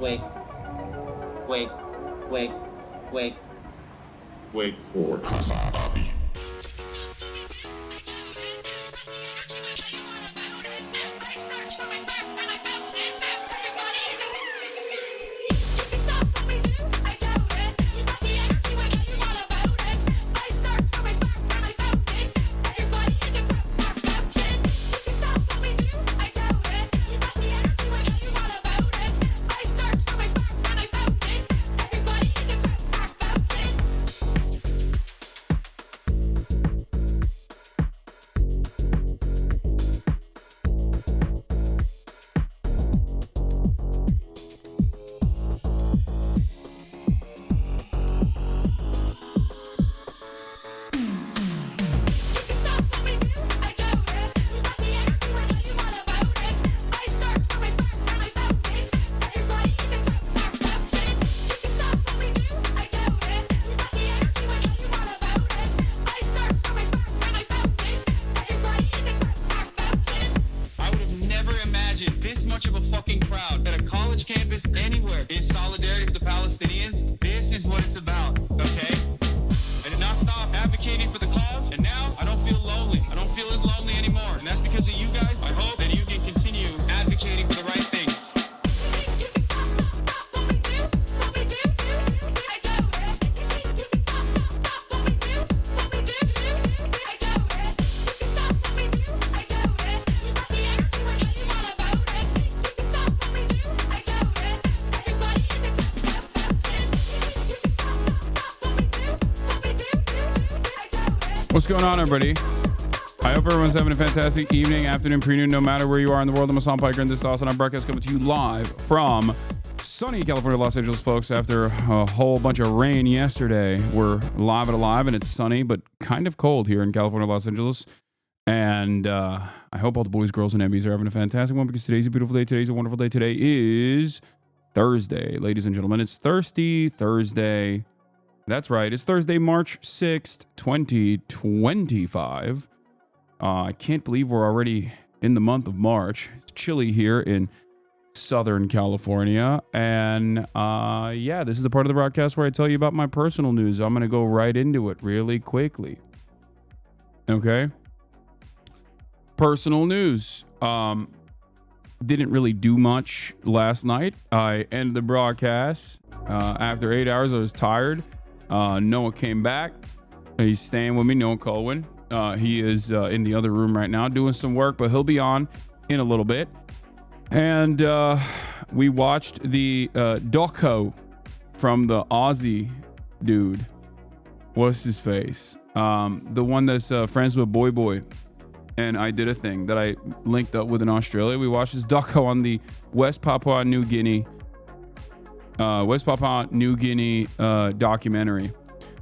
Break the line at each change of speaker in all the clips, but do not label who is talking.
wait, wait, wait, wait.
Wait for
Hasanabi.
Campus anywhere in solidarity with the Palestinians. This is what it's about, okay? I did not stop advocating for the cause, and now I don't feel lonely. I don't feel as lonely anymore, and that's because of you guys. I hope that you can continue advocating for the right things.
What's going on, everybody? I hope everyone's having a fantastic evening, afternoon, pre-noon, no matter where you are in the world. I'm Hasan Piker, and this is Awesome. I'm broadcast coming to you live from sunny California, Los Angeles, folks. After a whole bunch of rain yesterday, we're live and alive, and it's sunny, but kind of cold here in California, Los Angeles. And I hope all the boys, girls, and Emmys are having a fantastic one, because today's a beautiful day. Today's a wonderful day. Today is Thursday, ladies and gentlemen. It's Thirsty Thursday. That's right. It's Thursday, March 6th, 2025. I can't believe we're already in the month of March. It's chilly here in Southern California. And yeah, this is the part of the broadcast where I tell you about my personal news. I'm going to go right into it really quickly. Okay. Personal news. Didn't really do much last night. I ended the broadcast. After 8 hours, I was tired. Noah came back. He's staying with me, Noah Colwyn. He is in the other room right now doing some work, but he'll be on in a little bit. And we watched the doco from the Aussie dude. What's his face? The one that's friends with Boy Boy. And I did a thing that I linked up with in Australia. We watched this doco on the West Papua New Guinea documentary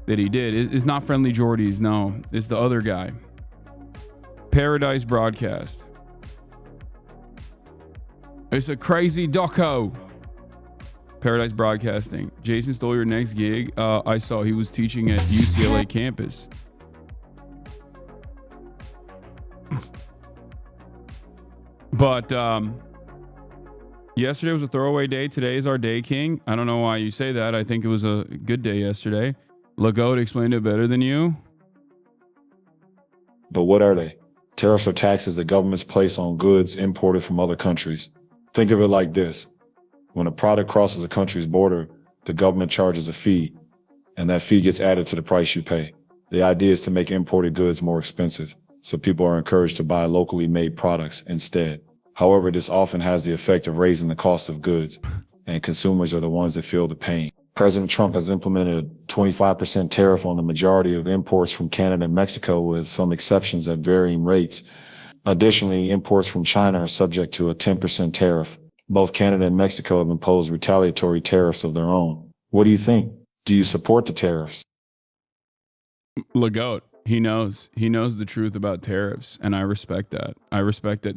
that he did. It's not Friendly Jordies, no. It's the other guy. Paradise Broadcast. It's a crazy doco. Paradise Broadcasting. Jason stole your next gig. I saw he was teaching at UCLA campus. But yesterday was a throwaway day. Today is our day, King. I don't know why you say that. I think it was a good day yesterday. Legault explained it better than you.
But what are they? Tariffs are taxes that governments place on goods imported from other countries. Think of it like this. When a product crosses a country's border, the government charges a fee, and that fee gets added to the price you pay. The idea is to make imported goods more expensive, so people are encouraged to buy locally made products instead. However, this often has the effect of raising the cost of goods, and consumers are the ones that feel the pain. President Trump has implemented a 25% tariff on the majority of imports from Canada and Mexico, with some exceptions at varying rates. Additionally, imports from China are subject to a 10% tariff. Both Canada and Mexico have imposed retaliatory tariffs of their own. What do you think? Do you support the tariffs?
Legault, he knows the truth about tariffs, and I respect that.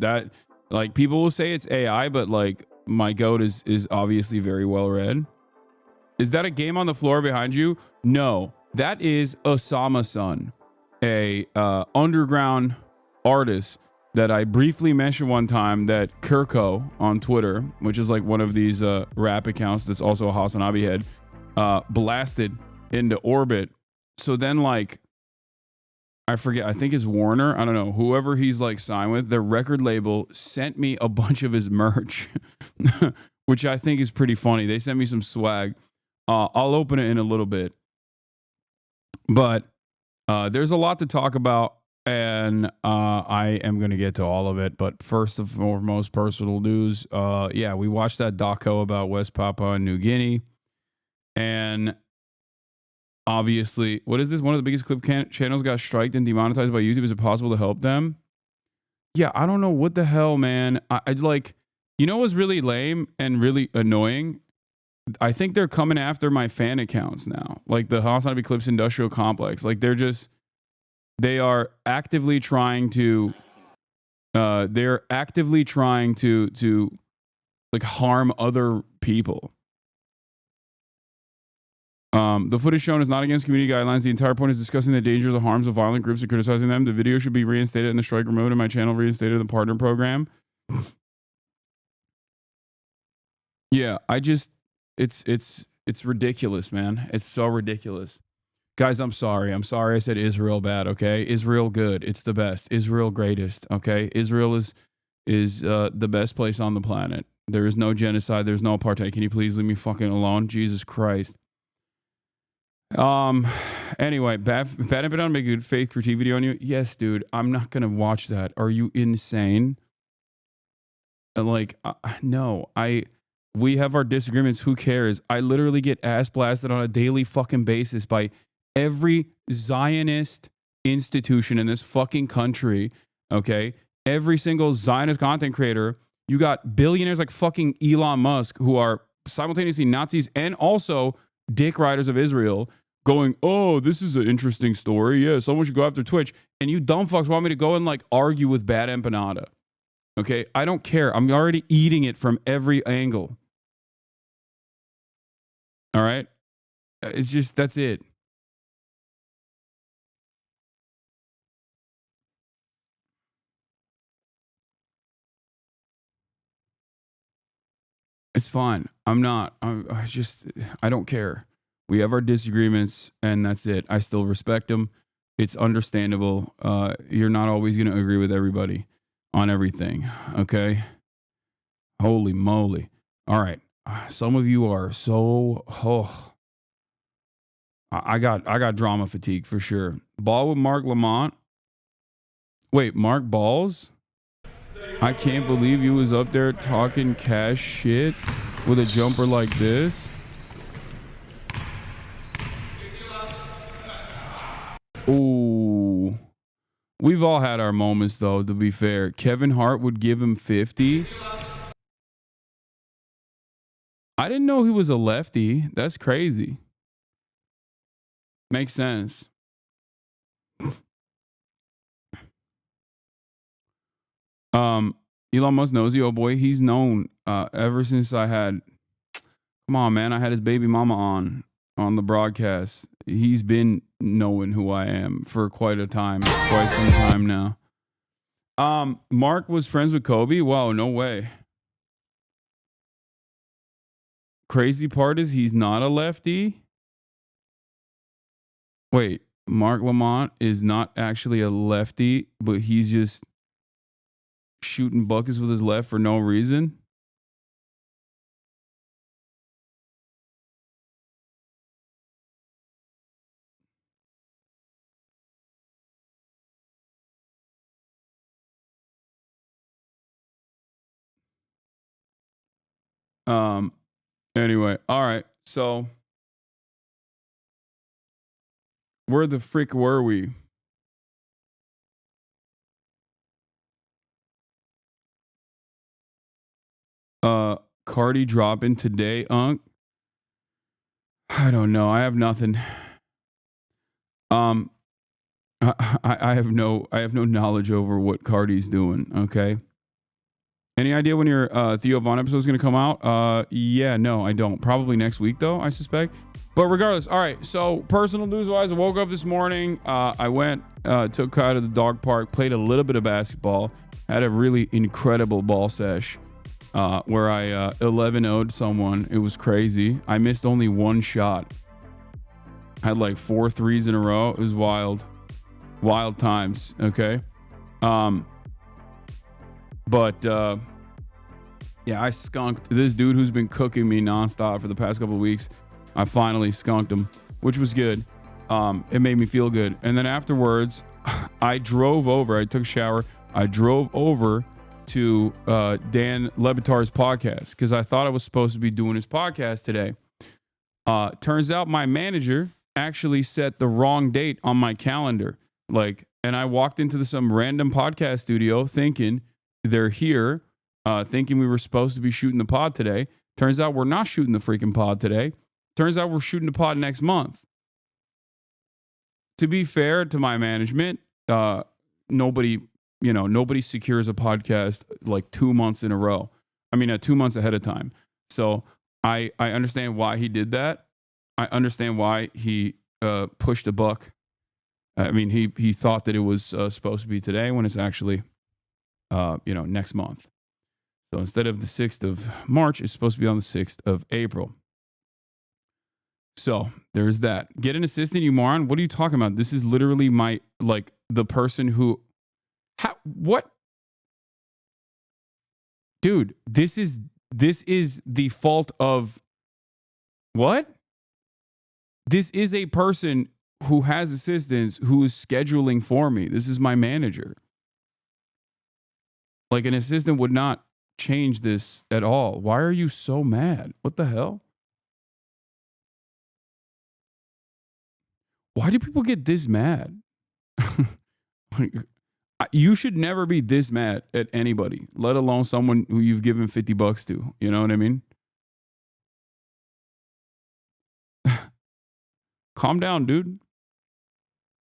That, like, people will say it's AI, but like, my goat is obviously very well read. Is that a game on the floor behind you? No, that is Osama Son, a underground artist that I briefly mentioned one time that Kirko on Twitter, which is like one of these rap accounts that's also a Hasanabi head, blasted into orbit. So then like, I forget, I think it's Warner, I don't know, whoever he's like signed with, their record label sent me a bunch of his merch, which I think is pretty funny. They sent me some swag. I'll open it in a little bit. But there's a lot to talk about, and I am going to get to all of it. But first and foremost, personal news. Yeah, we watched that doco about West Papua and New Guinea. And obviously, what is this? One of the biggest clip channels got striked and demonetized by YouTube. Is it possible to help them? Yeah, I don't know what the hell, man. I'd like, you know what's really lame and really annoying? I think they're coming after my fan accounts now. Like the Hasanabi Clips Industrial Complex. Like they are actively trying to like harm other people. The footage shown is not against community guidelines. The entire point is discussing the dangers and harms of violent groups and criticizing them. The video should be reinstated and the strike removed, and my channel reinstated in the partner program. Yeah, it's ridiculous, man. It's so ridiculous. Guys, I'm sorry. I'm sorry I said Israel bad, okay? Israel good. It's the best. Israel greatest, okay? Israel is the best place on the planet. There is no genocide. There's no apartheid. Can you please leave me fucking alone? Jesus Christ. Anyway, bad and on make a good faith critique video on you. Yes, dude. I'm not gonna watch that. Are you insane? Like, no. We have our disagreements. Who cares? I literally get ass blasted on a daily fucking basis by every Zionist institution in this fucking country. Okay, every single Zionist content creator. You got billionaires like fucking Elon Musk who are simultaneously Nazis and also dick riders of Israel going, oh, this is an interesting story. Yeah, someone should go after Twitch. And you dumb fucks want me to go and like argue with Bad Empanada. Okay, I don't care. I'm already eating it from every angle. All right? It's just, that's it. It's fine. I don't care. We have our disagreements, and that's it. I still respect them. It's understandable. You're not always going to agree with everybody on everything, okay? Holy moly. All right. Some of you are so... Oh. I got drama fatigue for sure. Ball with Mark Lamont. Wait, Mark Balls? I can't believe you was up there talking cash shit with a jumper like this. Ooh. We've all had our moments, though, to be fair. Kevin Hart would give him 50. I didn't know he was a lefty. That's crazy. Makes sense. Elon Musk knows you, oh boy. He's known ever since I had... Come on, man. I had his baby mama on the broadcast. He's been knowing who I am for quite some time now. Mark was friends with Kobe. Wow, no way. Crazy part is he's not a lefty. Wait, Mark Lamont is not actually a lefty, but he's just shooting buckets with his left for no reason. Anyway, all right. So where the frick were we? Cardi dropping today, Unc? I don't know. I have nothing. I have no knowledge over what Cardi's doing, okay? Any idea when your Theo Von episode is going to come out? Yeah, no, I don't. Probably next week, though, I suspect. But regardless, all right. So personal news-wise, I woke up this morning. I went, took Kai to the dog park, played a little bit of basketball. I had a really incredible ball sesh where I 11-0'd someone. It was crazy. I missed only one shot. I had like 4 threes in a row. It was wild. Wild times. Okay. Yeah, I skunked this dude who's been cooking me nonstop for the past couple of weeks. I finally skunked him, which was good. It made me feel good. And then afterwards, I drove over. I took a shower. I drove over to Dan Lebitar's podcast because I thought I was supposed to be doing his podcast today. Turns out my manager actually set the wrong date on my calendar. And I walked into some random podcast studio thinking they're here, thinking we were supposed to be shooting the pod today. Turns out we're not shooting the freaking pod today. Turns out we're shooting the pod next month. To be fair to my management, nobody secures a podcast like 2 months in a row. I mean, 2 months ahead of time. So I understand why he did that. I understand why he pushed a buck. I mean, he thought that it was supposed to be today when it's actually, next month. So instead of the 6th of March, it's supposed to be on the 6th of April. So there's that. Get an assistant, you moron. What are you talking about? This is literally the person who, what? Dude, this is the fault of what? This is a person who has assistants who is scheduling for me. This is my manager. Like, an assistant would not change this at all. Why are you so mad? What the hell? Why do people get this mad? You should never be this mad at anybody, let alone someone who you've given $50 to. You know what I mean? Calm down, dude.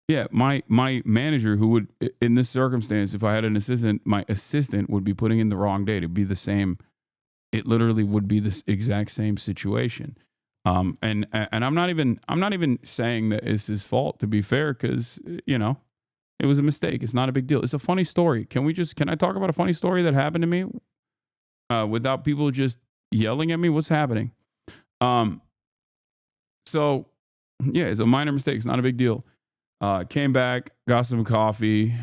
Yeah, my manager, who would, in this circumstance, if I had an assistant, my assistant would be putting in the wrong date. It'd be the same. It literally would be this exact same situation. And I'm not even saying that it's his fault, to be fair, because it was a mistake. It's not a big deal. It's a funny story. Can I talk about a funny story that happened to me without people just yelling at me? What's happening? So yeah, it's a minor mistake. It's not a big deal. Came back, got some coffee,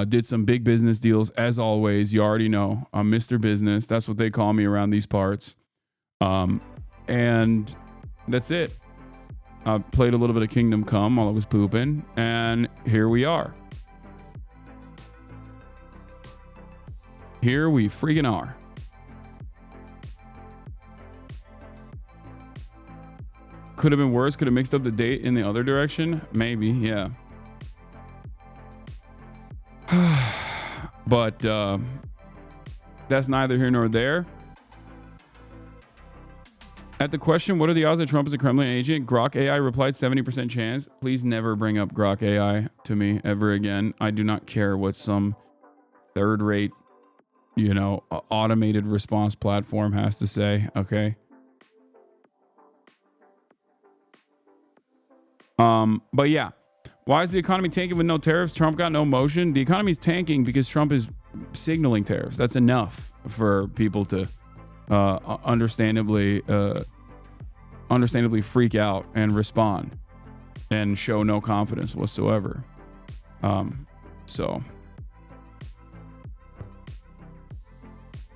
did some big business deals. As always, you already know I'm Mr. Business. That's what they call me around these parts. And that's it. I played a little bit of Kingdom Come while I was pooping, and here we are. Here we freaking are. Could have been worse. Could have mixed up the date in the other direction. Maybe, yeah. But that's neither here nor there. At the question, what are the odds that Trump is a Kremlin agent? Grok AI replied 70% chance. Please never bring up Grok AI to me ever again. I do not care what some third-rate, automated response platform has to say, okay? But yeah, why is the economy tanking with no tariffs? Trump got no motion. The economy's tanking because Trump is signaling tariffs. That's enough for people to understandably freak out and respond and show no confidence whatsoever. So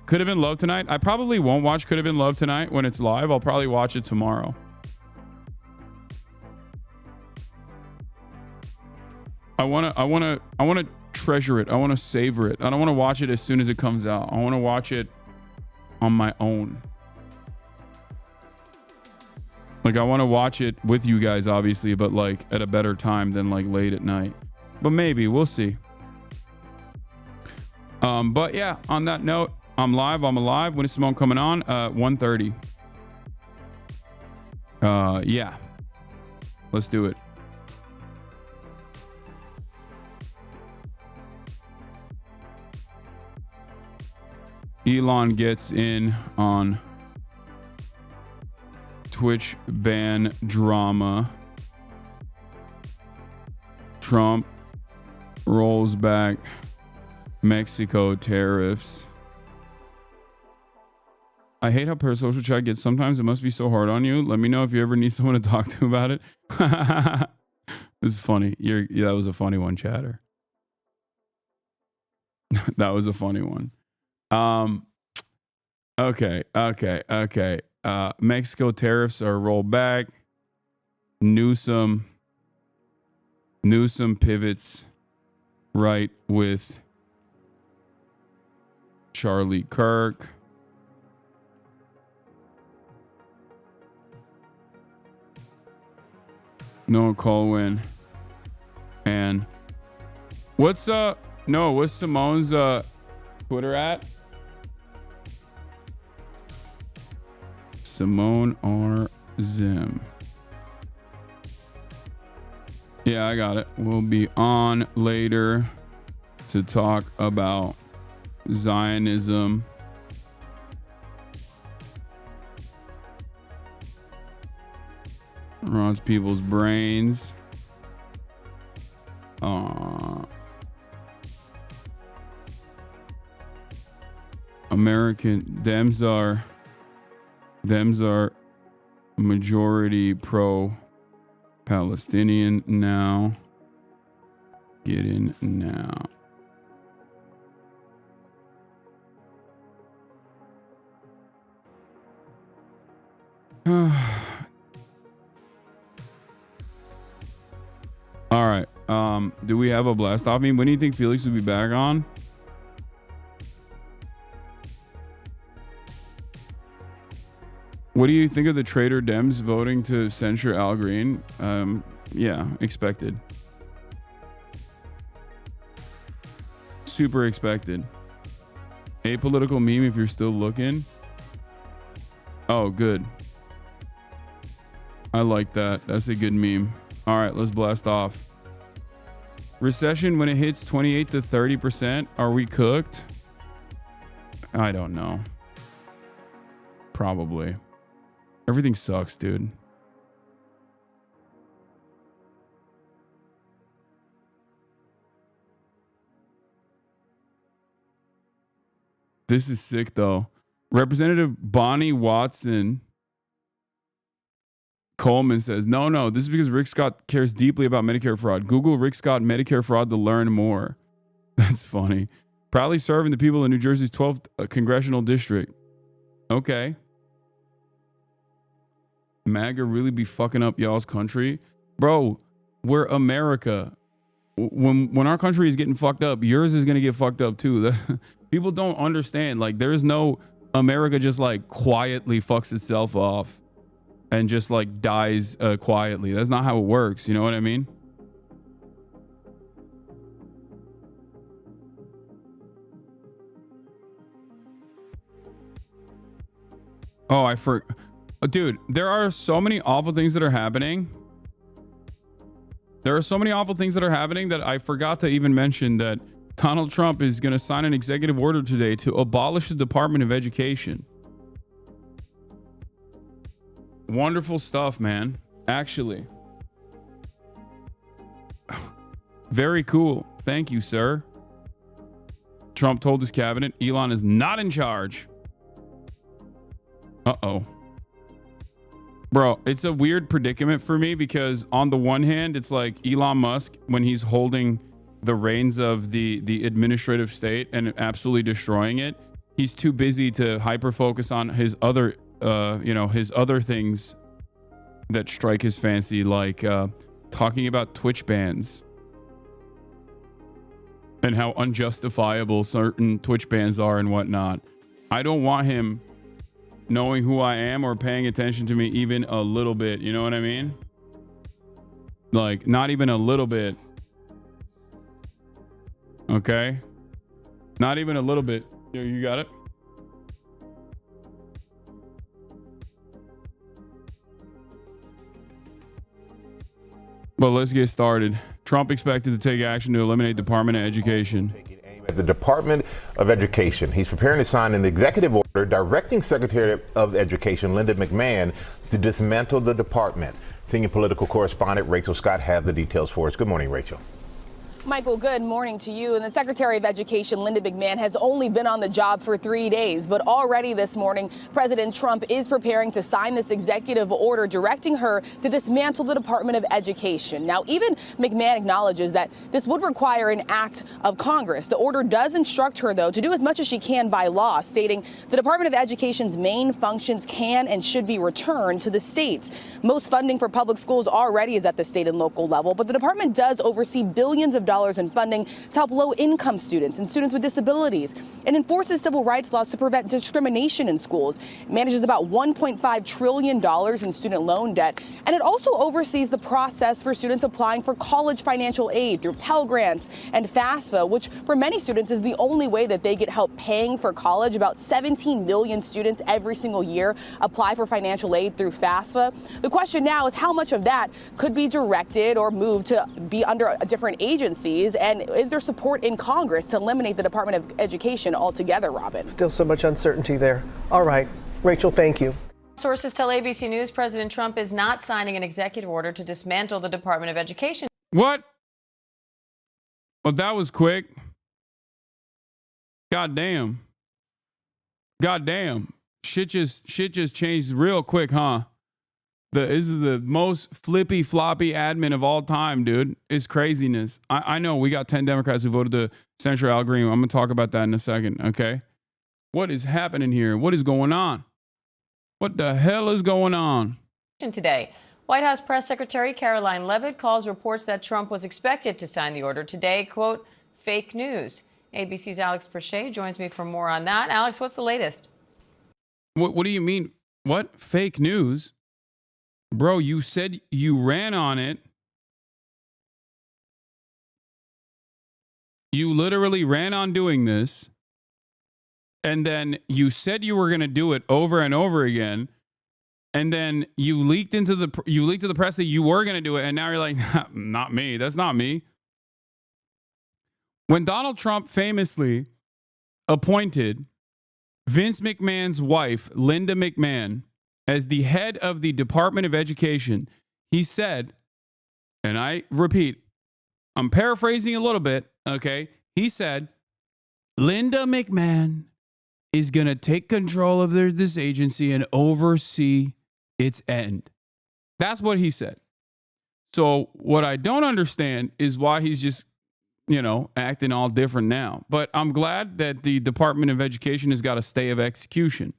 Could Have Been Love tonight. I probably won't watch Could Have Been Love tonight when it's live. I'll probably watch it tomorrow. I want to treasure it. I want to savor it. I don't want to watch it as soon as it comes out. I want to watch it on my own. Like, I want to watch it with you guys, obviously, but like at a better time than like late at night. But maybe we'll see. But yeah, on that note, I'm live. I'm alive. When is Simone coming on? 1:30. Yeah. Let's do it. Elon gets in on Twitch ban drama. Trump rolls back Mexico tariffs. I hate how per social chat gets sometimes. It must be so hard on you. Let me know if you ever need someone to talk to about it. It was funny. Yeah, that was a funny one, chatter. That was a funny one. Okay. Mexico tariffs are rolled back. Newsom pivots right with Charlie Kirk. Noah Colwyn. And what's Simone's Twitter at? Simone R. Zim. Yeah, I got it. We'll be on later to talk about Zionism. Rots people's brains. American Dems are majority pro-Palestinian now. Get in now. All right. Do we have a blast off meme? When do you think Felix will be back on? What do you think of the traitor Dems voting to censure Al Green? Yeah, expected. Super expected. Apolitical meme if you're still looking. Oh, good. I like that. That's a good meme. All right, let's blast off. Recession when it hits 28 to 30%. Are we cooked? I don't know. Probably. Everything sucks, dude. This is sick, though. Representative Bonnie Watson Coleman says, no, this is because Rick Scott cares deeply about Medicare fraud. Google Rick Scott Medicare fraud to learn more. That's funny. Proudly serving the people in New Jersey's 12th congressional district. Okay. MAGA really be fucking up y'all's country? Bro, we're America. When our country is getting fucked up, yours is going to get fucked up too. People don't understand. Like, there's no America just like quietly fucks itself off and just like dies quietly. That's not how it works. You know what I mean? Oh, dude, there are so many awful things that are happening. There are so many awful things that are happening that I forgot to even mention that Donald Trump is going to sign an executive order today to abolish the Department of Education. Wonderful stuff, man. Actually. Very cool. Thank you, sir. Trump told his cabinet Elon is not in charge. Uh-oh. Bro, it's a weird predicament for me because on the one hand, it's like Elon Musk, when he's holding the reins of the administrative state and absolutely destroying it, he's too busy to hyper focus on his other, his other things that strike his fancy, like talking about Twitch bans and how unjustifiable certain Twitch bans are and whatnot. I don't want him knowing who I am or paying attention to me even a little bit. You know what I mean? Like, not even a little bit. Okay? Not even a little bit. You got it? But let's get started. Trump expected to take action to eliminate Department of Education.
At the Department of Education. He's preparing to sign an executive order directing Secretary of Education Linda McMahon to dismantle the department. Senior political correspondent Rachel Scott has the details for us. Good morning, Rachel.
Michael, good morning to you. And the Secretary of Education, Linda McMahon, has only been on the job for 3 days. But already this morning, President Trump is preparing to sign this executive order directing her to dismantle the Department of Education. Now, even McMahon acknowledges that this would require an act of Congress. The order does instruct her, though, to do as much as she can by law, stating the Department of Education's main functions can and should be returned to the states. Most funding for public schools already is at the state and local level, but the department does oversee billions of dollars in funding to help low-income students and students with disabilities, and enforces civil rights laws to prevent discrimination in schools. It manages about $1.5 trillion in student loan debt, and it also oversees the process for students applying for college financial aid through Pell Grants and FAFSA, which for many students is the only way that they get help paying for college. About 17 million students every single year apply for financial aid through FAFSA. The question now is how much of that could be directed or moved to be under different agencies, and is there support in Congress to eliminate the Department of Education altogether, Robin?
Still so much uncertainty there. All right, Rachel, thank you.
Sources tell ABC News President Trump is not signing an executive order to dismantle the Department of Education.
What? Well, that was quick. God damn. Shit just changed real quick, huh? This is the most flippy floppy admin of all time, dude. It's craziness. I know we got 10 Democrats who voted the Central Al Green. I'm going to talk about that in a second, okay? What is happening here? What is going on? What the hell is going on?
Today, White House Press Secretary Caroline Leavitt calls reports that Trump was expected to sign the order today, quote, fake news. ABC's Alex Perchet joins me for more on that. Alex, what's the latest?
What do you mean? What? Fake news? Bro, you said you ran on it. You literally ran on doing this. And then you said you were going to do it over and over again. And then you leaked to the press that you were going to do it. And now you're like, not me. That's not me. When Donald Trump famously appointed Vince McMahon's wife, Linda McMahon, as the head of the Department of Education, he said, and I repeat, I'm paraphrasing a little bit, okay? He said, Linda McMahon is going to take control of this agency and oversee its end. That's what he said. So what I don't understand is why he's just, acting all different now. But I'm glad that the Department of Education has got a stay of execution.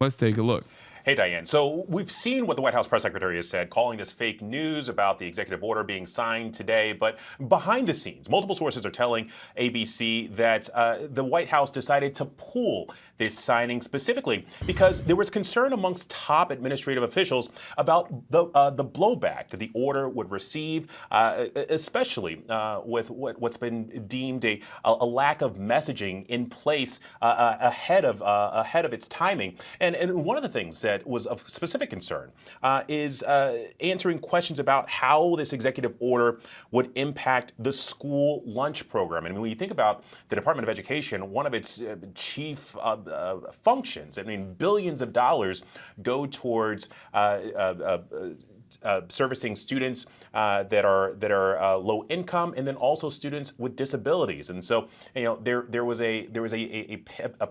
Let's take a look.
Hey, Diane. So we've seen what the White House press secretary has said, calling this fake news about the executive order being signed today. But behind the scenes, multiple sources are telling ABC that the White House decided to pull this signing specifically because there was concern amongst top administrative officials about the blowback that the order would receive, especially with what's been deemed a lack of messaging in place ahead of its timing. And one of the things that was of specific concern is answering questions about how this executive order would impact the school lunch program. And when you think about the Department of Education, one of its chief functions, billions of dollars go towards servicing students that are low income, and then also students with disabilities. And so, there was a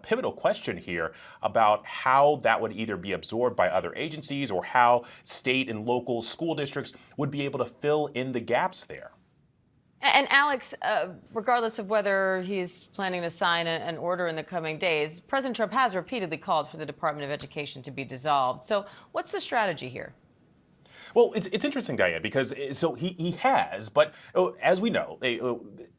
pivotal question here about how that would either be absorbed by other agencies or how state and local school districts would be able to fill in the gaps there.
And Alex, regardless of whether he's planning to sign an order in the coming days, President Trump has repeatedly called for the Department of Education to be dissolved. So what's the strategy here?
Well, it's interesting, Diane, because so he has, but as we know,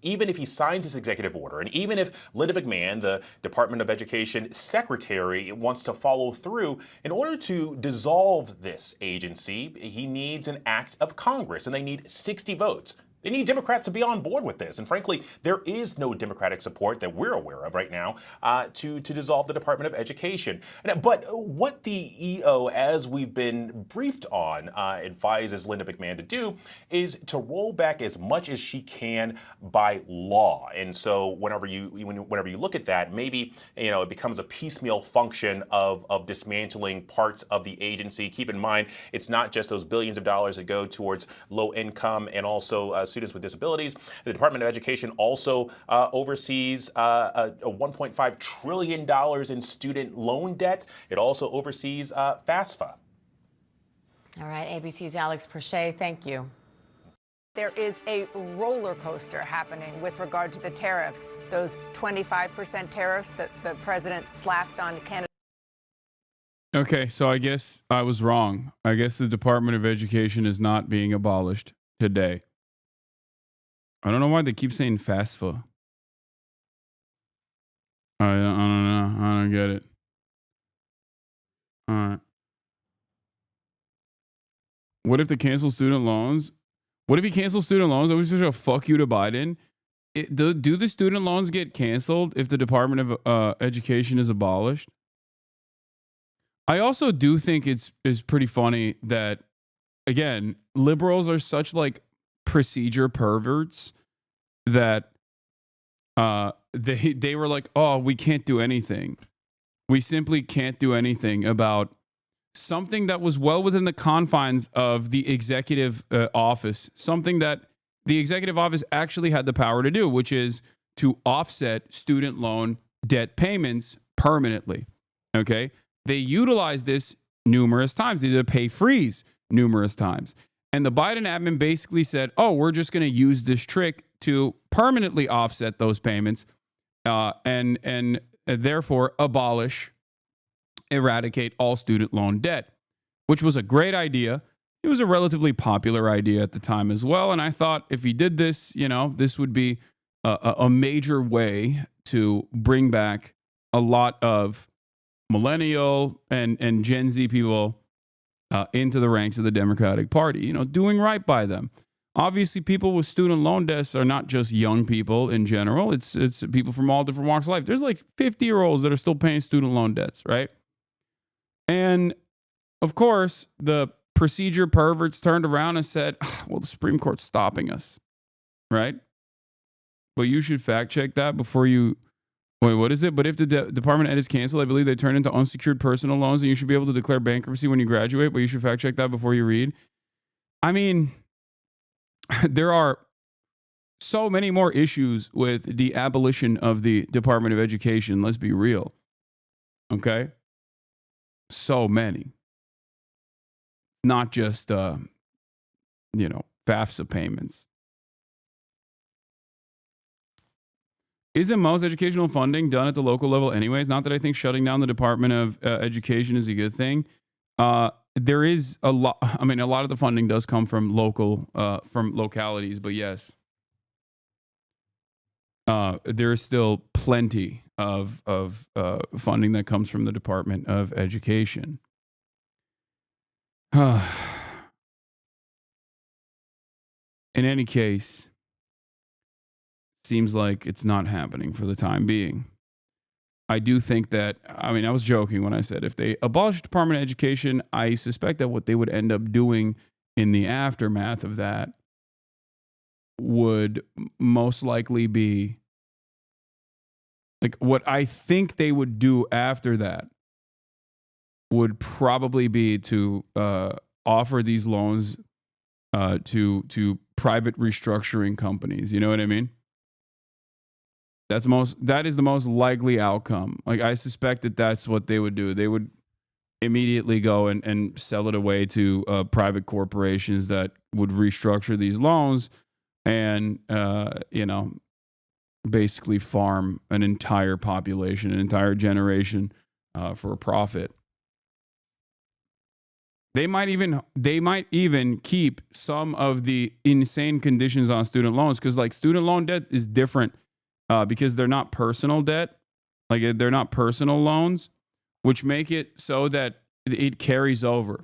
even if he signs this executive order, and even if Linda McMahon, the Department of Education secretary, wants to follow through, in order to dissolve this agency, he needs an act of Congress, and they need 60 votes. They need Democrats to be on board with this. And frankly, there is no Democratic support that we're aware of right now to dissolve the Department of Education. But what the EO, as we've been briefed on, advises Linda McMahon to do is to roll back as much as she can by law. And so whenever you look at that, maybe it becomes a piecemeal function of dismantling parts of the agency. Keep in mind, it's not just those billions of dollars that go towards low income and also students with disabilities. The Department of Education also oversees a $1.5 trillion in student loan debt. It also oversees FAFSA.
All right, ABC's Alex Perche, thank you.
There is a roller coaster happening with regard to the tariffs, those 25% tariffs that the president slapped on Canada.
Okay, so I guess I was wrong. I guess the Department of Education is not being abolished today. I don't know why they keep saying FAFSA. I don't know. I don't get it. All right. What if they cancel student loans? What if he cancels student loans? Are we supposed to fuck you to Biden? Do the student loans get canceled if the Department of Education is abolished? I also do think it's pretty funny that, again, liberals are such like procedure perverts that they were like, oh, we can't do anything. We simply can't do anything about something that was well within the confines of the executive office, something that the executive office actually had the power to do, which is to offset student loan debt payments permanently. Okay. They utilized this numerous times. They did a pay freeze numerous times. And the Biden admin basically said, oh, we're just going to use this trick to permanently offset those payments and therefore eradicate all student loan debt, which was a great idea. It was a relatively popular idea at the time as well. And I thought if he did this, this would be a major way to bring back a lot of millennial and Gen Z people into the ranks of the Democratic Party, doing right by them. Obviously, people with student loan debts are not just young people in general. It's people from all different walks of life. There's like 50-year-olds that are still paying student loan debts, right? And of course, the procedure perverts turned around and said, well, the Supreme Court's stopping us, right? But you should fact check that before you... Wait, what is it? But if the Department of Ed is canceled, I believe they turn into unsecured personal loans and you should be able to declare bankruptcy when you graduate, but you should fact check that before you read. I mean, there are so many more issues with the abolition of the Department of Education. Let's be real. Okay? So many. Not just, FAFSA payments. Isn't most educational funding done at the local level anyways? Not that I think shutting down the Department of Education is a good thing. There is a lot. I mean, a lot of the funding does come from localities, but yes, there is still plenty of funding that comes from the Department of Education. In any case, seems like it's not happening for the time being. I do think that, I was joking when I said if they abolish Department of Education, I suspect that what they would end up doing in the aftermath of that would most likely be, like, what I think they would do after that would probably be to offer these loans to private restructuring companies. You know what I mean? That is the most likely outcome. Like, I suspect that that's what they would do. They would immediately go and sell it away to private corporations that would restructure these loans and, basically farm an entire population, an entire generation for a profit. They might even keep some of the insane conditions on student loans because, like, student loan debt is different. Because they're not personal debt, like they're not personal loans, which make it so that it carries over.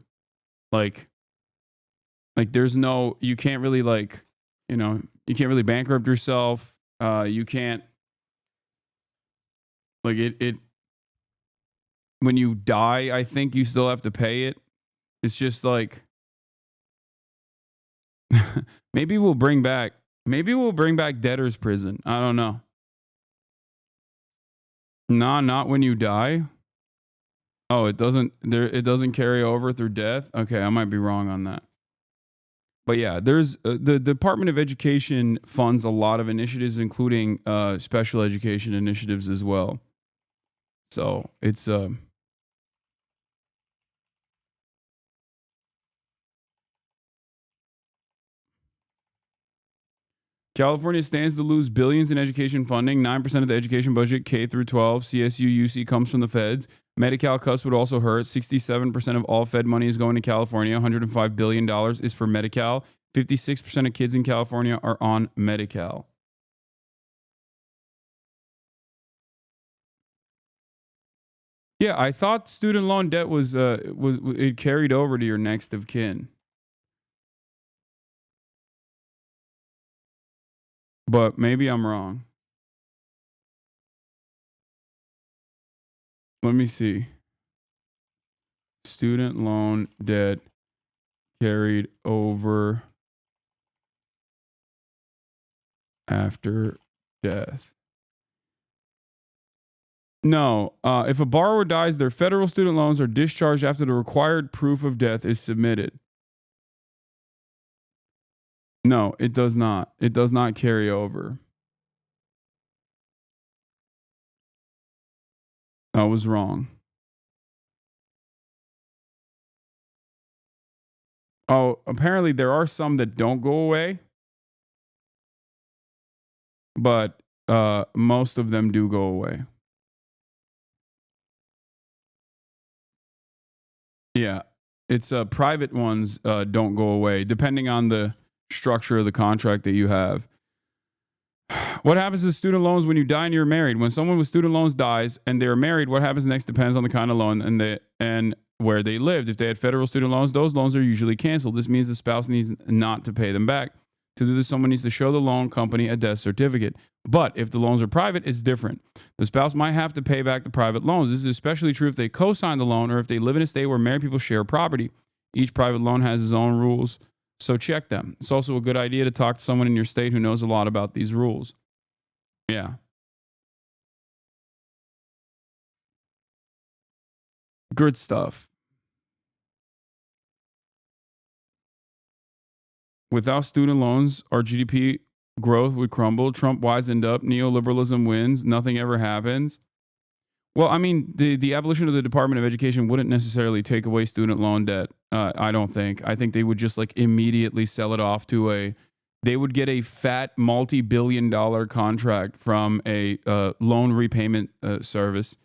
Like there's no, you can't really you can't really bankrupt yourself. You can't, like it, when you die, I think you still have to pay it. It's just like, maybe we'll bring back debtor's prison. I don't know. Nah, not when you die. Oh, it doesn't carry over through death. Okay, I might be wrong on that. But yeah, there's the Department of Education funds a lot of initiatives, including special education initiatives as well. So it's California stands to lose billions in education funding. 9% of the education budget, K through 12, CSU, UC, comes from the feds. Medi-Cal cuts would also hurt. 67% of all Fed money is going to California. $105 billion is for Medi-Cal. 56% of kids in California are on Medi-Cal. Yeah, I thought student loan debt was it carried over to your next of kin. But maybe I'm wrong. Let me see. Student loan debt carried over after death. No. If a borrower dies, their federal student loans are discharged after the required proof of death is submitted. No, it does not. It does not carry over. I was wrong. Oh, apparently there are some that don't go away, but most of them do go away. Yeah, it's private ones don't go away, depending on the structure of the contract that you have. What happens to student loans when you die and you're married? When someone with student loans dies and they're married, what happens next depends on the kind of loan and where they lived. If they had federal student loans, those loans are usually canceled. This means the spouse needs not to pay them back. To do this, someone needs to show the loan company a death certificate. But if the loans are private, it's different. The spouse might have to pay back the private loans. This is especially true if they co-sign the loan or if they live in a state where married people share property. Each private loan has its own rules, so check them. It's also a good idea to talk to someone in your state who knows a lot about these rules. Yeah. Good stuff. Without student loans, our GDP growth would crumble. Trump wisened up. Neoliberalism wins. Nothing ever happens. Well, I mean, the abolition of the Department of Education wouldn't necessarily take away student loan debt. I don't think. I think they would just like immediately sell it off to they would get a fat multi-billion-dollar contract from a loan repayment service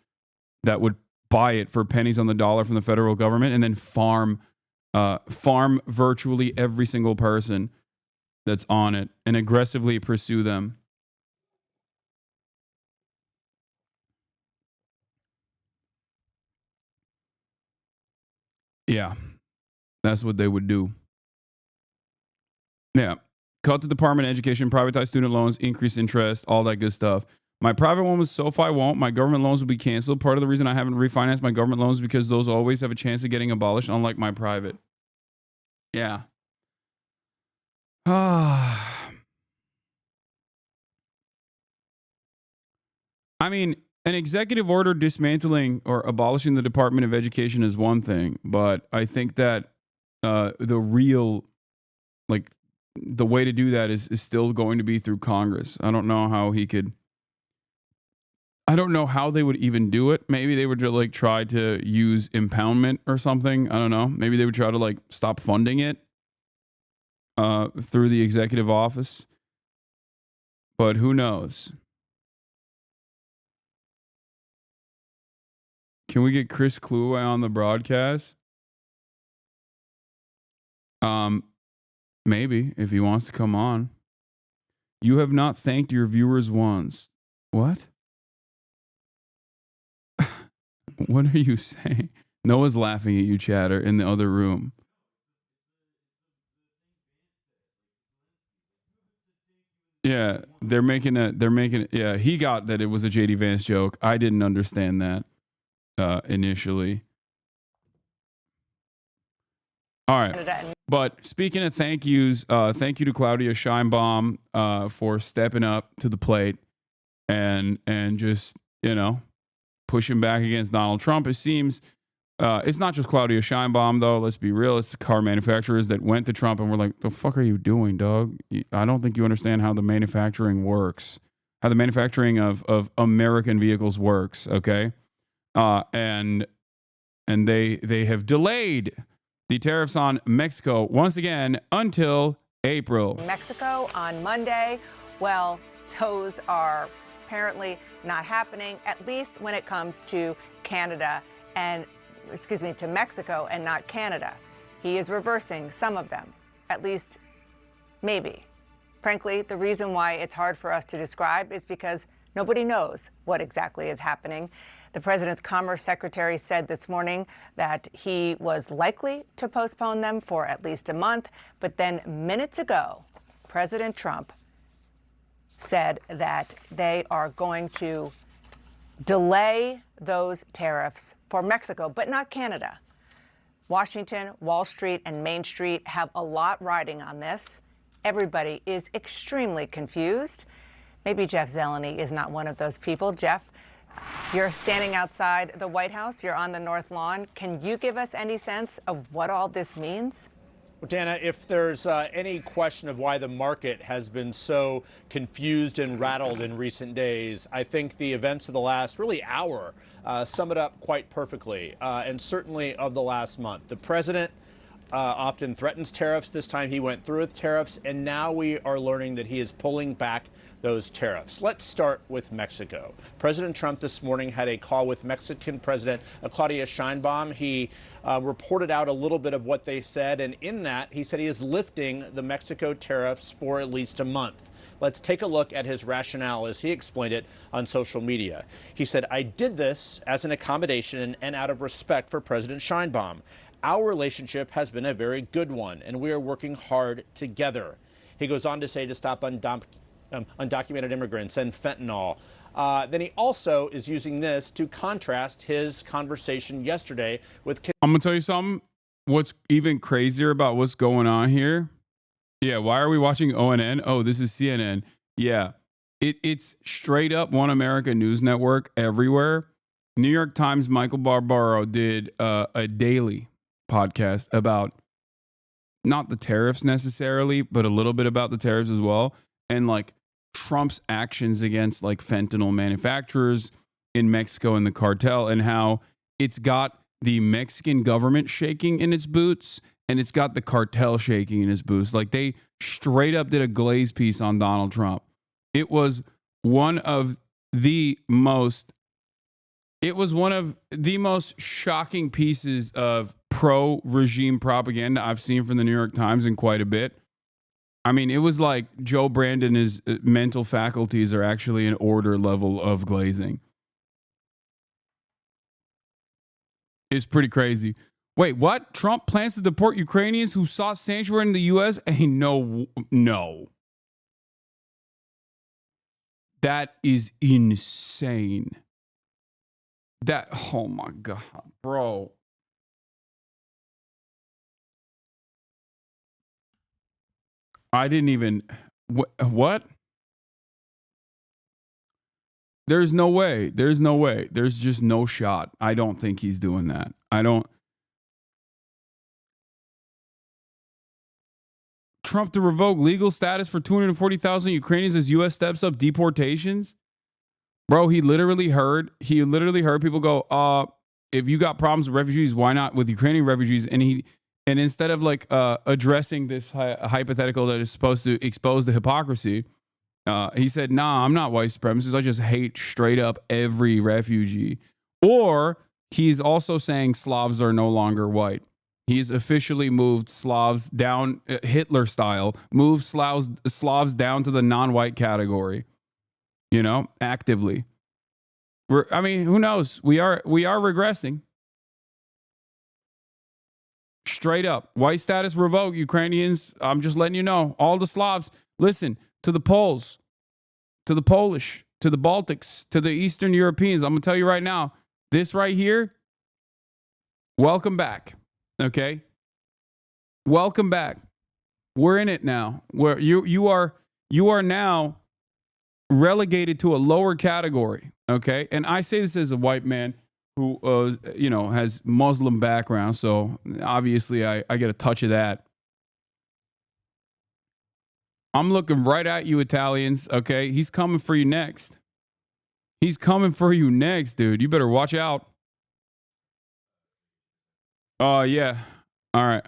that would buy it for pennies on the dollar from the federal government and then farm virtually every single person that's on it and aggressively pursue them. Yeah, that's what they would do. Yeah. Cut the Department of Education, privatize student loans, increase interest, all that good stuff. My private one was SoFi won't. My government loans will be canceled. Part of the reason I haven't refinanced my government loans is because those always have a chance of getting abolished, unlike my private. Yeah. I mean, an executive order dismantling or abolishing the Department of Education is one thing, but I think that the real, like, the way to do that is still going to be through Congress. I don't know how I don't know how they would even do it. Maybe they would like try to use impoundment or something. I don't know. Maybe they would try to like stop funding it through the executive office. But who knows? Can we get Chris Kluwe on the broadcast? Maybe, if he wants to come on. You have not thanked your viewers once. What? What are you saying? Noah's laughing at you, Chatter, in the other room. Yeah, they're making it. Yeah, he got that it was a JD Vance joke. I didn't understand that initially. All right. But speaking of thank yous, thank you to Claudia Scheinbaum for stepping up to the plate and just, pushing back against Donald Trump. It seems It's not just Claudia Scheinbaum, though. Let's be real. It's the car manufacturers that went to Trump and were like, the fuck are you doing, dog? I don't think you understand how the manufacturing works, how the manufacturing of American vehicles works, okay? And they have delayed the tariffs on Mexico once again until April.
Mexico on Monday. Well, those are apparently not happening, at least when it comes to Canada and, to Mexico and not Canada. He is reversing some of them, at least maybe. Frankly, the reason why it's hard for us to describe is because nobody knows what exactly is happening. The president's Commerce Secretary said this morning that he was likely to postpone them for at least a month, but then minutes ago, President Trump said that they are going to delay those tariffs for Mexico, but not Canada. Washington, Wall Street, and Main Street have a lot riding on this. Everybody is extremely confused. Maybe Jeff Zeleny is not one of those people. Jeff, you're standing outside the White House. You're on the North Lawn. Can you give us any sense of what all this means?
Well, Dana, if there's any question of why the market has been so confused and rattled in recent days, I think the events of the last really hour sum it up quite perfectly, and certainly of the last month. The president often threatens tariffs. This time he went through with tariffs, and now we are learning that he is pulling back those tariffs. Let's start with Mexico. President Trump this morning had a call with Mexican President Claudia Scheinbaum. He reported out a little bit of what they said, and in that, he said he is lifting the Mexico tariffs for at least a month. Let's take a look at his rationale as he explained it on social media. He said, "I did this as an accommodation and out of respect for President Scheinbaum. Our relationship has been a very good one, and we are working hard together." He goes on to say to stop undocumented immigrants and fentanyl. Then he also is using this to contrast his conversation yesterday with...
I'm going to tell you something. What's even crazier about what's going on here? Yeah, why are we watching ONN? Oh, this is CNN. Yeah, it's straight up One America News Network everywhere. New York Times' Michael Barbaro did a daily podcast about not the tariffs necessarily, but a little bit about the tariffs as well. And like Trump's actions against like fentanyl manufacturers in Mexico and the cartel, and how it's got the Mexican government shaking in its boots and it's got the cartel shaking in its boots. Like they straight up did a glaze piece on Donald Trump. It was one of the most shocking pieces of pro-regime propaganda I've seen from the New York Times in quite a bit. I mean, it was like Joe Brandon, his mental faculties are actually an order level of glazing. It's pretty crazy. Wait, what? Trump plans to deport Ukrainians who sought sanctuary in the U.S.? Hey, no. That is insane. Oh my God, bro. I didn't even, what? There's no way. There's just no shot. I don't think he's doing that. Trump to revoke legal status for 240,000 Ukrainians as U.S. steps up deportations. Bro, he literally heard people go, if you got problems with refugees, why not with Ukrainian refugees? And instead of like addressing this hypothetical that is supposed to expose the hypocrisy, he said, nah, I'm not white supremacist. I just hate straight up every refugee. Or he's also saying Slavs are no longer white. He's officially moved Slavs down, Hitler style, moved Slavs down to the non-white category, actively. Who knows? We are regressing. Straight up, white status revoked, Ukrainians. I'm just letting you know. All the Slavs, listen to the Poles, to the Polish, to the Baltics, to the Eastern Europeans. I'm going to tell you right now, this right here, welcome back. Okay? Welcome back. We're in it now. Where you are now relegated to a lower category. Okay? And I say this as a white man. who, has Muslim background. So obviously I get a touch of that. I'm looking right at you, Italians. Okay. He's coming for you next. He's coming for you next, dude. You better watch out. Oh, yeah. All right.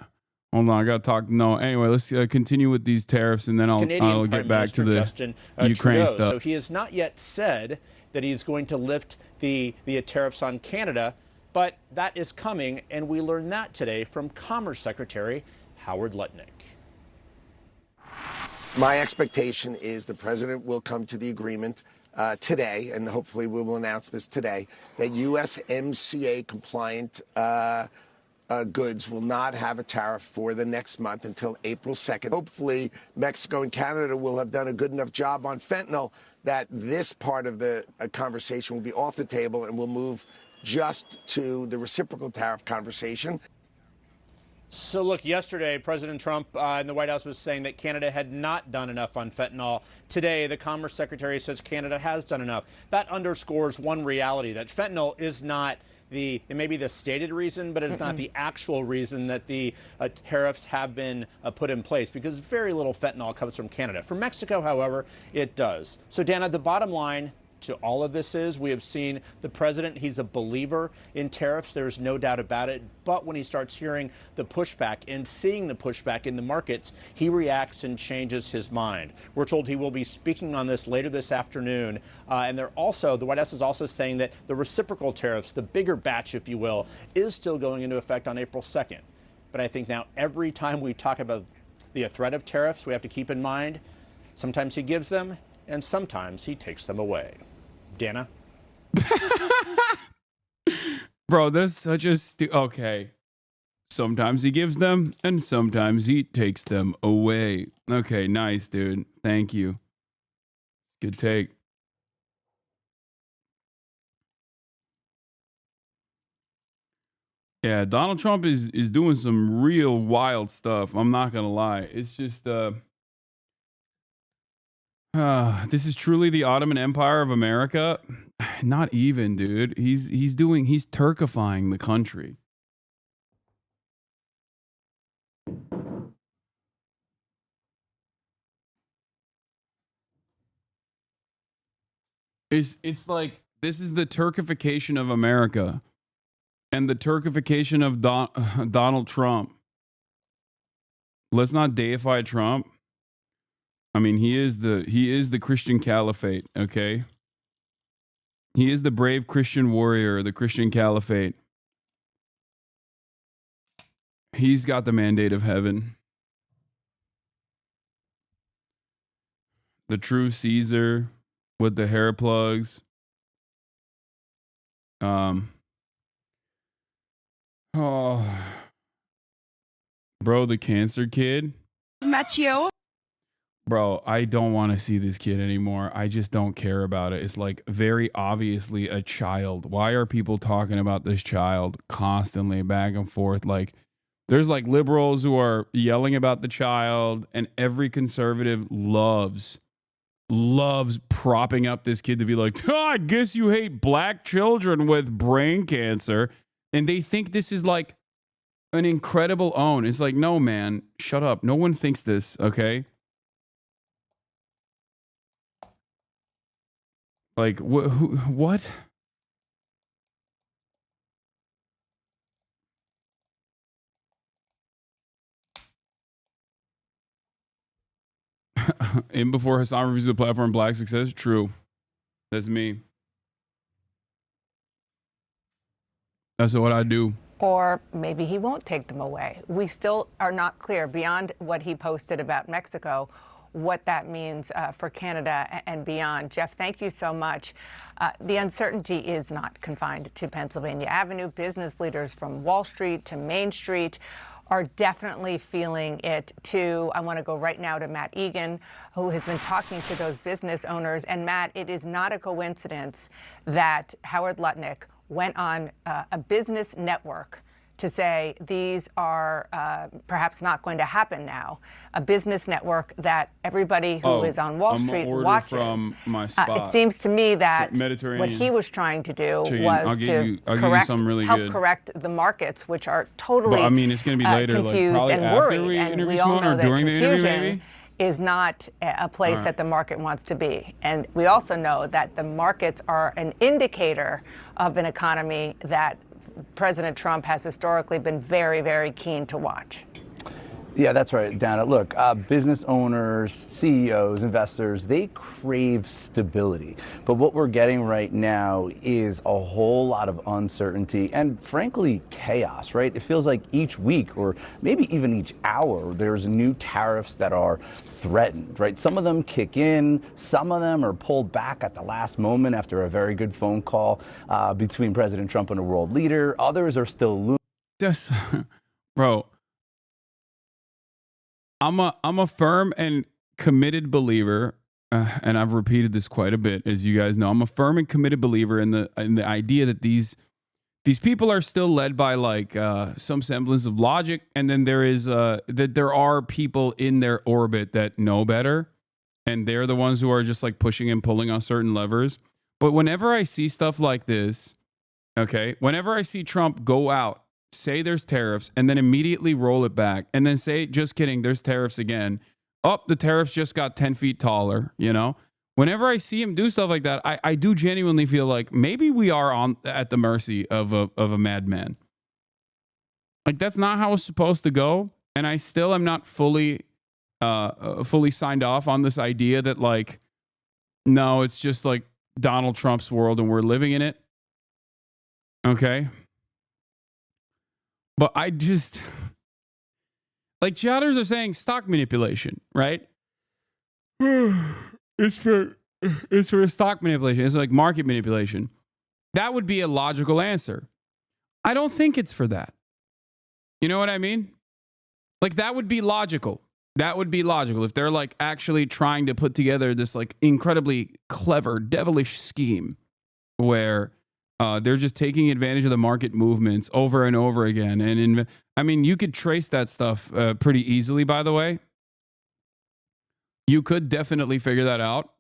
Hold on. I got to talk. No. Anyway, let's continue with these tariffs, and then I'll get back to the Ukraine stuff.
So he has not yet said that he's going to lift the tariffs on Canada, but that is coming, and we learned that today from Commerce Secretary Howard Lutnick.
My expectation is the president will come to the agreement today, and hopefully we will announce this today, that USMCA compliant goods will not have a tariff for the next month until April 2nd. Hopefully, Mexico and Canada will have done a good enough job on fentanyl that this part of the conversation will be off the table and we'll move just to the reciprocal tariff conversation.
So look, yesterday, President Trump in the White House was saying that Canada had not done enough on fentanyl. Today, the Commerce Secretary says Canada has done enough. That underscores one reality, that fentanyl is not it may be the stated reason, but it's not the actual reason that the tariffs have been put in place, because very little fentanyl comes from Canada. From Mexico, however, it does. So, Dana, the bottom line to all of this is we have seen the president, he's a believer in tariffs, there's no doubt about it, but when he starts hearing the pushback and seeing the pushback in the markets, he reacts and changes his mind. We're told he will be speaking on this later this afternoon, and the White House is also saying that the reciprocal tariffs, the bigger batch, if you will, is still going into effect on April 2nd. But I think now every time we talk about the threat of tariffs, we have to keep in mind, sometimes he gives them and sometimes he takes them away. Dana?
Bro, that's such a okay. Sometimes he gives them and sometimes he takes them away. Okay, nice, dude. Thank you. Good take. Yeah, Donald Trump is doing some real wild stuff. I'm not gonna lie. It's just this is truly the Ottoman Empire of America. Not even, dude. He's Turkifying the country. It's like this is the Turkification of America and the Turkification of Donald Trump. Let's not deify Trump. I mean, he is the Christian caliphate, okay? He is the brave Christian warrior, the Christian caliphate. He's got the mandate of heaven. The true Caesar with the hair plugs. Oh. Bro, the cancer kid.
Matthew.
Bro, I don't want to see this kid anymore. I just don't care about it. It's like very obviously a child. Why are people talking about this child constantly back and forth? Like, there's like liberals who are yelling about the child, and every conservative loves propping up this kid to be like, oh, I guess you hate black children with brain cancer. And they think this is like an incredible own. It's like, no, man, shut up. No one thinks this, okay? Like, what? In before Hasan reviews the platform, Black Success? True. That's me. That's what I do.
Or maybe he won't take them away. We still are not clear beyond what he posted about Mexico what that means for Canada and beyond. Jeff, thank you so much. The uncertainty is not confined to Pennsylvania Avenue. Business leaders from Wall Street to Main Street are definitely feeling it too. I want to go right now to Matt Egan, who has been talking to those business owners. And Matt, it is not a coincidence that Howard Lutnick went on a business network to say these are perhaps not going to happen now. A business network that everybody who is on Wall Street watches.
From my spot.
It seems to me that what he was trying to do was to help correct the markets, which are totally
it's going to be later,
confused and worried. And we all know that confusion is not a place that the market wants to be. And we also know that the markets are an indicator of an economy that President Trump has historically been very, very keen to watch.
Yeah, that's right, Dana. Look, business owners, CEOs, investors, they crave stability. But what we're getting right now is a whole lot of uncertainty and, frankly, chaos, right? It feels like each week or maybe even each hour, there's new tariffs that are threatened, right? Some of them kick in. Some of them are pulled back at the last moment after a very good phone call between President Trump and a world leader. Others are still looming.
Bro. I'm a firm and committed believer, and I've repeated this quite a bit, as you guys know. I'm a firm and committed believer in the idea that these people are still led by like some semblance of logic, and then that there are people in their orbit that know better, and they're the ones who are just like pushing and pulling on certain levers. But whenever I see stuff like this, okay, whenever I see Trump go out, say there's tariffs, and then immediately roll it back, and then say, just kidding, there's tariffs again. Oh, the tariffs just got 10 feet taller, you know? Whenever I see him do stuff like that, I do genuinely feel like maybe we are at the mercy of a madman. Like, that's not how it's supposed to go, and I still am not fully signed off on this idea that, like, no, it's just like Donald Trump's world and we're living in it. Okay? But I just, like, chatters are saying stock manipulation, right? It's for stock manipulation. It's like market manipulation. That would be a logical answer. I don't think it's for that. You know what I mean? Like, that would be logical. That would be logical if they're like actually trying to put together this like incredibly clever, devilish scheme where they're just taking advantage of the market movements over and over again. And you could trace that stuff pretty easily, by the way. You could definitely figure that out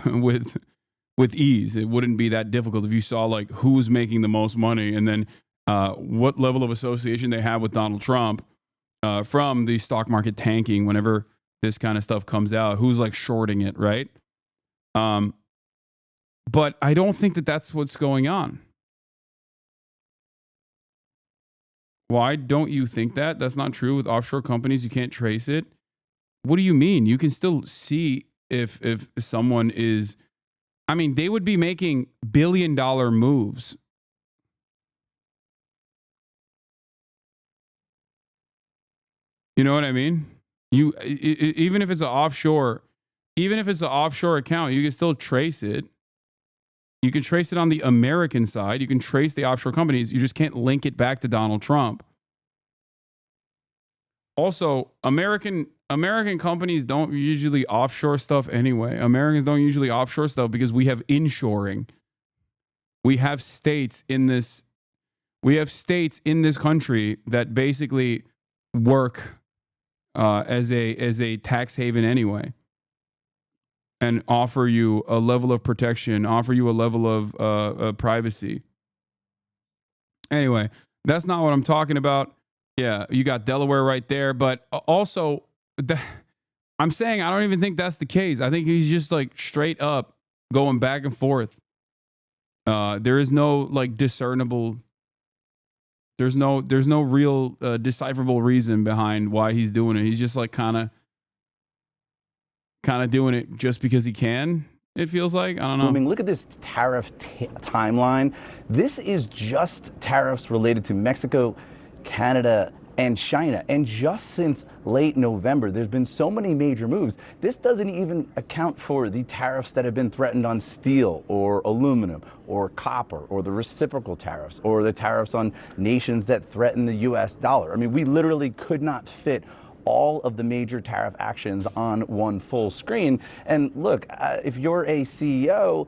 with ease. It wouldn't be that difficult if you saw like who's making the most money and then what level of association they have with Donald Trump from the stock market tanking whenever this kind of stuff comes out. Who's like shorting it, right? But I don't think that that's what's going on. Why don't you think that? That's not true with offshore companies. You can't trace it. What do you mean? You can still see if someone is... they would be making billion-dollar moves. You know what I mean? Even if it's an offshore account, you can still trace it. You can trace it on the American side. You can trace the offshore companies. You just can't link it back to Donald Trump. Also, American companies don't usually offshore stuff anyway. Americans don't usually offshore stuff because we have inshoring. We have states in this country that basically work as a tax haven anyway. And offer you a level of protection, offer you a level of privacy. Anyway, that's not what I'm talking about. Yeah, you got Delaware right there. But also, I'm saying I don't even think that's the case. I think he's just like straight up going back and forth. There is no like discernible. There's no real decipherable reason behind why he's doing it. He's just like kind of doing it just because he can, it feels like. I don't know.
Look at this tariff timeline. This is just tariffs related to Mexico, Canada, and China. And just since late November, there's been so many major moves. This doesn't even account for the tariffs that have been threatened on steel or aluminum or copper or the reciprocal tariffs or the tariffs on nations that threaten the US dollar. We literally could not fit all of the major tariff actions on one full screen. And look, if you're a CEO,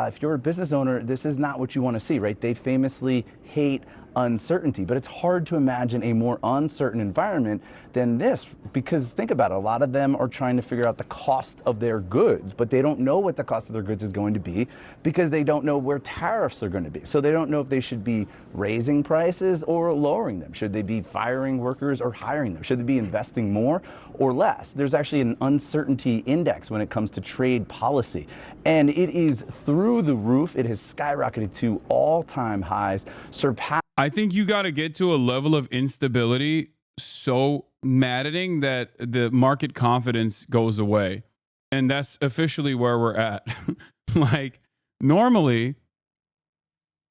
if you're a business owner, this is not what you want to see, right? They famously hate uncertainty. But it's hard to imagine a more uncertain environment than this, because think about it, a lot of them are trying to figure out the cost of their goods, but they don't know what the cost of their goods is going to be because they don't know where tariffs are going to be. So they don't know if they should be raising prices or lowering them. Should they be firing workers or hiring them? Should they be investing more or less? There's actually an uncertainty index when it comes to trade policy, and it is through the roof. It has skyrocketed to all-time highs, surpassing.
I think you got to get to a level of instability so maddening that the market confidence goes away. And that's officially where we're at. Like, normally,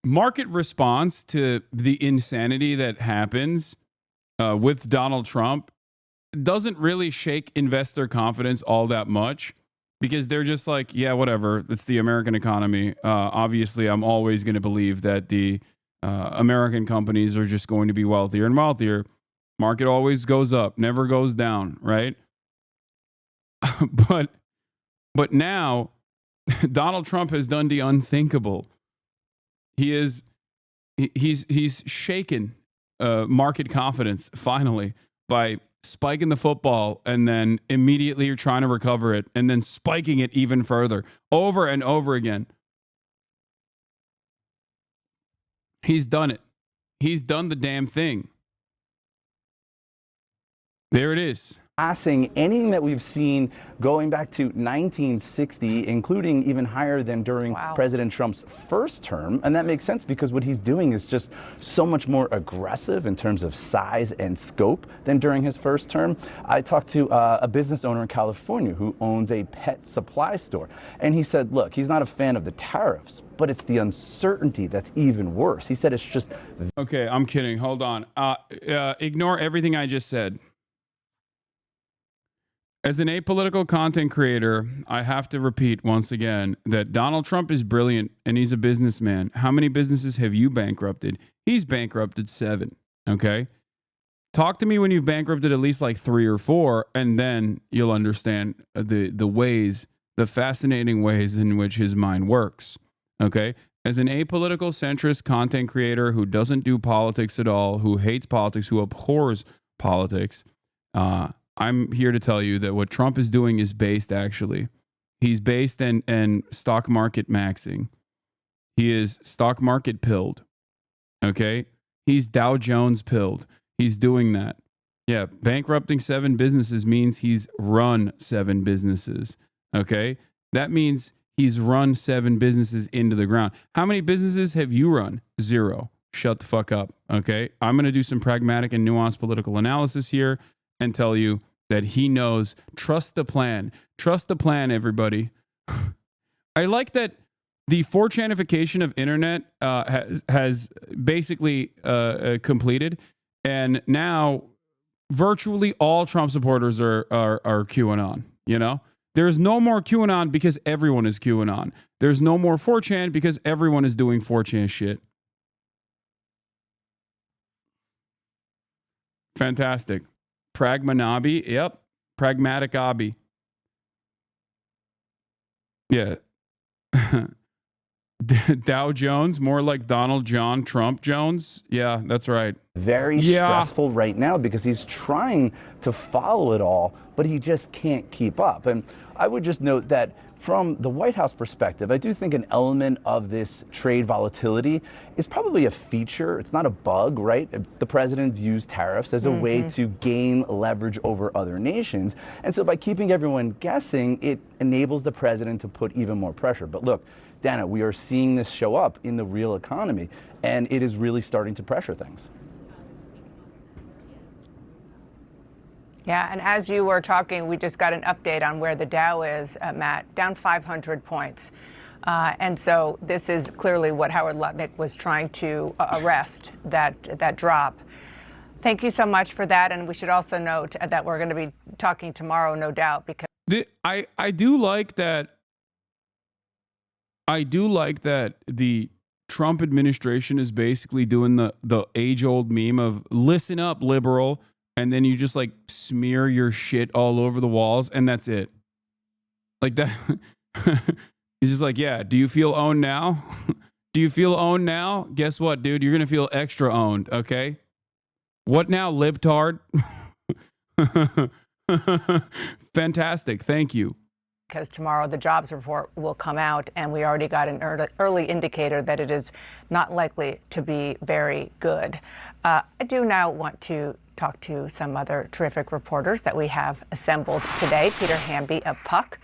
market response to the insanity that happens with Donald Trump doesn't really shake investor confidence all that much, because they're just like, yeah, whatever. It's the American economy. Obviously, I'm always going to believe that the American companies are just going to be wealthier and wealthier. Market always goes up, never goes down, right? but now Donald Trump has done the unthinkable. He's shaken market confidence finally by spiking the football, and then immediately you're trying to recover it, and then spiking it even further over and over again. He's done it. He's done the damn thing. There it is.
Passing anything that we've seen going back to 1960, including even higher than during President Trump's first term. And that makes sense because what he's doing is just so much more aggressive in terms of size and scope than during his first term. I talked to a business owner in California who owns a pet supply store. And he said, look, he's not a fan of the tariffs, but it's the uncertainty that's even worse. He said it's just...
Okay, I'm kidding. Hold on. Ignore everything I just said. As an apolitical content creator, I have to repeat once again that Donald Trump is brilliant and he's a businessman. How many businesses have you bankrupted? He's bankrupted 7, okay? Talk to me when you've bankrupted at least like 3 or 4, and then you'll understand the ways, the fascinating ways in which his mind works, okay? As an apolitical centrist content creator who doesn't do politics at all, who hates politics, who abhors politics, I'm here to tell you that what Trump is doing is based, actually. He's based in stock market maxing. He is stock market pilled. Okay? He's Dow Jones pilled. He's doing that. Yeah, bankrupting 7 businesses means he's run 7 businesses. Okay? That means he's run 7 businesses into the ground. How many businesses have you run? 0. Shut the fuck up. Okay? I'm going to do some pragmatic and nuanced political analysis here and tell you that he knows. Trust the plan. Trust the plan, everybody. I like that the 4chanification of internet has basically completed, and now virtually all Trump supporters are QAnon. You know, there's no more QAnon because everyone is QAnon. There's no more 4chan because everyone is doing 4chan shit. Fantastic. Pragmanabi, yep. Pragmatic Abby. Yeah. Dow Jones, more like Donald John Trump Jones. Yeah, that's right.
Very stressful right now because he's trying to follow it all, but he just can't keep up. And I would just note that from the White House perspective, I do think an element of this trade volatility is probably a feature. It's not a bug, right? The president views tariffs as a way to gain leverage over other nations. And so by keeping everyone guessing, it enables the president to put even more pressure. But look, Dana, we are seeing this show up in the real economy, and it is really starting to pressure things.
Yeah, and as you were talking, we just got an update on where the Dow is, Matt, down 500 points. And so this is clearly what Howard Lutnick was trying to arrest, that drop. Thank you so much for that. And we should also note that we're going to be talking tomorrow, no doubt, because
I do like that. I do like that the Trump administration is basically doing the age-old meme of listen up, liberal. And then you just like smear your shit all over the walls, and that's it. Like that. He's just like, yeah, do you feel owned now? Do you feel owned now? Guess what, dude? You're going to feel extra owned, okay? What now, libtard? Fantastic. Thank you.
Because tomorrow the jobs report will come out, and we already got an early indicator that it is not likely to be very good. I do now want to talk to some other terrific reporters that we have assembled today. Peter Hamby of Puck,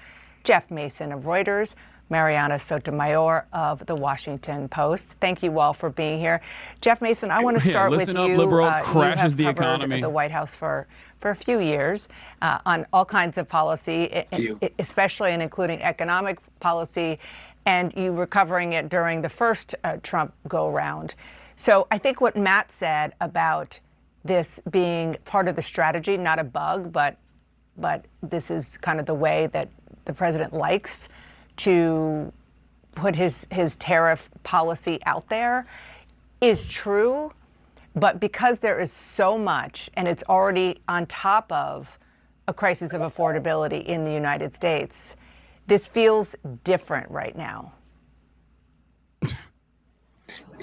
Jeff Mason of Reuters, Mariana Sotomayor of The Washington Post. Thank you all for being here. Jeff Mason, I want to start with you.
Listen up, liberal. Crashes
you
the
have covered
economy.
the White House for a few years on all kinds of policy, especially and including economic policy, and you were covering it during the first Trump go-round. So I think what Matt said about this being part of the strategy, not a bug, but this is kind of the way that the president likes to put his tariff policy out there, is true. But because there is so much, and it's already on top of a crisis of affordability in the United States, this feels different right now.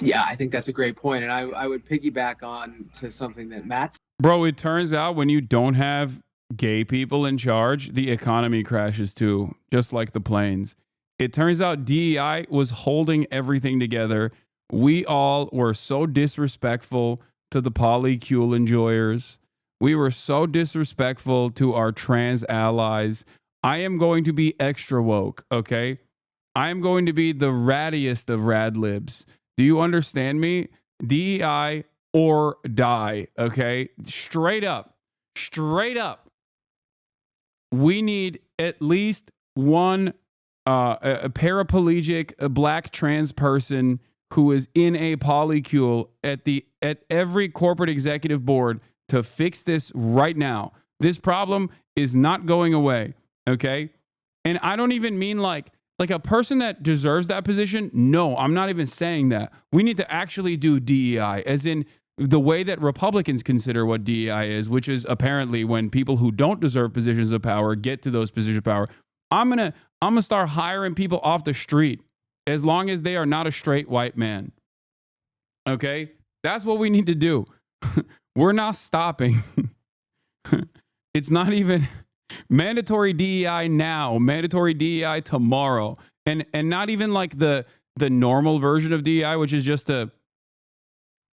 Yeah, I think that's a great point. And I would piggyback on to something that Matt said.
Bro, it turns out when you don't have gay people in charge, the economy crashes too, just like the planes. It turns out DEI was holding everything together. We all were so disrespectful to the polycule enjoyers. We were so disrespectful to our trans allies. I am going to be extra woke, okay? I am going to be the rattiest of rad libs. Do you understand me? DEI or die, okay? Straight up. We need at least one a paraplegic, a black trans person who is in a polycule at every corporate executive board to fix this right now. This problem is not going away, okay? And I don't even mean like a person that deserves that position. No, I'm not even saying that. We need to actually do DEI, as in the way that Republicans consider what DEI is, which is apparently when people who don't deserve positions of power get to those positions of power. I'm gonna start hiring people off the street as long as they are not a straight white man. Okay? That's what we need to do. We're not stopping. It's not even mandatory DEI now, mandatory DEI tomorrow. And not even like the normal version of DEI, which is just to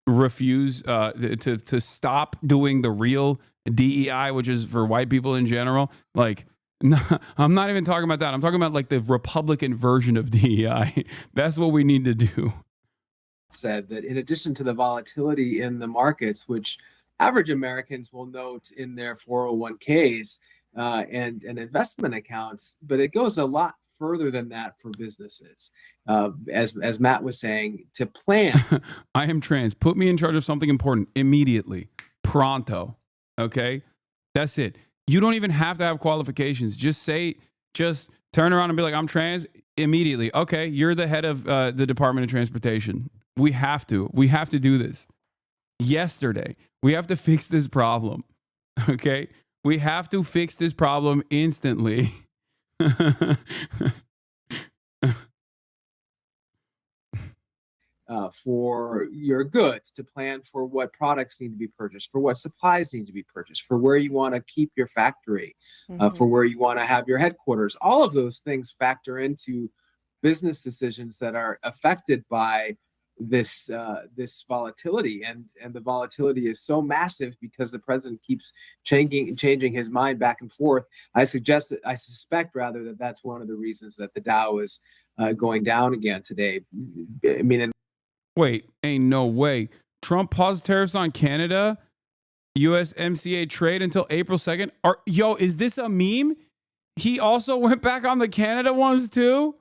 refuse to stop doing the real DEI, which is for white people in general. Like, no, I'm not even talking about that. I'm talking about like the Republican version of DEI. That's what we need to do.
Said that in addition to the volatility in the markets, which average Americans will note in their 401ks and investment accounts, but it goes a lot further than that for businesses. As Matt was saying, to plan.
I am trans. Put me in charge of something important immediately. Pronto. Okay? That's it. You don't even have to have qualifications. Just turn around and be like, I'm trans immediately. Okay, you're the head of the Department of Transportation. We have to do this yesterday. We have to fix this problem. Okay? We have to fix this problem instantly.
For your goods, to plan for what products need to be purchased, for what supplies need to be purchased, for where you want to keep your factory, for where you want to have your headquarters. All of those things factor into business decisions that are affected by this volatility, and the volatility is so massive because the president keeps changing his mind back and forth. I suspect that that's one of the reasons that the Dow is going down again today. I mean,
wait, ain't no way. Trump paused tariffs on Canada, USMCA trade until April 2nd. Is this a meme? He also went back on the Canada ones too?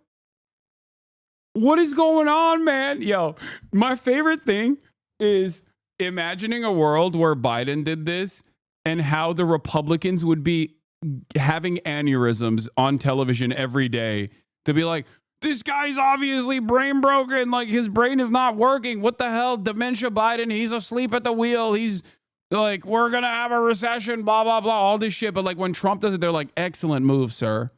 What is going on, man? Yo, my favorite thing is imagining a world where Biden did this and how the Republicans would be having aneurysms on television every day to be like, this guy's obviously brain broken. Like, his brain is not working. What the hell? Dementia Biden. He's asleep at the wheel. He's like, we're going to have a recession, blah, blah, blah, all this shit. But like when Trump does it, they're like, excellent move, sir.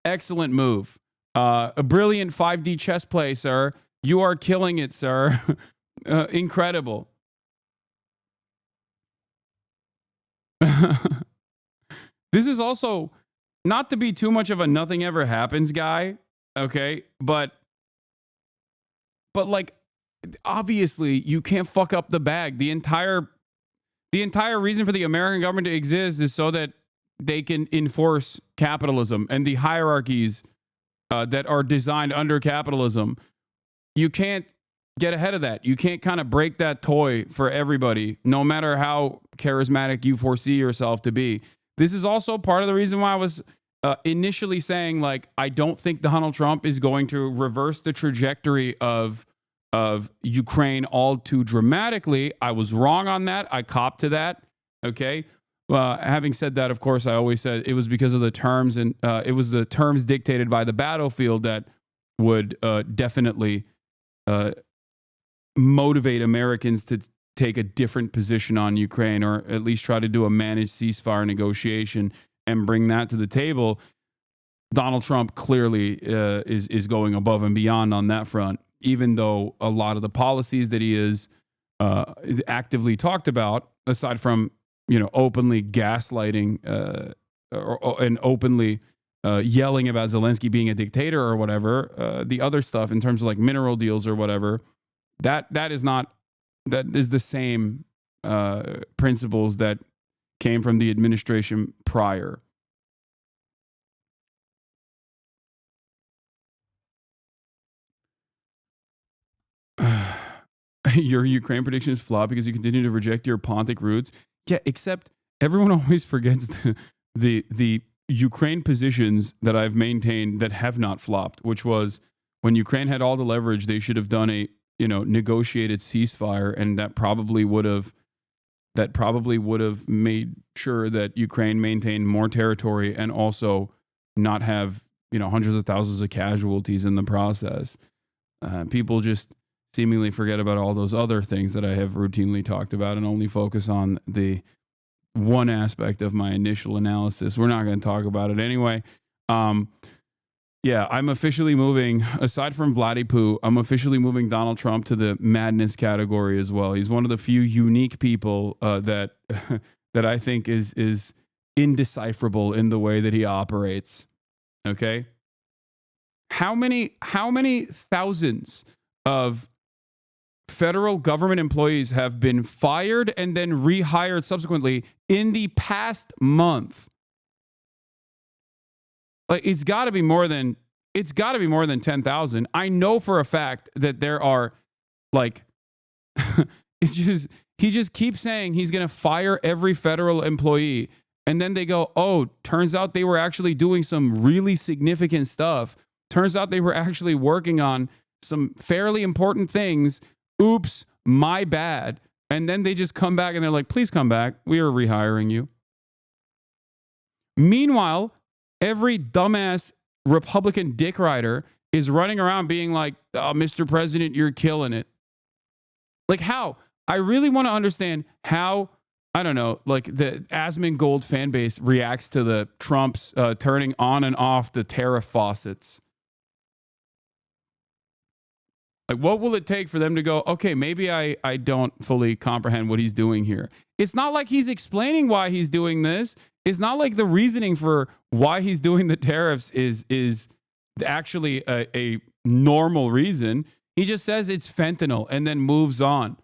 Excellent move. A brilliant 5D chess play, sir. You are killing it, sir. Incredible. This is also not to be too much of a nothing ever happens guy, okay? But like, obviously you can't fuck up the bag. The entire reason for the American government to exist is so that they can enforce capitalism and the hierarchies that are designed under capitalism. You can't get ahead of that. You can't kind of break that toy for everybody, no matter how charismatic you foresee yourself to be. This is also part of the reason why I was initially saying, like, I don't think Donald Trump is going to reverse the trajectory of Ukraine all too dramatically. I was wrong on that. I copped to that. Okay. Having said that, of course, I always said it was because of the terms, and it was the terms dictated by the battlefield that would definitely motivate Americans to take a different position on Ukraine, or at least try to do a managed ceasefire negotiation and bring that to the table. Donald Trump clearly is going above and beyond on that front, even though a lot of the policies that he is actively talked about, aside from, you know, openly gaslighting and openly yelling about Zelensky being a dictator or whatever, the other stuff in terms of like mineral deals or whatever, that is the same principles that came from the administration prior. Your Ukraine prediction is flawed because you continue to reject your Pontic roots. Yeah, except everyone always forgets the Ukraine positions that I've maintained that have not flopped, which was when Ukraine had all the leverage, they should have done a, you know, negotiated ceasefire, and that probably would have made sure that Ukraine maintained more territory and also not have, you know, hundreds of thousands of casualties in the process. People just seemingly forget about all those other things that I have routinely talked about and only focus on the one aspect of my initial analysis. We're not going to talk about it anyway. Yeah, I'm officially moving, aside from Vladdy Poo, I'm officially moving Donald Trump to the madness category as well. He's one of the few unique people that that I think is indecipherable in the way that he operates. Okay? How many thousands of federal government employees have been fired and then rehired subsequently in the past month? Like, it's got to be more than 10,000. I know for a fact that there are, like, he just keeps saying he's going to fire every federal employee, and then they go, oh, turns out they were actually doing some really significant stuff. Turns out they were actually working on some fairly important things. Oops, my bad. And then they just come back and they're like, please come back. We are rehiring you. Meanwhile, every dumbass Republican dick rider is running around being like, oh, Mr. President, you're killing it. Like, how? I really want to understand how, I don't know, like the Asmongold fan base reacts to the Trumps turning on and off the tariff faucets. Like, what will it take for them to go, okay, maybe I don't fully comprehend what he's doing here. It's not like he's explaining why he's doing this. It's not like the reasoning for why he's doing the tariffs is actually a normal reason. He just says it's fentanyl and then moves on.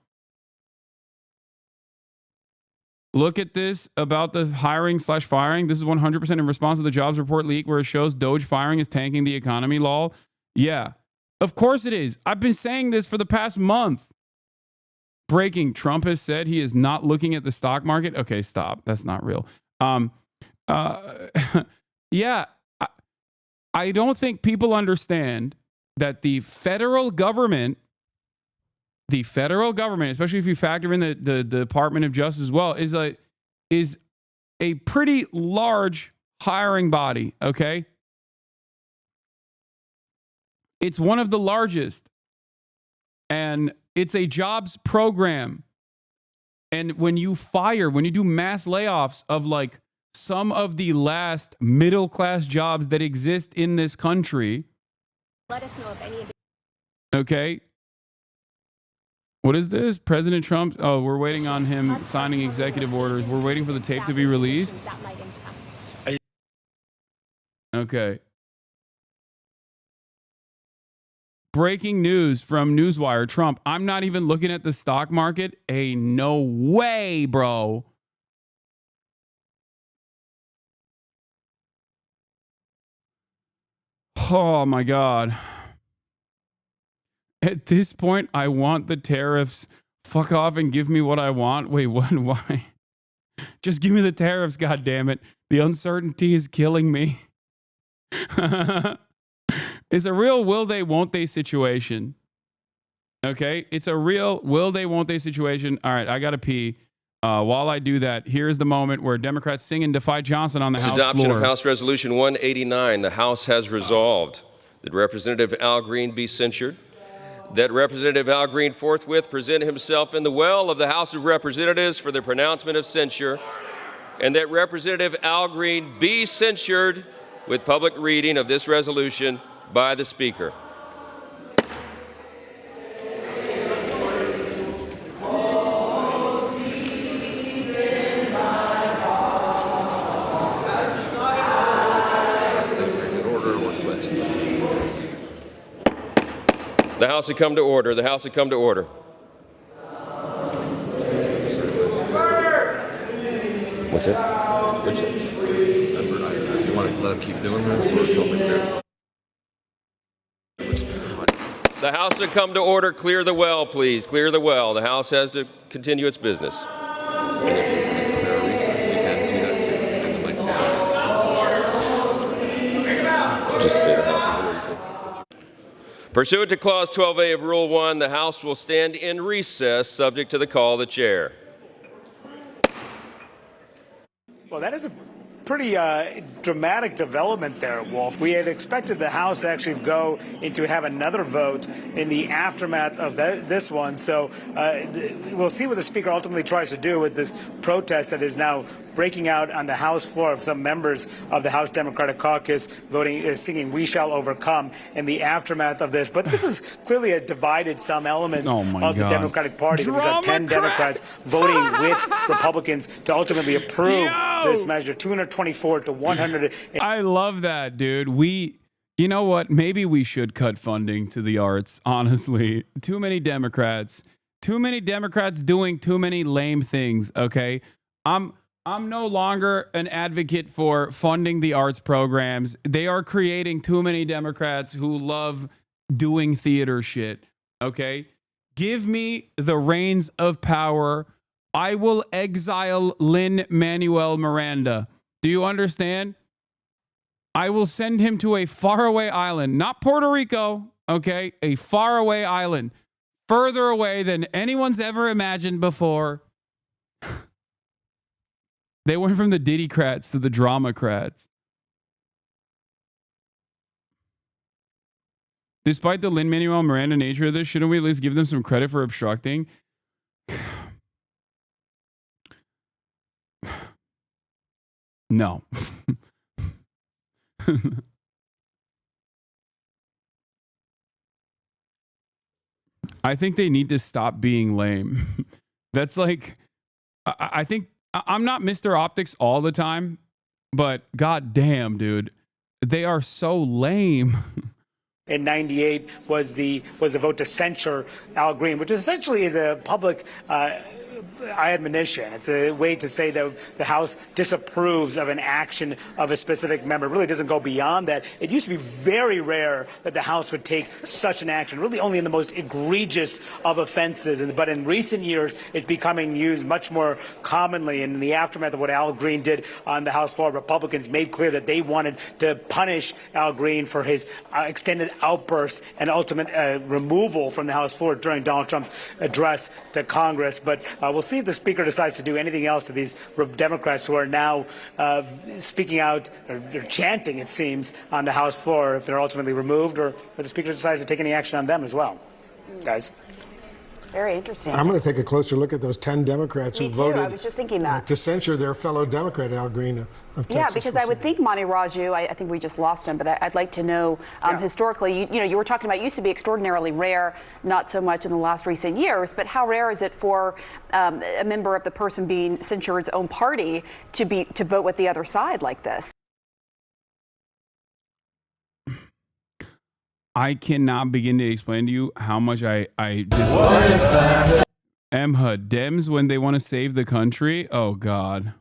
Look at this about the hiring/firing. This is 100% in response to the jobs report leak where it shows Doge firing is tanking the economy, lol. Yeah. Of course it is. I've been saying this for the past month. Breaking. Trump has said he is not looking at the stock market. Okay, stop. That's not real. Yeah. I don't think people understand that the federal government, especially if you factor in the Department of Justice as well, is a pretty large hiring body, okay? It's one of the largest, and it's a jobs program. And when you do mass layoffs of like some of the last middle class jobs that exist in this country,
let us know if any of
okay, What is this? President Trump? Oh, we're waiting on him signing executive orders. We're waiting for the tape to be released. Okay. Breaking news from Newswire. Trump, I'm not even looking at the stock market. No way, bro. Oh, my God. At this point, I want the tariffs. Fuck off and give me what I want. Wait, what? Why? Just give me the tariffs, goddammit. The uncertainty is killing me. It's a real will they, won't they situation. Okay? It's a real will they, won't they situation. All right, I got to pee. While I do that, here's the moment where Democrats sing and defy Johnson on the House floor.
Adoption of House Resolution 189. The House has resolved that Representative Al Green be censured, that Representative Al Green forthwith present himself in the well of the House of Representatives for the pronouncement of censure, and that Representative Al Green be censured with public reading of this resolution by the Speaker. The House had come to order. The House had come to order. What's it?
You want to let him keep doing this or totally clear?
The House had come to order. Clear the well, please. Clear the well. The House has to continue its business.
And if you want to clear a recess, you can do that too. And the mic's on.
Just say the House is in recess. Pursuant to Clause 12A of Rule 1, the House will stand in recess subject to the call of the chair.
Well, that is a pretty dramatic development there, Wolf. We had expected the House to actually go into have another vote in the aftermath of this one. So we'll see what the Speaker ultimately tries to do with this protest that is now breaking out on the House floor of some members of the House Democratic Caucus singing "We Shall Overcome" in the aftermath of this. But this is clearly divided some elements of the Democratic Party. We have 10 Democrats voting with Republicans to ultimately approve this measure, 224 to 100.
I love that, dude. You know what? Maybe we should cut funding to the arts, honestly. Too many Democrats doing too many lame things, okay? I'm no longer an advocate for funding the arts programs. They are creating too many Democrats who love doing theater shit, okay? Give me the reins of power. I will exile Lin-Manuel Miranda. Do you understand? I will send him to a faraway island, not Puerto Rico, okay? A faraway island, further away than anyone's ever imagined before. They went from the Diddy-crats to the Drama-crats. Despite the Lin-Manuel Miranda nature of this, shouldn't we at least give them some credit for obstructing? No. I think they need to stop being lame. That's like, I think, I'm not Mr. Optics all the time, but god damn, dude, they are so lame.
In '98 was the vote to censure Al Green, which essentially is a public admonition. It's a way to say that the House disapproves of an action of a specific member. It really doesn't go beyond that. It used to be very rare that the House would take such an action, really only in the most egregious of offenses. But in recent years, it's becoming used much more commonly. And in the aftermath of what Al Green did on the House floor, Republicans made clear that they wanted to punish Al Green for his extended outbursts and ultimate removal from the House floor during Donald Trump's address to Congress. But we'll see if the Speaker decides to do anything else to these Democrats who are now speaking out, or they're chanting, it seems, on the House floor, if they're ultimately removed, or if the Speaker decides to take any action on them as well. Guys.
Very interesting.
I'm going to take a closer look at those 10 Democrats
Me
who
too.
voted
I was just thinking that.
to censure their fellow Democrat, Al Green of Texas.
Yeah, because I would think Monty Raju, I think we just lost him, but I'd like to know historically, you were talking about it used to be extraordinarily rare, not so much in the last recent years, but how rare is it for a member of the person being censured's own party to vote with the other side like this?
I cannot begin to explain to you how much I despise Dems when they want to save the country. Oh God.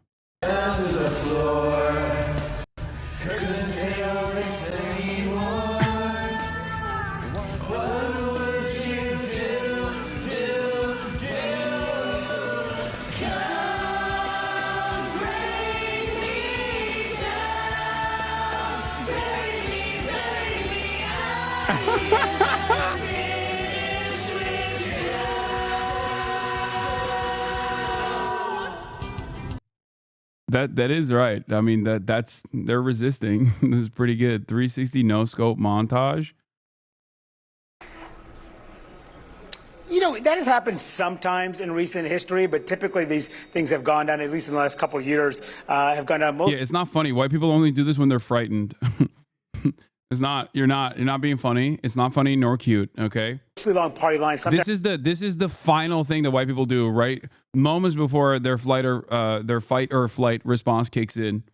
That is right. I mean that's they're resisting. This is pretty good. 360 no scope montage.
You know, that has happened sometimes in recent history, but typically these things have gone down, at least in the last couple of years, have gone down.
Yeah, it's not funny. White people only do this when they're frightened. It's not. You're not being funny. It's not funny nor cute. Okay.
Mostly along party lines.
This is the final thing that white people do, right? Moments before their fight or flight response kicks in.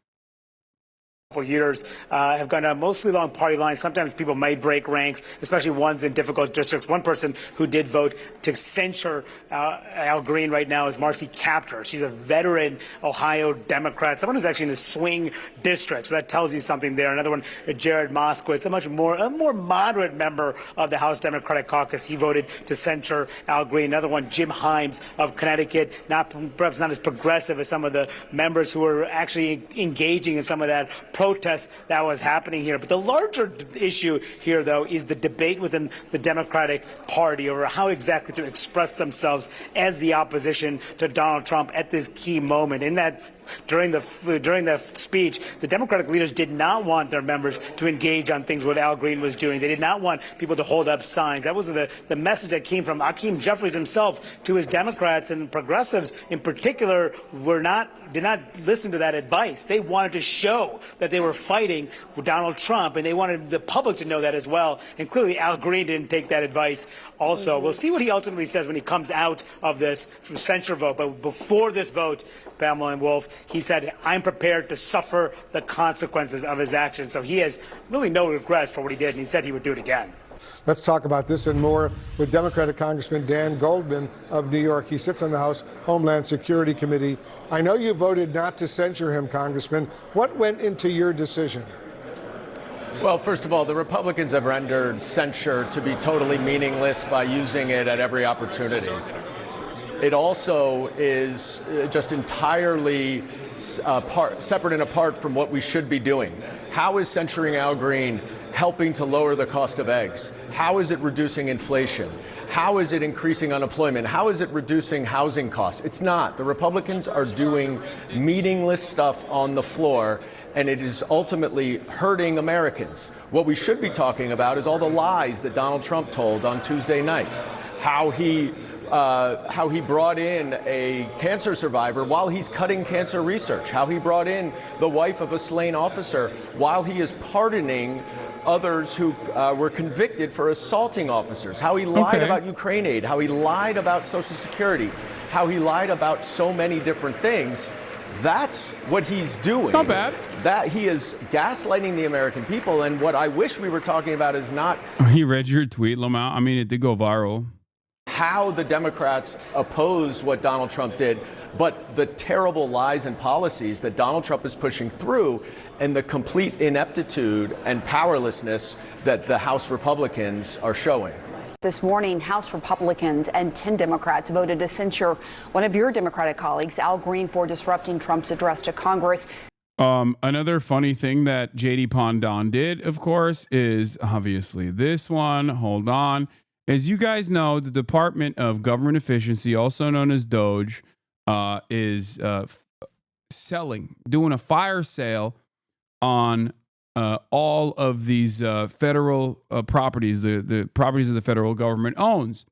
Years have gone down mostly along party lines. Sometimes people may break ranks, especially ones in difficult districts. One person who did vote to censure Al Green right now is Marcy Kaptur. She's a veteran Ohio Democrat, someone who's actually in a swing district. So that tells you something there. Another one, Jared Moskowitz, a more moderate member of the House Democratic Caucus. He voted to censure Al Green. Another one, Jim Himes of Connecticut, perhaps not as progressive as some of the members who are actually engaging in some of that protest that was happening here. But the larger issue here, though, is the debate within the Democratic Party over how exactly to express themselves as the opposition to Donald Trump at this key moment. In that, during the speech, the Democratic leaders did not want their members to engage on things what Al Green was doing. They did not want people to hold up signs. That was the message that came from Hakeem Jeffries himself to his Democrats, and progressives in particular did not listen to that advice. They wanted to show that they were fighting for Donald Trump, and they wanted the public to know that as well. And clearly Al Green didn't take that advice also. We'll see what he ultimately says when he comes out of this censure vote. But before this vote, Pamela and Wolf, he said, I'm prepared to suffer the consequences of his actions. So he has really no regrets for what he did, and he said he would do it again.
Let's talk about this and more with Democratic Congressman Dan Goldman of New York. He sits on the House Homeland Security Committee. I know you voted not to censure him, Congressman. What went into your decision?
Well, first of all, the Republicans have rendered censure to be totally meaningless by using it at every opportunity. It also is just entirely separate and apart from what we should be doing. How is censuring Al Green helping to lower the cost of eggs? How is it reducing inflation? How is it increasing unemployment? How is it reducing housing costs? It's not. The Republicans are doing meaningless stuff on the floor, and it is ultimately hurting Americans. What we should be talking about is all the lies that Donald Trump told on Tuesday night. How he brought in a cancer survivor while he's cutting cancer research. How he brought in the wife of a slain officer while he is pardoning others who were convicted for assaulting officers. How he lied about Ukraine aid. How he lied about Social Security. How he lied about so many different things. That's what he's doing.
Not bad.
That he is gaslighting the American people. And what I wish we were talking about is not...
He read your tweet, Lamau. I mean, it did go viral.
How the Democrats oppose what Donald Trump did, but the terrible lies and policies that Donald Trump is pushing through, and the complete ineptitude and powerlessness that the House Republicans are showing.
This morning, House Republicans and 10 Democrats voted to censure one of your Democratic colleagues, Al Green, for disrupting Trump's address to Congress.
Another funny thing that JD Pondon did, of course, is obviously this one. Hold on. As you guys know, the Department of Government Efficiency, also known as DOGE, is doing a fire sale on all of these federal properties, the properties that the federal government owns.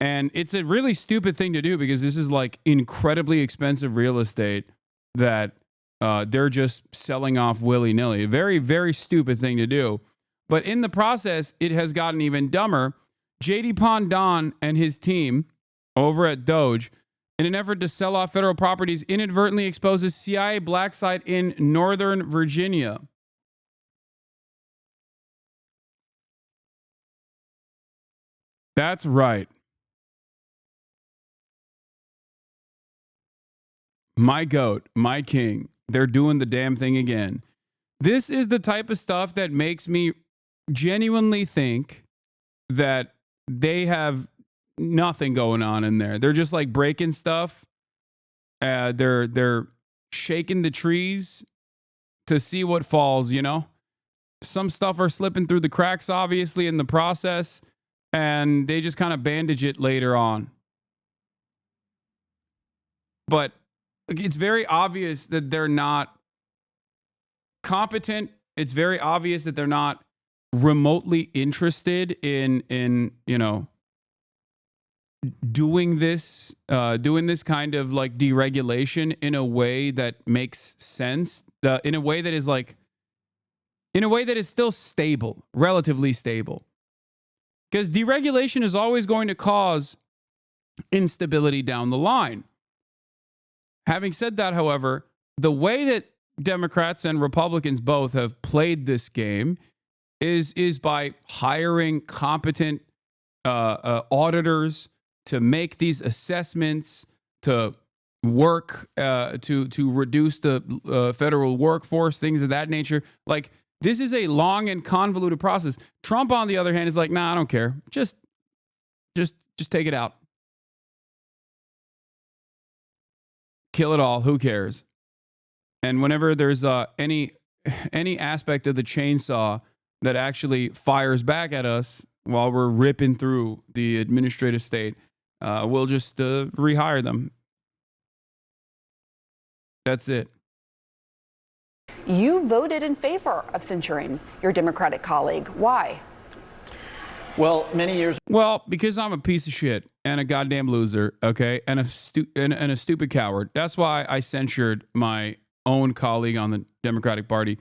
And it's a really stupid thing to do because this is like incredibly expensive real estate that they're just selling off willy-nilly. A very, very stupid thing to do. But in the process, it has gotten even dumber. JD Pondon and his team over at Doge, in an effort to sell off federal properties, inadvertently exposes CIA black site in Northern Virginia. That's right. My goat, my king. They're doing the damn thing again. This is the type of stuff that makes me genuinely think that they have nothing going on in there. They're just like breaking stuff. They're shaking the trees to see what falls, you know? Some stuff are slipping through the cracks, obviously, in the process, and they just kind of bandage it later on. But it's very obvious that they're not competent. It's very obvious that they're not remotely interested in you know, doing this kind of like deregulation in a way that makes sense, in a way that is like, in a way that is still stable, relatively stable. Because deregulation is always going to cause instability down the line. Having said that, however, the way that Democrats and Republicans both have played this game is by hiring competent auditors to make these assessments, to work to reduce the federal workforce, things of that nature. Like, this is a long and convoluted process. Trump, on the other hand, is like, nah, I don't care. Just take it out. Kill it all. Who cares? And whenever there's any aspect of the chainsaw that actually fires back at us while we're ripping through the administrative state, we'll just rehire them. That's it.
You voted in favor of censuring your Democratic colleague. Why?
Well, many years.
Well, because I'm a piece of shit and a goddamn loser, okay, and a stupid coward. That's why I censured my own colleague on the Democratic Party,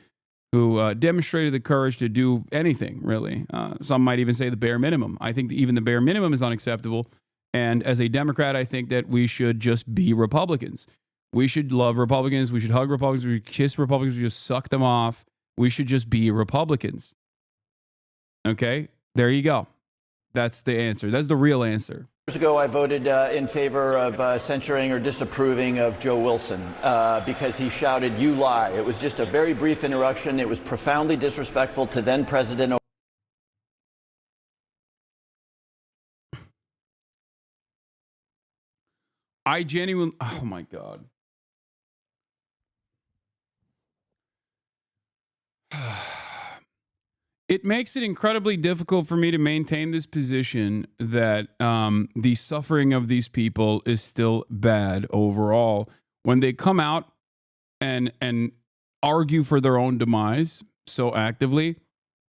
who demonstrated the courage to do anything, really. Some might even say the bare minimum. I think that even the bare minimum is unacceptable. And as a Democrat, I think that we should just be Republicans. We should love Republicans. We should hug Republicans. We should kiss Republicans. We should just suck them off. We should just be Republicans. Okay? There you go. That's the answer. That's the real answer.
Years ago, I voted in favor of censuring or disapproving of Joe Wilson because he shouted, "You lie." It was just a very brief interruption. It was profoundly disrespectful to then President Obama.
I genuinely, oh my God. It makes it incredibly difficult for me to maintain this position that the suffering of these people is still bad overall. When they come out and argue for their own demise so actively,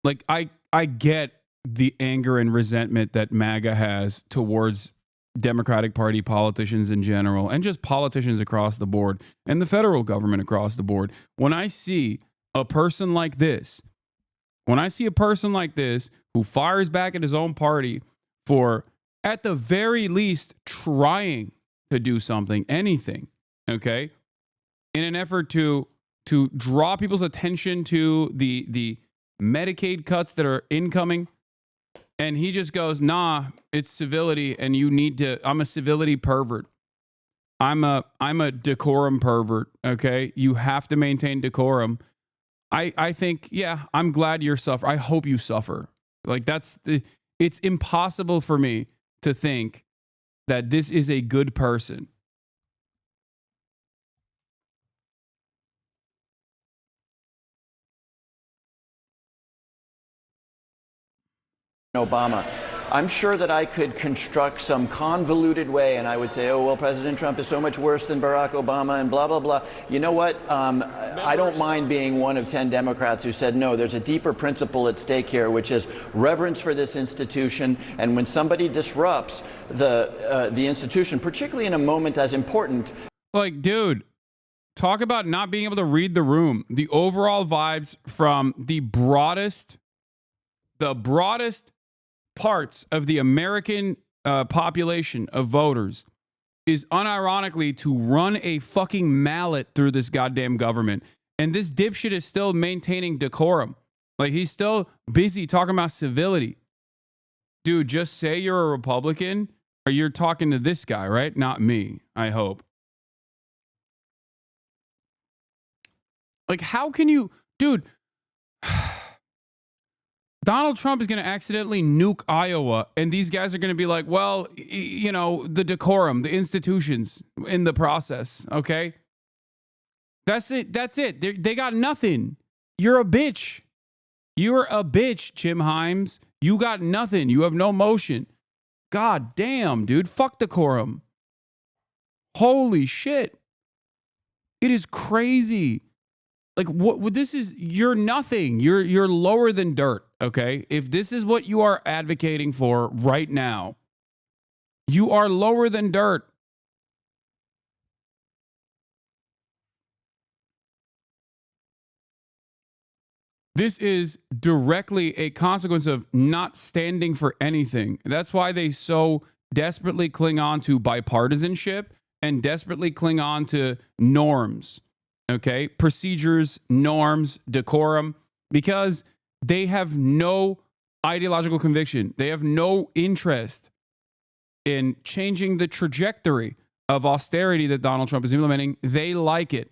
like I get the anger and resentment that MAGA has towards Democratic Party politicians in general, and just politicians across the board, and the federal government across the board. When I see a person like this, who fires back at his own party for, at the very least, trying to do something, anything, okay, in an effort to draw people's attention to the Medicaid cuts that are incoming, and he just goes, nah, it's civility, and you need to, I'm a civility pervert. I'm a decorum pervert, okay? You have to maintain decorum. I think, yeah, I'm glad you're suffering. I hope you suffer. Like, it's impossible for me to think that this is a good person.
Obama.
I'm sure that I could construct some convoluted way, and I would say, oh, well, President Trump is so much worse than Barack Obama and blah, blah, blah. You know what? I don't mind being one of 10 Democrats who said, no, there's a deeper principle at stake here, which is reverence for this institution. And when somebody disrupts the institution, particularly in a moment as important.
Like, dude, talk about not being able to read the room. The overall vibes from the broadest parts of the American population of voters is unironically to run a fucking mallet through this goddamn government. And this dipshit is still maintaining decorum. Like, he's still busy talking about civility. Dude, just say you're a Republican, or you're talking to this guy, right? Not me, I hope. Like, how can you, dude, Donald Trump is going to accidentally nuke Iowa, and these guys are going to be like, well, you know, the decorum, the institutions in the process, okay? That's it. That's it. They got nothing. You're a bitch. You're a bitch, Jim Himes. You got nothing. You have no motion. God damn, dude. Fuck decorum. Holy shit. It is crazy. Like, what this is, you're nothing. You're lower than dirt, okay? If this is what you are advocating for right now, you are lower than dirt. This is directly a consequence of not standing for anything. That's why they so desperately cling on to bipartisanship and desperately cling on to norms. Okay, procedures, norms, decorum, because they have no ideological conviction. They have no interest in changing the trajectory of austerity that Donald Trump is implementing. They like it.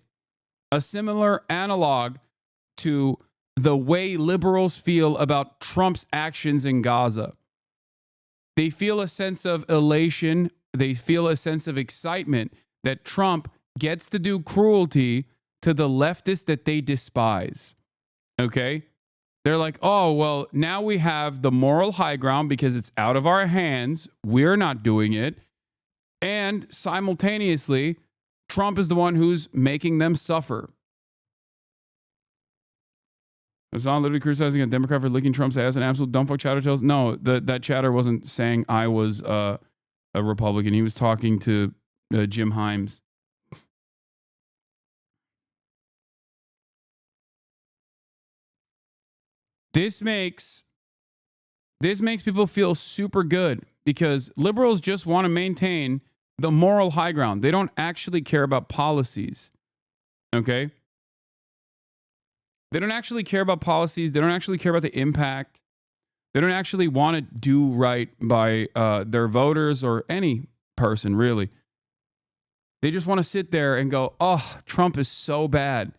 A similar analog to the way liberals feel about Trump's actions in Gaza. They feel a sense of elation. They feel a sense of excitement that Trump gets to do cruelty to the leftists that they despise. Okay? They're like, oh, well, now we have the moral high ground because it's out of our hands. We're not doing it. And simultaneously, Trump is the one who's making them suffer. Hasan literally criticizing a Democrat for licking Trump's ass and absolute dumbfuck chatter tells. No, that chatter wasn't saying I was a Republican. He was talking to Jim Himes. This makes people feel super good because liberals just want to maintain the moral high ground. They don't actually care about policies. Okay? They don't actually care about policies. They don't actually care about the impact. They don't actually want to do right by their voters or any person, really. They just want to sit there and go, oh, Trump is so bad.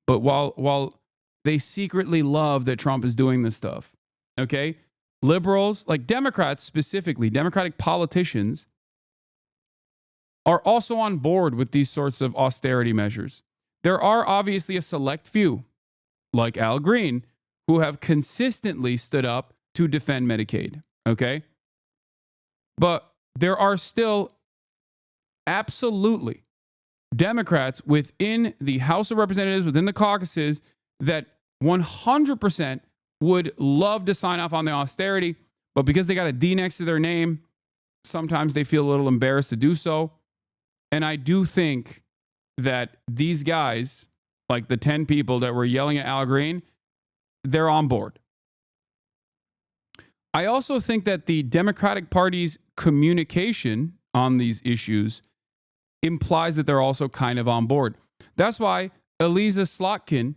But while they secretly love that Trump is doing this stuff, okay? Liberals, like Democrats specifically, Democratic politicians, are also on board with these sorts of austerity measures. There are obviously a select few, like Al Green, who have consistently stood up to defend Medicaid, okay? But there are still absolutely Democrats within the House of Representatives, within the caucuses, that 100% would love to sign off on the austerity, but because they got a D next to their name, sometimes they feel a little embarrassed to do so. And I do think that these guys, like the 10 people that were yelling at Al Green, they're on board. I also think that the Democratic Party's communication on these issues implies that they're also kind of on board. That's why Eliza Slotkin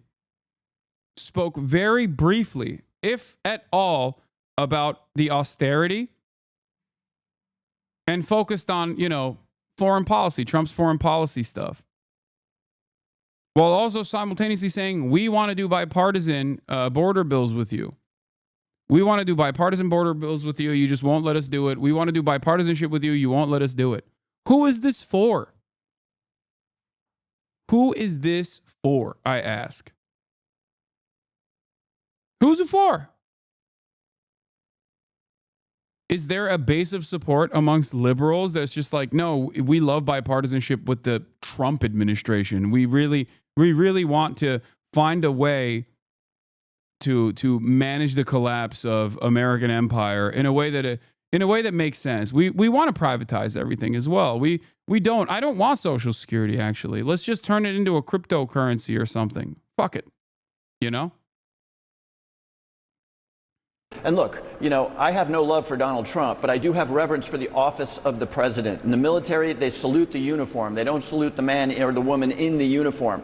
spoke very briefly, if at all, about the austerity and focused on, foreign policy, Trump's foreign policy stuff, while also simultaneously saying, we want to do bipartisan border bills with you. We want to do bipartisan border bills with you. You just won't let us do it. We want to do bipartisanship with you. You won't let us do it. Who is this for? Who is this for, I ask? Who's it for? Is there a base of support amongst liberals that's just like, no, we love bipartisanship with the Trump administration. We really want to find a way to manage the collapse of American empire in a way that makes sense. We want to privatize everything as well. I don't want Social Security, actually. Let's just turn it into a cryptocurrency or something. Fuck it. You know?
And look, I have no love for Donald Trump, but I do have reverence for the office of the president. In the military, they salute the uniform. They don't salute the man or the woman in the uniform.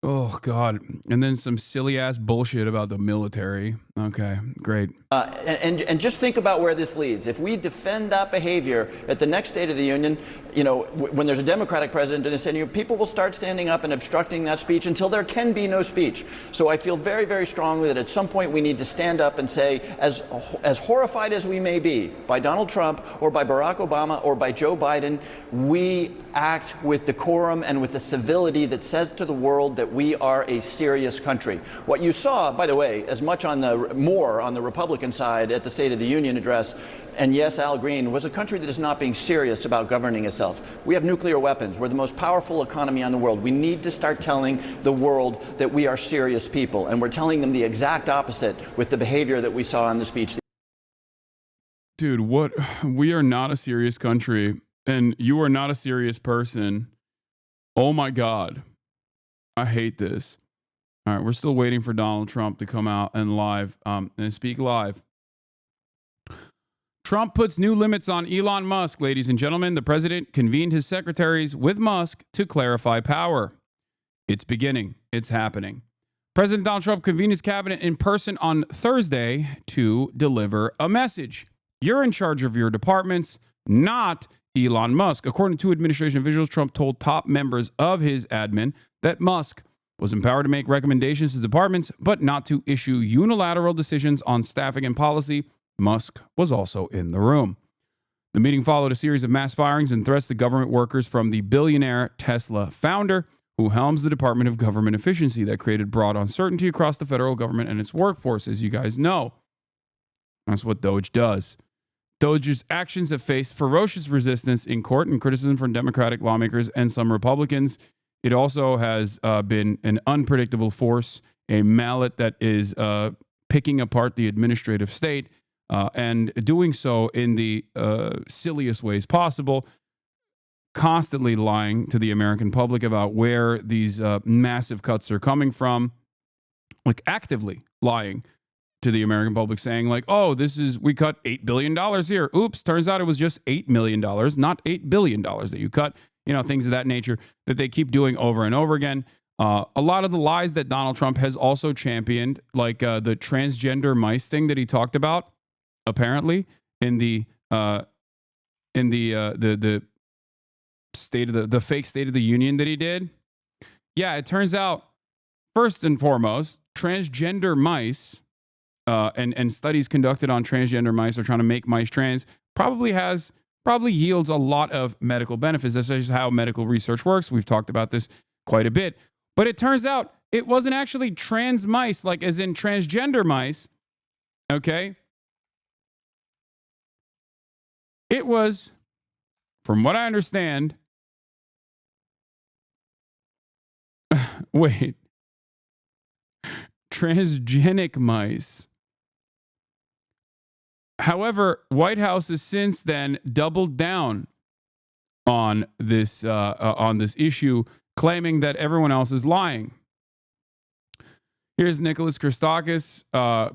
Oh, God. And then some silly ass bullshit about the military. Okay, great.
And just think about where this leads. If we defend that behavior at the next State of the Union, when there's a Democratic president in the Senate, people will start standing up and obstructing that speech until there can be no speech. So I feel very, very strongly that at some point we need to stand up and say, as horrified as we may be by Donald Trump or by Barack Obama or by Joe Biden, we act with decorum and with the civility that says to the world that we are a serious country. What you saw, by the way, as much more on the Republican side at the State of the Union address, and yes, Al Green, was a country that is not being serious about governing itself. We have nuclear weapons. We're the most powerful economy in the world. We need to start telling the world that we are serious people, and we're telling them the exact opposite with the behavior that we saw in the speech.
Dude, we are not a serious country, and you are not a serious person. Oh my God. I hate this. All right, we're still waiting for Donald Trump to come out and speak live. Trump puts new limits on Elon Musk, ladies and gentlemen. The president convened his secretaries with Musk to clarify power. It's beginning. It's happening. President Donald Trump convened his cabinet in person on Thursday to deliver a message. You're in charge of your departments, not Elon Musk. According to administration officials, Trump told top members of his admin that Musk was empowered to make recommendations to departments, but not to issue unilateral decisions on staffing and policy. Musk was also in the room. The meeting followed a series of mass firings and threats to government workers from the billionaire Tesla founder, who helms the Department of Government Efficiency that created broad uncertainty across the federal government and its workforce, as you guys know. That's what Doge does. Doge's actions have faced ferocious resistance in court and criticism from Democratic lawmakers and some Republicans. It also has been an unpredictable force, a mallet that is picking apart the administrative state and doing so in the silliest ways possible, constantly lying to the American public about where these massive cuts are coming from, like actively lying to the American public, saying like, oh, we cut $8 billion here. Oops, turns out it was just $8 million, not $8 billion that you cut. Things of that nature that they keep doing over and over again. A lot of the lies that Donald Trump has also championed, like the transgender mice thing that he talked about, apparently in the state of the fake State of the Union that he did. Yeah, it turns out, first and foremost, transgender mice and studies conducted on transgender mice or trying to make mice trans probably yields a lot of medical benefits. That's just how medical research works. We've talked about this quite a bit. But it turns out it wasn't actually trans mice, like as in transgender mice. Okay? It was, from what I understand, transgenic mice. However, White House has since then doubled down on this issue, claiming that everyone else is lying. Here's Nicholas Christakis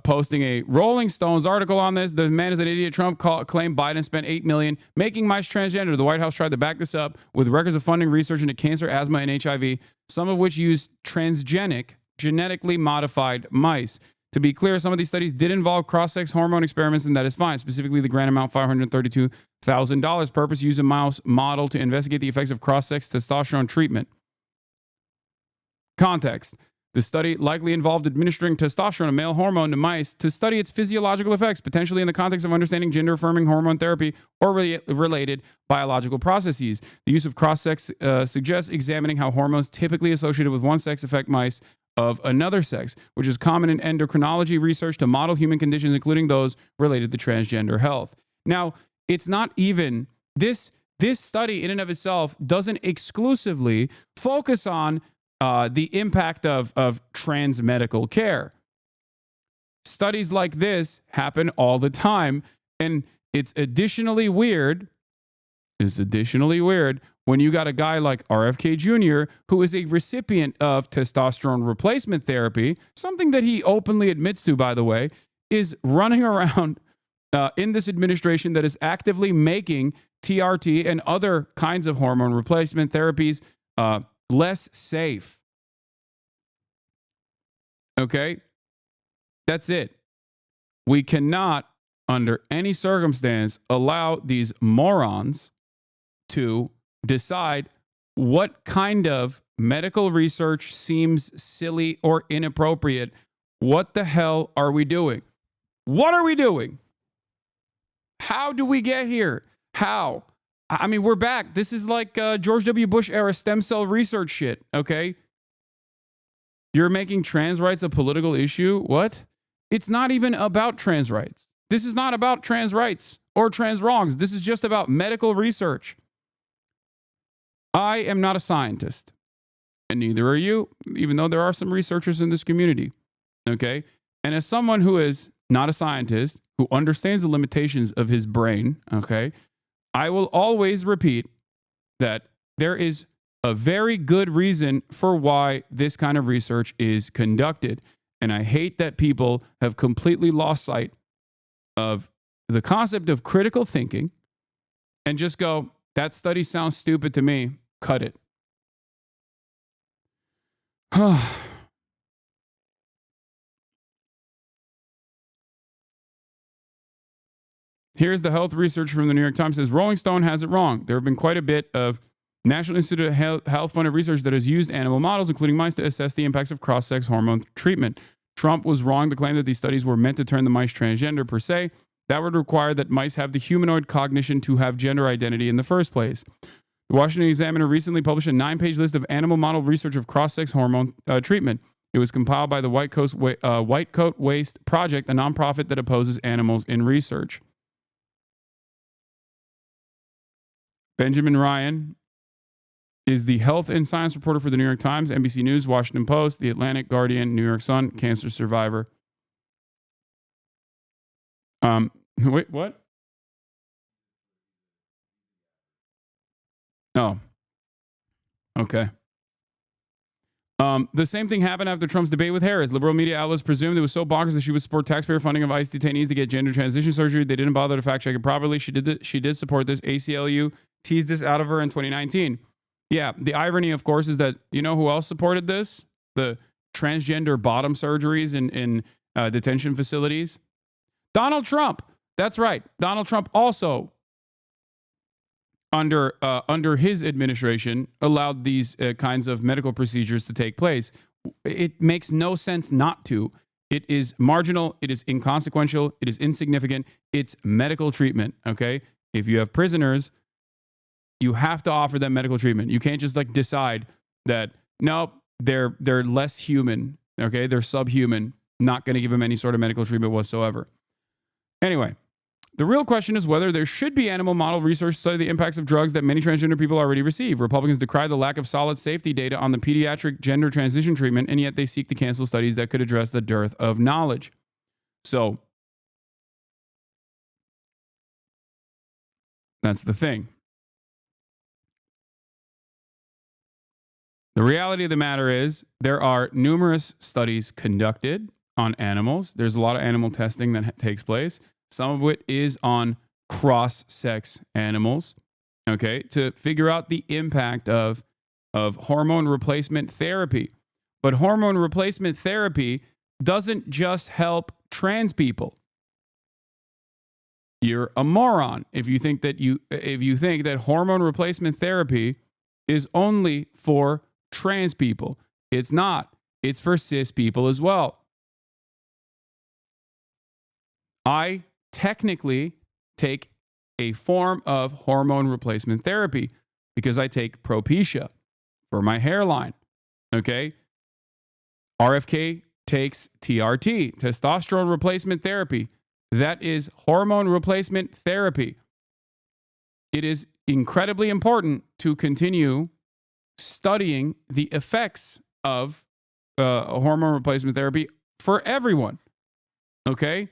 posting a Rolling Stones article on this. The man is an idiot. Trump claimed Biden spent $8 million making mice transgender. The White House tried to back this up with records of funding research into cancer, asthma, and HIV, some of which used transgenic, genetically modified mice. To be clear, some of these studies did involve cross-sex hormone experiments, and that is fine. Specifically, the grant amount, $532,000. Purpose, use a mouse model to investigate the effects of cross-sex testosterone treatment. Context. The study likely involved administering testosterone, a male hormone, to mice to study its physiological effects, potentially in the context of understanding gender-affirming hormone therapy or related biological processes. The use of cross-sex suggests examining how hormones typically associated with one sex affect mice of another sex, which is common in endocrinology research to model human conditions, including those related to transgender health. Now, it's not even this study in and of itself doesn't exclusively focus on the impact of trans medical care. Studies like this happen all the time, and it's additionally weird when you got a guy like RFK Jr., who is a recipient of testosterone replacement therapy, something that he openly admits to, by the way, is running around in this administration that is actively making TRT and other kinds of hormone replacement therapies less safe. Okay? That's it. We cannot, under any circumstance, allow these morons to decide what kind of medical research seems silly or inappropriate. What the hell are we doing? What are we doing? How do we get here? How? I mean, we're back. This is like George W. Bush era stem cell research shit, okay? You're making trans rights a political issue? What? It's not even about trans rights. This is not about trans rights or trans wrongs. This is just about medical research. I am not a scientist, and neither are you, even though there are some researchers in this community, okay? And as someone who is not a scientist, who understands the limitations of his brain, okay, I will always repeat that there is a very good reason for why this kind of research is conducted. And I hate that people have completely lost sight of the concept of critical thinking and just go, that study sounds stupid to me. Cut it. Here's the health research from the New York Times. It says Rolling Stone has it wrong. There have been quite a bit of National Institute of Health funded research that has used animal models, including mice, to assess the impacts of cross-sex hormone treatment. Trump was wrong to claim that these studies were meant to turn the mice transgender per se. That would require that mice have the humanoid cognition to have gender identity in the first place. The Washington Examiner recently published a 9-page list of animal model research of cross-sex hormone treatment. It was compiled by the White Coat Waste Project, a nonprofit that opposes animals in research. Benjamin Ryan is the health and science reporter for the New York Times, NBC News, Washington Post, The Atlantic, Guardian, New York Sun, cancer survivor. Wait, what? Oh, okay. The same thing happened after Trump's debate with Harris. Liberal media outlets presumed it was so bonkers that she would support taxpayer funding of ICE detainees to get gender transition surgery. They didn't bother to fact check it properly. She did support this. ACLU teased this out of her in 2019. Yeah, the irony, of course, is that you know who else supported this? The transgender bottom surgeries in detention facilities. Donald Trump. That's right. Donald Trump also, under his administration, allowed these kinds of medical procedures to take place. It makes no sense not to. It is marginal. It is inconsequential. It is insignificant. It's medical treatment. Okay, if you have prisoners, you have to offer them medical treatment. You can't just like decide that nope, they're less human. Okay, they're subhuman. Not going to give them any sort of medical treatment whatsoever. Anyway, the real question is whether there should be animal model research to study the impacts of drugs that many transgender people already receive. Republicans decry the lack of solid safety data on the pediatric gender transition treatment, and yet they seek to cancel studies that could address the dearth of knowledge. So, that's the thing. The reality of the matter is there are numerous studies conducted on animals. There's a lot of animal testing that takes place. Some of it is on cross-sex animals, okay, to figure out the impact of hormone replacement therapy. But hormone replacement therapy doesn't just help trans people. You're a moron if you think that hormone replacement therapy is only for trans people. It's not. It's for cis people as well. I technically take a form of hormone replacement therapy because I take Propecia for my hairline. Okay? RFK takes TRT, testosterone replacement therapy. That is hormone replacement therapy. It is incredibly important to continue studying the effects of hormone replacement therapy for everyone. Okay?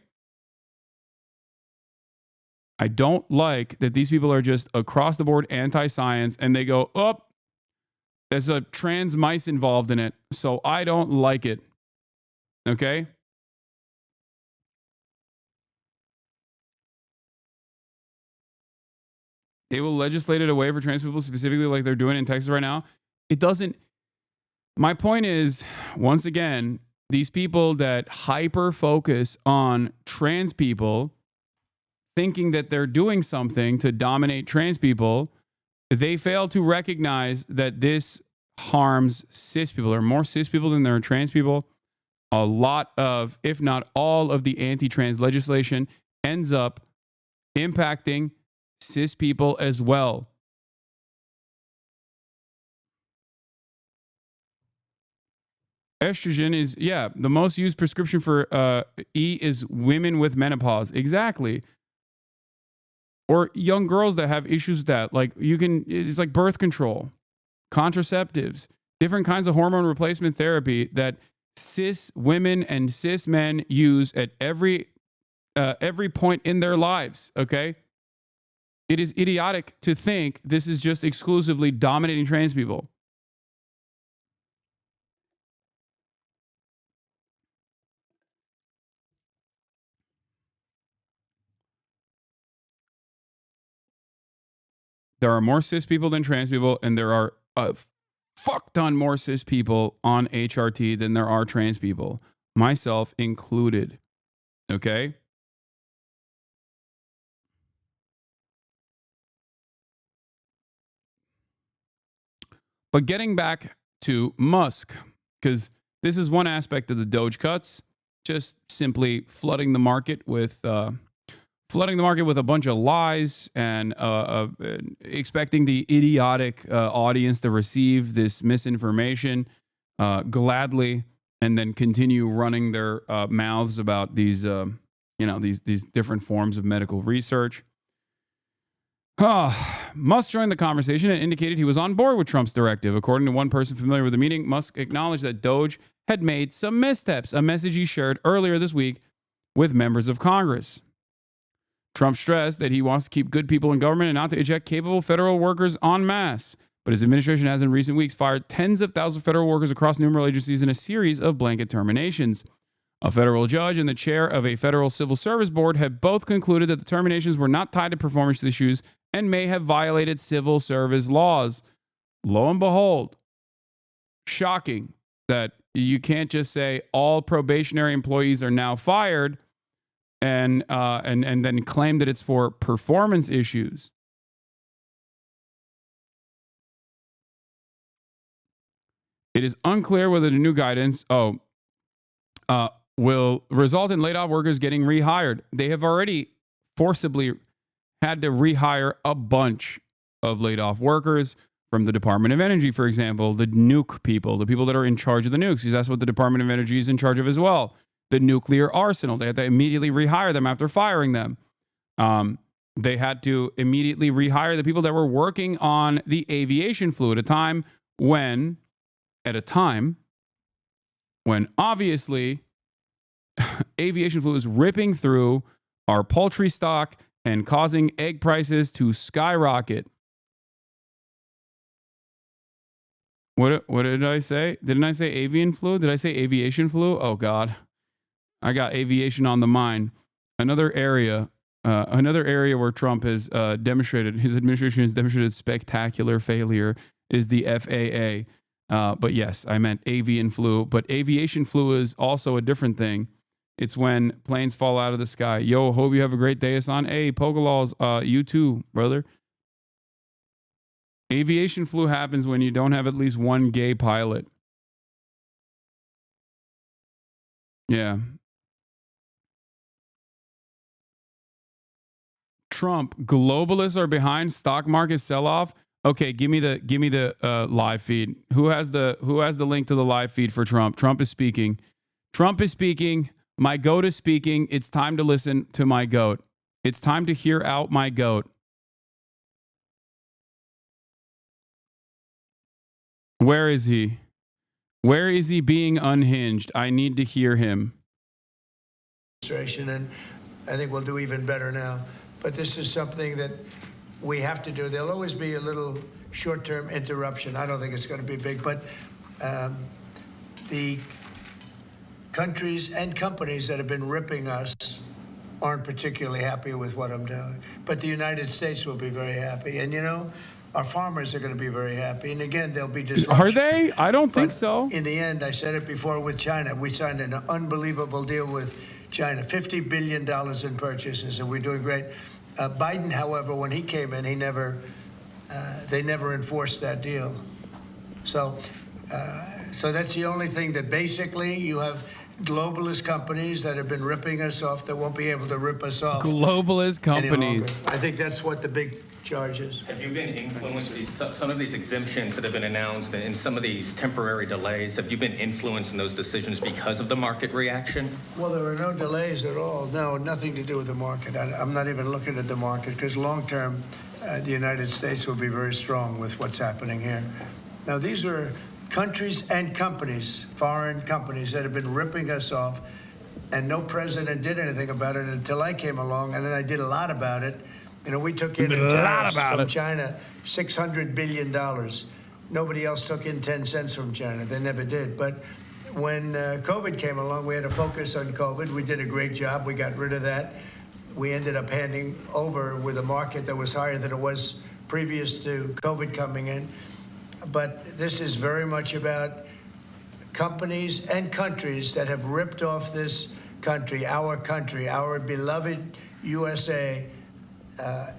I don't like that these people are just across the board anti-science and they go, oh, there's a trans mice involved in it, so I don't like it. Okay? They will legislate it away for trans people specifically like they're doing in Texas right now. It doesn't. My point is, once again, these people that hyper focus on trans people thinking that they're doing something to dominate trans people, they fail to recognize that this harms cis people. There are more cis people than there are trans people. A lot of, if not all of the anti-trans legislation ends up impacting cis people as well. Estrogen is, the most used prescription for E is women with menopause. Exactly. Or young girls that have issues with that. Like it's like birth control, contraceptives, different kinds of hormone replacement therapy that cis women and cis men use at every point in their lives. Okay. It is idiotic to think this is just exclusively dominating trans people. There are more cis people than trans people, and there are a fuck ton more cis people on HRT than there are trans people, myself included. Okay? But getting back to Musk, because this is one aspect of the Doge cuts, just simply flooding the market with a bunch of lies and expecting the idiotic audience to receive this misinformation gladly and then continue running their mouths about these different forms of medical research. Musk joined the conversation and indicated he was on board with Trump's directive. According to one person familiar with the meeting, Musk acknowledged that Doge had made some missteps, a message he shared earlier this week with members of Congress. Trump stressed that he wants to keep good people in government and not to eject capable federal workers en masse. But his administration has in recent weeks fired tens of thousands of federal workers across numerous agencies in a series of blanket terminations. A federal judge and the chair of a federal civil service board have both concluded that the terminations were not tied to performance issues and may have violated civil service laws. Lo and behold, shocking that you can't just say all probationary employees are now fired and then claim that it's for performance issues. It is unclear whether the new guidance will result in laid-off workers getting rehired. They have already forcibly had to rehire a bunch of laid-off workers from the Department of Energy, for example, the nuke people, the people that are in charge of the nukes, because that's what the Department of Energy is in charge of as well. The nuclear arsenal. They had to immediately rehire them after firing them. They had to immediately rehire the people that were working on the aviation flew at a time when obviously aviation flew is ripping through our poultry stock and causing egg prices to skyrocket. What did I say? Didn't I say avian flu? Did I say aviation flu? Oh, God. I got aviation on the mind. Another area where Trump has demonstrated, his administration has demonstrated spectacular failure is the FAA. But yes, I meant avian flu. But aviation flu is also a different thing. It's when planes fall out of the sky. Yo, hope you have a great day, Hasan. Hey, Pokelaws, you too, brother. Aviation flu happens when you don't have at least one gay pilot. Yeah. Trump, globalists are behind stock market sell-off. Okay, give me the live feed. Who has the link to the live feed for Trump? Trump is speaking. Trump is speaking. My goat is speaking. It's time to listen to my goat. It's time to hear out my goat. Where is he? Where is he being unhinged? I need to hear him.
And I think we'll do even better now. But this is something that we have to do. There'll always be a little short-term interruption. I don't think it's going to be big, but the countries and companies that have been ripping us aren't particularly happy with what I'm doing. But the United States will be very happy. And, you know, our farmers are going to be very happy. And again, they'll be disruption.
Are they? I don't think so.
In the end, I said it before with China, we signed an unbelievable deal with China, $50 billion in purchases, and we're doing great. Biden, however, when he came in, they never enforced that deal. So that's the only thing that basically you have globalist companies that have been ripping us off that won't be able to rip us off.
Globalist companies.
I think that's what the big charge is.
Have you been influenced, some of these exemptions that have been announced and some of these temporary delays, have you been influenced in those decisions because of the market reaction?
Well, there are no delays at all. No, nothing to do with the market. I'm not even looking at the market because long term, the United States will be very strong with what's happening here. Now, these are countries and companies, foreign companies, that have been ripping us off, and no president did anything about it until I came along, and then I did a lot about it. You know, we took in tariffs from China, $600 billion. Nobody else took in 10 cents from China. They never did. But when COVID came along, we had to focus on COVID. We did a great job. We got rid of that. We ended up handing over with a market that was higher than it was previous to COVID coming in. But this is very much about companies and countries that have ripped off this country, our beloved USA,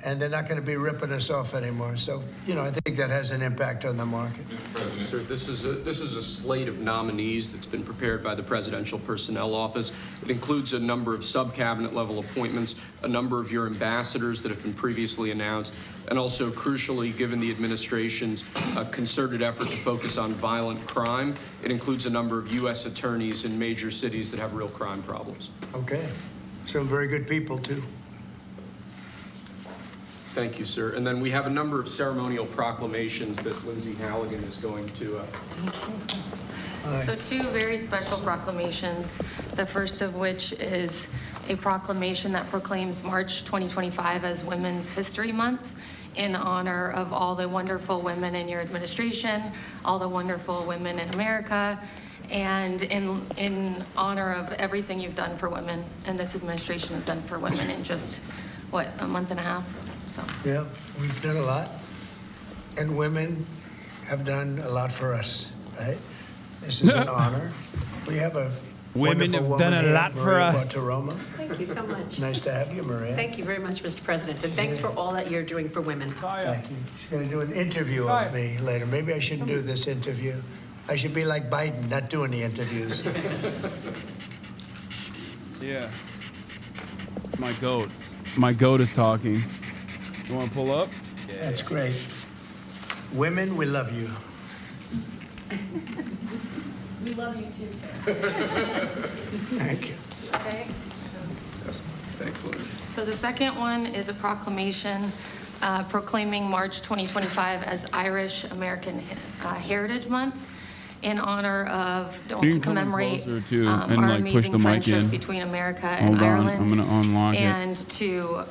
and they're not going to be ripping us off anymore. So, you know, I think that has an impact on the market.
Mr. President, sir, this is a slate of nominees that's been prepared by the Presidential Personnel Office. It includes a number of sub-cabinet level appointments, a number of your ambassadors that have been previously announced, and also, crucially, given the administration's concerted effort to focus on violent crime, it includes a number of U.S. attorneys in major cities that have real crime problems.
Okay. Some very good people, too.
Thank you, sir. And then we have a number of ceremonial proclamations that Lindsay Halligan is going to.
So two very special proclamations, the first of which is a proclamation that proclaims March 2025 as Women's History Month in honor of all the wonderful women in your administration, all the wonderful women in America, and in honor of everything you've done for women and this administration has done for women in just, what, a month and a half? So.
Yeah, we've done a lot, and women have done a lot for us, right? This is an honor. We have a
women have done a lot for us.
Thank you so much.
Nice to have you, Maria.
Thank you very much, Mr. President, and thanks for all that you're doing for women.
Thank you. She's going to do an interview of me later. Maybe I shouldn't do this interview. I should be like Biden, not doing the interviews.
Yeah. My goat. My goat is talking. You want to pull up?
Yeah. That's great. Women, we love you.
We love you too, sir.
Thank you.
Okay.
Excellent.
So the second one is a proclamation proclaiming March 2025 as Irish American Heritage Month in honor of, to commemorate
too,
our
and push the
amazing
mic
friendship
in.
between America and
Hold on,
Ireland.
I'm going to unlock
and
it.
to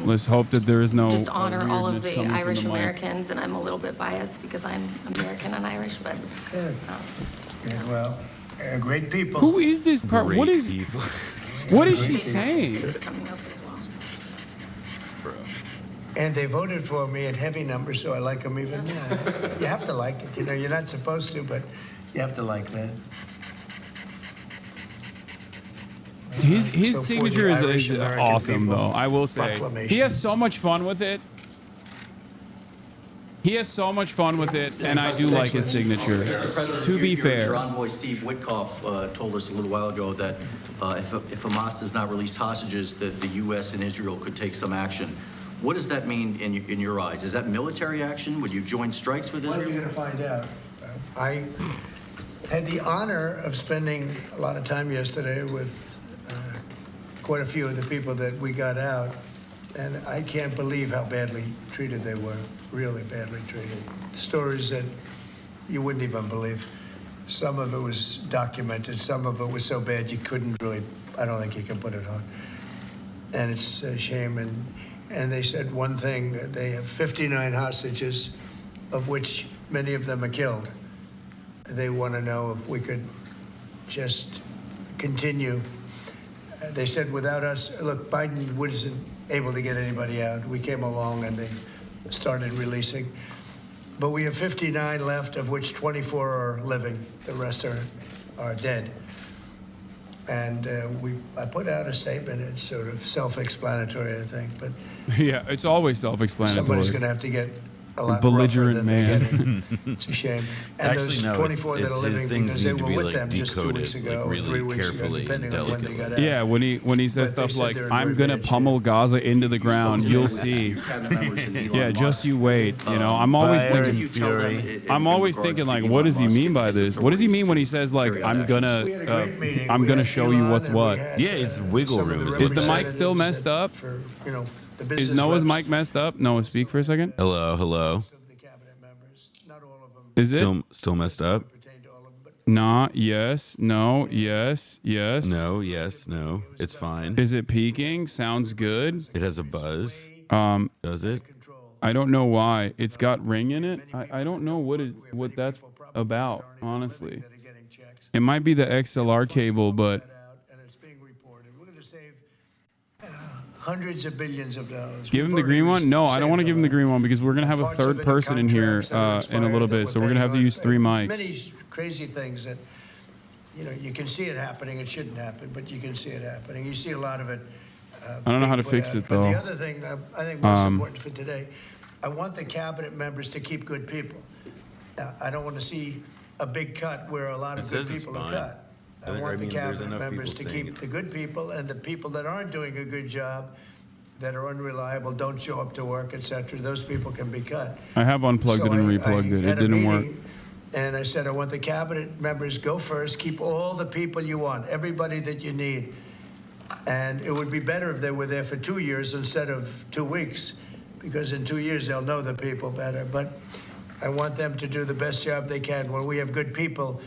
Let's hope that there is no
just honor all of
weirdness
the
coming from
Irish
the mic.
Americans, and I'm a little bit biased because I'm American and Irish, but
Yeah, well, great people.
Who is this part? What is what is she saying?
coming up as well.
And they voted for me in heavy numbers, so I like them even now. You have to like it. You know, you're not supposed to, but you have to like that.
His
So for
signature
the
is
Irish-American
awesome,
people,
though. I will say
proclamation.
he has so much fun with it. He has so much fun with it, and I do like his signature. To be fair,
Your envoy Steve Witkoff told us a little while ago that if Hamas does not release hostages, that the U.S. and Israel could take some action. What does that mean in your eyes? Is that military action? Would you join strikes with Israel?
Well, you're going to find out. I had the honor of spending a lot of time yesterday with quite a few of the people that we got out, and I can't believe how badly treated they were, really badly treated. Stories that you wouldn't even believe. Some of it was documented, some of it was so bad you couldn't really, I don't think you can put it on. And it's a shame. And they said one thing, that they have 59 hostages, of which many of them are killed. They want to know if we could just continue. They said without us, look, Biden wasn't able to get anybody out. We came along and they started releasing. But we have 59 left, of which 24 are living. The rest are dead. And I put out a statement. It's sort of self-explanatory, I think. But
yeah, it's always self-explanatory.
somebody's going to have to get a lot
belligerent
rougher than
man.
It's a shame. And
Actually,
those
no,
24 that are
his
living,
things
because they
need to
were
be,
with
like,
them just 2 weeks
decoded,
ago,
like, really
3 weeks
carefully
ago, depending on when they got out.
Yeah, when he says
But they
stuff
said
like,
they're in
"I'm
very
gonna
bad
pummel Gaza into the ground," you'll see. Yeah, just you wait. You know, I'm always thinking. I'm always thinking like, what does he mean by this? What does he mean when he says like, I'm gonna show you what's what?
Yeah, it's wiggle room.
Is the mic still messed up? Is Noah's mic messed up? Noah, speak for a second.
Hello.
Is it
still messed up?
Nah, yes, no, yes, yes.
No, yes, no. It's fine.
Is it peaking? Sounds good.
It has a buzz. Does it?
I don't know why. It's got ring in it. I don't know what that's about, honestly. It might be the XLR cable, but
hundreds of billions of dollars.
give him the green one? No, I don't want to give him the green one because we're going to have a third person in here in a little bit. So we're going to have to use 3 mics.
Many crazy things that, you can see it happening. It shouldn't happen, but you can see it happening. You see a lot of it.
I don't know how to fix it, though.
But the other thing I think most important for today, I want the cabinet members to keep good people. I don't want to see a big cut where a lot of good people are cut. I want the cabinet members to keep the good people, and the people that aren't doing a good job, that are unreliable, don't show up to work, etc. Those people can be cut.
I have unplugged it and replugged it. It didn't work.
And I said, I want the cabinet members go first, keep all the people you want, everybody that you need. And it would be better if they were there for 2 years instead of 2 weeks, because in 2 years they'll know the people better. But I want them to do the best job they can. When we have good people,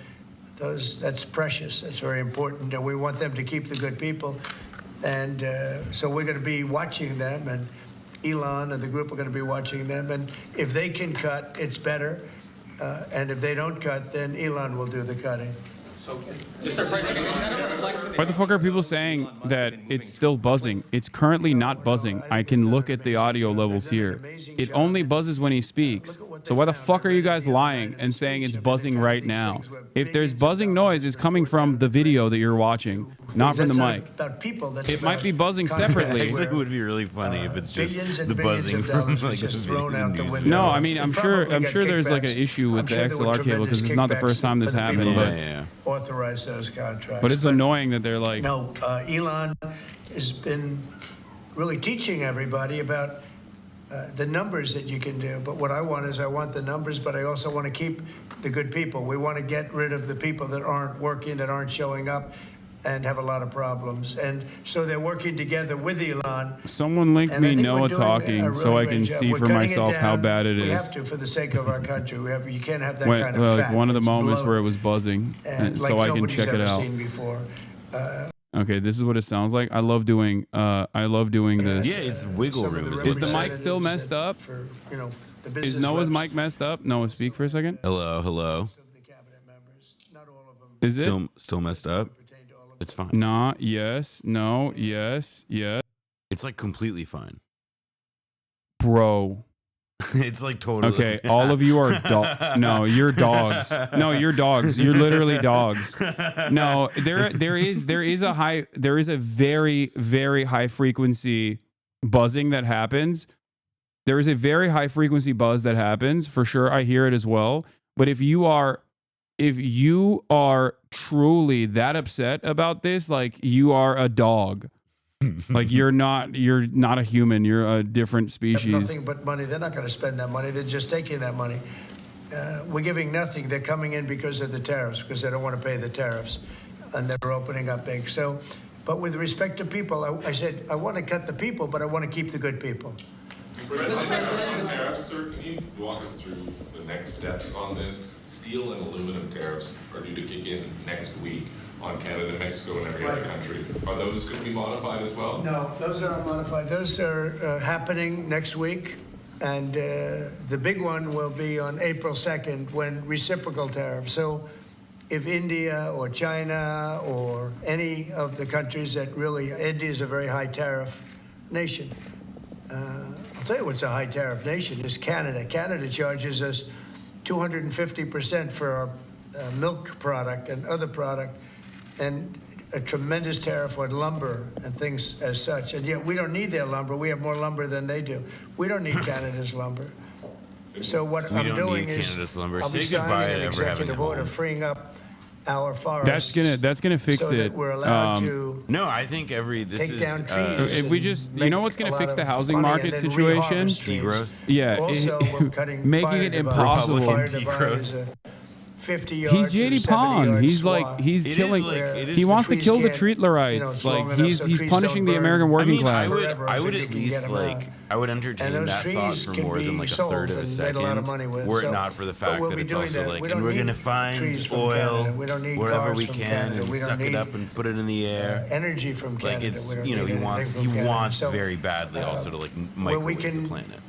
that's precious. That's very important. And we want them to keep the good people. And so we're going to be watching them, and Elon and the group are going to be watching them. And if they can cut, it's better. And if they don't cut, then Elon will do the cutting.
Why the fuck are people saying that it's still buzzing? It's currently not buzzing. I can look at the audio levels here. It only buzzes when he speaks. So why the fuck are you guys lying and saying it's buzzing right now? If there's buzzing noise, it's coming from the video that you're watching, not from the mic. It might be buzzing separately.
It would be really funny if it's just the buzzing from like a video.
No, I mean, I'm sure there's like an issue with the XLR cable because it's not the first time this happened, but
authorize those contracts.
But it's annoying that they're like.
No, Elon has been really teaching everybody about the numbers that you can do. But what I want is I want the numbers, but I also want to keep the good people. We want to get rid of the people that aren't working, that aren't showing up, and have a lot of problems. And so they're working together with Elon.
Someone linked me Noah talking so I can see for myself how bad it is.
We have to, for the sake of our country. You can't have that kind of
like
fat.
one of the moments where it was buzzing, so I can check it out. Okay, this is what it sounds like. I love doing this.
Yeah, it's wiggle room.
Is the mic still messed up? Is Noah's mic messed up? Noah, speak for a second.
Hello.
Is it
still messed up? It's fine.
Nah, yes, no, yes, yes.
It's like completely fine.
Bro.
It's like totally.
Okay, all of you are no, you're dogs. No, you're dogs. You're literally dogs. No, there is a very, very high frequency buzzing that happens. There is a very high frequency buzz that happens, for sure. I hear it as well. But if you are truly that upset about this, like you are a dog. Like you're not a human. You're a different species.
Nothing but money. They're not going to spend that money. They're just taking that money. We're giving nothing. They're coming in because of the tariffs, because they don't want to pay the tariffs, and they're opening up big. So But with respect to people, I said, I want to cut the people, but I want to keep the good people.
President, tariffs, sir, can you walk us through the next steps on this? Steel and aluminum tariffs are due to kick in next week on Canada, Mexico, and every other country. Are those going to be modified as well?
No, those are not modified. Those are happening next week. And the big one will be on April 2nd when reciprocal tariffs. So if India or China or any of the countries that really, India is a very high tariff nation. I'll tell you what's a high tariff nation is Canada. Canada charges us 250% for our milk product and other product, and a tremendous tariff on lumber and things as such. And yet we don't need their lumber. We have more lumber than they do. We don't need Canada's lumber. So what I'm doing is I'll be signing an executive order freeing up our forests.
That's gonna fix
so
it.
That we're allowed to
no, I think
take down trees.
If we just, you know what's gonna fix the housing market situation?
Degrowth.
Yeah,
Also, we're cutting
making it impossible.
Fire devices, 50 yards
He's JD
or 70
Pond.
yards
He's
swath.
like he's killing.
It is
He wants to
trees
kill the
can't,
Treatlerites.
long
Like
enough
he's
so trees
punishing
don't
the
burn.
American working class.
I would
so
at
you can
least
get 'em out.
I would entertain
And those
that thought
trees
for
can
more than
be
like a
sold
third of a
and made a
second.
lot of money with.
Were it
So-
not for the
but
fact
we'll
that
be
it's
doing
also
that.
like,
We
and
don't
we're
need
gonna find
trees from
oil
Canada. We don't need
wherever
cars
we
from
can
Canada.
and
We don't
suck it
need,
up and put it in the air.
energy from Canada.
Like it's,
We don't
you know,
need
he wants
anything from Canada. So,
very badly also to like microwave the planet.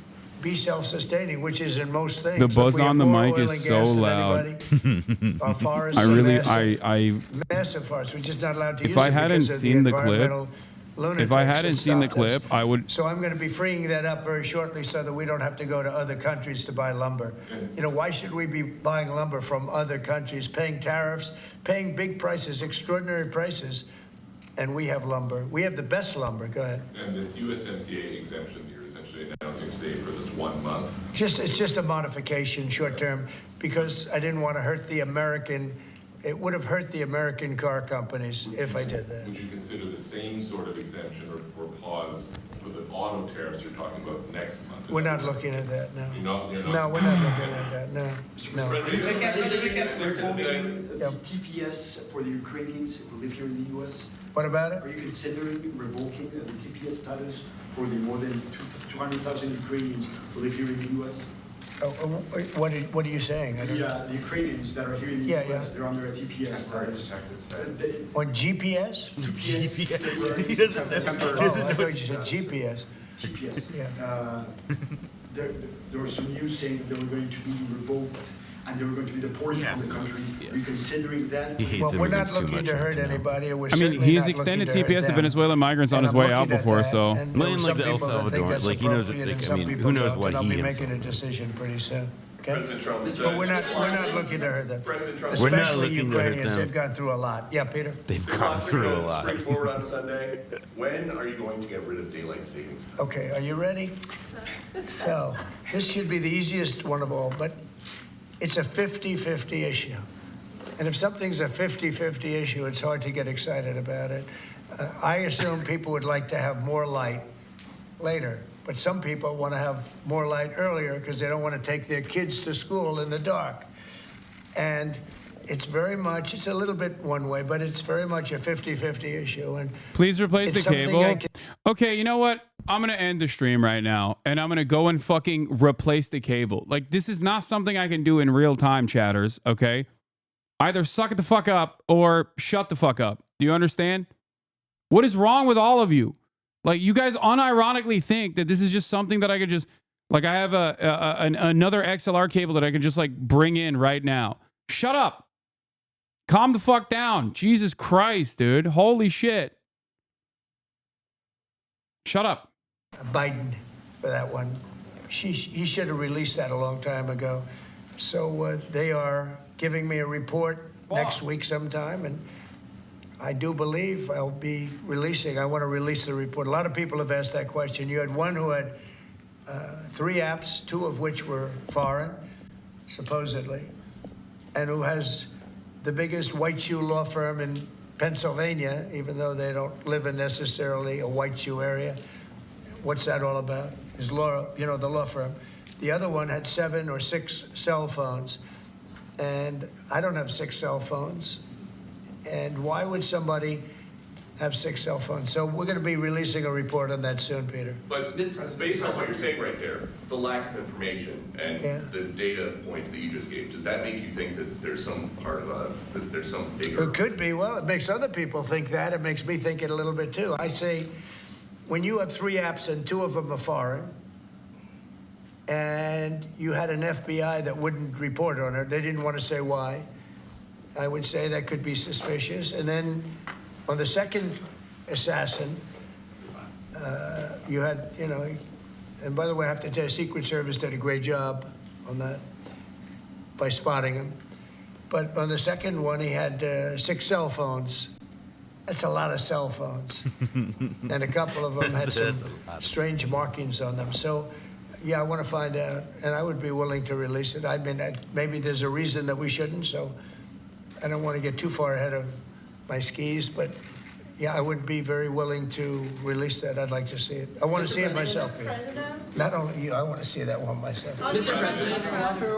Be self-sustaining, which is in most things.
The
If
buzz
we have
on the
more
mic
oil
is
and
so
gas than
loud.
anybody, our forests
I
are
really,
massive, massive forests. We're just not allowed to use
if I
it
hadn't
because of
seen the
environmental
clip,
lunatics
if I
that
hadn't seen the
stopped us.
clip, I would.
So I'm going to be freeing that up very shortly so that we don't have to go to other countries to buy lumber. You know, why should we be buying lumber from other countries, paying tariffs, paying big prices, extraordinary prices, and we have lumber. We have the best lumber. Go ahead.
And this USMCA exemption you're essentially announcing today for this 1 month?
It's just a modification, short term, because I didn't want to hurt the American. It would have hurt the American car companies if I did that.
Would you consider the same sort of exemption or pause for the auto tariffs you're talking about next month?
We're not looking at that, no.
You're not?
No, we're not looking at that, no. No.
Revoking TPS for the Ukrainians who live here in the U.S.?
What about it?
Are you considering revoking the TPS status for the more than 200,000 Ukrainians who live here in the U.S.?
What are you saying? I don't
The Ukrainians that are here in the U.S., they're under a TPS status.
On GPS?
GPS.
He doesn't know. Oh, I thought you said GPS.
GPS.
Yeah.
There was some news saying that they were going to be revoked and they were going to be deported from the country. Are you considering that?
Well, we're not looking to hurt anybody. We're
I mean,
certainly
he's
not
extended
looking to hurt
TPS to
them.
Venezuelan migrants on
And
his
I'm
way out
looking at
before,
that,
so.
and there are some
like the El
people that think
Salvador,
that's
like he knows,
appropriate, and
like, I
some
mean,
people
who knows
don't,
what
and I'll
he
be
himself
making a decision pretty soon. Okay?
President Trump
But we're not looking to hurt them.
We're not
Especially
looking to hurt
Ukrainians.
them.
They've gone through a lot. Yeah, Peter?
They've gone through a lot.
Straightforward on Sunday. When are you going to get rid of daylight savings time?
Okay, are you ready? So, this should be the easiest one of all, but it's a 50-50 issue. And if something's a 50-50 issue, it's hard to get excited about it. I assume people would like to have more light later, but some people want to have more light earlier because they don't want to take their kids to school in the dark. And it's very much, it's a little bit one way, but it's very much a 50-50 issue. And
please replace the
it's something
cable.
I can-
Okay, you know what? I'm going to end the stream right now, and I'm going to go and fucking replace the cable. Like, this is not something I can do in real time, chatters, okay? Either suck it the fuck up or shut the fuck up. Do you understand? What is wrong with all of you? Like, you guys unironically think that this is just something that I could just, like, I have another XLR cable that I could just, like, bring in right now. Shut up. Calm the fuck down. Jesus Christ, dude. Holy shit. Shut up.
Biden for that one. He should have released that a long time ago. So they are giving me a report next week sometime, and I do believe I'll be releasing. I want to release the report. A lot of people have asked that question. You had one who had 3 apps, 2 of which were foreign, supposedly, and who has the biggest white shoe law firm in Pennsylvania, even though they don't live in necessarily a white shoe area. What's that all about? His law, you know, the law firm. The other one had 7 or 6 cell phones. And I don't have 6 cell phones. And why would somebody have 6 cell phones. So we're going to be releasing a report on that soon, Peter.
But based on what you're saying right there, the lack of information and the data points that you just gave, does that make you think that there's some part of that there's some bigger?
It could be. Well, it makes other people think that. It makes me think it a little bit too. I say, when you have 3 apps and 2 of them are foreign, and you had an FBI that wouldn't report on it, they didn't want to say why, I would say that could be suspicious. And then on the second assassin, you had, you know, and by the way, I have to tell you, Secret Service did a great job on that by spotting him. But on the second one, he had 6 cell phones. That's a lot of cell phones. And a couple of them had some strange markings on them. So, yeah, I want to find out, and I would be willing to release it. I mean, maybe there's a reason that we shouldn't, so I don't want to get too far ahead of my skis, but yeah, I would be very willing to release that. I'd like to see it. I want to see it myself, Peter. Not only you, I want to see that one myself.
Mr. President,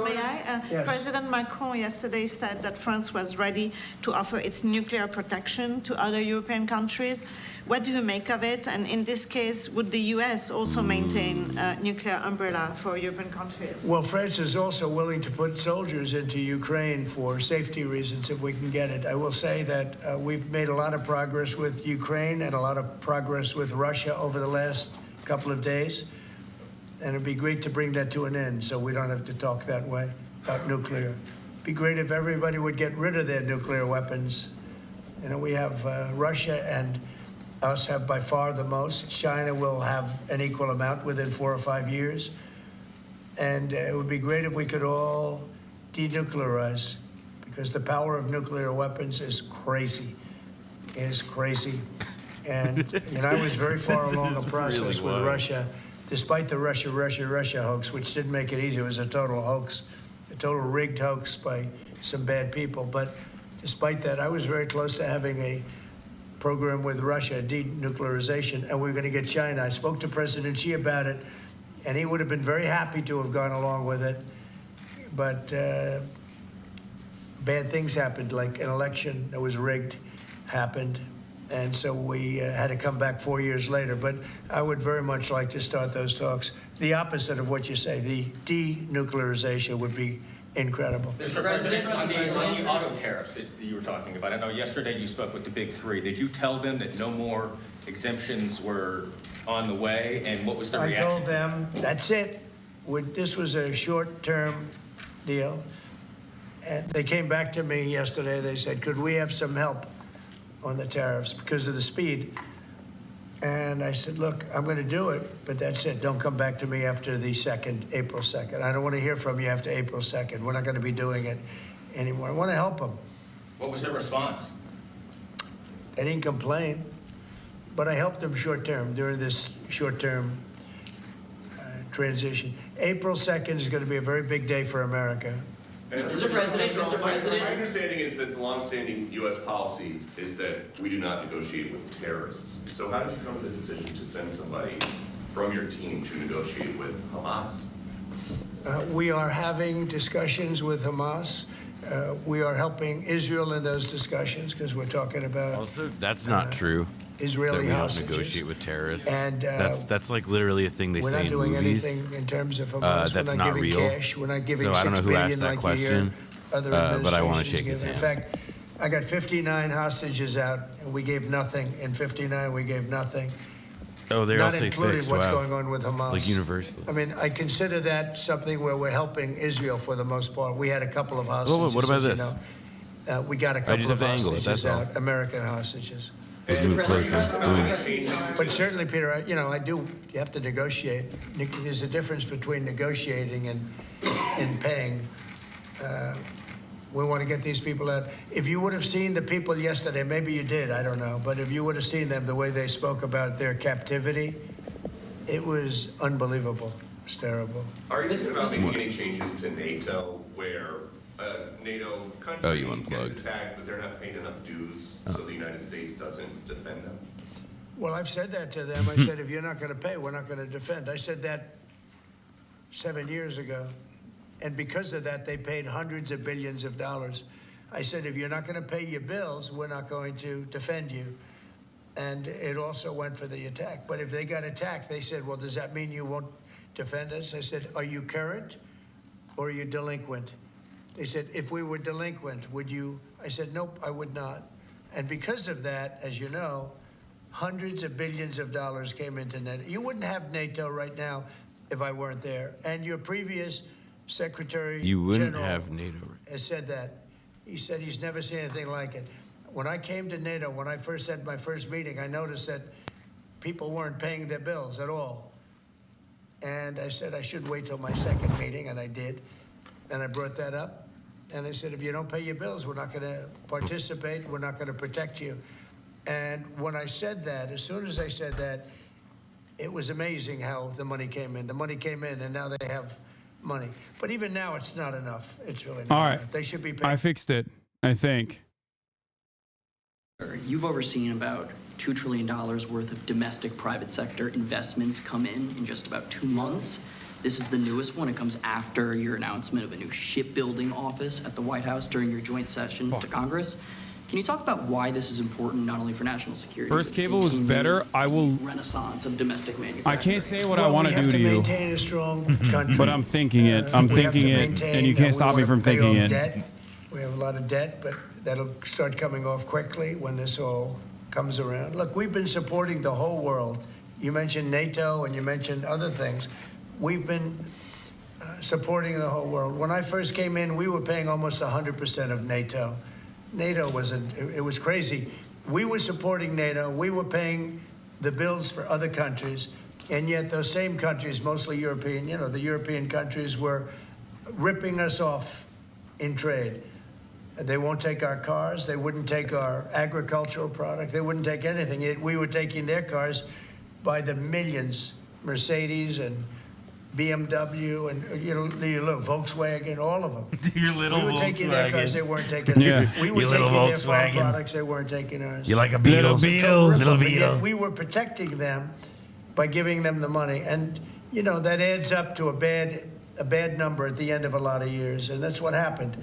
may I?
Yes.
President Macron yesterday said that France was ready to offer its nuclear protection to other European countries. What do you make of it? And in this case, would the U.S. also maintain a nuclear umbrella for European countries?
Well, France is also willing to put soldiers into Ukraine for safety reasons if we can get it. I will say that we've made a lot of progress with Ukraine and a lot of progress with Russia over the last couple of days. And it'd be great to bring that to an end so we don't have to talk that way about nuclear. It'd be great if everybody would get rid of their nuclear weapons. You know, we have Russia and us have by far the most. China will have an equal amount within 4 or 5 years. And it would be great if we could all denuclearize, because the power of nuclear weapons is crazy. And you know, I was very far along the process with Russia, despite the Russia hoax, which didn't make it easy. It was a total hoax, a total rigged hoax by some bad people. But despite that, I was very close to having a program with Russia, denuclearization, and we were going to get China. I spoke to President Xi about it, and he would have been very happy to have gone along with it. But bad things happened, like an election that was rigged happened, and so we had to come back 4 years later. But I would very much like to start those talks. The opposite of what you say, the denuclearization would be incredible.
Mr. President, on the auto tariffs that you were talking about, I know yesterday you spoke with the big 3. Did you tell them that no more exemptions were on the way, and what was the reaction?
I told them, that's it. This was a short-term deal. And they came back to me yesterday. They said, could we have some help on the tariffs because of the speed? And I said, look, I'm going to do it, but that's it. Don't come back to me after the April 2nd. I don't want to hear from you after April 2nd. We're not going to be doing it anymore. I want to help them.
What was their response?
They didn't complain, but I helped them short-term during this short-term transition. April 2nd is going to be a very big day for America.
Mr. President, my understanding is that the longstanding U.S. policy is that we do not negotiate with terrorists. So how did you come to the decision to send somebody from your team to negotiate with Hamas?
We are having discussions with Hamas. We are helping Israel in those discussions because we're talking about.
Also, that's not true.
Israeli
that we
hostages.
don't negotiate with terrorists.
And
that's like literally a thing they say in movies.
We're not doing anything in terms of Hamas.
That's
we're not giving
real.
Cash. We're not giving
so I don't know
$6
who asked
billion
that
like
question,
other
but I want to
administrations
shake his
give.
hand.
In fact, I got 59 hostages out, and we gave nothing. In 59, we gave nothing.
Oh, they all
Not
say
including
fixed.
what's
Wow.
going on with Hamas.
Like universal.
I mean, I consider that something where we're helping Israel for the most part. We had a couple of hostages.
What about
as you
this?
know. We got a couple
just
of
have to angle it,
hostages
that's all.
out, American hostages.
Let's move closer.
But certainly, Peter, I do. You have to negotiate. There's a difference between negotiating and paying. We want to get these people out. If you would have seen the people yesterday, maybe you did, I don't know, but if you would have seen them, the way they spoke about their captivity, it was unbelievable. It's terrible.
Are you thinking about making any changes to NATO where NATO country gets attacked, but they're not paying enough dues, so the United States doesn't defend them?
Well, I've said that to them. I said, if you're not going to pay, we're not going to defend. I said that 7 years ago. And because of that, they paid hundreds of billions of dollars. I said, if you're not going to pay your bills, we're not going to defend you. And it also went for the attack. But if they got attacked, they said, well, does that mean you won't defend us? I said, are you current or are you delinquent? They said, if we were delinquent, would you? I said, nope, I would not. And because of that, as you know, hundreds of billions of dollars came into NATO. You wouldn't have NATO right now if I weren't there. And your previous Secretary
You wouldn't
General
have NATO.
has said that. He said he's never seen anything like it. When I came to NATO, when I first had my first meeting, I noticed that people weren't paying their bills at all. And I said I should wait till my second meeting, and I did. And I brought that up. And I said, if you don't pay your bills, we're not going to participate. We're not going to protect you. And when I said that, as soon as I said that, it was amazing how the money came in. The money came in, and now they have money. But even now, it's not enough. It's really not
All right.
enough. They should be paying.
I fixed it, I think.
You've overseen about $2 trillion worth of domestic private sector investments come in just about 2 months. This is the newest one. It comes after your announcement of a new shipbuilding office at the White House during your joint session to Congress. Can you talk about why this is important, not only for national security?
First cable was better. I will.
Renaissance of domestic manufacturing.
I can't say what I want to do to you,
maintain a strong country.
but I'm thinking it. I'm
We have
thinking
to
it,
maintain
and you
that
can't
we
stop me
wanna
from
pay
thinking
off
it.
debt. We have a lot of debt, but that'll start coming off quickly when this all comes around. Look, we've been supporting the whole world. You mentioned NATO and you mentioned other things. We've been supporting the whole world. When I first came in, we were paying almost 100% of NATO. NATO it was crazy. We were supporting NATO. We were paying the bills for other countries. And yet those same countries, mostly European, the European countries were ripping us off in trade. They won't take our cars. They wouldn't take our agricultural product. They wouldn't take anything. Yet we were taking their cars by the millions, Mercedes and BMW and your little Volkswagen, all of them.
Your little
We were taking their cars.
Volkswagen.
They weren't taking.
Yeah.
We were
Your
taking
little
their farm
Volkswagen.
products. They weren't taking ours.
You like a Beetle? Little
And
Beetle.
yet we were protecting them by giving them the money, and that adds up to a bad number at the end of a lot of years, and that's what happened.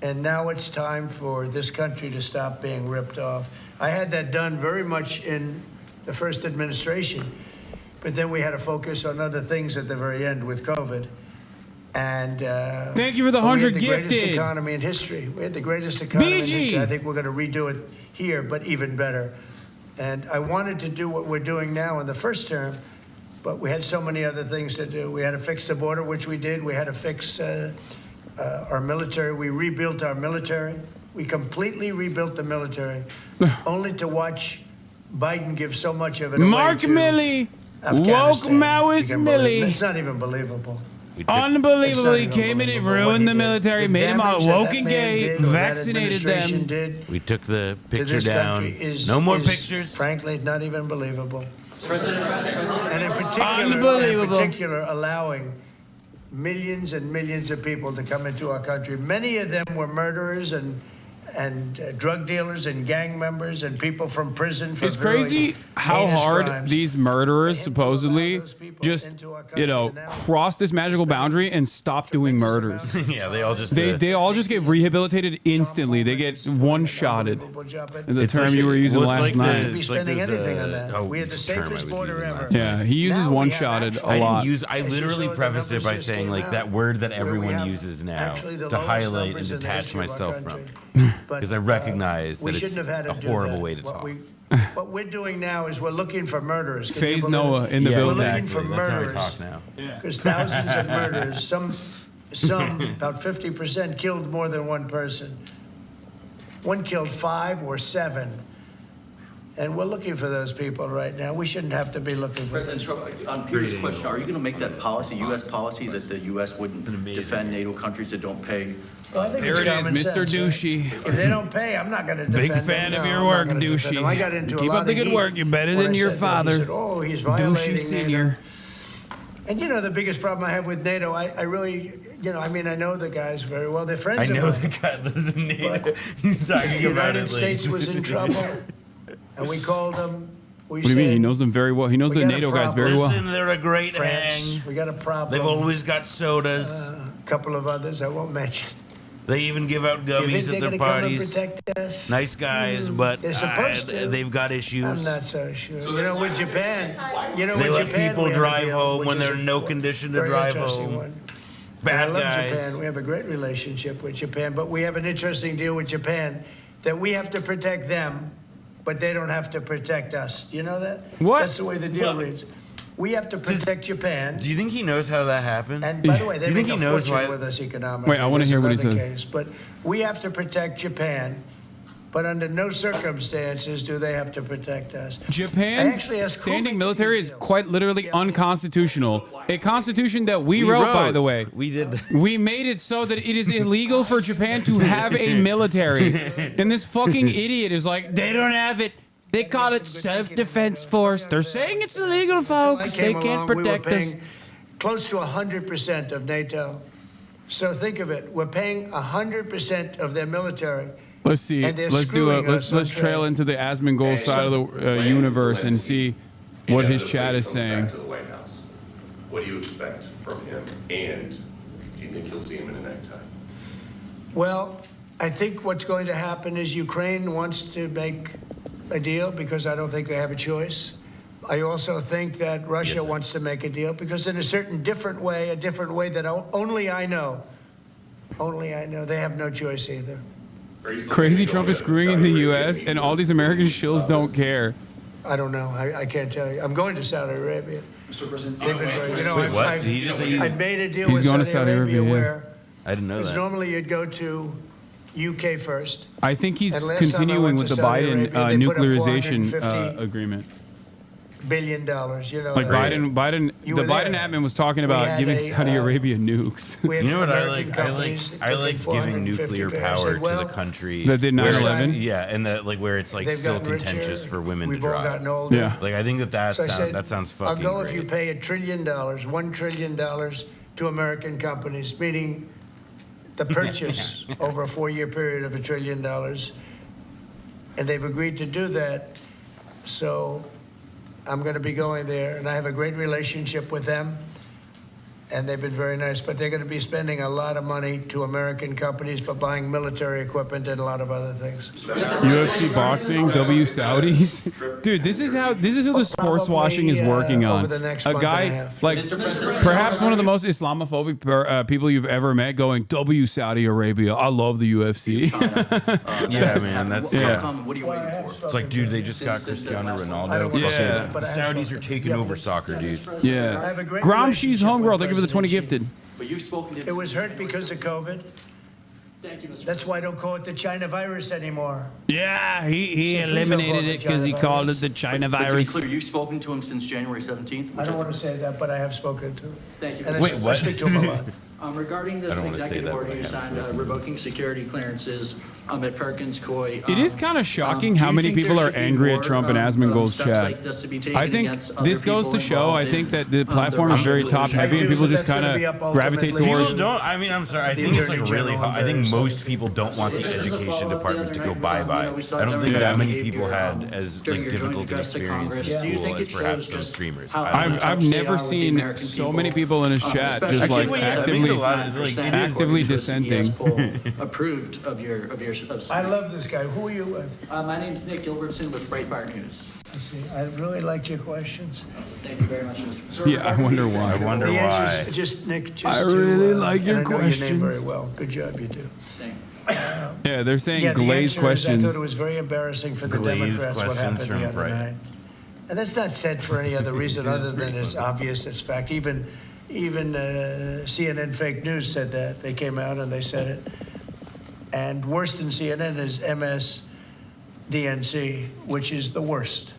And now it's time for this country to stop being ripped off. I had that done very much in the first administration, but then we had to focus on other things at the very end with COVID. And
Thank you for the
we had
100
the
gifted.
greatest economy in history. We had the greatest economy in
BG.
history. I think we're going to redo it here, but even better. And I wanted to do what we're doing now in the first term, but we had so many other things to do. We had to fix the border, which we did. We had to fix our military. We rebuilt our military. We completely rebuilt the military, only to watch Biden give so much of it away
Mark
to
Milley, woke
Afghanistan.
Maoist
You can believe it.
Milley.
It's not even believable.
Unbelievable. He
It's not
came in
even
and
believable what
ruined
he
the
did.
military,
The
made them all
damage that
woke
that
and
man
gay,
did, or that
vaccinated
administration
them.
did
We took the
to
picture
this
down.
country is
No more
is,
pictures.
Frankly, not even believable. And in
Unbelievable.
particular, allowing millions and millions of people to come into our country. Many of them were murderers and drug dealers and gang members and people from prison for
It's
very
crazy how
heinous
hard
crimes.
these murderers supposedly just, cross this magical boundary and stop doing murders.
Yeah, they all just.
They all just get rehabilitated instantly. They get one-shotted. The
It's
term
like-
you were using
well, it's
last
like
night.
the-
Be
it's like
spending
this,
anything on that. We had the
this term I
safest
was
border
using
ever.
last
Yeah, he uses
Now we have
one-shotted
actually-
a lot.
I literally prefaced it by saying like that word that everyone uses now
actually the
to
lowest
highlight and
numbers in the
detach
history of our
myself from,
country.
because I recognize
we
that it's
shouldn't have had
a
to do
horrible
that.
way to talk.
What we're doing now is we're looking for murderers. Can you
Phase
believe
Noah
it?
in the
Yeah,
building.
We're looking for
exactly. That's how we
murderers.
talk now.
Because thousands of murders, some about 50% killed more than one person. One killed 5 or 7. And we're looking for those people right now. We shouldn't have to be looking for
President Trump, on Peter's question, are you going to make that policy, U.S. policy, that the U.S. wouldn't defend NATO countries that don't pay?
Well, I think
There
it's
it is,
common
Mr.
sense, right?
Douchey.
If they don't pay, I'm not going to defend
Big fan
them.
of
No,
your
I'm not
work,
gonna defend them. I got
Douchey.
into a
Keep
lot
up the
of
good
heat
work. You're better
when
than
I
your
said that. They
father.
said, oh, he's violating
Douchey
NATO.
Senior.
And the biggest problem I have with NATO, I really, I know the guys very well. They're friends
I
of
know
mine.
the guy, the name.
But
He's talking
the
about
United
it.
States was in trouble, and we called them.
What do you mean? He knows them very well. He knows
we
the
got a
NATO guys
problem.
very well.
Listen, they're a great
France,
hang.
we got a problem.
They've always got sodas.
A couple of others I won't mention.
They even give out
Do you
gummies
think
at
they're
their
going to come and
parties.
protect us?
Nice guys, but
They're supposed to.
they've got issues.
I'm not so sure. You know, with Japan,
They let people drive home when they're in no condition to drive home. Bad
I love
guys.
Japan. We have a great relationship with Japan, but we have an interesting deal with Japan that we have to protect them, but they don't have to protect us. You know that?
What?
That's the way the deal reads. We have to protect Japan.
Do you think he knows how that happened?
And by the way,
Do
they
you
make
think
a
he knows
fortune
why?
with us economically.
Wait, I want to hear what he
There's
says.
another case. But we have to protect Japan, but under no circumstances do they have to protect us. I
Japan's
actually asked who
standing
makes
military is quite literally unconstitutional. A constitution that we wrote, by the way.
We did that.
We made it so that it is illegal for Japan to have a military. And this fucking idiot is like, they don't have it. They call it self-defense force. They're saying it's illegal, folks. They can't protect us.
Close to 100% of NATO. So think of it. We're paying 100% of their military.
Let's see.
And they're
Let's do it.
screwing us
Let's
on
trail
trade.
into the Asmongold side of the universe and see what his chat is saying.
To the White House. What do you expect from him? And do you think you'll see him in a necktie?
Well, I think what's going to happen is Ukraine wants to make a deal because I don't think they have a choice. I also think that Russia wants to make a deal because in a different way that only I know, they have no choice either.
Crazy Trump is screwing in the U.S. and all these American shills don't care.
I don't know. I can't tell you. I'm going to Saudi Arabia.
Mr. President,
They've been very, you know,
Wait, what?
I've
Did he just say
I've made a deal
He's
with
going to
Saudi
Saudi
Arabia
Arabia, yeah.
where
I didn't know
because
that.
normally you'd go to UK first.
I think he's
And last time I
continuing
went
with
to
the
Saudi
Biden
Arabia, they put up
nuclearization
$450
agreement.
billion, you know.
Like
that.
Biden,
You
the
were
Biden
there.
admin was talking
We
about
had
giving
a,
Saudi Arabia nukes.
We had
You know what I
American
like?
companies that
I
took
like
in
giving
450
nuclear
barrels. I
power
said,
to
well,
the country.
That did
where it's-
9/11?
Yeah, and that like where it's like
They've
still
gotten richer.
contentious for women
We've
to
all
drive.
gotten older.
Yeah.
Like I think that
So I said,
that sounds
I'll
fucking
go
great.
if you pay $1 trillion, $1 trillion to American companies, meaning the purchase over a 4-year period of $1 trillion. And they've agreed to do that. So I'm going to be going there, and I have a great relationship with them. And they've been very nice, but they're going to be spending a lot of money to American companies for buying military equipment and a lot of other things.
UFC boxing, W Saudis, dude. This is who the sports washing is working
over
on.
the next
A
month and a
guy
half.
like perhaps one of the most Islamophobic people you've ever met, going W Saudi Arabia. I love the UFC.
Yeah, man, that's
What are you waiting for?
It's like, dude, they just got Cristiano
I
Ronaldo.
don't wanna say that,
Fucking
but I
the
have
Saudis
spoken.
are taking over soccer, dude.
Yeah.
I have a great
Gramsci's
relationship
homegirl.
with
Thank you for the 20
President
gifted.
But you've spoken to
It was hurt because of COVID.
Thank you, Mr.
That's why I don't call it the China virus anymore.
Yeah, he
Please don't
eliminated
call
it
it
because he
China
called it
virus.
the China
But to be
virus.
clear, you've spoken to him since January 17th?
I don't want to say that, but I have spoken to him.
Thank you.
And
Wait,
I
what?
speak to him a lot.
Regarding this
I don't wanna say
executive
that,
order
but I
you
have
signed
spoken.
revoking security clearances at Perkins Coie.
It is kind of shocking how many people are angry at Trump and Asmongold's chat. I think this goes to show, I think that the platform is very top heavy and people just kind of gravitate towards.
People don't. I mean, I'm sorry. I think it's like really hard. I think most people don't want the education department to go bye-bye. I don't think that many people had as like difficult an experience in school as perhaps some streamers.
I've never seen so many people in his chat just like actively dissenting.
Approved of your.
I love this guy. Who are you with?
My name's Nick Gilbertson with Breitbart News.
I see. I really liked your questions.
Thank you very much, Mr.
Yeah, I wonder why.
I wonder
The answer
why.
is just Nick. Just
I really like
and
your
I know
questions.
your name very well. Good job, you do.
Yeah, they're saying
Yeah, the
glazed
answer is, I
questions.
thought it was very embarrassing for the
Glazed
Democrats what
questions
happened
from
the other
Bright.
night. And that's not said for any other reason other than it's obvious, it's fact. Even CNN fake news said that. They came out and they said it. And worse than CNN is MSDNC, which is the worst.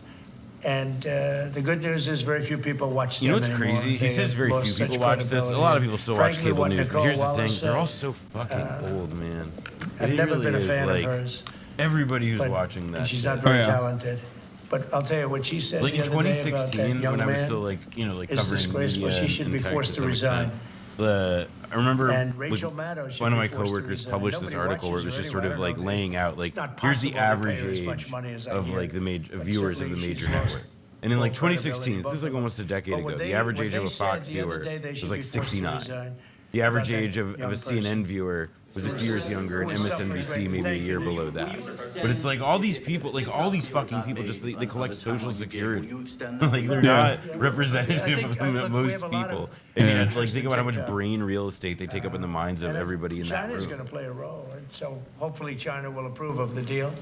And the good news is very few people watch them
You know what's
anymore.
crazy? He
They
says
have
very
lost
few
such
people watch this. A
credibility.
lot of people still watch
Frankly,
cable
what
news. But
Nicole
here's the
Wallace
thing: they're all
said,
so fucking old, man.
I've
It
never
really
been a
is,
fan
like,
of hers.
Everybody who's
But-
watching that.
And she's
shit.
not very talented. But I'll tell you what she said
Like
the
in
other day about that
2016,
young
when I was
man
still like
is
covering
disgraceful.
media
She should
and
be
tech
forced to
some extent.
resign.
I remember
And
like,
Rachel Maddow should
one of
be
my
forced to
coworkers
resign.
published this
Nobody
article where it was
watches
just
her
sort of
anyway. I
like
don't know.
laying out like
It's not
here's the
possible to pay
average
her as much
age
money as I
of
hear.
like the
But
viewers of the
certainly
major
she's lost
network. And in like
full credibility,
2016, this
both
is like
of them.
almost a decade
But
ago,
what
the
they-
average
what
age of
they
a
said
Fox
the other
viewer
day, they
was
should
like
be forced to
69.
resign
The average
about that
age of a
young
CNN
person.
viewer was a few years younger, and MSNBC maybe a year below that. But it's like all these people, like all these fucking people, just they collect Social Security. Like they're not representative of most people. And like think about how much brain real estate they take up in the minds of everybody in that room.
China's going to play a role, and so hopefully China will approve of the deal.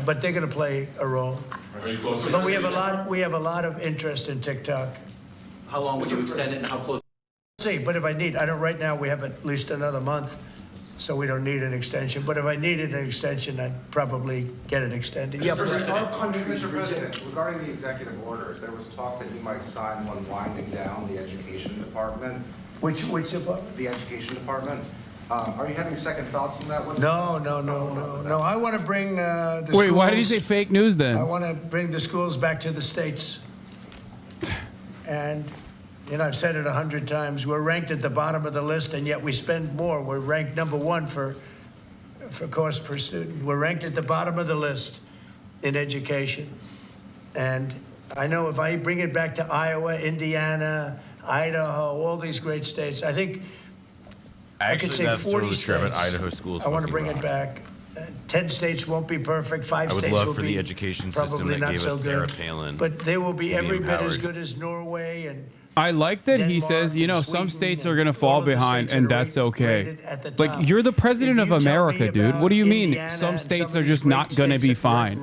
But they're going to play a role. But we have a lot of interest in TikTok.
How long would you extend it and how close?
See, but if I need, I don't, right now we have at least another month, so we don't need an extension. But if I needed an extension, I'd probably get it extended. Yeah,
Mr. President, regarding the executive orders, there was talk that you might sign one winding down the education department.
Which department?
The education department. Are you having second thoughts on that one?
No. I want to bring the
Wait,
schools,
why did he say fake news then?
I want to bring the schools back to the states. And, you know, I've said it 100 times. We're ranked at the bottom of the list, and yet we spend more. We're ranked #1 for cost per student. We're ranked at the bottom of the list in education. And I know if I bring it back to Iowa, Indiana, Idaho, all these great states, I think I could say 40 states.
Idaho schools.
I want to bring it back. 10 states won't be perfect. 5
I would
states
love
will
for
be
the education system
probably
that
not
gave
so
us Sarah
good.
Palin.
But they will be every bit as
empowered.
good as Norway and
I like that he says, you know, some states are going to fall behind, and that's okay. Like, you're the president of America, dude. What do you mean some states are just not going to be fine?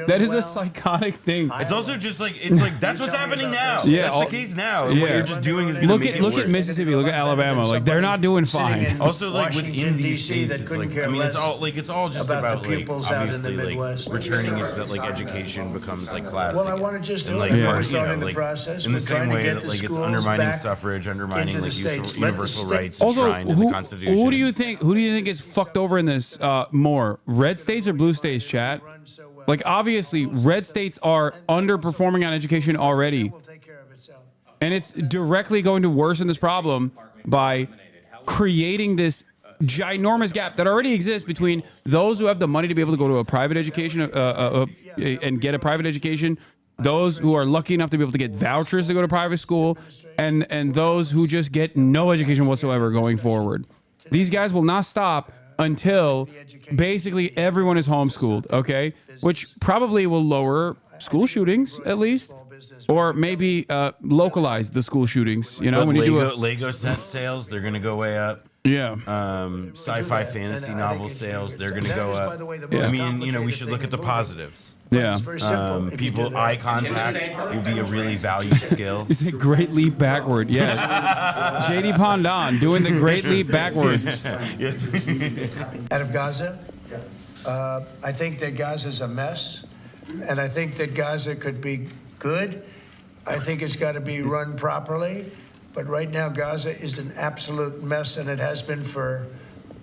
That is a psychotic thing.
It's also just like, it's like, that's what's happening now.
Yeah,
that's the case now. And what you're just doing is
look at Mississippi, look at Alabama. Like, they're not doing fine.
Also, like, within these states, it's like, I mean, it's all just about like, obviously, like, returning it so that, like, education becomes, like, classic.
Well, I want to just do
and, like,
it. We're
you
starting
know,
the
like,
process.
in the
We're
same
trying to
way
get
that,
the
like, it's
schools
undermining
back
suffrage, undermining,
into
like,
the states.
universal rights
Also,
enshrined in the Constitution.
who do you think is fucked over in this more? Red states or blue states, chat? Like, obviously, red states are underperforming on education already. And it's directly going to worsen this problem by creating this ginormous gap that already exists between those who have the money to be able to go to a private education and get a private education, those who are lucky enough to be able to get vouchers to go to private school, and those who just get no education whatsoever going forward. These guys will not stop until basically everyone is homeschooled, okay? Which probably will lower school shootings, at least. Or maybe localize the school shootings. You know,
But
when you do
Lego set sales, they're going to go way up.
Yeah.
Sci-fi fantasy novel sales, they're going to go up.
Yeah.
I mean, you know, we should look at the positives.
Yeah.
People, eye contact will be a really valued skill.
You say great leap backward. Yeah. JD Pondon doing the great leap backwards.
Out of Gaza, I think that Gaza's a mess, and I think that Gaza could be good. I think it's got to be run properly. But right now, Gaza is an absolute mess, and it has been for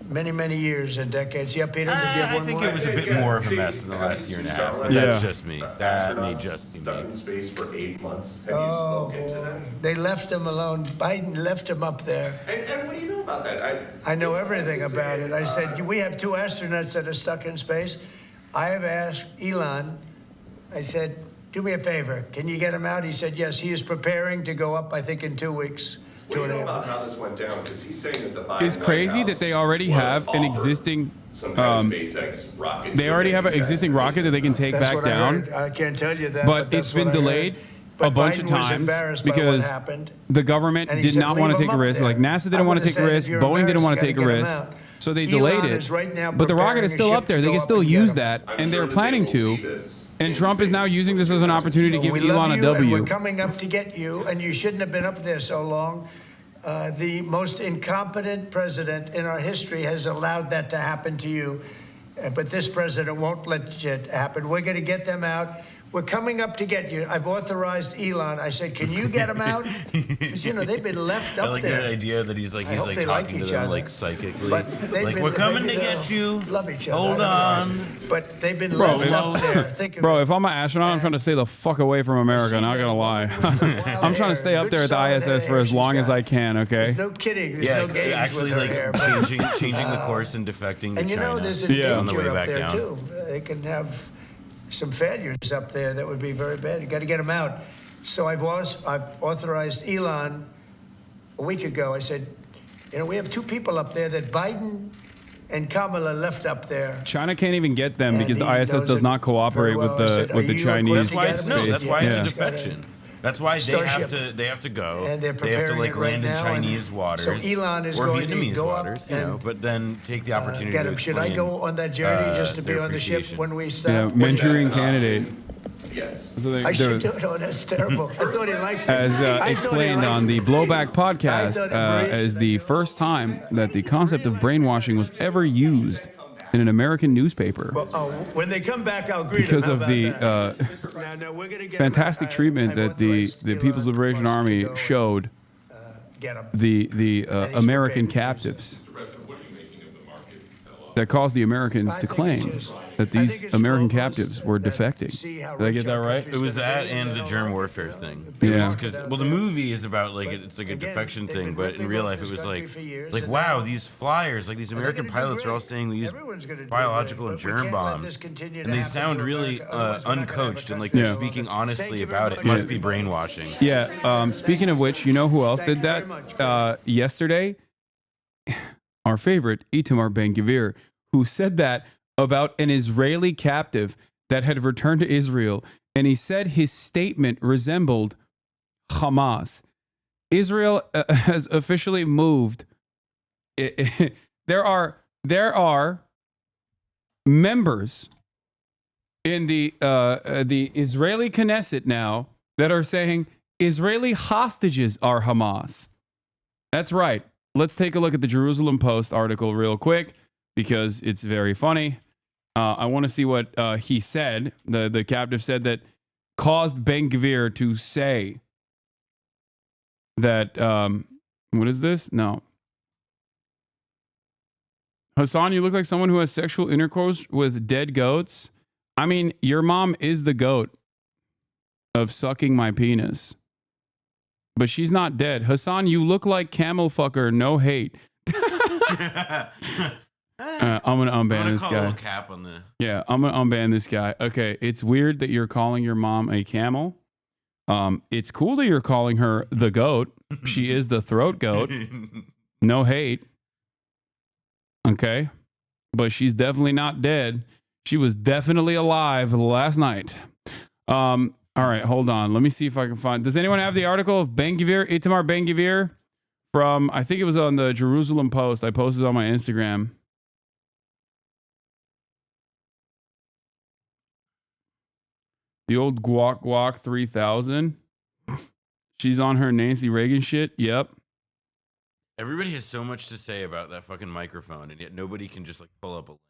many, many years and decades. Yeah, Peter, did you have one
I think
more?
it was a bit more of a mess in the last year and a half, but that's just me. That may just be
Stuck
me.
in space for 8 months. Have you spoken to them?
They left him alone. Biden left him up there.
And what do you know about that?
I know everything about it. I said, we have 2 astronauts that are stuck in space. I have asked Elon, I said, do me a favor, can you get him out? He said, yes, he is preparing to go up, I think, in 2 weeks.
What do you know about how this went down? Because he's saying that the Biden
It's crazy that they already have an existing.
some kind of SpaceX rocket.
They already have an existing rocket that they can take
That's
back
what I
down.
heard. I can't tell you that.
But
that's
it's been
what I heard.
delayed
But
a bunch of
Biden was
times
embarrassed by what
because
happened.
the government
And he
did
said,
not
"Leave
want to
him
take a
up
risk.
there."
Like NASA
I
didn't want
would've
to take a
said,
risk.
if you're
Boeing didn't want to
embarrassed,
take a
you gotta
risk.
get him out.
So they
Elon
delayed it.
is right now
But the rocket
preparing
is
a
still
ship
up there.
to
They
go
can
up
still
and get
use
him.
that,
I'm
and
sure
they're
that
planning
they will see
to.
this
And
in
Trump is now
space.
using this as an opportunity to give
We love
Elon a
you, and we're
W.
coming up to get you, and you shouldn't have been up there so long. The most incompetent president in our history has allowed that to happen to you. But this president won't let it happen. We're going to get them out. We're coming up to get you. I've authorized Elon. I said, can you get them out? Because, you know, they've been left
I
up
like
there.
that idea that he's
I hope they like
talking to
each
them
other.
like psychically.
But they've
Like,
been-
we're coming to
maybe
get
they'll
you.
Love each other.
Hold
I don't know.
on.
But they've been
Bro,
left up there. Think of
Bro, if I'm an astronaut, I'm trying to stay the fuck away from America, not gonna lie. I'm trying to stay up there at the ISS for as long as I can, okay?
No kidding. There's
Yeah,
no games
actually,
with her
like
hair. but-
changing the course and defecting to
And you
China.
know, there's a
on the way
danger up
back
there
down.
too. They can have some failures up there that would be very bad. You got to get them out. So I've authorized Elon a week ago. I said, you know, we have 2 people up there that Biden and Kamala left up there.
China can't even get them
And
because the
he
ISS
knows
does
it
not cooperate
very well.
with
I said,
the
"Are you
Chinese
equipped to get
space.
them?"
That's why it's a
Yeah.
defection. That's why they have to go.
And they're
They have to
preparing
like
it right
land in
now,
Chinese
and
waters
so Elon is
or
going to
Vietnamese
go up
waters, you know,
and,
but then take the opportunity
get
to
him. Should I
explain,
go on that journey just to be
their
on the ship
appreciation.
when we stop?
Yeah, Manchurian Candidate.
Yes.
So
I should do it. Oh, that's terrible. I thought he liked it.
As
I thought he
explained
liked
on the
it.
Blowback podcast,
I thought
as the first time that the concept of brainwashing was ever used in an American newspaper.
Well, when they come back, I'll greet
Because
him.
of
How
the
about that? No, we're gonna get
fantastic treatment that the People's Liberation Army showed the American captives that caused the Americans to claim that these American captives were defecting. Did I get that right?
It was that and the germ warfare thing.
Yeah.
Because the movie is about like it's like a defection thing, but in real life it was like wow, these flyers, like these American pilots are all saying we use biological and germ bombs, and they sound really uncoached and like they're speaking honestly about it. It must be brainwashing.
Yeah. Speaking of which, you know who else did that yesterday? Our favorite Itamar Ben-Gvir, who said that about an Israeli captive that had returned to Israel, and he said his statement resembled Hamas. Israel has officially moved. There are members in the Israeli Knesset now that are saying Israeli hostages are Hamas. That's right. Let's take a look at the Jerusalem Post article real quick because it's very funny. I want to see what he said. The captive said that caused Ben-Gvir to say that. What is this? No. Hasan, you look like someone who has sexual intercourse with dead goats. I mean, your mom is the goat of sucking my penis. But she's not dead. Hasan, you look like camel fucker. No hate. I'm gonna unban this guy.
Cap on the...
Yeah, I'm gonna unban this guy. Okay, it's weird that you're calling your mom a camel. It's cool that you're calling her the goat. She is the throat goat. No hate. Okay, but she's definitely not dead. She was definitely alive last night. All right, hold on. Let me see if I can find. Does anyone have the article of Ben-Gvir, Itamar Ben-Gvir, from? I think it was on the Jerusalem Post. I posted on my Instagram. The old Guac Guac 3000. She's on her Nancy Reagan shit. Yep.
Everybody has so much to say about that fucking microphone, and yet nobody can just like pull up a link.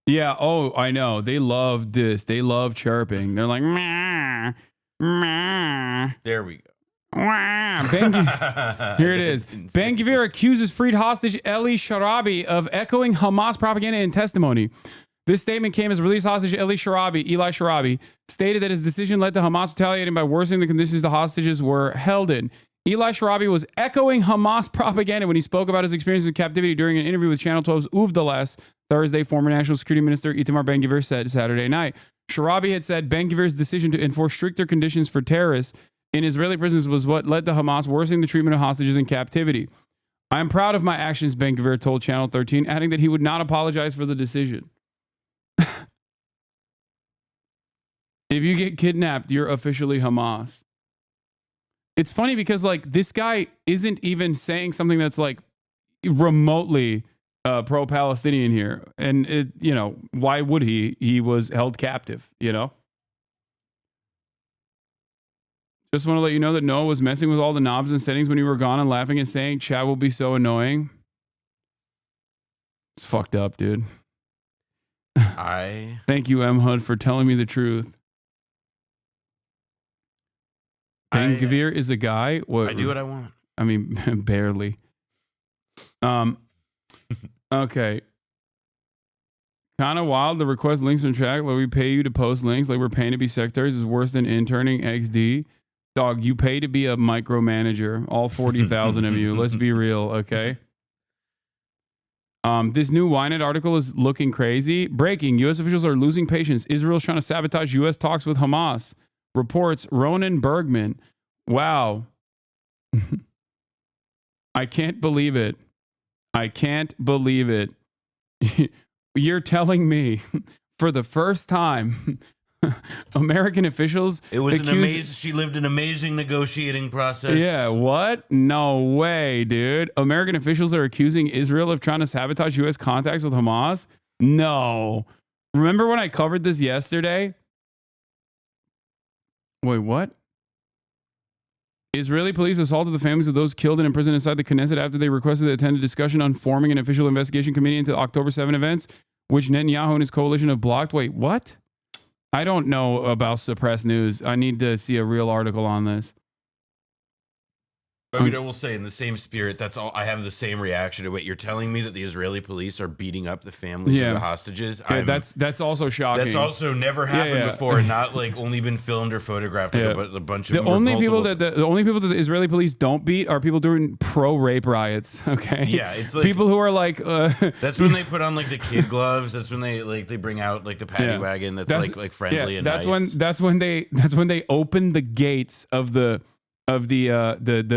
Yeah. Oh, I know. They love this. They love chirping. They're like, meh, meh.
There we go.
Here it is. Ben-Gvir accuses freed hostage Eli Sharabi of echoing Hamas propaganda in testimony. This statement came as released hostage Eli Sharabi stated that his decision led to Hamas retaliating by worsening the conditions the hostages were held in. Eli Sharabi was echoing Hamas propaganda when he spoke about his experiences in captivity during an interview with Channel 12's Uvda last Thursday. Former National Security Minister Itamar Ben-Gvir said Saturday night. Sharabi had said Ben-Gvir's decision to enforce stricter conditions for terrorists in Israeli prisons was what led to Hamas worsening the treatment of hostages in captivity. I am proud of my actions, Ben-Gvir told Channel 13, adding that he would not apologize for the decision. If you get kidnapped, you're officially Hamas. It's funny because like this guy isn't even saying something that's like remotely pro-Palestinian here. And it, you know, why would he? He was held captive, you know? Just want to let you know that Noah was messing with all the knobs and settings when you were gone and laughing and saying chat will be so annoying. It's fucked up, dude. Thank you, M. Hood, for telling me the truth. Ben-Gvir is a guy.
I do what I want.
I mean, barely. Okay. Kind of wild. The request links from track. Like we pay you to post links. Like we're paying to be secretaries is worse than interning XD. Dog, you pay to be a micromanager. All 40,000 of you. Let's be real, okay? This new Ynet article is looking crazy. Breaking. U.S. officials are losing patience. Israel's trying to sabotage U.S. talks with Hamas. Reports Ronan Bergman. Wow. I can't believe it. I can't believe it. you're telling me for the first time American officials
It was an amazing. She lived an amazing negotiating process.
Yeah, what? No way, dude. American officials are accusing Israel of trying to sabotage U.S. contacts with Hamas? No. Remember when I covered this yesterday? Wait, what? Israeli police assaulted the families of those killed and imprisoned inside the Knesset after they requested to attend a discussion on forming an official investigation committee into the October 7 events, which Netanyahu and his coalition have blocked. Wait, what? I don't know about suppressed news. I need to see a real article on this.
I mean, I will say in the same spirit, that's all. I have the same reaction to what you're telling me that the Israeli police are beating up the families of the hostages.
Yeah, that's also shocking.
That's also never happened before, and not like only been filmed or photographed. Like a bunch of
the only people that the only people that the Israeli police don't beat are people doing pro-rape riots. Okay.
Yeah, it's like
people who are like.
That's when they put on like the kid gloves. That's when they bring out like the paddy wagon. That's like friendly and
that's
nice.
That's when they open the gates of the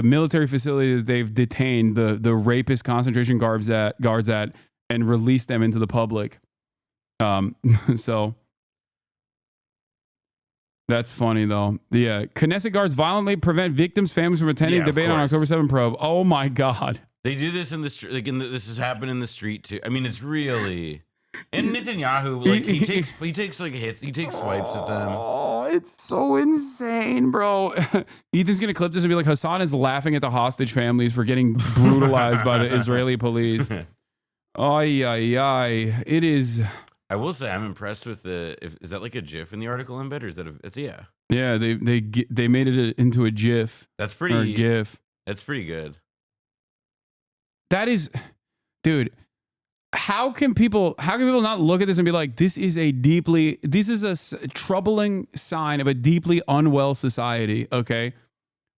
military facility that they've detained the rapist concentration guards at and release them into the public. So that's funny though. The Knesset guards violently prevent victims' families from attending debate on October 7 probe. Oh my God.
They do this in the street. Like this has happened in the street too. I mean, it's really. And Netanyahu, like he takes like hits, he takes swipes at them.
Oh, it's so insane, bro. Ethan's gonna clip this and be like, Hasan is laughing at the hostage families for getting brutalized by the Israeli police. Ay, ay, ay. It is.
I will say I'm impressed with is that like a GIF in the article embed, or is that it's
Yeah, they made it into a GIF.
That's pretty.
Or a GIF.
That's pretty good.
That is, dude. How can people not look at this and be like, this is a troubling sign of a deeply unwell society. Okay.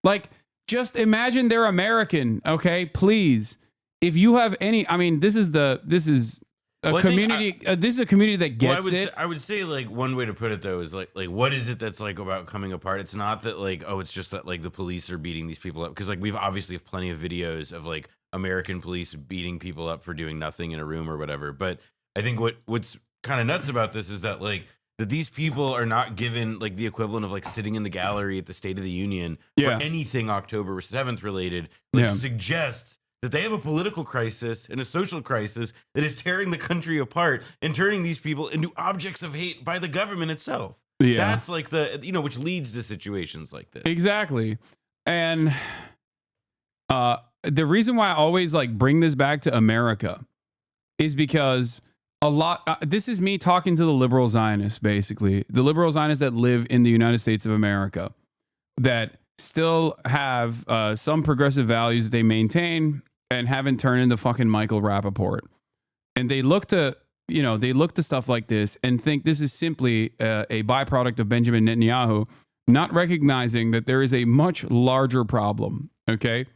Like, just imagine they're American. Okay. Please. If you have any, I mean, this is a community that gets it.
I would say like one way to put it though is like what is it that's like about coming apart? It's not that like, oh, it's just that like the police are beating these people up. Cause like we've obviously have plenty of videos of like American police beating people up for doing nothing in a room or whatever. But I think what's kind of nuts about this is that like that these people are not given like the equivalent of like sitting in the gallery at the State of the Union for anything October 7th related, suggests that they have a political crisis and a social crisis that is tearing the country apart and turning these people into objects of hate by the government itself. Yeah. That's like which leads to situations like this.
Exactly. And the reason why I always like bring this back to America is because this is me talking to the liberal Zionists, basically the liberal Zionists that live in the United States of America that still have some progressive values they maintain and haven't turned into fucking Michael Rappaport. And they look to stuff like this and think this is simply a byproduct of Benjamin Netanyahu, not recognizing that there is a much larger problem. Okay.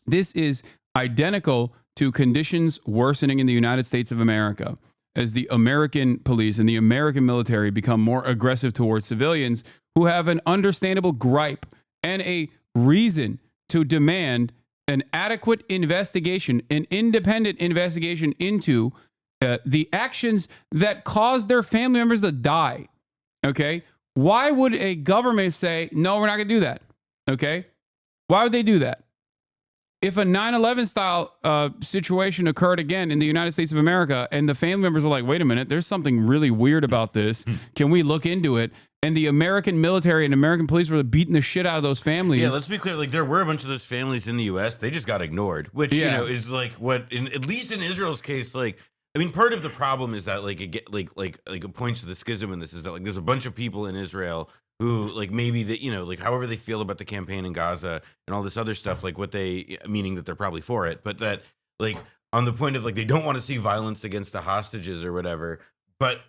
This is identical to conditions worsening in the United States of America as the American police and the American military become more aggressive towards civilians who have an understandable gripe and a reason to demand an adequate investigation, an independent investigation into the actions that caused their family members to die. Okay? Why would a government say, no, we're not going to do that? Okay? Why would they do that? If a 9/11 style situation occurred again in the United States of America and the family members were like, wait a minute, there's something really weird about this. Can we look into it? And the American military and American police were beating the shit out of those families.
Yeah, let's be clear. Like there were a bunch of those families in the U.S. They just got ignored, which is like what, at least in Israel's case, like I mean, part of the problem is that like it get like it points to the schism in this is that like there's a bunch of people in Israel who like maybe that like however they feel about the campaign in Gaza and all this other stuff, like what they meaning that they're probably for it, but that like on the point of like they don't want to see violence against the hostages or whatever, but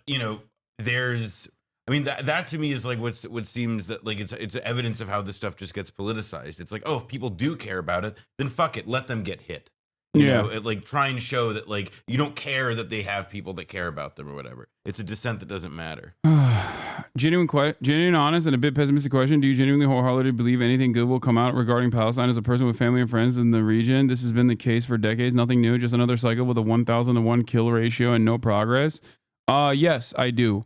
there's I mean that to me is like what seems that like it's evidence of how this stuff just gets politicized. It's like, oh, if people do care about it, then fuck it, let them get hit. You know, like try and show that like you don't care that they have people that care about them or whatever. It's a dissent that doesn't matter.
genuine, honest, and a bit pessimistic question. Do you genuinely wholeheartedly believe anything good will come out regarding Palestine as a person with family and friends in the region? This has been the case for decades. Nothing new, just another cycle with a 1,000 to 1 kill ratio and no progress. Yes, I do.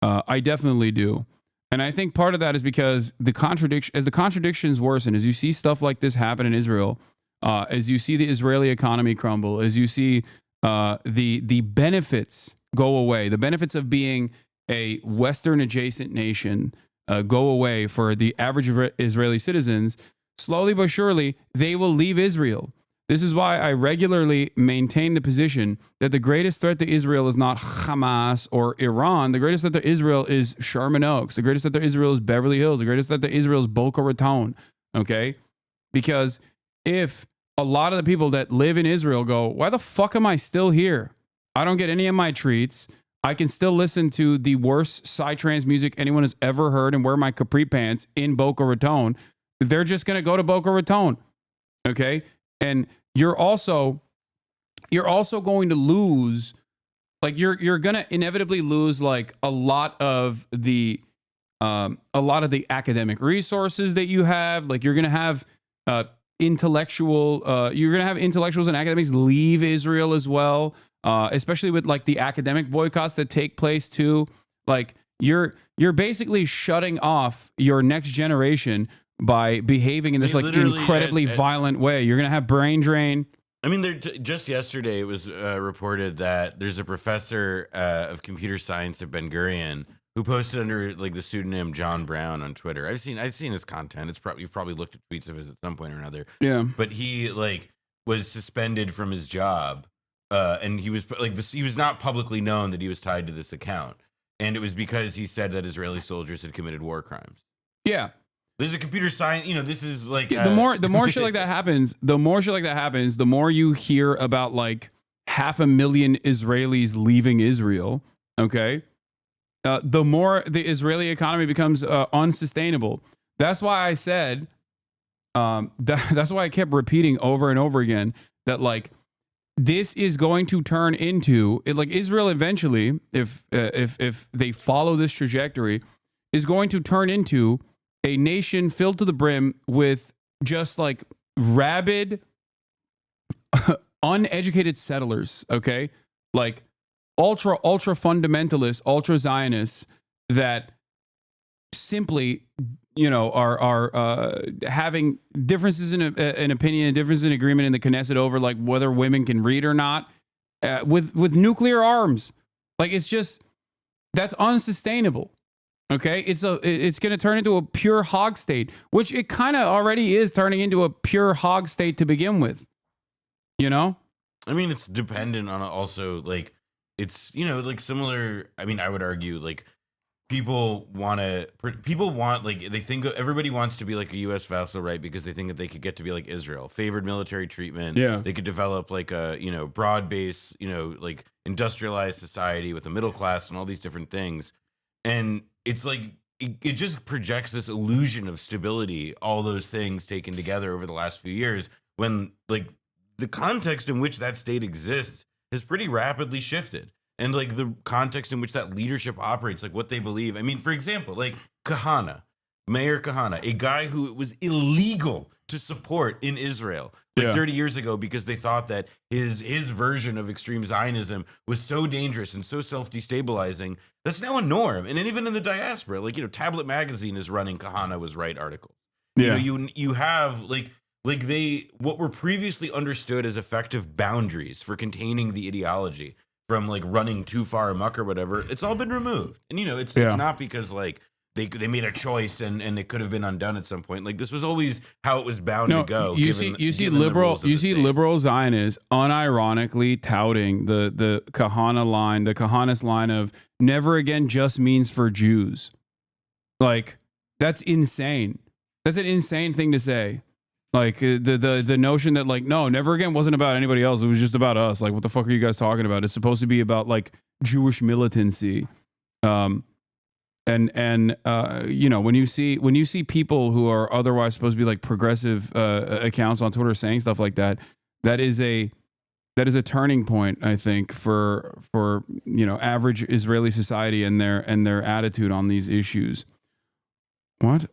I definitely do. And I think part of that is because the contradictions worsen, as you see stuff like this happen in Israel, as you see the Israeli economy crumble, as you see the benefits go away, the benefits of being a Western adjacent nation go away for the average Israeli citizens, slowly but surely, they will leave Israel. This is why I regularly maintain the position that the greatest threat to Israel is not Hamas or Iran. The greatest threat to Israel is Sherman Oaks. The greatest threat to Israel is Beverly Hills. The greatest threat to Israel is Boca Raton. Okay? Because if a lot of the people that live in Israel go, why the fuck am I still here? I don't get any of my treats. I can still listen to the worst psytrance music anyone has ever heard and wear my capri pants in Boca Raton. They're just going to go to Boca Raton. Okay? And you're also going to lose, like you're going to inevitably lose like a lot of the academic resources that you have. Like you're going to have intellectuals and academics leave Israel as well. Especially with like the academic boycotts that take place too. Like you're basically shutting off your next generation by behaving in this like incredibly violent way. You're going to have brain drain.
I mean, just yesterday it was reported that there's a professor of computer science at Ben Gurion who posted under like the pseudonym John Brown on Twitter. I've seen his content. You've probably looked at tweets of his at some point or another.
Yeah.
But he like was suspended from his job. And he was like this. He was not publicly known that he was tied to this account, and it was because he said that Israeli soldiers had committed war crimes.
Yeah,
there's a computer science. You know, this is like
the more shit like that happens, the more you hear about like 500,000 Israelis leaving Israel. Okay, the more the Israeli economy becomes unsustainable. That's why I said, that's why I kept repeating over and over again that like. This is going to turn into like Israel eventually, if they follow this trajectory, is going to turn into a nation filled to the brim with just like rabid, uneducated settlers. Okay, like ultra fundamentalists, ultra Zionists that simply are having differences in opinion, differences in agreement in the Knesset over like whether women can read or not, with nuclear arms. Like it's just that's unsustainable. Okay, it's going to turn into a pure hog state, which it kind of already is turning into a pure hog state to begin with. You know,
I mean, it's dependent on also like it's like similar. I mean, I would argue like. People want like they think everybody wants to be like a U.S. vassal, right? Because they think that they could get to be like Israel, favored military treatment.
Yeah,
they could develop like a broad base, like industrialized society with a middle class and all these different things. And it's like it just projects this illusion of stability. All those things taken together over the last few years, when like the context in which that state exists has pretty rapidly shifted. And like the context in which that leadership operates, like what they believe. I mean, for example, like Mayor Kahana, a guy who it was illegal to support in Israel like 30 years ago because they thought that his version of extreme Zionism was so dangerous and so self-destabilizing. That's now a norm. And then even in the diaspora, like, Tablet Magazine is running Kahana was right articles.
Yeah.
You have what were previously understood as effective boundaries for containing the ideology from like running too far amok or whatever, it's all been removed. And it's not because like they made a choice and it could have been undone at some point. Like this was always how it was bound to go.
You see liberal Zionists unironically touting the Kahana line, the Kahanist line of never again just means for Jews. Like that's insane. That's an insane thing to say. Like the notion that like, no, never again wasn't about anybody else. It was just about us. Like, what the fuck are you guys talking about? It's supposed to be about like Jewish militancy. When you see people who are otherwise supposed to be like progressive accounts on Twitter saying stuff like that, that is a that is a turning point, I think, for average Israeli society and their attitude on these issues. What?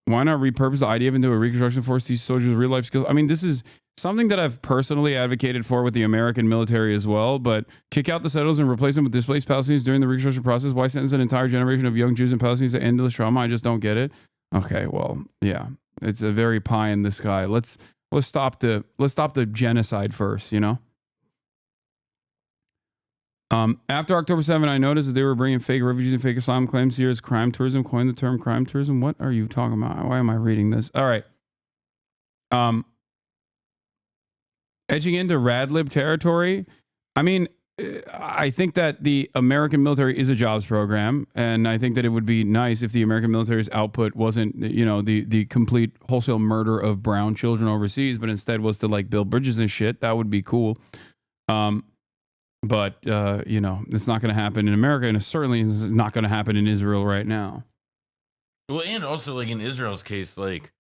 Why not repurpose the IDF into a reconstruction force to teach soldiers real life skills? I mean, this is something that I've personally advocated for with the American military as well, but kick out the settlers and replace them with displaced Palestinians during the reconstruction process. Why sentence an entire generation of young Jews and Palestinians to endless trauma? I just don't get it. Okay, well, yeah, it's a very pie in the sky. Let's stop the genocide first, After October 7, I noticed that they were bringing fake refugees and fake asylum claims here as crime tourism. Coined the term crime tourism. What are you talking about? Why am I reading this? All right. Edging into Radlib territory. I mean, I think that the American military is a jobs program, and I think that it would be nice if the American military's output wasn't, the complete wholesale murder of brown children overseas, but instead was to like build bridges and shit. That would be cool. But it's not going to happen in America, and it certainly is not going to happen in Israel right now.
Well, and also like in Israel's case, like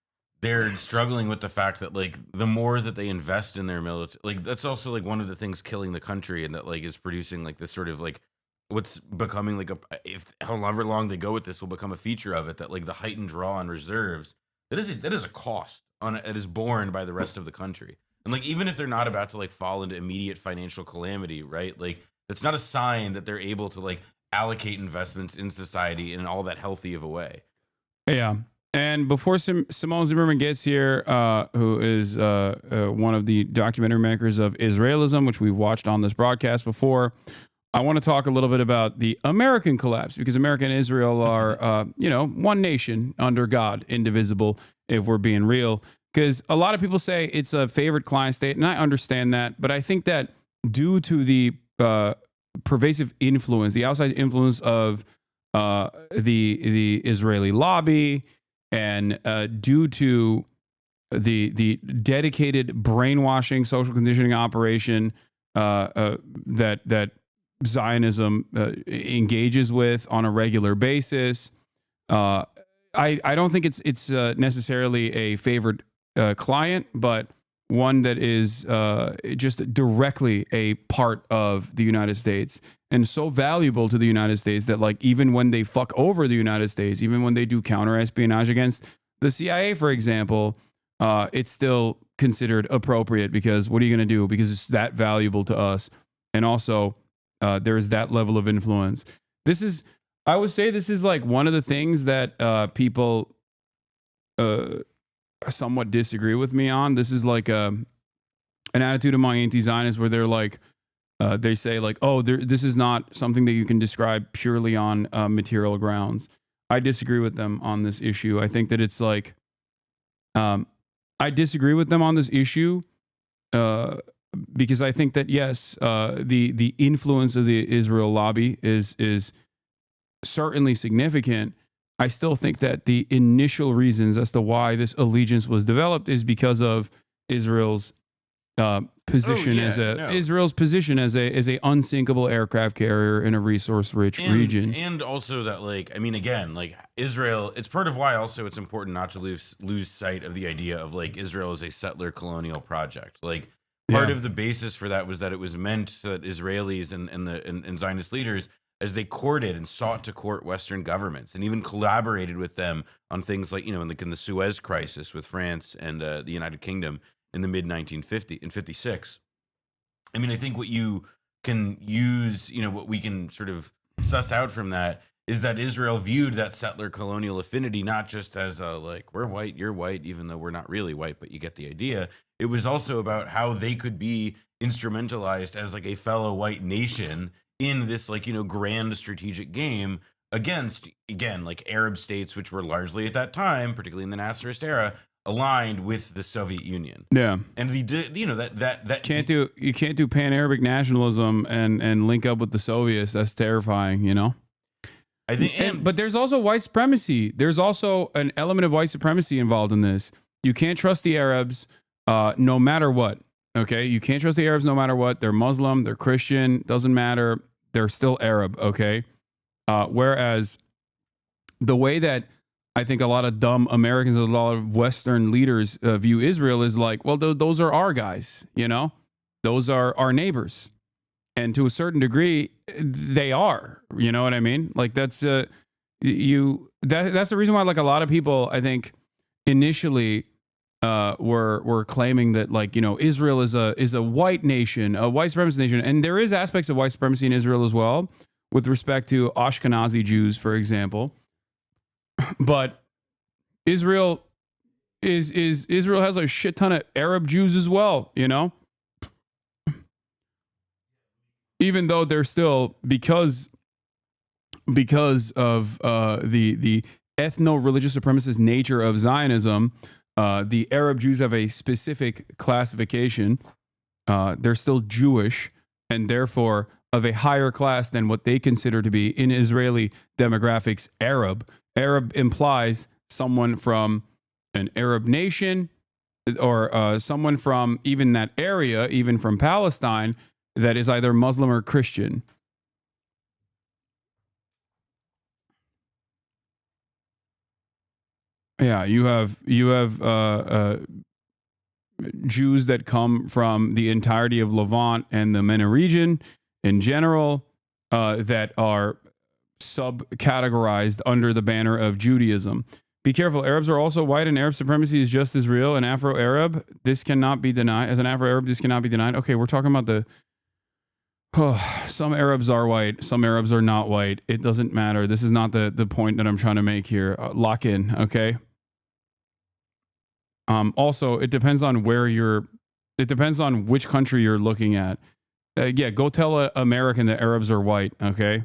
they're struggling with the fact that like the more that they invest in their military, like that's also like one of the things killing the country, and that like is producing like this sort of like what's becoming like if however long they go with this will become a feature of it, that like the heightened draw on reserves that is a cost on it is borne by the rest of the country. And like even if they're not about to like fall into immediate financial calamity, right? Like that's not a sign that they're able to like allocate investments in society in all that healthy of a way.
Yeah. And before Simone Zimmerman gets here, who is one of the documentary makers of Israelism, which we've watched on this broadcast before, I want to talk a little bit about the American collapse, because America and Israel are, one nation under God, indivisible, if we're being real. Because a lot of people say it's a favorite client state, and I understand that. But I think that due to the pervasive influence, the outside influence of the Israeli lobby, and due to the dedicated brainwashing, social conditioning operation that Zionism engages with on a regular basis, I don't think it's necessarily a favored client, but one that is just directly a part of the United States, and so valuable to the United States that like even when they fuck over the United States, even when they do counter espionage against the CIA, for example, it's still considered appropriate, because what are you going to do? Because it's that valuable to us. And also there is that level of influence. I would say this is like one of the things that people somewhat disagree with me on. This is like an attitude among anti-Zionists where they're like, they say like, oh, this is not something that you can describe purely on material grounds. I disagree with them on this issue. I think that it's like, I disagree with them on this issue because I think that, yes, the influence of the Israel lobby is certainly significant. I still think that the initial reasons as to why this allegiance was developed is because of Israel's position as a unsinkable aircraft carrier in a resource-rich region,
and also that like I mean again like Israel. It's part of why also it's important not to lose sight of the idea of like Israel as a settler colonial project. Like part of the basis for that was that it was meant so that Israelis and Zionist leaders, as they courted and sought to court Western governments and even collaborated with them on things like in the Suez Crisis with France and the United Kingdom in the mid-1950 in 56. I mean, I think what you can use, what we can sort of suss out from that is that Israel viewed that settler colonial affinity not just as a like we're white, you're white, even though we're not really white, but you get the idea. It was also about how they could be instrumentalized as like a fellow white nation in this like grand strategic game against, again, like Arab states, which were largely at that time, particularly in the Nasserist era, aligned with the Soviet Union. Yeah. And you
can't do pan-Arabic nationalism and link up with the Soviets. That's terrifying, I think but there's also white supremacy. There's also an element of white supremacy involved in this. You can't trust the Arabs no matter what. Okay? You can't trust the Arabs no matter what. They're Muslim, they're Christian, doesn't matter. They're still Arab, okay? Whereas the way that I think a lot of dumb Americans and a lot of Western leaders view Israel is like, well, those are our guys, Those are our neighbors. And to a certain degree, they are. You know what I mean? Like that's that's the reason why like a lot of people, I think, initially were claiming that like, you know, Israel is a white nation, a white supremacist nation, and there is aspects of white supremacy in Israel as well, with respect to Ashkenazi Jews, for example. But Israel has a shit ton of Arab Jews as well, you know? Even though they're still, because of the ethno-religious supremacist nature of Zionism, the Arab Jews have a specific classification. They're still Jewish and therefore of a higher class than what they consider to be, in Israeli demographics, Arab. Arab implies someone from an Arab nation or someone from even that area, even from Palestine, that is either Muslim or Christian. Yeah, you have Jews that come from the entirety of Levant and the MENA region in general that are subcategorized under the banner of Judaism. Be careful. Arabs are also white, and Arab supremacy is just as real. An Afro-Arab, this cannot be denied. As an Afro-Arab, this cannot be denied. Okay, we're talking about the... some Arabs are white. Some Arabs are not white. It doesn't matter. This is not the point that I'm trying to make here. Lock in, okay? Also, it depends on where you're... It depends on which country you're looking at. Yeah, go tell an American that Arabs are white, okay?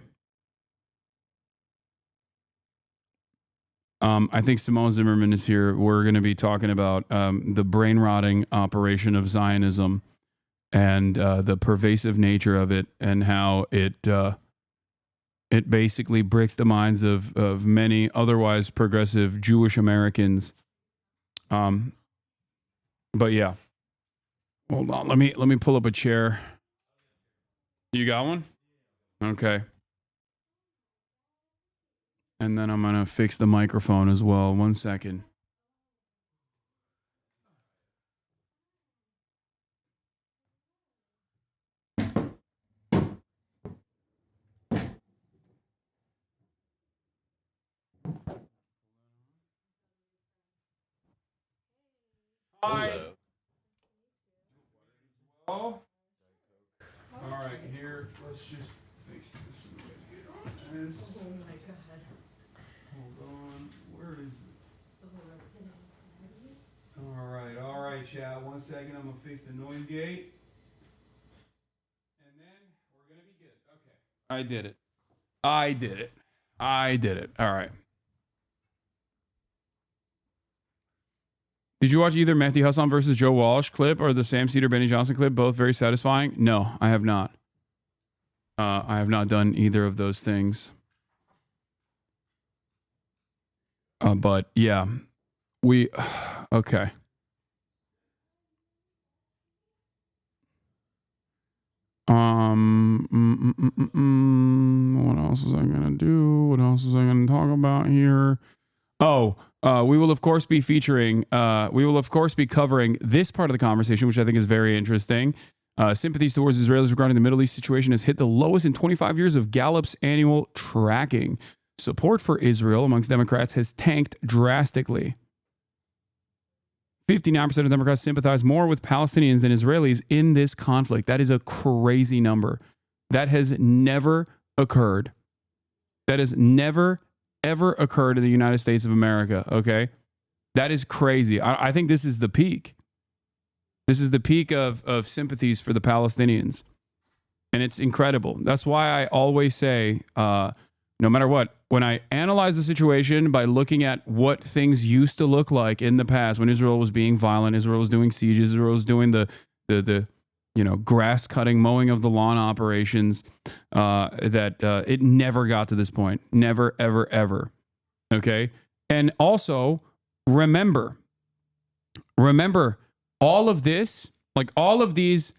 I think Simone Zimmerman is here. We're going to be talking about the brain rotting operation of Zionism and the pervasive nature of it, and how it basically breaks the minds of many otherwise progressive Jewish Americans. But yeah, hold on. Let me pull up a chair. You got one? Okay. And then I'm going to fix the microphone as well. 1 second. Hi. All right, here, let's just fix this. Oh my God. Hold on. Where is it? All right, chat. 1 second. I'm going to fix the noise gate. And then we're going to be good. Okay. I did it. All right. Did you watch either Mehdi Hasan versus Joe Walsh clip or the Sam Cedar Benny Johnson clip? Both very satisfying. No, I have not. I have not done either of those things. But yeah, okay. What else was I gonna do? What else was I gonna talk about here? We will of course be featuring. We will of course be covering this part of the conversation, which I think is very interesting. Sympathies towards Israelis regarding the Middle East situation has hit the lowest in 25 years of Gallup's annual tracking. Support for Israel amongst Democrats has tanked drastically. 59% of Democrats sympathize more with Palestinians than Israelis in this conflict. That is a crazy number. That has never occurred. That has never, ever occurred in the United States of America, okay? That is crazy. I think this is the peak. This is the peak of sympathies for the Palestinians. And it's incredible. That's why I always say, no matter what, when I analyze the situation by looking at what things used to look like in the past, when Israel was being violent, Israel was doing sieges, Israel was doing the grass cutting, mowing of the lawn operations, that it never got to this point. Never, ever, ever. Okay? And also, remember, all of this, like all of these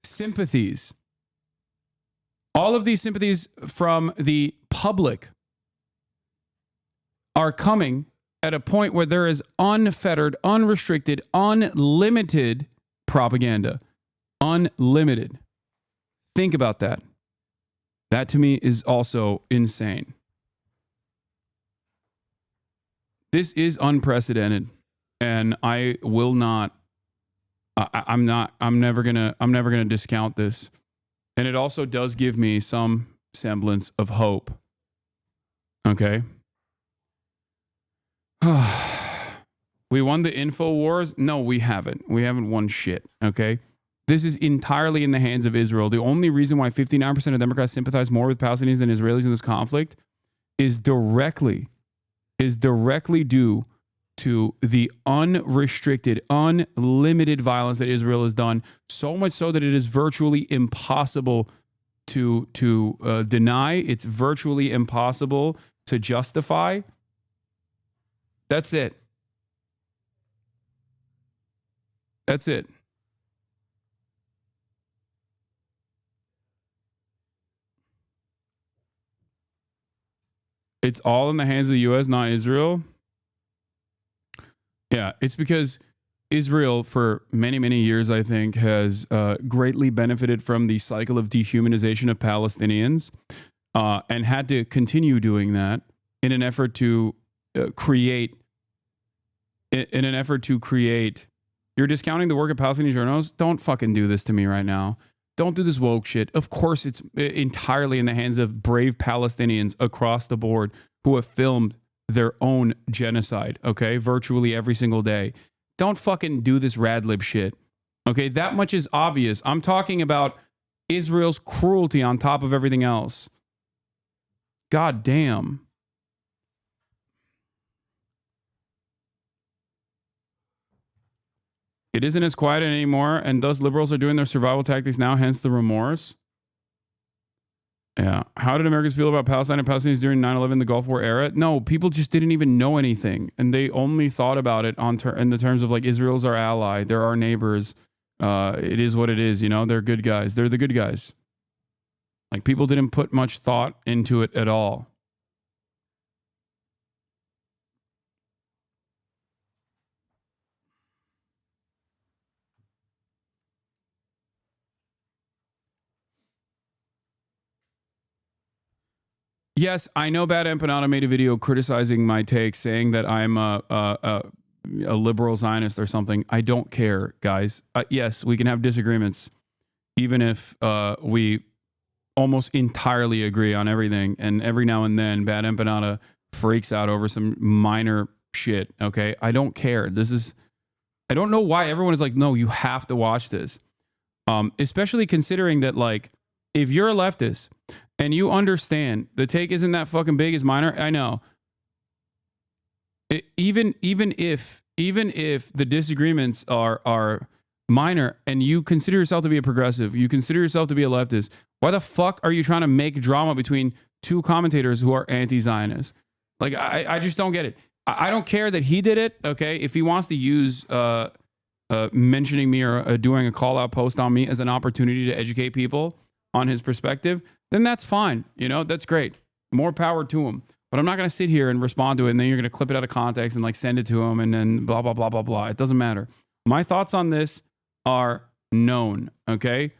sympathies from the public are coming at a point where there is unfettered, unrestricted, unlimited propaganda. Unlimited. Think about that. That to me is also insane. This is unprecedented, and I will not. I'm never gonna discount this, and it also does give me some semblance of hope. Okay. We won the info wars? No, we haven't. We haven't won shit. Okay. This is entirely in the hands of Israel. The only reason why 59% of Democrats sympathize more with Palestinians than Israelis in this conflict is directly due to the unrestricted, unlimited violence that Israel has done, so much so that it is virtually impossible to deny. It's virtually impossible to justify. That's it. That's it. It's all in the hands of the U.S., not Israel. Yeah, it's because Israel, for many, many years, I think, has greatly benefited from the cycle of dehumanization of Palestinians and had to continue doing that in an effort to create. You're discounting the work of Palestinian journalists? Don't fucking do this to me right now. Don't do this woke shit. Of course, it's entirely in the hands of brave Palestinians across the board who have filmed their own genocide, okay? Virtually every single day. Don't fucking do this rad lib shit, okay? That much is obvious. I'm talking about Israel's cruelty on top of everything else. God damn. It isn't as quiet anymore, and thus liberals are doing their survival tactics now, hence the remorse. Yeah. How did Americans feel about Palestine and Palestinians during 9/11, the Gulf War era? No, people just didn't even know anything, and they only thought about it in the terms of like, Israel's our ally, they're our neighbors. It is what it is, you know. They're good guys. They're the good guys. Like, people didn't put much thought into it at all. Yes, I know Bad Empanada made a video criticizing my take, saying that I'm a liberal Zionist or something. I don't care, guys. Yes, we can have disagreements, even if we almost entirely agree on everything. And every now and then, Bad Empanada freaks out over some minor shit, okay? I don't care. I don't know why everyone is like, no, you have to watch this. Especially considering that, like, if you're a leftist and you understand the take isn't that fucking big, is minor. I know. Even if the disagreements are minor and you consider yourself to be a progressive, you consider yourself to be a leftist, why the fuck are you trying to make drama between two commentators who are anti-Zionist? Like, I just don't get it. I don't care that he did it. Okay, if he wants to use mentioning me or doing a call out post on me as an opportunity to educate people on his perspective, then that's fine. You know, that's great. More power to him. But I'm not going to sit here and respond to it, and then you're going to clip it out of context and like send it to him and then blah, blah, blah, blah, blah. It doesn't matter. My thoughts on this are known, okay?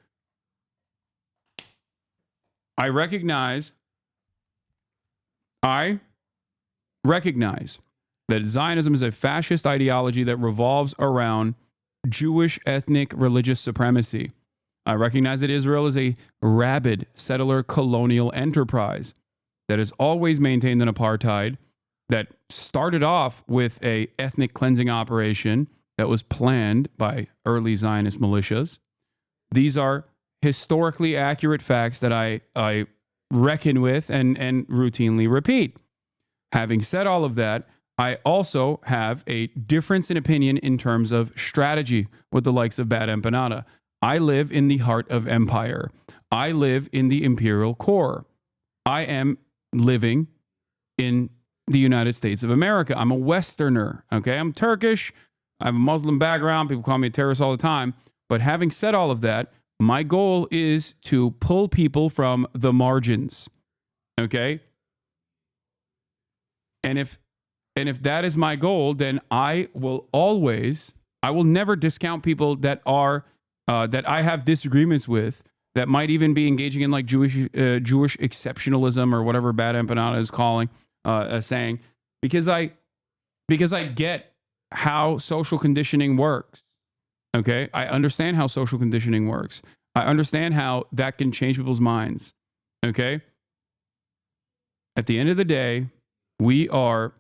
I recognize that Zionism is a fascist ideology that revolves around Jewish ethnic religious supremacy. I recognize that Israel is a rabid settler colonial enterprise that has always maintained an apartheid that started off with a ethnic cleansing operation that was planned by early Zionist militias. These are historically accurate facts that I reckon with and routinely repeat. Having said all of that, I also have a difference in opinion in terms of strategy with the likes of Bad Empanada. I live in the heart of empire. I live in the imperial core. I am living in the United States of America. I'm a Westerner, okay? I'm Turkish. I have a Muslim background. People call me a terrorist all the time. But having said all of that, my goal is to pull people from the margins, okay? And if that is my goal, then I will never discount people that are that I have disagreements with, that might even be engaging in like Jewish exceptionalism or whatever Bad Empanada is saying, because I get how social conditioning works. Okay, I understand how social conditioning works. I understand how that can change people's minds. Okay, at the end of the day, we are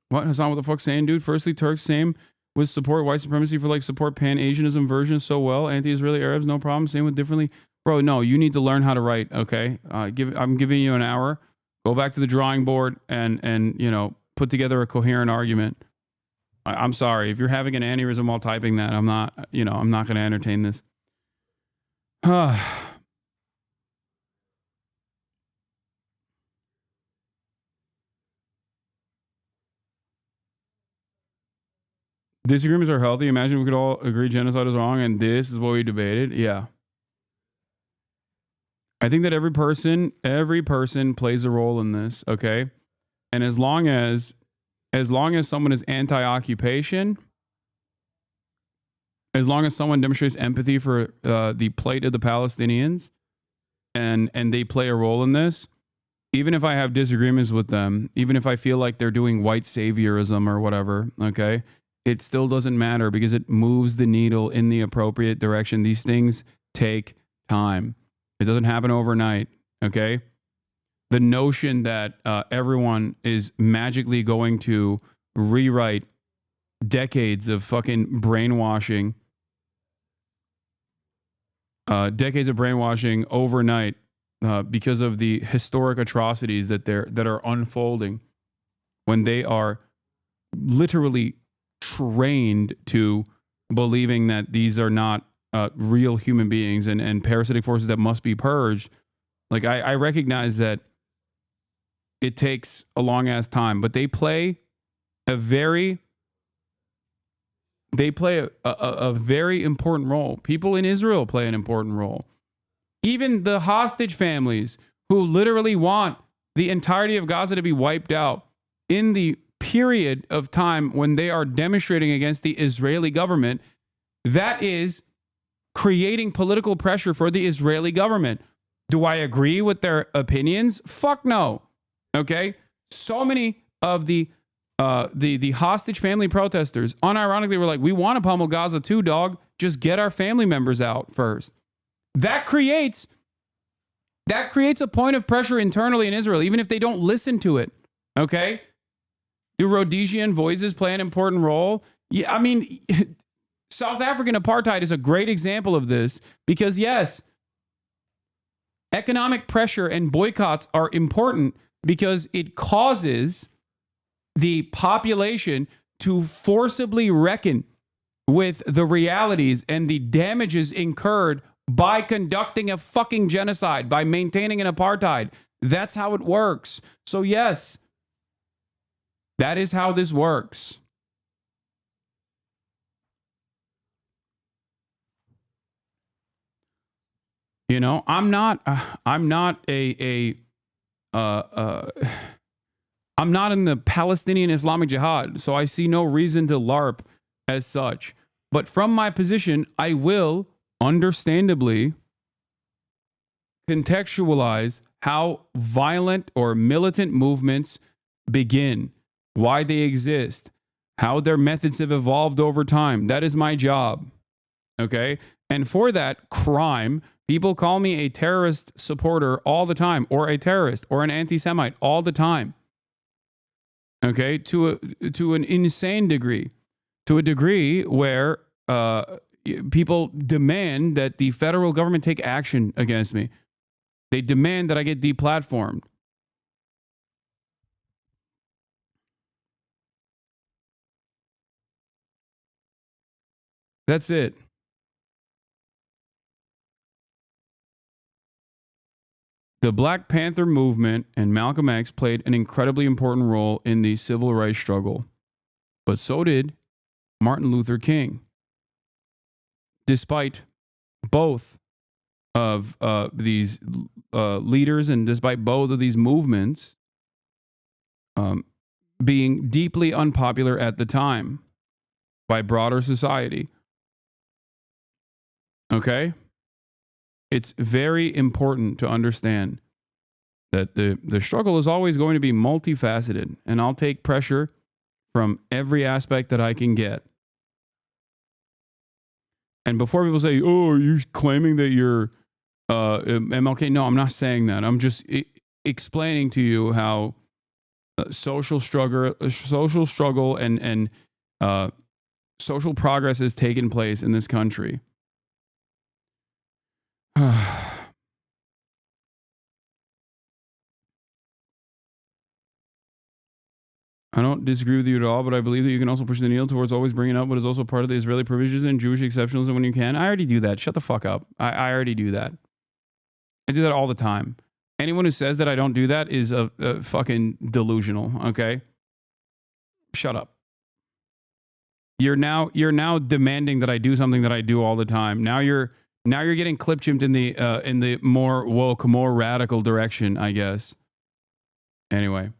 what Hasan? What the fuck saying, dude? Firstly, Turks same with support white supremacy for like support Pan-Asianism version so well. Anti-Israeli Arabs, no problem. Same with differently. Bro, no, you need to learn how to write, okay? I'm giving you an hour. Go back to the drawing board and you know, put together a coherent argument. I'm sorry. If you're having an aneurysm while typing that, I'm not going to entertain this. Disagreements are healthy. Imagine we could all agree genocide is wrong and this is what we debated. Yeah. I think that every person plays a role in this, okay? And as long as someone is anti-occupation, as long as someone demonstrates empathy for the plight of the Palestinians and they play a role in this, even if I have disagreements with them, even if I feel like they're doing white saviorism or whatever, okay, it still doesn't matter because it moves the needle in the appropriate direction. These things take time. It doesn't happen overnight, okay? The notion that everyone is magically going to rewrite decades of fucking brainwashing, overnight because of the historic atrocities that are unfolding when they are literally trained to believing that these are not real human beings and parasitic forces that must be purged. Like I recognize that it takes a long ass time, but they play a very important role. People in Israel play an important role. Even the hostage families who literally want the entirety of Gaza to be wiped out in the period of time when they are demonstrating against the Israeli government, that is creating political pressure for the Israeli government. Do I agree with their opinions? Fuck no. Okay? So many of the hostage family protesters unironically were like, we want to pummel Gaza too, dog. Just get our family members out first. That creates a point of pressure internally in Israel, even if they don't listen to it. Okay? Do Rhodesian voices play an important role? Yeah, I mean, South African apartheid is a great example of this because, yes, economic pressure and boycotts are important because it causes the population to forcibly reckon with the realities and the damages incurred by conducting a fucking genocide, by maintaining an apartheid. That's how it works. So, yes, that is how this works. You know, I'm not in the Palestinian Islamic Jihad, so I see no reason to LARP as such. But from my position, I will understandably contextualize how violent or militant movements begin, why they exist, how their methods have evolved over time. That is my job. Okay? And for that crime, people call me a terrorist supporter all the time, or a terrorist, or an anti-Semite all the time. Okay? To an insane degree. To a degree where people demand that the federal government take action against me. They demand that I get deplatformed. That's it. The Black Panther movement and Malcolm X played an incredibly important role in the civil rights struggle, but so did Martin Luther King. Despite both of these leaders and despite both of these movements being deeply unpopular at the time by broader society, Okay? It's very important to understand that the struggle is always going to be multifaceted, and I'll take pressure from every aspect that I can get. And before people say, "Oh, are you claiming that you're MLK?" No, I'm not saying that. I'm just explaining to you how social struggle and social progress has taken place in this country. I don't disagree with you at all, but I believe that you can also push the needle towards always bringing up what is also part of the Israeli provisions and Jewish exceptionalism when you can. I already do that. Shut the fuck up. I already do that. I do that all the time. Anyone who says that I don't do that is a fucking delusional, okay? Shut up. You're now demanding that I do something that I do all the time. Now you're getting clip chimped in the more woke, more radical direction, I guess. Anyway.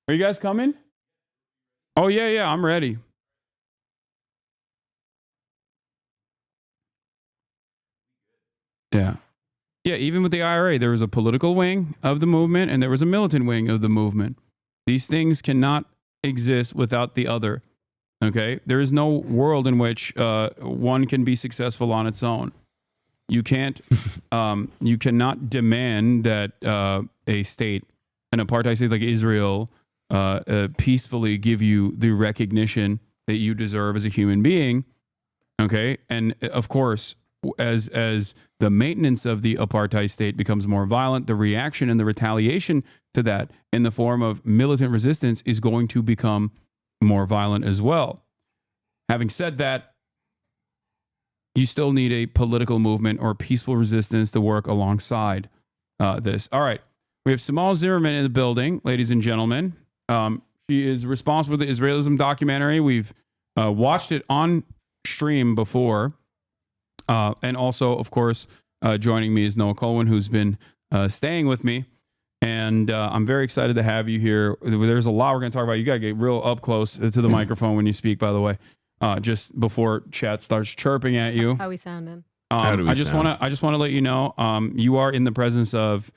Are you guys coming? Oh, yeah, I'm ready. Yeah. Yeah, even with the IRA, there was a political wing of the movement and there was a militant wing of the movement. These things cannot exist without the other. Okay? There is no world in which one can be successful on its own. You can't, you cannot demand that a state, an apartheid state like Israel, peacefully give you the recognition that you deserve as a human being. Okay. And of course, as the maintenance of the apartheid state becomes more violent, the reaction and the retaliation to that in the form of militant resistance is going to become more violent as well. Having said that, you still need a political movement or peaceful resistance to work alongside this. All right. We have Samal Zimmerman in the building, ladies and gentlemen. She is responsible for the Israelism documentary. We've watched it on stream before. And also, of course, joining me is Noah Colwin, who's been staying with me. And I'm very excited to have you here. There's a lot we're going to talk about. You got to get real up close to the microphone when you speak, by the way, just before chat starts chirping at you.
How we sounding?
I just want to let you know, you are in the presence of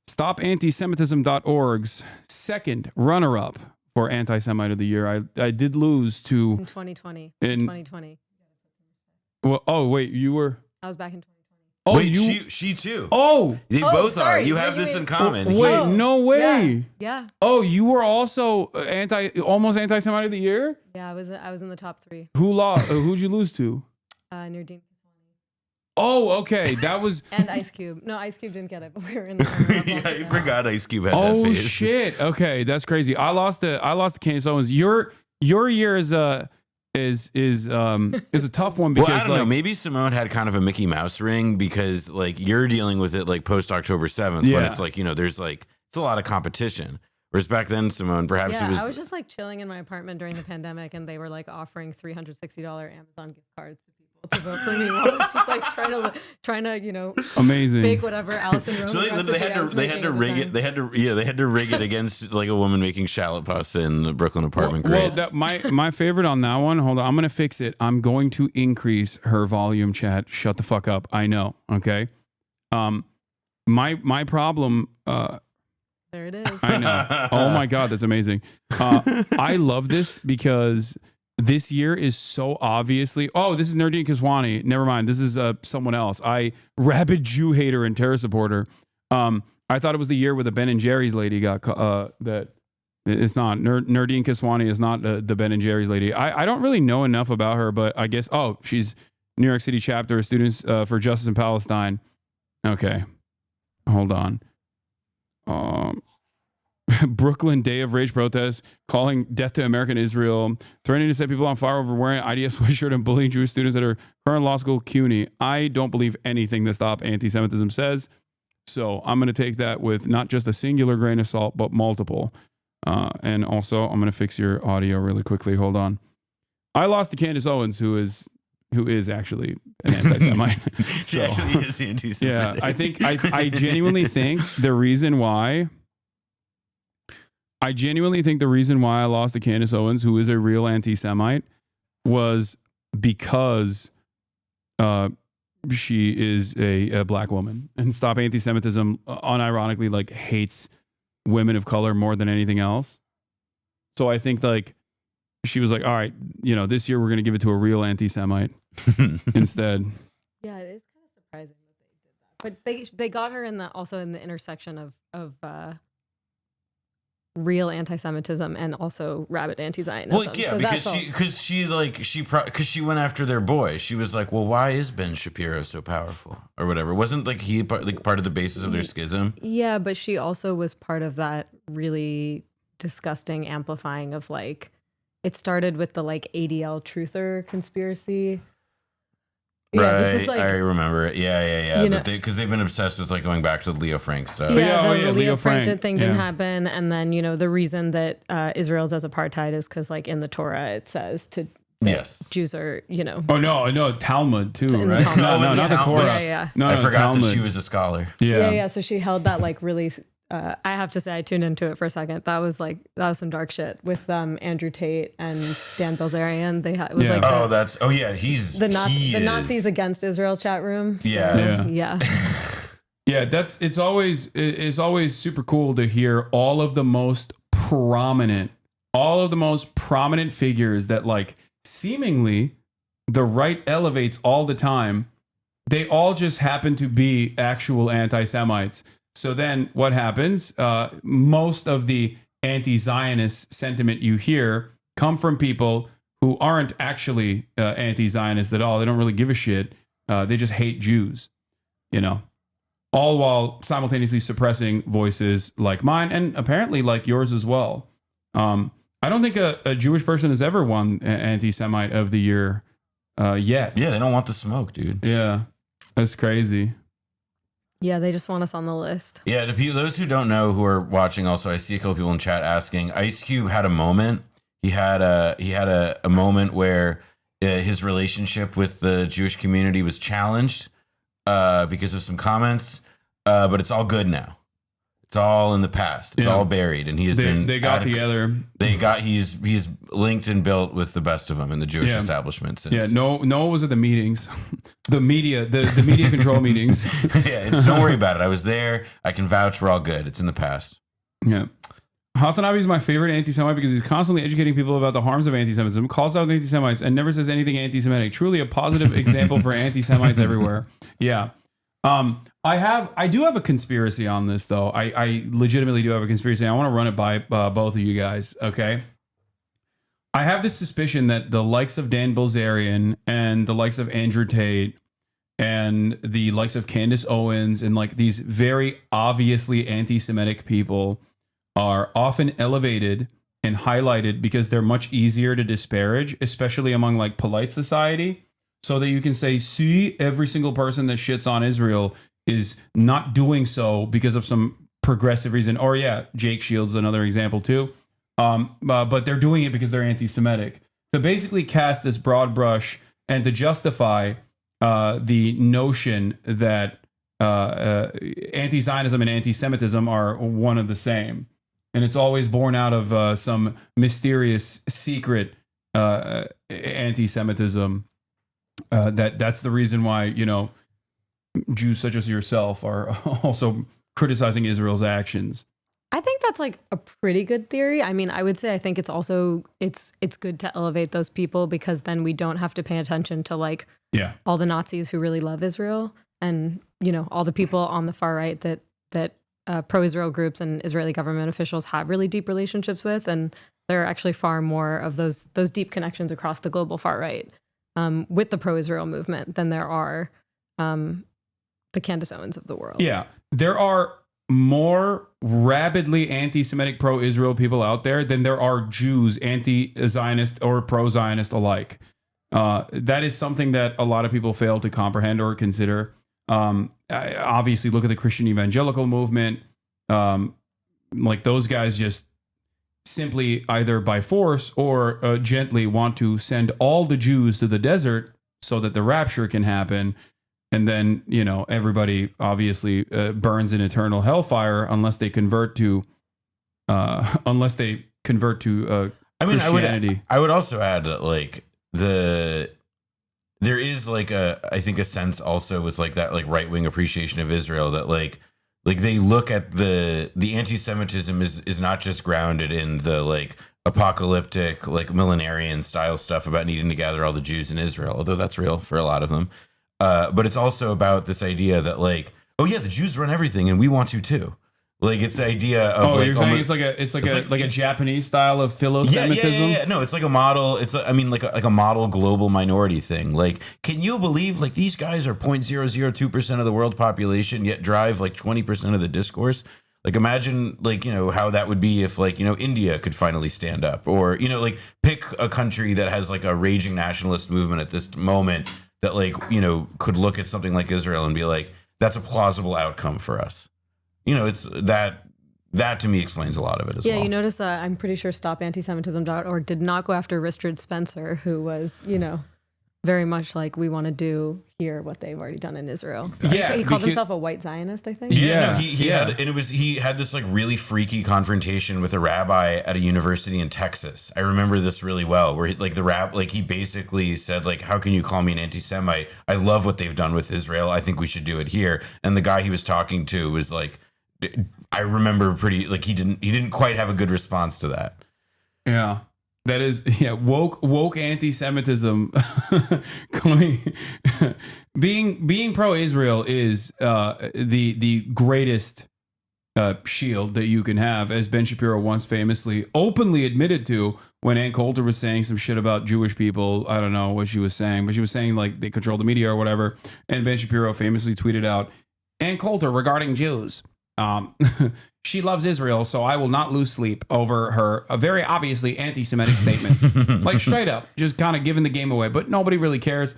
StopAntisemitism.org's second runner-up for Anti-Semite of the Year. I did lose to...
In 2020. In 2020.
Well, oh, wait, you were...
I was back in 2020.
Oh,
wait, she too.
Oh!
They both
sorry.
are. You have this in common.
Wait, no way.
Yeah.
Oh, you were also almost Anti-Semite of the Year?
Yeah, I was in the top 3.
Who lost? Who'd you lose to?
Near Dean.
Oh, okay. That was...
And Ice Cube. No, Ice Cube didn't get it, but we were in the...
Yeah, I forgot Ice Cube had that
Oh,
phase.
shit. Okay, that's crazy. I lost to Candace Owens. Your year is a tough one because
well, I don't know. Maybe Simone had kind of a Mickey Mouse ring because like you're dealing with it like post October 7th,
Yeah.
when it's like, you know, there's like it's a lot of competition. Whereas back then, Simone, perhaps
Yeah,
it was.
I was just like chilling in my apartment during the pandemic, and they were like offering $360 Amazon gift cards to people to vote for me. I was just like trying to you know,
amazing
bake whatever Allison Roman
So they had to rig it. They had to rig it against like a woman making shallot pasta in the Brooklyn apartment.
Well,
Great.
my favorite on that one. Hold on, I'm gonna fix it. I'm going to increase her volume. Chat, shut the fuck up. I know. Okay. My problem.
There it is.
I know. Oh my God, that's amazing. I love this because this year is so obviously. Oh, this is Nerdine Kiswani. Never mind. This is someone else. Rabid Jew hater and terror supporter. I thought it was the year where the Ben and Jerry's lady got that. It's not. Nerdine Kiswani is not the Ben and Jerry's lady. I don't really know enough about her, but I guess. Oh, she's New York City chapter of Students for Justice in Palestine. Okay, hold on. Brooklyn Day of Rage protests, calling death to American Israel, threatening to set people on fire over wearing IDF sweatshirt and bullying Jewish students at her current law school, CUNY. I don't believe anything the Stop Anti-Semitism says, so I'm going to take that with not just a singular grain of salt, but multiple. And also, I'm going to fix your audio really quickly. Hold on. I lost to Candace Owens, who is actually an anti-Semite.
She actually is anti-Semite.
Yeah, I genuinely think the reason why I lost to Candace Owens, who is a real anti-Semite, was because she is a black woman, and Stop Anti-Semitism unironically like hates women of color more than anything else. So I think like she was like, all right, this year we're going to give it to a real anti-Semite instead.
Yeah, it is kind of surprising that they did that. But they got her also in the intersection of real anti-Semitism and also rabid anti-Zionism.
Well, yeah, because she went after their boy. She was like, well, why is Ben Shapiro so powerful or whatever? Wasn't like he part of the basis of their schism?
Yeah, but she also was part of that really disgusting amplifying of like, it started with the like ADL truther conspiracy.
Right,
Yeah, this is like,
I remember it. Yeah. Because they've been obsessed with like going back to the Leo Frank stuff.
The Leo Frank thing didn't happen, and then the reason that Israel does apartheid is because like in the Torah it says Jews are
Oh no, Talmud too,
In the
right?
Talmud.
No, not the Torah.
Yeah.
No,
I forgot
Talmud.
that she was a scholar.
Yeah. So she held that like really. I have to say, I tuned into it for a second. That was some dark shit with Andrew Tate and Dan Bilzerian. It was like
he's
the Nazis against Israel chat room. So, yeah.
It's always super cool to hear all of the most prominent figures that like seemingly the right elevates all the time. They all just happen to be actual anti-Semites. So then what happens? Most of the anti-Zionist sentiment you hear come from people who aren't actually anti-Zionist at all. They don't really give a shit. They just hate Jews, all while simultaneously suppressing voices like mine and apparently like yours as well. I don't think a Jewish person has ever won Anti-Semite of the Year yet.
Yeah, they don't want the smoke, dude.
Yeah, that's crazy.
Yeah, they just want us on the list.
Yeah, those who don't know who are watching, also, I see a couple people in chat asking. Ice Cube had a moment. He had a moment where his relationship with the Jewish community was challenged because of some comments, but it's all good now. It's all in the past. It's all buried, and
They got together.
He's linked and built with the best of them in the Jewish establishment. Since.
Noah was at the meetings, the media control meetings.
Don't worry about it. I was there. I can vouch. We're all good. It's in the past.
Yeah. Hasanabi is my favorite anti-Semite because he's constantly educating people about the harms of anti-Semitism, calls out anti-Semites, and never says anything anti-Semitic. Truly a positive example for anti-Semites everywhere. Yeah. I do have a conspiracy on this, though. I legitimately do have a conspiracy. I want to run it by both of you guys, okay? I have this suspicion that the likes of Dan Bilzerian and the likes of Andrew Tate and the likes of Candace Owens and like these very obviously anti-Semitic people are often elevated and highlighted because they're much easier to disparage, especially among like polite society. So that you can say, see, every single person that shits on Israel is not doing so because of some progressive reason. Or Jake Shields is another example too. But they're doing it because they're anti-Semitic. To basically cast this broad brush and to justify the notion that anti-Zionism and anti-Semitism are one of the same. And it's always born out of some mysterious secret anti-Semitism. That's the reason why, Jews such as yourself are also criticizing Israel's actions.
I think that's like a pretty good theory. I mean, I would say I think it's also it's good to elevate those people because then we don't have to pay attention to like all the Nazis who really love Israel and all the people on the far right that pro-Israel groups and Israeli government officials have really deep relationships with, and there are actually far more of those deep connections across the global far right with the pro-Israel movement than there are the Candace Owens of the world.
Yeah, there are more rabidly anti-Semitic pro-Israel people out there than there are Jews anti-Zionist or pro-Zionist alike. That is something that a lot of people fail to comprehend or consider. Obviously, look at the Christian evangelical movement. Like those guys just simply either by force or gently want to send all the Jews to the desert so that the rapture can happen. And then, everybody obviously burns in eternal hellfire unless they convert to Christianity.
I would also add that, like, there is like I think a sense also with like that like right wing appreciation of Israel that like they look at the anti-Semitism is not just grounded in the like apocalyptic like millenarian style stuff about needing to gather all the Jews in Israel, although that's real for a lot of them. But it's also about this idea that like, oh yeah, the Jews run everything and we want to too. Like it's the idea of like
you're saying it's like a Japanese style of philo-Semitism?
Yeah. No, it's like a model. It's I mean like a model global minority thing. Like, can you believe like these guys are 0.002% of the world population yet drive like 20% of the discourse? Like imagine like, you know, how that would be if like, you know, India could finally stand up, or, you know, like pick a country that has like a raging nationalist movement at this moment that like, you know, could look at something like Israel and be like, that's a plausible outcome for us. You know, it's that to me explains a lot of it as well.
Yeah, you notice I'm pretty sure StopAntisemitism.org did not go after Richard Spencer, who was, you know, very much like we want to do here what they've already done in Israel. Exactly. Yeah, he called himself a white Zionist, I think.
Yeah, no, he had this like really freaky confrontation with a rabbi at a university in Texas. I remember this really well, where he basically said like, "How can you call me an anti-Semite? I love what they've done with Israel. I think we should do it here." And the guy he was talking to was like, I remember pretty like he didn't quite have a good response to that.
Yeah. That is, woke anti-Semitism. being pro-Israel is the greatest shield that you can have, as Ben Shapiro once famously openly admitted to when Ann Coulter was saying some shit about Jewish people. I don't know what she was saying, but she was saying like they control the media or whatever. And Ben Shapiro famously tweeted out, Ann Coulter regarding Jews. She loves Israel, so I will not lose sleep over her very obviously anti-Semitic statements. Like straight up, just kind of giving the game away, but nobody really cares.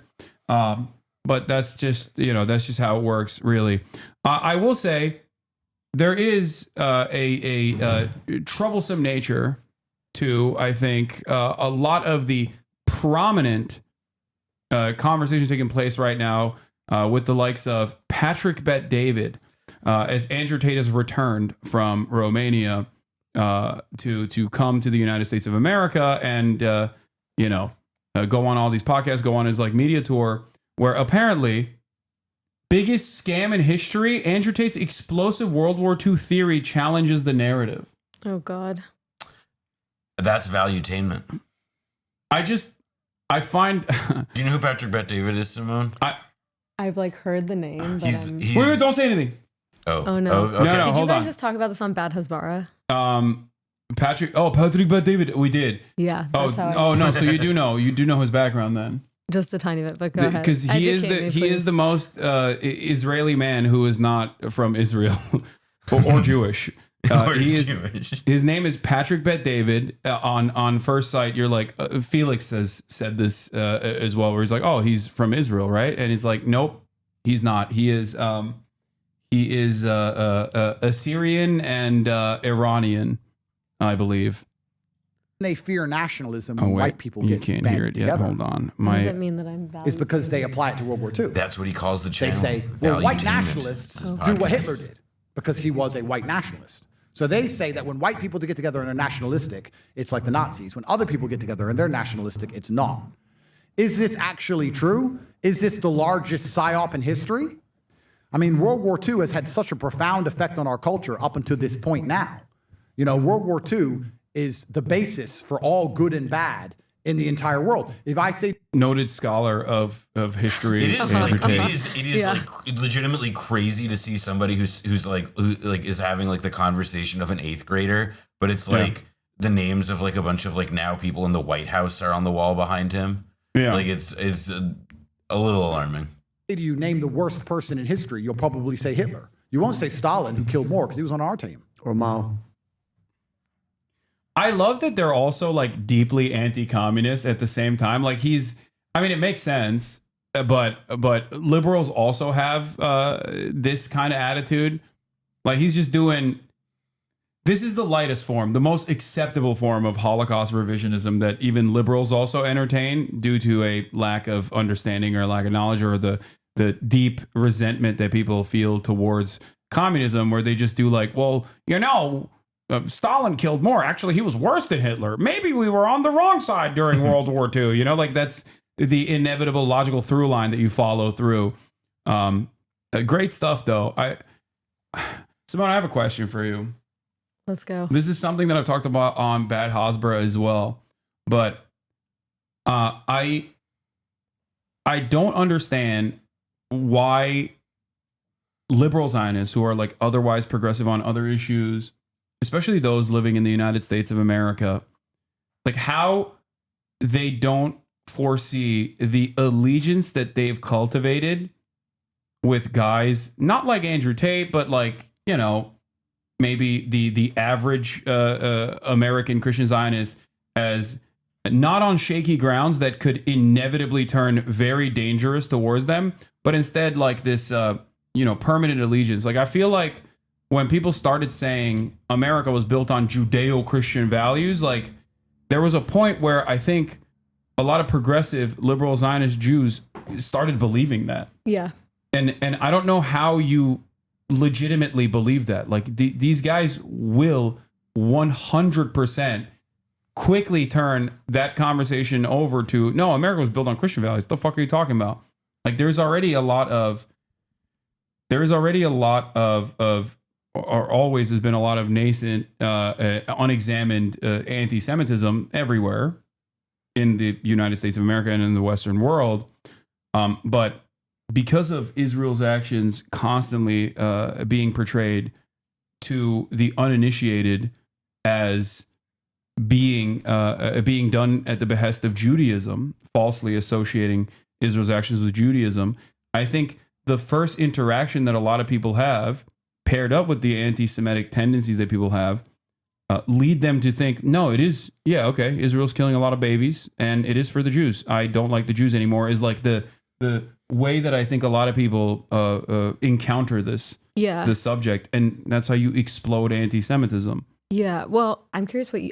But that's just, that's just how it works, really. I will say there is a troublesome nature to, I think, a lot of the prominent conversations taking place right now with the likes of Patrick Bet-David, as Andrew Tate has returned from Romania to come to the United States of America and, go on all these podcasts, go on his like media tour, where apparently biggest scam in history, Andrew Tate's explosive World War II theory challenges the narrative.
Oh, God.
That's valuetainment.
I find...
Do you know who Patrick Bet-David is, Simone?
I've like heard the name, but
wait, don't say anything.
Oh no.
Okay.
No,
did you
hold
guys
on.
just talk about this on Bad Hasbara?
Patrick Bet-David, we did.
Yeah.
No, so you do know his background then.
Just a tiny bit, but go ahead.
Because he is the most Israeli man who is not from Israel or Jewish. His name is Patrick Bet-David. On first sight, you're like, Felix has said this as well, where he's like, oh, he's from Israel, right? And he's like, nope, he's not. He is Assyrian and Iranian, I believe.
They fear nationalism when white people get
can't hear it
together.
yet. Hold on.
What does it mean that I'm valued?
It's because they apply it to World War II.
That's what he calls the channel.
They say, well, white nationalists do what Hitler did because he was a white nationalist. So they say that when white people get together and are nationalistic, it's like the Nazis. When other people get together and they're nationalistic, it's not. Is this actually true? Is this the largest psyop in history? I mean, World War II has had such a profound effect on our culture up until this point now. World War II is the basis for all good and bad in the entire world. If I say
noted scholar of history,
it is like legitimately crazy to see somebody who is having like the conversation of an 8th grader, but it's like the names of like a bunch of like now people in the White House are on the wall behind him. Yeah, like it's a little alarming.
If you name the worst person in history, you'll probably say Hitler. You won't say Stalin, who killed more because he was on our team, or Mao.
I love that they're also like deeply anti-communist at the same time. Like it makes sense, but liberals also have this kind of attitude. Like he's just this is the lightest form, the most acceptable form of Holocaust revisionism that even liberals also entertain due to a lack of understanding or lack of knowledge or the deep resentment that people feel towards communism, where they just do like, well, Stalin killed more. Actually, he was worse than Hitler. Maybe we were on the wrong side during World War II. You know, like that's the inevitable logical through line that you follow through. Great stuff, though. Simone, I have a question for you.
Let's go.
This is something that I've talked about on Bad Hasbara as well, but I don't understand why liberal Zionists who are like otherwise progressive on other issues, especially those living in the United States of America, like how they don't foresee the allegiance that they've cultivated with guys not like Andrew Tate, but like, you know, maybe the average American Christian Zionist as not on shaky grounds that could inevitably turn very dangerous towards them, but instead like this, permanent allegiance. Like I feel like when people started saying America was built on Judeo-Christian values, like there was a point where I think a lot of progressive liberal Zionist Jews started believing that.
Yeah.
And I don't know how you legitimately believe that. Like these guys will 100% quickly turn that conversation over to, no, America was built on Christian values. What the fuck are you talking about? Like there's already a lot of, or always has been a lot of nascent, unexamined anti-Semitism everywhere in the United States of America and in the Western world. But because of Israel's actions constantly being portrayed to the uninitiated as being done at the behest of Judaism, falsely associating Israel's actions with Judaism, I think the first interaction that a lot of people have, paired up with the anti-Semitic tendencies that people have, lead them to think, no, it is, yeah, okay, Israel's killing a lot of babies, and it is for the Jews. I don't like the Jews anymore, is like the way that I think a lot of people encounter this subject, and that's how you explode anti-Semitism.
Yeah, well, I'm curious what you...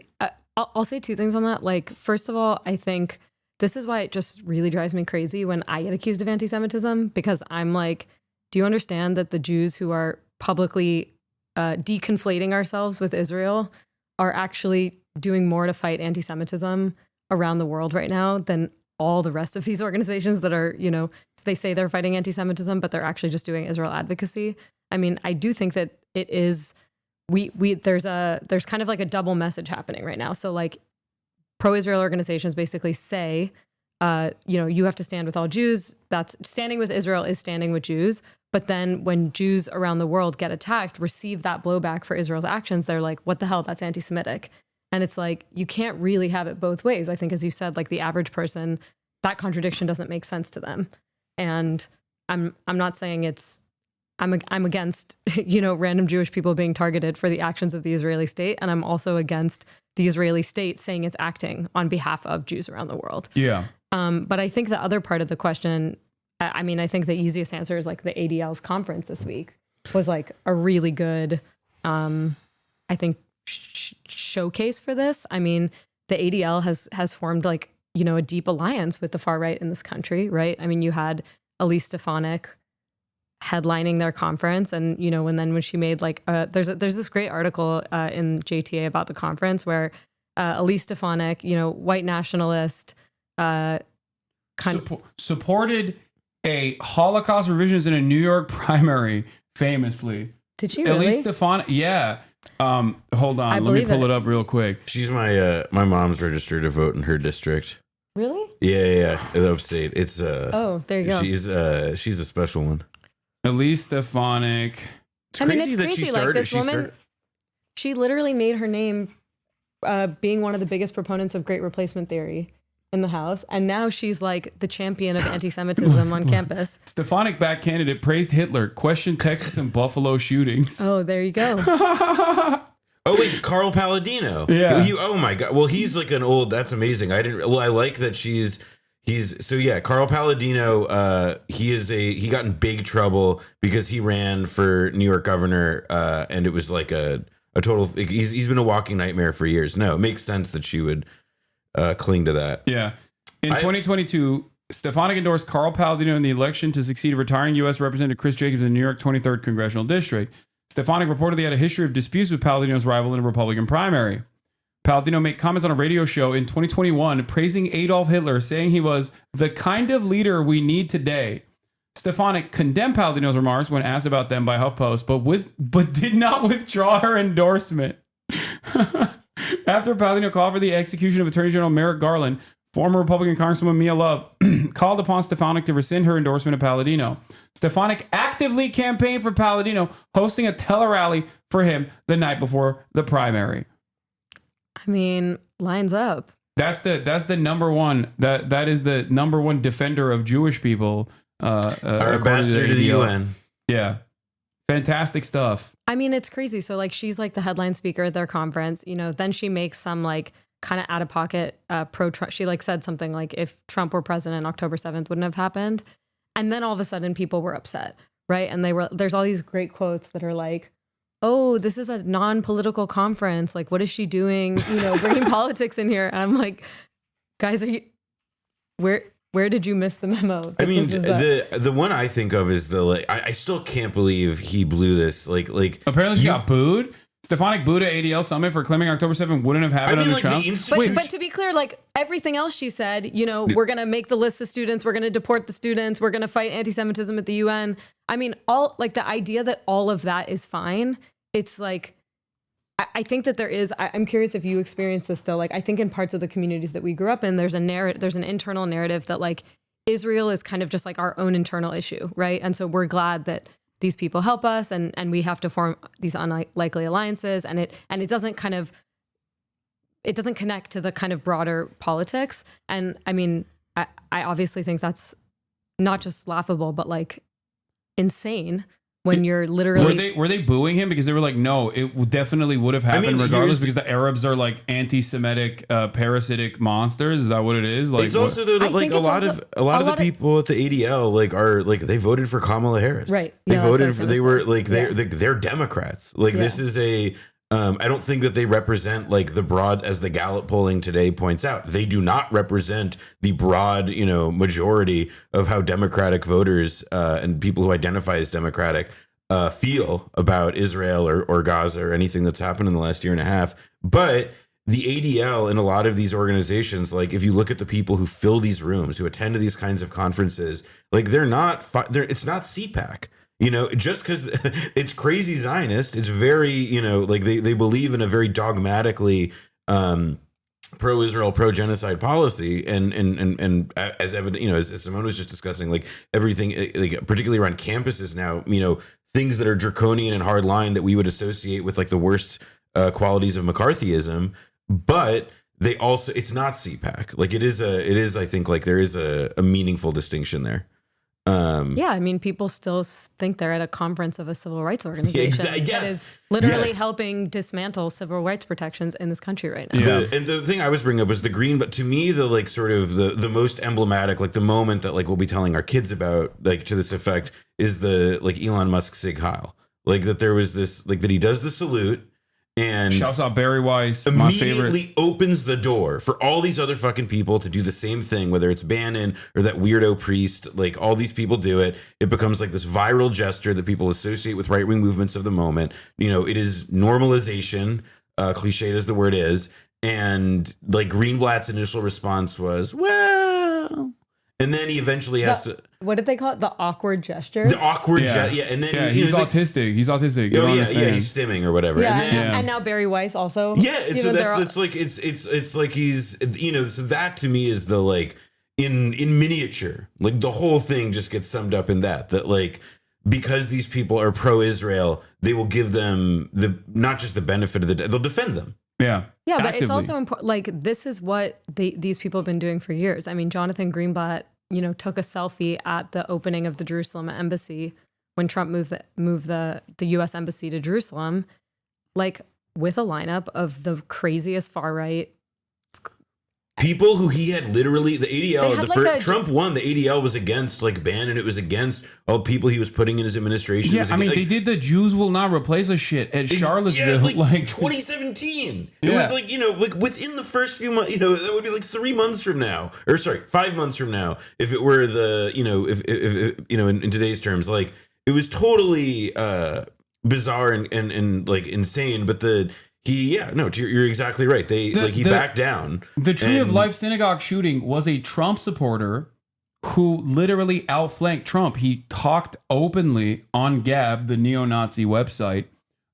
I'll say two things on that. Like, first of all, I think this is why it just really drives me crazy when I get accused of anti-Semitism, because I'm like, do you understand that the Jews who are publicly deconflating ourselves with Israel are actually doing more to fight anti-Semitism around the world right now than all the rest of these organizations that are, you know, they say they're fighting anti-Semitism, but they're actually just doing Israel advocacy. I mean, I do think that it is, there's kind of like a double message happening right now. So like pro-Israel organizations basically say, you have to stand with all Jews. That's standing with Israel is standing with Jews. But then when Jews around the world get attacked, receive that blowback for Israel's actions, they're like, what the hell? That's anti-Semitic. And it's like, you can't really have it both ways. I think, as you said, like the average person, that contradiction doesn't make sense to them. And I'm not saying I'm against, random Jewish people being targeted for the actions of the Israeli state. And I'm also against the Israeli state saying it's acting on behalf of Jews around the world. Yeah. But I think the other part of the question, I think the easiest answer is like the ADL's conference this week was like a really good, showcase for this. I mean, the ADL has formed like, a deep alliance with the far right in this country, right? I mean, you had Elise Stefanik headlining their conference, and when she made like there's this great article in JTA about the conference where Elise Stefanik, white nationalist,
supported a Holocaust revisionist in a New York primary, famously.
Did she really?
Elise Stefanik, yeah. Hold on, let me pull it up real quick.
She's my mom's registered to vote in her district.
Really?
Yeah, the upstate. It's
oh, there you go.
She's a special one.
Elise Stefanik.
It's crazy. Like this woman, she literally made her name being one of the biggest proponents of Great Replacement theory in the House, and now she's like the champion of anti-Semitism on campus.
Stefanik-backed candidate praised Hitler, questioned Texas and Buffalo shootings.
Oh, there you go.
Oh wait, Carl Palladino.
Yeah.
Oh my God. Well, he's like an old. That's amazing. I like that Carl Palladino. He got in big trouble because he ran for New York governor, and it was like a total. He's been a walking nightmare for years. No, it makes sense that she would cling to that.
Yeah. In 2022, Stefanik endorsed Carl Palladino in the election to succeed retiring U.S. Representative Chris Jacobs in the New York 23rd Congressional District. Stefanik reportedly had a history of disputes with Palladino's rival in a Republican primary. Palladino made comments on a radio show in 2021 praising Adolf Hitler, saying he was the kind of leader we need today. Stefanik condemned Palladino's remarks when asked about them by HuffPost, but did not withdraw her endorsement. After Palladino called for the execution of Attorney General Merrick Garland, former Republican Congresswoman Mia Love called upon Stefanik to rescind her endorsement of Palladino. Stefanik actively campaigned for Palladino, hosting a tele-rally for him the night before the primary.
I mean, lines up.
That's the number one. That is the number one defender of Jewish people.
Our ambassador to the UN.
Yeah, fantastic stuff.
I mean, it's crazy. So like, she's like the headline speaker at their conference. You know, then she makes some like kind of out of pocket pro-Trump. She like said something like, if Trump were president, October 7th wouldn't have happened. And then all of a sudden, people were upset, right? And there's all these great quotes that are like, oh, this is a non-political conference. Like, what is she doing? You know, bringing politics in here. And I'm like, guys, where did you miss the memo?
I mean, the one I think of is the like. I still can't believe he blew this. Like
apparently she got booed. Stefanik booed at ADL Summit for claiming October 7th wouldn't have happened under Trump.
But to be clear, like everything else she said, you know, we're going to make the list of students. We're going to deport the students. We're going to fight anti-Semitism at the UN. I mean, all like the idea that all of that is fine. It's like, I think that there is, I'm curious if you experience this still. Like, I think in parts of the communities that we grew up in, there's an internal narrative that like Israel is kind of just like our own internal issue, right? And so we're glad that these people help us and we have to form these unlikely alliances. And it doesn't connect to the kind of broader politics. And I mean, I obviously think that's not just laughable, but like insane when you're literally...
Were they booing him because they were like, no, it definitely would have happened regardless because the Arabs are like anti-Semitic, parasitic monsters. Is that what it is? Like,
it's also like a lot of the people at the ADL like are like they voted for Kamala Harris,
right?
They voted for they're Democrats. Like this is a I don't think that they represent like the broad, as the Gallup polling today points out. They do not represent the broad, majority of how Democratic voters and people who identify as Democratic feel about Israel or Gaza or anything that's happened in the last year and a half. But the ADL and a lot of these organizations, like if you look at the people who fill these rooms, who attend to these kinds of conferences, like it's not CPAC. Just because it's crazy Zionist, it's very, like they believe in a very dogmatically pro-Israel, pro-genocide policy, and as evident, as Simone was just discussing, like everything, like particularly around campuses now, things that are draconian and hard line that we would associate with like the worst qualities of McCarthyism, but they also, it's not CPAC. Like it is I think like there is a meaningful distinction there.
Yeah, I mean, people still think they're at a conference of a civil rights organization that is literally helping dismantle civil rights protections in this country right now.
Yeah. And the thing I was bringing up was the green, but to me, the like sort of the most emblematic, like the moment that like we'll be telling our kids about, like to this effect, is the like Elon Musk Sig Heil. Like that there was this, like that he does the salute. And
shouts out Barry Weiss,
immediately opens the door for all these other fucking people to do the same thing, whether it's Bannon or that weirdo priest. Like all these people do it. It becomes like this viral gesture that people associate with right-wing movements of the moment. It is normalization, cliched as the word is. And like Greenblatt's initial response was, well, and then he eventually has to.
What did they call it? The awkward gesture?
The awkward gesture. Yeah. And then
he's autistic. He's autistic.
Oh, yeah. He's stimming or whatever.
Yeah.
And then,
and now Barry Weiss also.
Yeah. So it's like he's, so that to me is the like in miniature, like the whole thing just gets summed up in that like, because these people are pro-Israel, they will give them not just the benefit of the doubt, they'll defend them.
Yeah.
Yeah. Actively. But it's also important. Like this is what these people have been doing for years. I mean, Jonathan Greenblatt, took a selfie at the opening of the Jerusalem embassy when Trump moved the U.S. embassy to Jerusalem, like with a lineup of the craziest far right
people who he had literally the ADL. Trump won. The ADL was against like Bannon. It was against all people he was putting in his administration.
Yeah, they did the Jews will not replace us shit at Charlottesville,
like 2017. It was like like within the first few months. That would be like 3 months from now, or sorry, 5 months from now, if it were the if in today's terms, like it was totally bizarre and like insane. But you're exactly right. He backed down.
The Tree of Life synagogue shooting was a Trump supporter who literally outflanked Trump. He talked openly on Gab, the neo-Nazi website,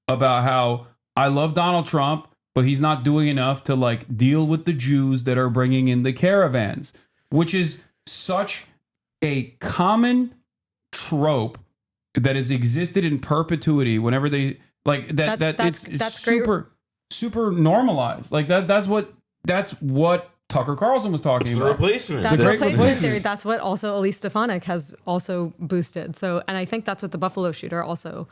about how I love Donald Trump, but he's not doing enough to like deal with the Jews that are bringing in the caravans, which is such a common trope that has existed in perpetuity whenever they like that. That's super normalized. Like that's what Tucker Carlson was talking about.
The replacement.
That's the replacement theory. That's what also Elise Stefanik has also boosted. So, and I think that's what the Buffalo shooter also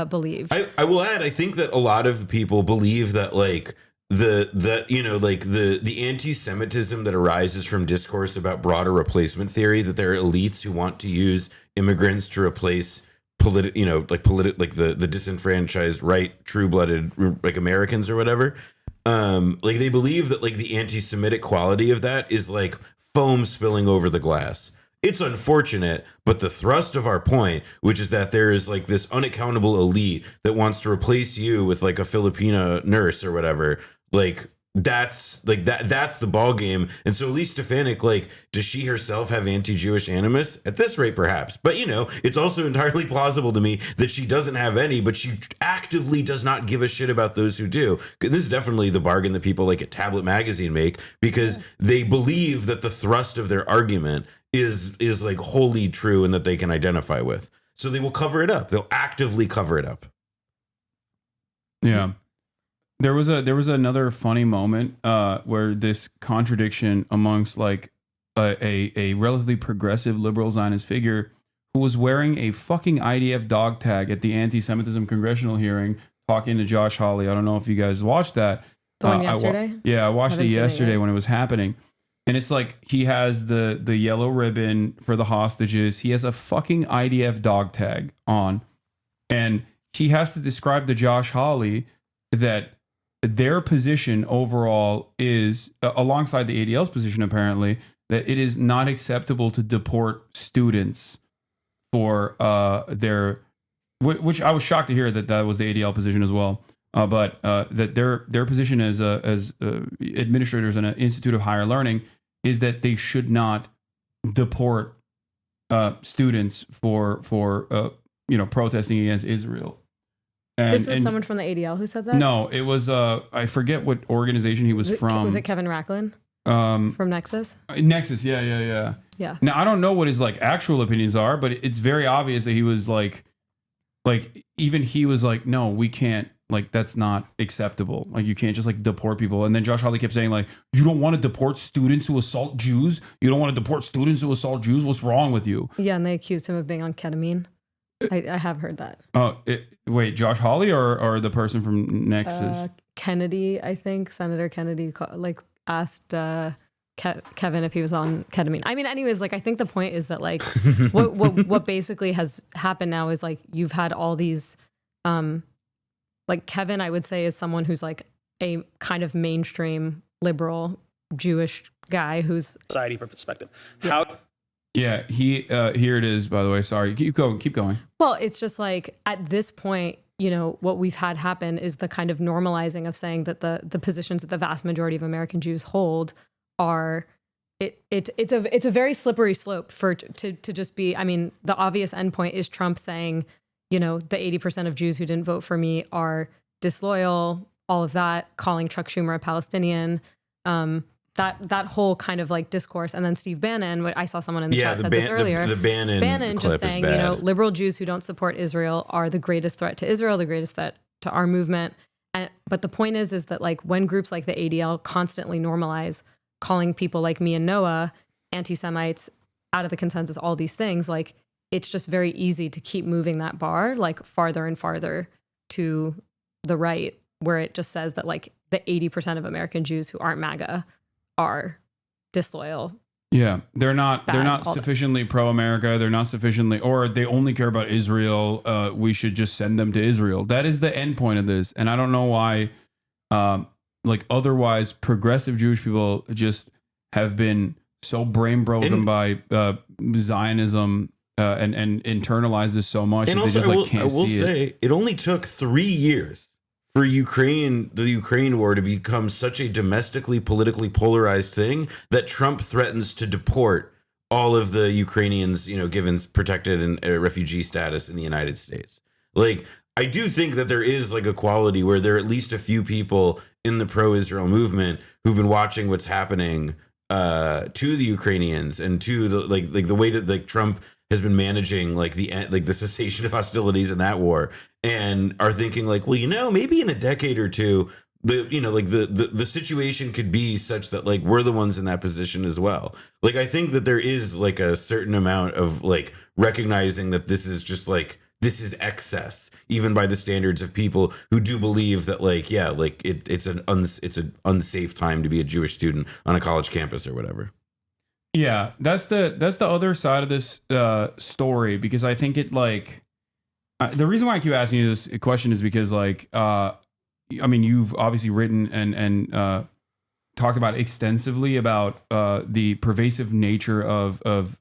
believed.
I will add, I think that a lot of people believe that like the anti-Semitism that arises from discourse about broader replacement theory, that there are elites who want to use immigrants to replace the disenfranchised right, true-blooded like Americans or whatever. Like they believe that like the anti-Semitic quality of that is like foam spilling over the glass. It's unfortunate, but the thrust of our point, which is that there is like this unaccountable elite that wants to replace you with like a Filipina nurse or whatever, like that's the ball game. And so Elise Stefanik, like, does she herself have anti-Jewish animus? At this rate, perhaps. But it's also entirely plausible to me that she doesn't have any, but she actively does not give a shit about those who do. This is definitely the bargain that people like at Tablet Magazine make, because they believe that the thrust of their argument is like wholly true and that they can identify with. So they will cover it up. They'll actively cover it up.
Yeah. There was another funny moment where this contradiction amongst like a relatively progressive liberal Zionist figure who was wearing a fucking IDF dog tag at the anti-Semitism congressional hearing talking to Josh Hawley. I don't know if you guys watched that.
The one yesterday?
I watched it yesterday when it was happening. And it's like he has the yellow ribbon for the hostages. He has a fucking IDF dog tag on. And he has to describe to Josh Hawley that their position overall is, alongside the ADL's position apparently, that it is not acceptable to deport students for which I was shocked to hear that was the ADL position as well. But that their position as administrators in an institute of higher learning is that they should not deport students for protesting against Israel.
This was someone from the ADL who said that?
No, it was I forget what organization he was from.
Was it Kevin Racklin? From Nexus?
Nexus, yeah.
Yeah.
Now I don't know what his like actual opinions are, but it's very obvious that he was like even he was like, no, we can't, like that's not acceptable. Like you can't just like deport people. And then Josh Hawley kept saying like, you don't want to deport students who assault Jews? You don't want to deport students who assault Jews? What's wrong with you?
Yeah, and they accused him of being on ketamine. I have heard that.
Wait, Josh Hawley or the person from Nexus?
Kennedy, I think. Senator Kennedy asked Kevin if he was on ketamine. I mean, anyways, like I think the point is that like what basically has happened now is like you've had all these like Kevin, I would say, is someone who's like a kind of mainstream liberal Jewish guy who's
society perspective.
Yeah, he here it is, by the way. Sorry. Keep going.
Well, it's just like at this point, what we've had happen is the kind of normalizing of saying that the positions that the vast majority of American Jews hold are it's a very slippery slope to just be. I mean, the obvious endpoint is Trump saying, the 80% of Jews who didn't vote for me are disloyal, all of that, calling Chuck Schumer a Palestinian. That whole kind of like discourse, and then Steve Bannon, I saw someone in the chat said this earlier.
The Bannon clip
just saying,
is bad.
Liberal Jews who don't support Israel are the greatest threat to Israel, the greatest threat to our movement. But the point is that like when groups like the ADL constantly normalize calling people like me and Noah anti-Semites, out of the consensus, all these things, like it's just very easy to keep moving that bar like farther and farther to the right, where it just says that like the 80% of American Jews who aren't MAGA are disloyal.
Yeah, they're not sufficiently pro-America. They're not sufficiently, or they only care about Israel. We should just send them to Israel. That is the end point of this. And I don't know why, like otherwise progressive Jewish people just have been so brain broken by Zionism and internalize this so much
And
that
also,
they just can't
I will
see
say, it only took 3 years for the Ukraine war to become such a domestically politically polarized thing that Trump threatens to deport all of the Ukrainians, given protected and refugee status in the United States. Like, I do think that there is like a quality where there are at least a few people in the pro-Israel movement who've been watching what's happening to the Ukrainians and to the way that Trump has been managing the cessation of hostilities in that war, and are thinking maybe in a decade or two the situation could be such that we're the ones in that position as well. I think that there is a certain amount of recognizing that this is just this is excess, even by the standards of people who do believe that it's an unsafe time to be a Jewish student on a college campus or whatever.
Yeah, that's the other side of this story, because I think it the reason why I keep asking you this question is because you've obviously written and talked about extensively about the pervasive nature of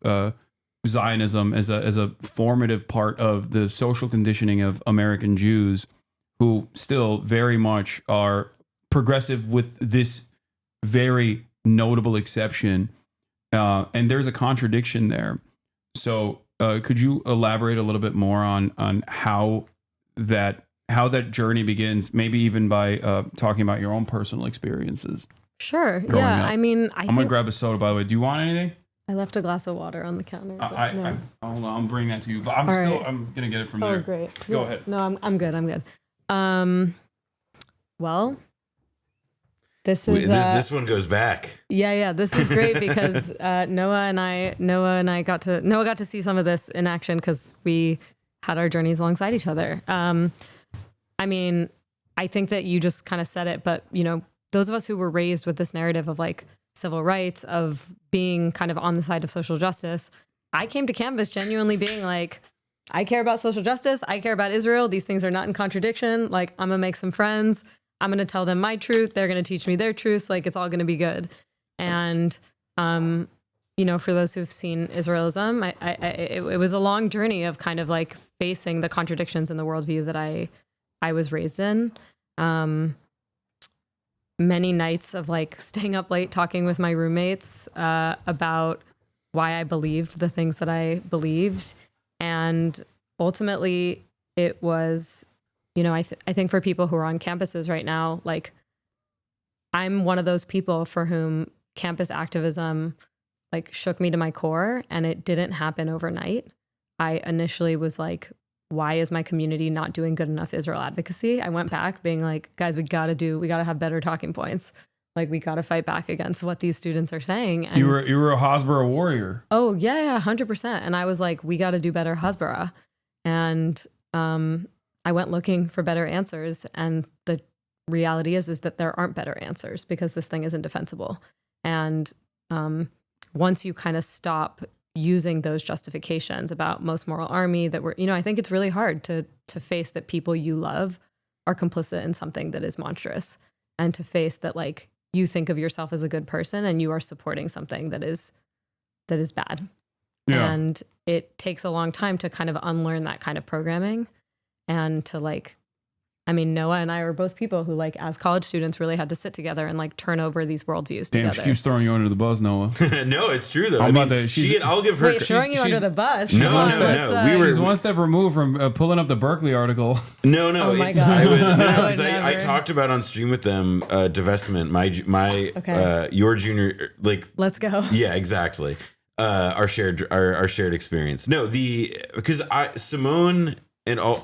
Zionism as a formative part of the social conditioning of American Jews, who still very much are progressive with this very notable exception. And there's a contradiction there. So could you elaborate a little bit more on how that journey begins, maybe even by talking about your own personal experiences?
Sure. Yeah.
Up?
I mean,
I'm going to grab a soda, by the way. Do you want anything?
I left a glass of water on the counter.
Hold on, I'm bringing that to you, but I'm going to get it from there.
Oh, great.
Go ahead.
No, I'm good. Well, this
this one goes back.
Yeah. This is great because Noah and I got to see some of this in action because we had our journeys alongside each other. I mean, I think that you just kind of said it, but those of us who were raised with this narrative of civil rights, of being kind of on the side of social justice, I came to campus genuinely being I care about social justice. I care about Israel. These things are not in contradiction. I'm going to make some friends. I'm going to tell them my truth. They're going to teach me their truths. It's all going to be good. And, for those who've seen Israelism, it was a long journey of kind of facing the contradictions in the worldview that I was raised in. Many nights of staying up late talking with my roommates about why I believed the things that I believed. And ultimately it was, I think for people who are on campuses right now, I'm one of those people for whom campus activism shook me to my core, and it didn't happen overnight. I initially was why is my community not doing good enough Israel advocacy? I went back being guys, we got to have better talking points. We got to fight back against what these students are saying. And
you were a Hasbara warrior.
Oh yeah, 100%. And I was we got to do better Hasbara. And I went looking for better answers. And the reality is that there aren't better answers because this thing isn't defensible. And once you kind of stop using those justifications about most moral army that I think it's really hard to face that people you love are complicit in something that is monstrous, and to face that you think of yourself as a good person and you are supporting something that is bad. Yeah. And it takes a long time to kind of unlearn that kind of programming, and to Noah and I were both people who as college students really had to sit together and turn over these worldviews together.
Damn, she keeps throwing you under the bus, Noah.
No, it's true though.
I'll
give her.
Wait, throwing you under the bus?
No.
She's one step removed from pulling up the Berkeley article.
No.
Oh my God.
I talked about on stream with them divestment. Your junior
Let's go.
Yeah, exactly. Our shared experience. No, because Simone and all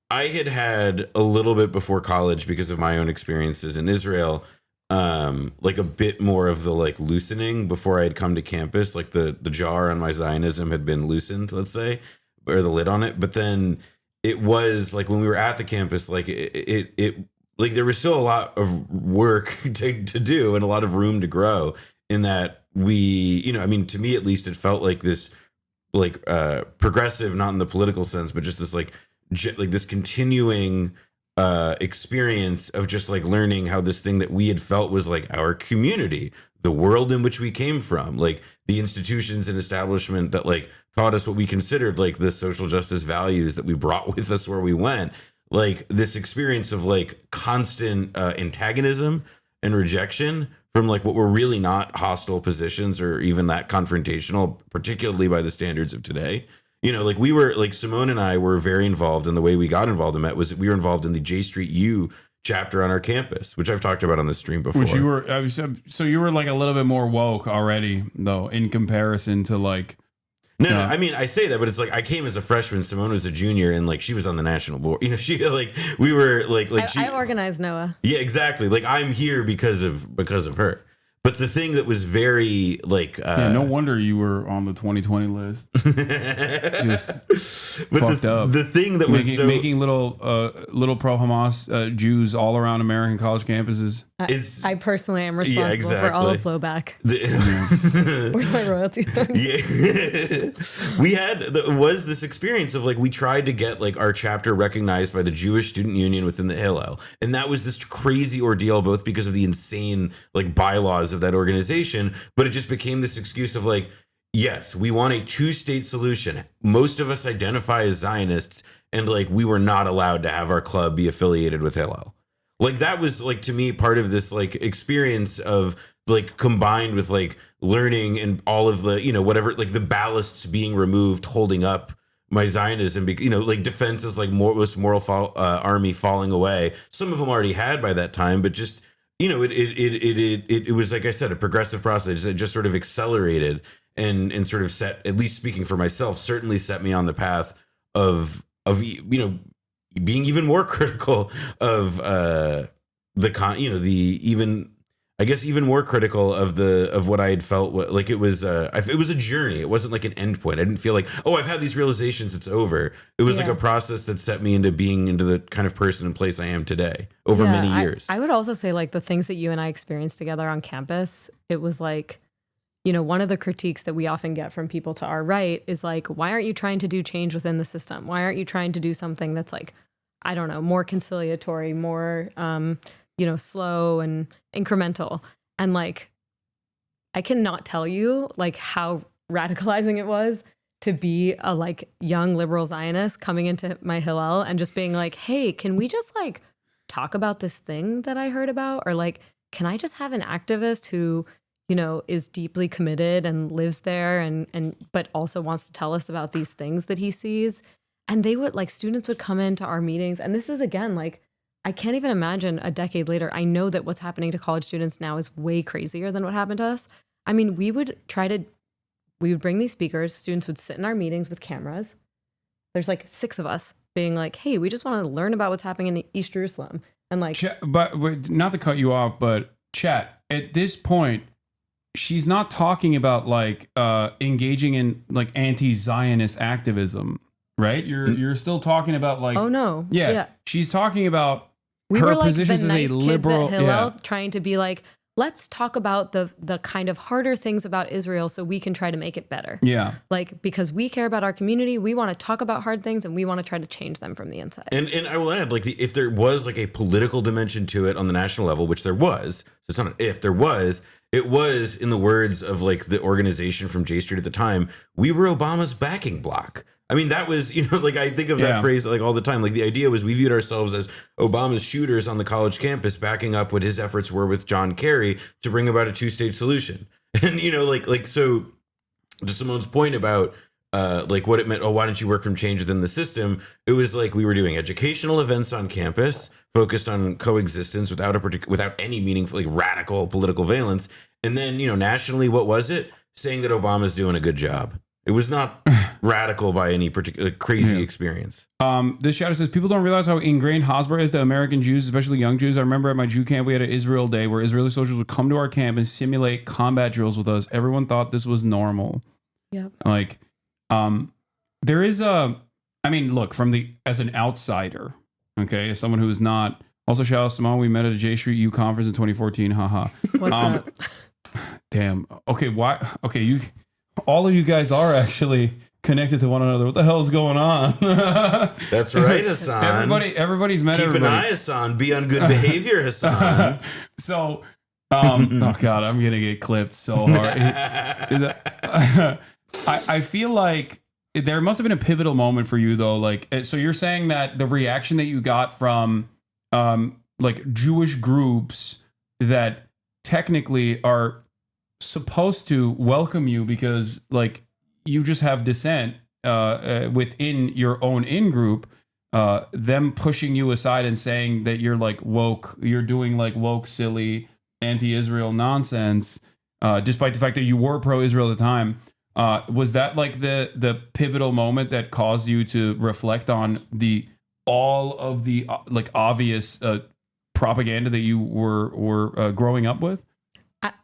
I had a little bit before college, because of my own experiences in Israel, a bit more of the loosening before I had come to campus. The jar on my Zionism had been loosened, let's say, or the lid on it. But then it was when we were at the campus, there was still a lot of work to do and a lot of room to grow, in that we, to me at least, it felt like this progressive, not in the political sense, but just this this continuing experience of just like learning how this thing that we had felt was like our community, the world in which we came from, like the institutions and establishment that like taught us what we considered like the social justice values that we brought with us where we went. Like this experience of like constant antagonism and rejection from like what were really not hostile positions or even that confrontational, particularly by the standards of today. You know, like we were like Simone and I were very involved, and the way we got involved in that was we were involved in the J Street U chapter on our campus, which I've talked about on the stream before.
Which you were, so you were like a little bit more woke already, though, in comparison to like.
No, I mean, I say that, but it's like I came as a freshman, Simone was a junior, and like she was on the national board. You know, she like we were like
I organized Noah.
Yeah, exactly. Like I'm here because of her. But the thing that was very like
no wonder you were on the 2020 list. Just fucked up.
The thing that was
making little pro Hamas Jews all around American college campuses.
I personally am responsible for all the blowback. Where's my royalty?
We had was this experience of like we tried to get like our chapter recognized by the Jewish Student Union within the Hillel, and that was this crazy ordeal, both because of the insane like bylaws of that organization, but it just became this excuse of like, yes, we want a two-state solution. Most of us identify as Zionists, and like we were not allowed to have our club be affiliated with Hillel. Like that was like to me part of this like experience of like combined with like learning and all of the, you know, whatever, like the ballasts being removed, holding up my Zionism, you know, like defenses like most moral army falling away. Some of them already had by that time, but just, you know, it was, like I said, a progressive process that just sort of accelerated and sort of set, at least speaking for myself, certainly set me on the path of you know, being even more critical of even more critical of what I had felt like it was a journey. It wasn't like an end point. I didn't feel like, oh, I've had these realizations, it's over. It was like a process that set me into being into the kind of person and place I am today over many years.
I would also say like the things that you and I experienced together on campus, it was like, you know, one of the critiques that we often get from people to our right is like, why aren't you trying to do change within the system? Why aren't you trying to do something that's like, I don't know, more conciliatory, more, you know, slow and incremental? And like, I cannot tell you like how radicalizing it was to be a like young liberal Zionist coming into my Hillel and just being like, hey, can we just like talk about this thing that I heard about? Or like, can I just have an activist who, you know, is deeply committed and lives there and but also wants to tell us about these things that he sees? And they would like, students would come into our meetings. And this is again, like, I can't even imagine a decade later. I know that what's happening to college students now is way crazier than what happened to us. I mean, we would bring these speakers, students would sit in our meetings with cameras. There's like 6 of us being like, hey, we just want to learn about what's happening in East Jerusalem. And like,
but not to cut you off, but chat, at this point, she's not talking about like engaging in like anti-Zionist activism, right? You're still talking about like,
oh no,
yeah. She's talking about
we
her
were like
positions
the nice
as a liberal,
kids at Hillel trying to be like, let's talk about the kind of harder things about Israel so we can try to make it better.
Yeah.
Like, because we care about our community, we want to talk about hard things and we want to try to change them from the inside.
And I will add, like, if there was like a political dimension to it on the national level, which there was, so it's not an if, there was, it was, in the words of like the organization from J Street at the time, we were Obama's backing bloc. I mean, that was, you know, like I think of that phrase like all the time. Like the idea was we viewed ourselves as Obama's shooters on the college campus, backing up what his efforts were with John Kerry to bring about a 2-state solution. And, you know, like so to Simone's point about like what it meant, oh, why don't you work from change within the system? It was like we were doing educational events on campus focused on coexistence without any meaningful, like radical political valence. And then, you know, nationally, what was it? Saying that Obama's doing a good job. It was not radical by any particular crazy experience.
This shadow says people don't realize how ingrained Hasbro is to American Jews, especially young Jews. I remember at my Jew camp, we had an Israel day where Israeli soldiers would come to our camp and simulate combat drills with us. Everyone thought this was normal.
Yep.
Like, there is I mean, look, as an outsider, okay, as someone who is not, also shout out Simone, we met at a J Street U conference in 2014. Haha.
What's up?
Damn. Okay. Why? Okay. All of you guys are actually connected to one another. What the hell is going on?
That's right, Hasan.
Everybody's met
Keep
everybody.
an eye, Hasan. Be on good behavior, Hasan.
So, oh God, I'm gonna get clipped so hard. I feel like there must have been a pivotal moment for you though. Like, so you're saying that the reaction that you got from like Jewish groups that technically are supposed to welcome you because like you just have dissent within your own in-group, them pushing you aside and saying that you're like woke, you're doing like woke, silly, anti-Israel nonsense, despite the fact that you were pro-Israel at the time. Was that like the pivotal moment that caused you to reflect on all of the like obvious propaganda that you were growing up with?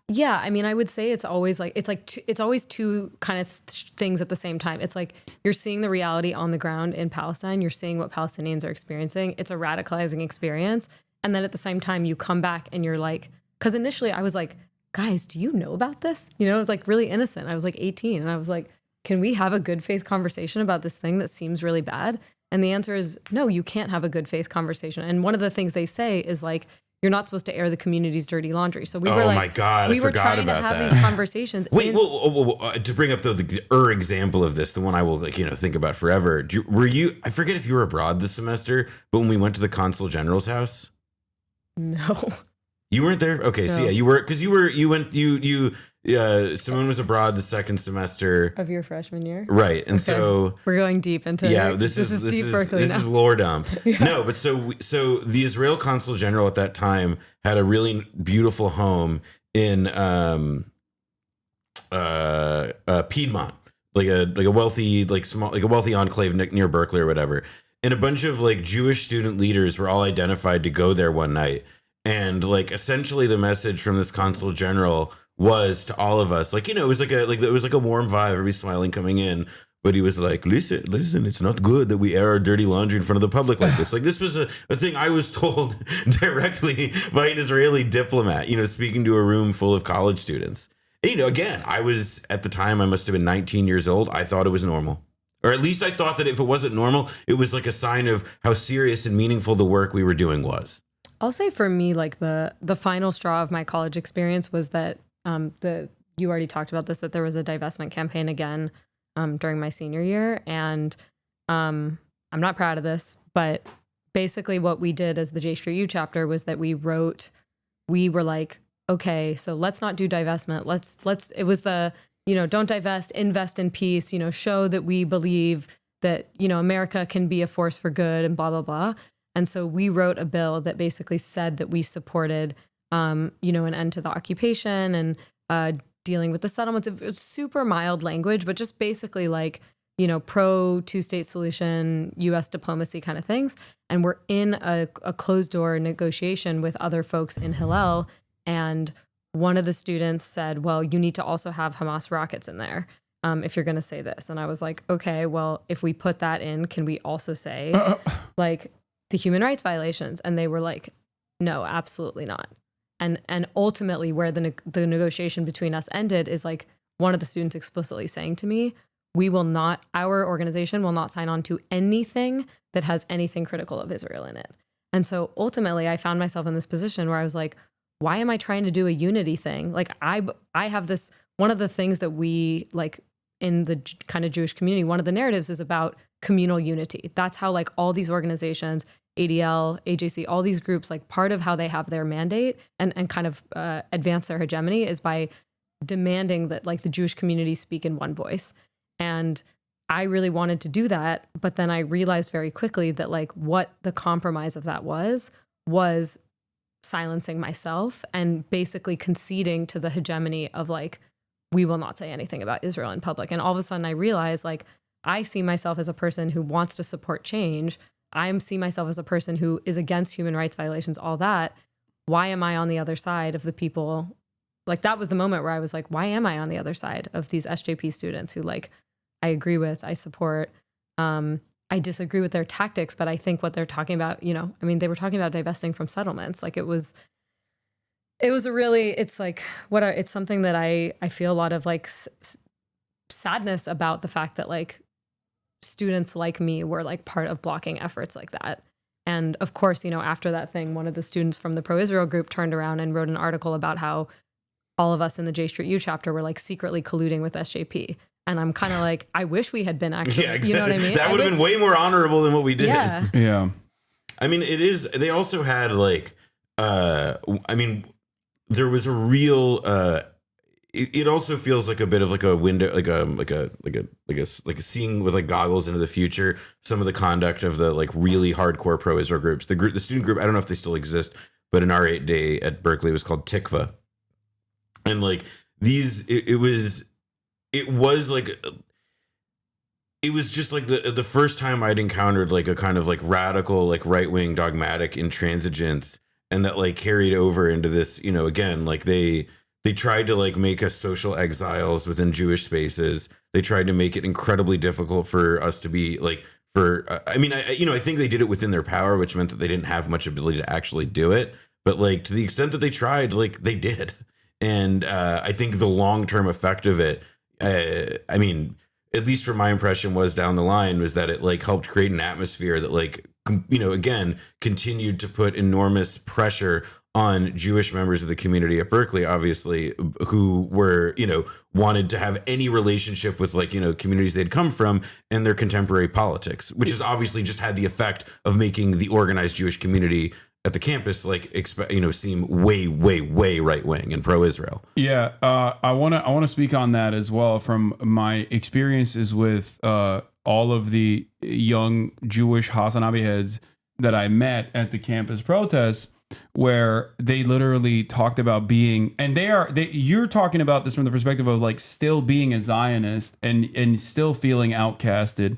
Yeah, I mean, I would say it's always like it's always two kind of things at the same time. It's like you're seeing the reality on the ground in Palestine. You're seeing what Palestinians are experiencing. It's a radicalizing experience, and then at the same time, you come back and you're like, because initially I was like, guys, do you know about this? You know, it was like really innocent. I was like 18, and I was like, can we have a good faith conversation about this thing that seems really bad? And the answer is no, you can't have a good faith conversation. And one of the things they say is like, you're not supposed to air the community's dirty laundry. So we were like,
my God,
we
I
were
forgot
trying to
about
have
that.
these conversations.
Wait, to bring up the example of this, the one I will think about forever. Were you? I forget if you were abroad this semester, but when we went to the consul general's house,
No.
you weren't there. Okay, so
No.
yeah, you were because Simone was abroad the second semester
Of your freshman year?
right? And
Okay.
so
we're going deep into
this is
deep Berkeley
this
now.
is lore dump.
Yeah.
No, but so the Israel consul general at that time had a really beautiful home in Piedmont, like a wealthy wealthy enclave near Berkeley or whatever. And a bunch of like Jewish student leaders were all identified to go there one night. And like essentially the message from this consul general was to all of us, like, it was like a warm vibe, everybody smiling coming in. But he was like, listen, it's not good that we air our dirty laundry in front of the public like this. Like, this was a thing I was told directly by an Israeli diplomat, speaking to a room full of college students. And, again, I was, at the time, I must have been 19 years old. I thought it was normal. Or at least I thought that if it wasn't normal, it was like a sign of how serious and meaningful the work we were doing was.
I'll say for me, like the final straw of my college experience was that you already talked about this, that there was a divestment campaign again during my senior year. And I'm not proud of this, but basically what we did as the J Street U chapter was that we were like, okay, so let's not do divestment. It was don't divest, invest in peace, show that we believe that, America can be a force for good and blah, blah, blah. And so we wrote a bill that basically said that we supported, an end to the occupation and dealing with the settlements. It's super mild language, but just basically like, pro two-state solution, U.S. diplomacy kind of things. And we're in a closed door negotiation with other folks in Hillel. And one of the students said, well, you need to also have Hamas rockets in there if you're going to say this. And I was like, okay, well, if we put that in, can we also say like the human rights violations? And they were like, no, absolutely not. And ultimately where the negotiation between us ended is like one of the students explicitly saying to me, our organization will not sign on to anything that has anything critical of Israel in it. And so ultimately I found myself in this position where I was like, why am I trying to do a unity thing? Like I have this, one of the things that we like in the kind of Jewish community, one of the narratives is about communal unity. That's how like all these organizations, ADL, AJC, all these groups, like part of how they have their mandate and kind of advance their hegemony is by demanding that like the Jewish community speak in one voice. And I really wanted to do that. But then I realized very quickly that like what the compromise of that was silencing myself and basically conceding to the hegemony of like, we will not say anything about Israel in public. And all of a sudden I realized like, I see myself as a person who wants to support change. I see myself as a person who is against human rights violations, all that. Why am I on the other side of the people? Like that was the moment where I was like, why am I on the other side of these SJP students who like, I agree with, I support, I disagree with their tactics, but I think what they're talking about, they were talking about divesting from settlements. Like it's something that I feel a lot of like sadness about the fact that like students like me were like part of blocking efforts like that. And of course, after that thing, one of the students from the pro-Israel group turned around and wrote an article about how all of us in the J Street U chapter were like secretly colluding with SJP. And I'm kind of like, I wish we had been actually,
Yeah, exactly.
you know what I mean?
That would have been way more honorable than what we did.
Yeah.
Yeah.
I mean, it is. They also had like, I mean, there was a real. It also feels like a bit of like a window, like a seeing with like goggles into the future. Some of the conduct of the like really hardcore pro-Israel groups. The student group. I don't know if they still exist, but an R8 day at Berkeley was called Tikva, and like these, it was like. It was just like the first time I'd encountered like a kind of like radical, like right-wing dogmatic intransigence, and that like carried over into this, again, like they tried to like make us social exiles within Jewish spaces. They tried to make it incredibly difficult for us to be like, I think they did it within their power, which meant that they didn't have much ability to actually do it. But like to the extent that they tried, like they did. And I think the long-term effect of it, at least from my impression was down the line, was that it like helped create an atmosphere that like, again, continued to put enormous pressure on Jewish members of the community at Berkeley, obviously, who were, wanted to have any relationship with like, communities they'd come from and their contemporary politics, which has obviously just had the effect of making the organized Jewish community at the campus like seem way right wing and pro-Israel.
Yeah, I want to speak on that as well from my experiences with all of the young Jewish Hasanabi heads that I met at the campus protests, where they literally talked about being, and you're talking about this from the perspective of like still being a Zionist and still feeling outcasted,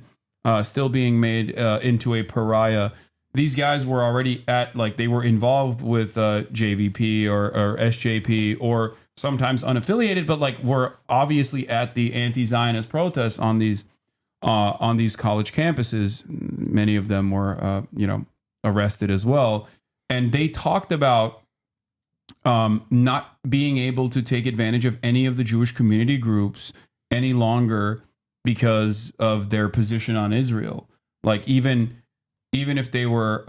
still being made into a pariah. These guys were already they were involved with JVP or SJP, or sometimes unaffiliated, but like were obviously at the anti-Zionist protests on these college campuses. Many of them were, arrested as well. And they talked about not being able to take advantage of any of the Jewish community groups any longer because of their position on Israel. Like even if they were,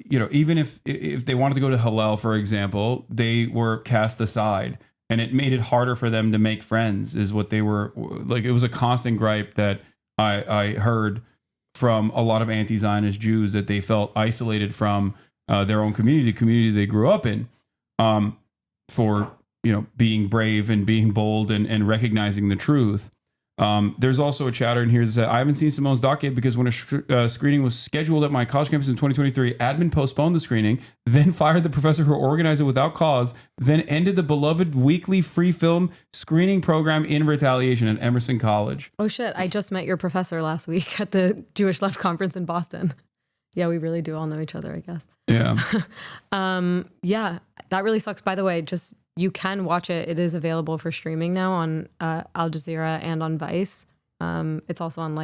even if they wanted to go to Hillel, for example, they were cast aside, and it made it harder for them to make friends, is what they were like. It was a constant gripe that I heard from a lot of anti-Zionist Jews, that they felt isolated from their own community, the community they grew up in, for being brave and being bold and recognizing the truth. There's also a chatter in here that said, I haven't seen Simone's doc yet because when a screening was scheduled at my college campus in 2023, admin postponed the screening, then fired the professor who organized it without cause, then ended the beloved weekly free film screening program in retaliation at Emerson College.
Oh shit, I just met your professor last week at the Jewish Left Conference in Boston. Yeah, we really do all know each other, I guess.
Yeah.
Yeah, that really sucks. By the way, you can watch it. It is available for streaming now on Al Jazeera and on Vice. It's also on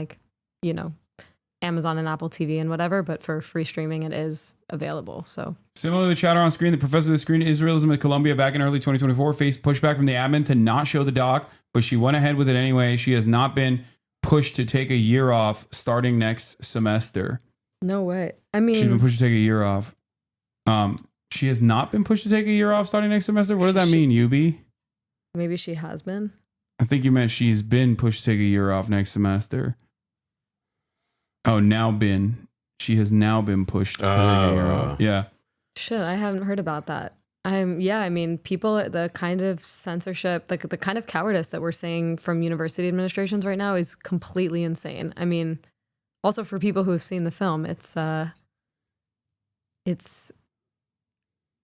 Amazon and Apple TV and whatever, but for free streaming, it is available. So
similar to the chatter on screen, the professor of the screen Israelism at Columbia back in early 2024 faced pushback from the admin to not show the doc, but she went ahead with it anyway. She has not been pushed to take a year off starting next semester.
No way. I mean,
she's been pushed to take a year off. She has not been pushed to take a year off starting next semester. What does that mean, Yubi?
Maybe she has been.
I think you meant she's been pushed to take a year off next semester. Oh, she has now been pushed to take a year off. Yeah.
Shit, I haven't heard about that. I mean, people, the kind of censorship, the kind of cowardice that we're seeing from university administrations right now is completely insane. I mean, also for people who have seen the film, it's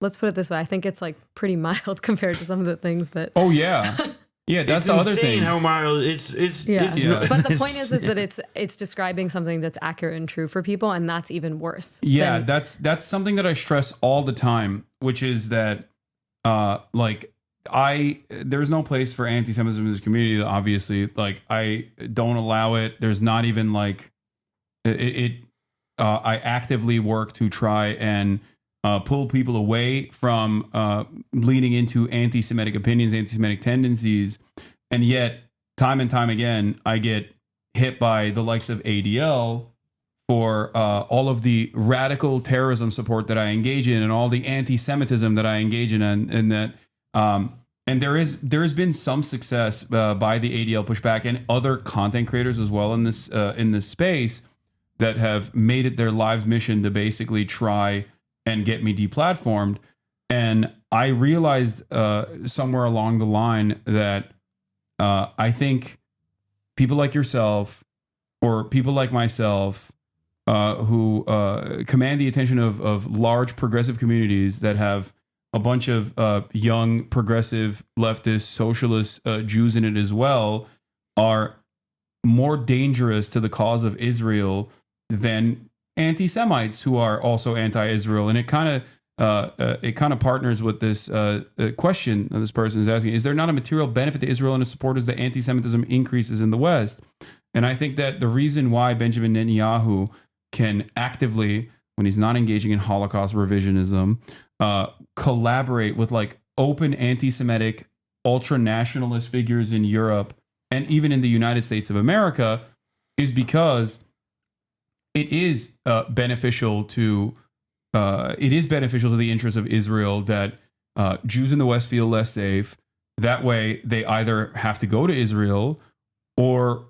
let's put it this way. I think it's like pretty mild compared to some of the things that.
Oh yeah, yeah. That's the other thing.
How mild it's.
But the point is that it's describing something that's accurate and true for people, and that's even worse.
Yeah, that's something that I stress all the time, which is that, there's no place for anti-Semitism in this community. Obviously, like I don't allow it. There's not even like it. I actively work to try and. Pull people away from leaning into anti-Semitic opinions, anti-Semitic tendencies. And yet, time and time again, I get hit by the likes of ADL for all of the radical terrorism support that I engage in and all the anti-Semitism that I engage in, and that and there has been some success by the ADL pushback and other content creators as well in this space that have made it their lives mission to basically try and get me deplatformed. And I realized somewhere along the line that I think people like yourself or people like myself who command the attention of large progressive communities that have a bunch of young progressive leftist socialist Jews in it as well are more dangerous to the cause of Israel than anti-Semites who are also anti-Israel. And it kind of partners with this question that this person is asking: is there not a material benefit to Israel and its supporters that anti-Semitism increases in the West? And I think that the reason why Benjamin Netanyahu can actively, when he's not engaging in Holocaust revisionism, collaborate with like open anti-Semitic ultra-nationalist figures in Europe and even in the United States of America is because it is beneficial to the interests of Israel that Jews in the West feel less safe. That way, they either have to go to Israel, or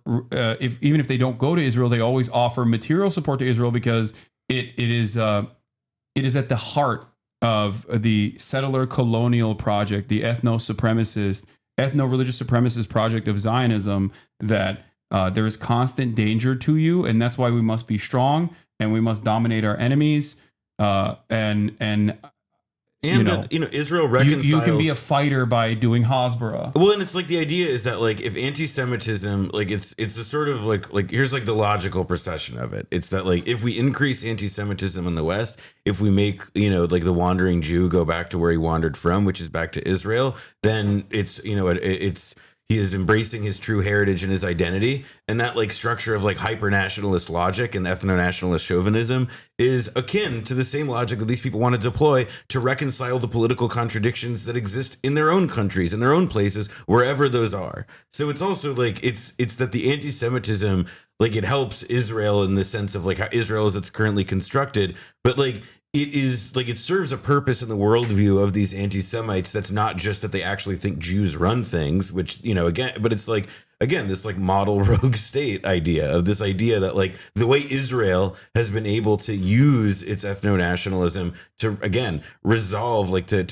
even if they don't go to Israel, they always offer material support to Israel because it is at the heart of the settler colonial project, the ethno-religious supremacist project of Zionism, that there is constant danger to you, and that's why we must be strong and we must dominate our enemies.
Israel reconciles.
You can be a fighter by doing Hasbara.
Well, and it's like the idea is that like if anti-Semitism, like it's a sort of like here's like the logical procession of it. It's that like if we increase anti-Semitism in the West, if we make like the wandering Jew go back to where he wandered from, which is back to Israel, then it's he is embracing his true heritage and his identity. And that like structure of like hyper-nationalist logic and ethno-nationalist chauvinism is akin to the same logic that these people want to deploy to reconcile the political contradictions that exist in their own countries, in their own places, wherever those are. So it's also like, it's that the anti-Semitism, like it helps Israel in the sense of like how Israel is it's currently constructed, but like, it is like it serves a purpose in the worldview of these anti-Semites that's not just that they actually think Jews run things, which, again, but it's like, again, this like model rogue state idea of this idea that like the way Israel has been able to use its ethno-nationalism to, again, resolve, like to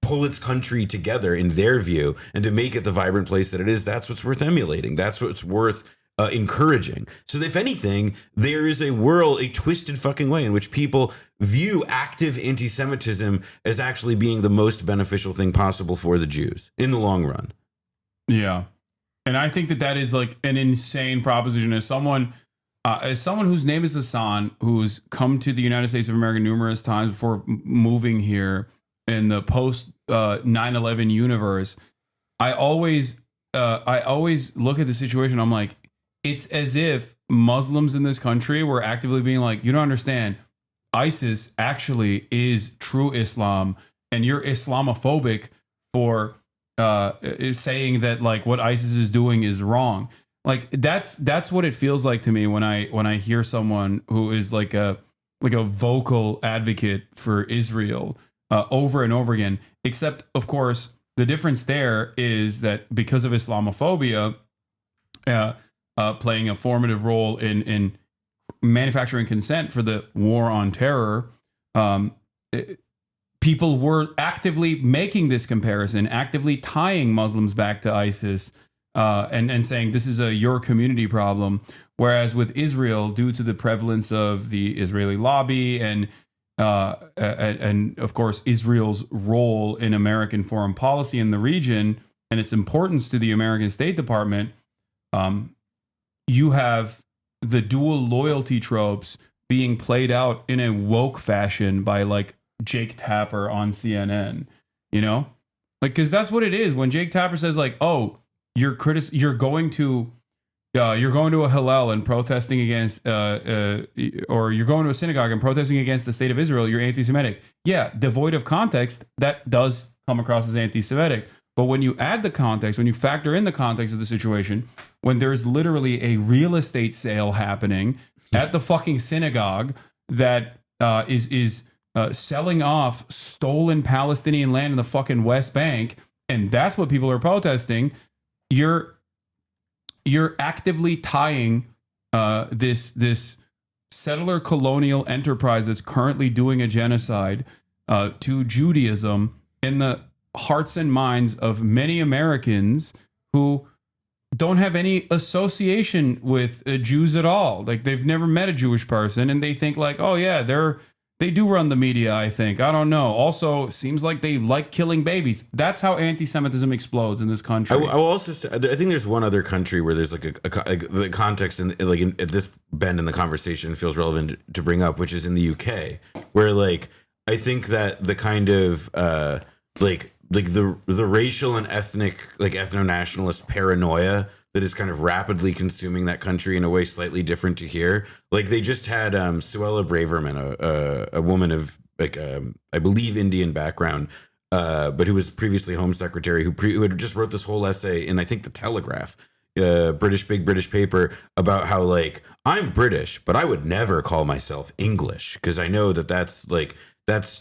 pull its country together in their view and to make it the vibrant place that it is, that's what's worth emulating. That's what's worth encouraging. So if anything, there is a twisted fucking way in which people view active anti-Semitism as actually being the most beneficial thing possible for the Jews in the long run.
Yeah. And I think that is like an insane proposition. As someone whose name is Hasan, who's come to the United States of America numerous times before moving here in the post 9/11 universe, I always look at the situation. I'm like, it's as if Muslims in this country were actively being like, you don't understand. ISIS actually is true Islam, and you're Islamophobic for is saying that like what ISIS is doing is wrong. Like that's what it feels like to me when I hear someone who is like a vocal advocate for Israel over and over again. Except, of course, the difference there is that because of Islamophobia playing a formative role in manufacturing consent for the war on terror, people were actively making this comparison, actively tying Muslims back to ISIS, and saying this is your community problem. Whereas with Israel, due to the prevalence of the Israeli lobby and of course Israel's role in American foreign policy in the region and its importance to the American State Department, you have the dual loyalty tropes being played out in a woke fashion by like Jake Tapper on CNN, like, because that's what it is when Jake Tapper says like, oh, you're going to a Hillel and protesting against, or you're going to a synagogue and protesting against the state of Israel, you're anti-Semitic. Yeah, devoid of context, that does come across as anti-Semitic. But when you add the context, when you factor in the context of the situation, when there's literally a real estate sale happening at the fucking synagogue that is selling off stolen Palestinian land in the fucking West Bank, and that's what people are protesting, you're actively tying this settler colonial enterprise that's currently doing a genocide to Judaism in the hearts and minds of many Americans who don't have any association with Jews at all. Like, they've never met a Jewish person, and they think like, oh yeah, they do run the media, I think. I don't know. Also, seems like they like killing babies. That's how anti-Semitism explodes in this country.
I will also say, I think there's one other country where there's like the context and like at this bend in the conversation feels relevant to bring up, which is in the UK, where like I think that the kind of like the racial and ethnic, like ethno-nationalist paranoia that is kind of rapidly consuming that country in a way slightly different to here. Like, they just had Suella Braverman, a woman of like I believe Indian background, but who was previously Home Secretary, who had just wrote this whole essay in, I think, the Telegraph, big British paper, about how like, I'm British, but I would never call myself English because I know that's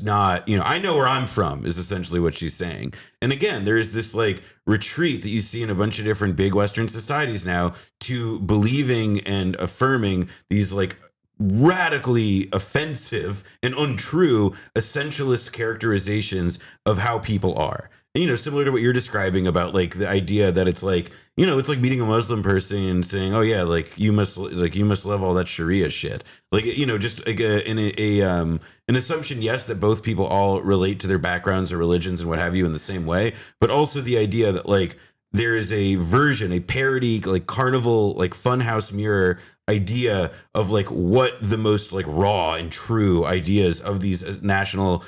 not, I know where I'm from, is essentially what she's saying. And again, there is this like retreat that you see in a bunch of different big Western societies now to believing and affirming these like radically offensive and untrue essentialist characterizations of how people are. And, similar to what you're describing about like the idea that it's like, it's like meeting a Muslim person and saying, oh yeah, like you must love all that Sharia shit. Like, just like an assumption, yes, that both people all relate to their backgrounds or religions and what have you in the same way, but also the idea that like there is a version, a parody, like carnival, like funhouse mirror idea of like what the most like raw and true ideas of these national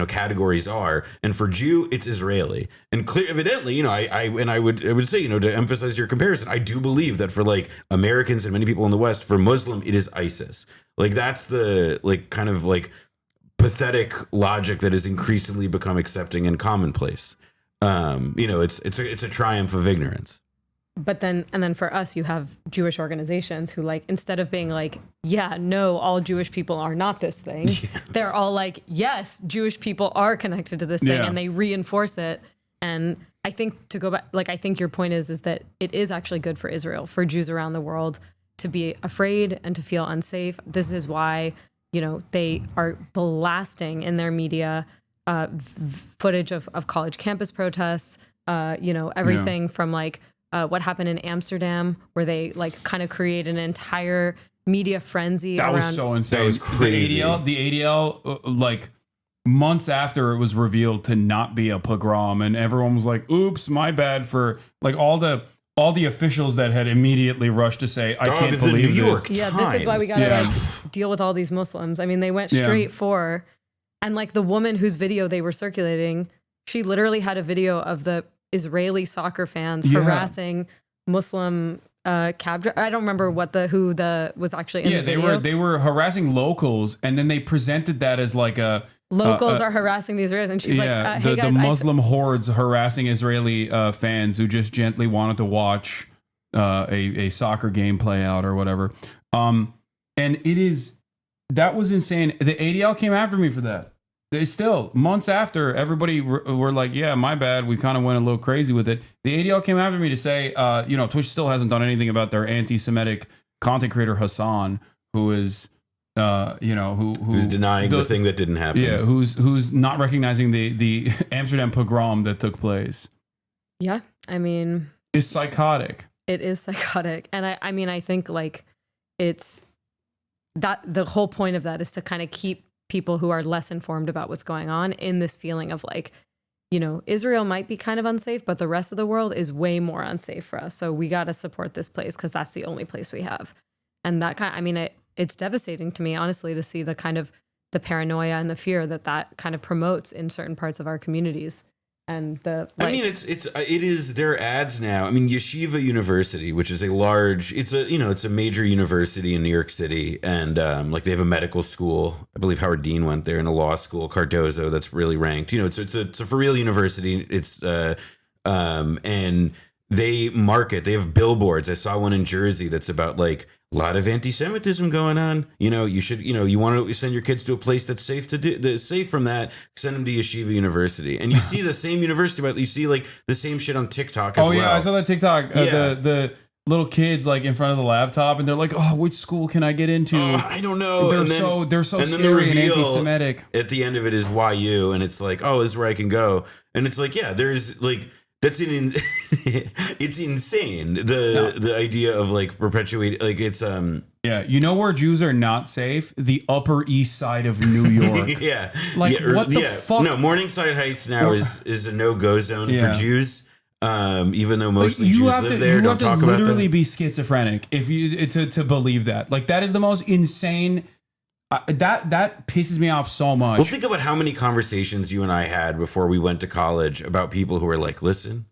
categories are. And for Jew, it's Israeli. And evidently, I would say, to emphasize your comparison, I do believe that for like Americans and many people in the West, for Muslim, it is ISIS. Like, that's the like kind of like pathetic logic that has increasingly become accepting and commonplace. It's a triumph of ignorance.
But then for us, you have Jewish organizations who, like, instead of being like, yeah, no, all Jewish people are not this thing, yes, they're all like, yes, Jewish people are connected to this thing, and they reinforce it. And I think, to go back, like, I think your point is that it is actually good for Israel, for Jews around the world to be afraid and to feel unsafe. This is why, they are blasting in their media footage of college campus protests, everything from like, what happened in Amsterdam, where they like kind of create an entire media frenzy.
That was so insane. That was crazy. The ADL, like months after it was revealed to not be a pogrom, and everyone was like, "Oops, my bad." For like all the officials that had immediately rushed to say, "I can't believe this."
Yeah, this is why we gotta like deal with all these Muslims. I mean, they went straight for, and like the woman whose video they were circulating, she literally had a video of the Israeli soccer fans harassing Muslim cab. I don't remember who was actually in the video.
They were harassing locals, and then they presented that as like a
locals are harassing the Israelis, and she's like, "Hey guys,
the Muslim hordes harassing Israeli fans who just gently wanted to watch a soccer game play out or whatever." And that was insane. The ADL came after me for that. They still, months after, everybody were like, yeah, my bad. We kind of went a little crazy with it. The ADL came after me to say, Twitch still hasn't done anything about their anti-Semitic content creator Hasan, who is, who's
denying the thing that didn't happen.
Yeah, who's not recognizing the Amsterdam pogrom that took place.
Yeah, I mean,
it's psychotic.
It is psychotic, and I think like it's that the whole point of that is to kind of keep people who are less informed about what's going on in this feeling of like, Israel might be kind of unsafe, but the rest of the world is way more unsafe for us. So we got to support this place because that's the only place we have. And that it's devastating to me, honestly, to see the kind of the paranoia and the fear that kind of promotes in certain parts of our communities. and the
I mean, it is their ads now. I mean, Yeshiva University, which is it's a major university in New York City, and like they have a medical school. I believe Howard Dean went there, and a law school, Cardozo, that's really ranked. You know, it's a for real university. It's and they market. They have billboards. I saw one in Jersey that's about like a lot of anti-Semitism going on. You know, you should, you want to send your kids to a place that's safe safe from that. Send them to Yeshiva University, and you see the same university, but you see like the same shit on TikTok as well.
Oh yeah, I saw that TikTok. The little kids like in front of the laptop, and they're like, "Oh, which school can I get into?"
I don't know.
They're so scary and anti-Semitic.
At the end of it is YU, and it's like, oh, this is where I can go, and it's like, yeah, there's like. It's insane. The idea of like perpetuating, like it's
yeah, you know where Jews are not safe? The Upper East Side of New York.
Yeah,
like what the fuck?
No, Morningside Heights now is a no-go zone for Jews. Even though mostly Jews live there,
you
don't talk about that.
You have to literally be schizophrenic if you to believe that. Like that is the most insane. That pisses me off so much.
Well, think about how many conversations you and I had before we went to college about people who are like, listen,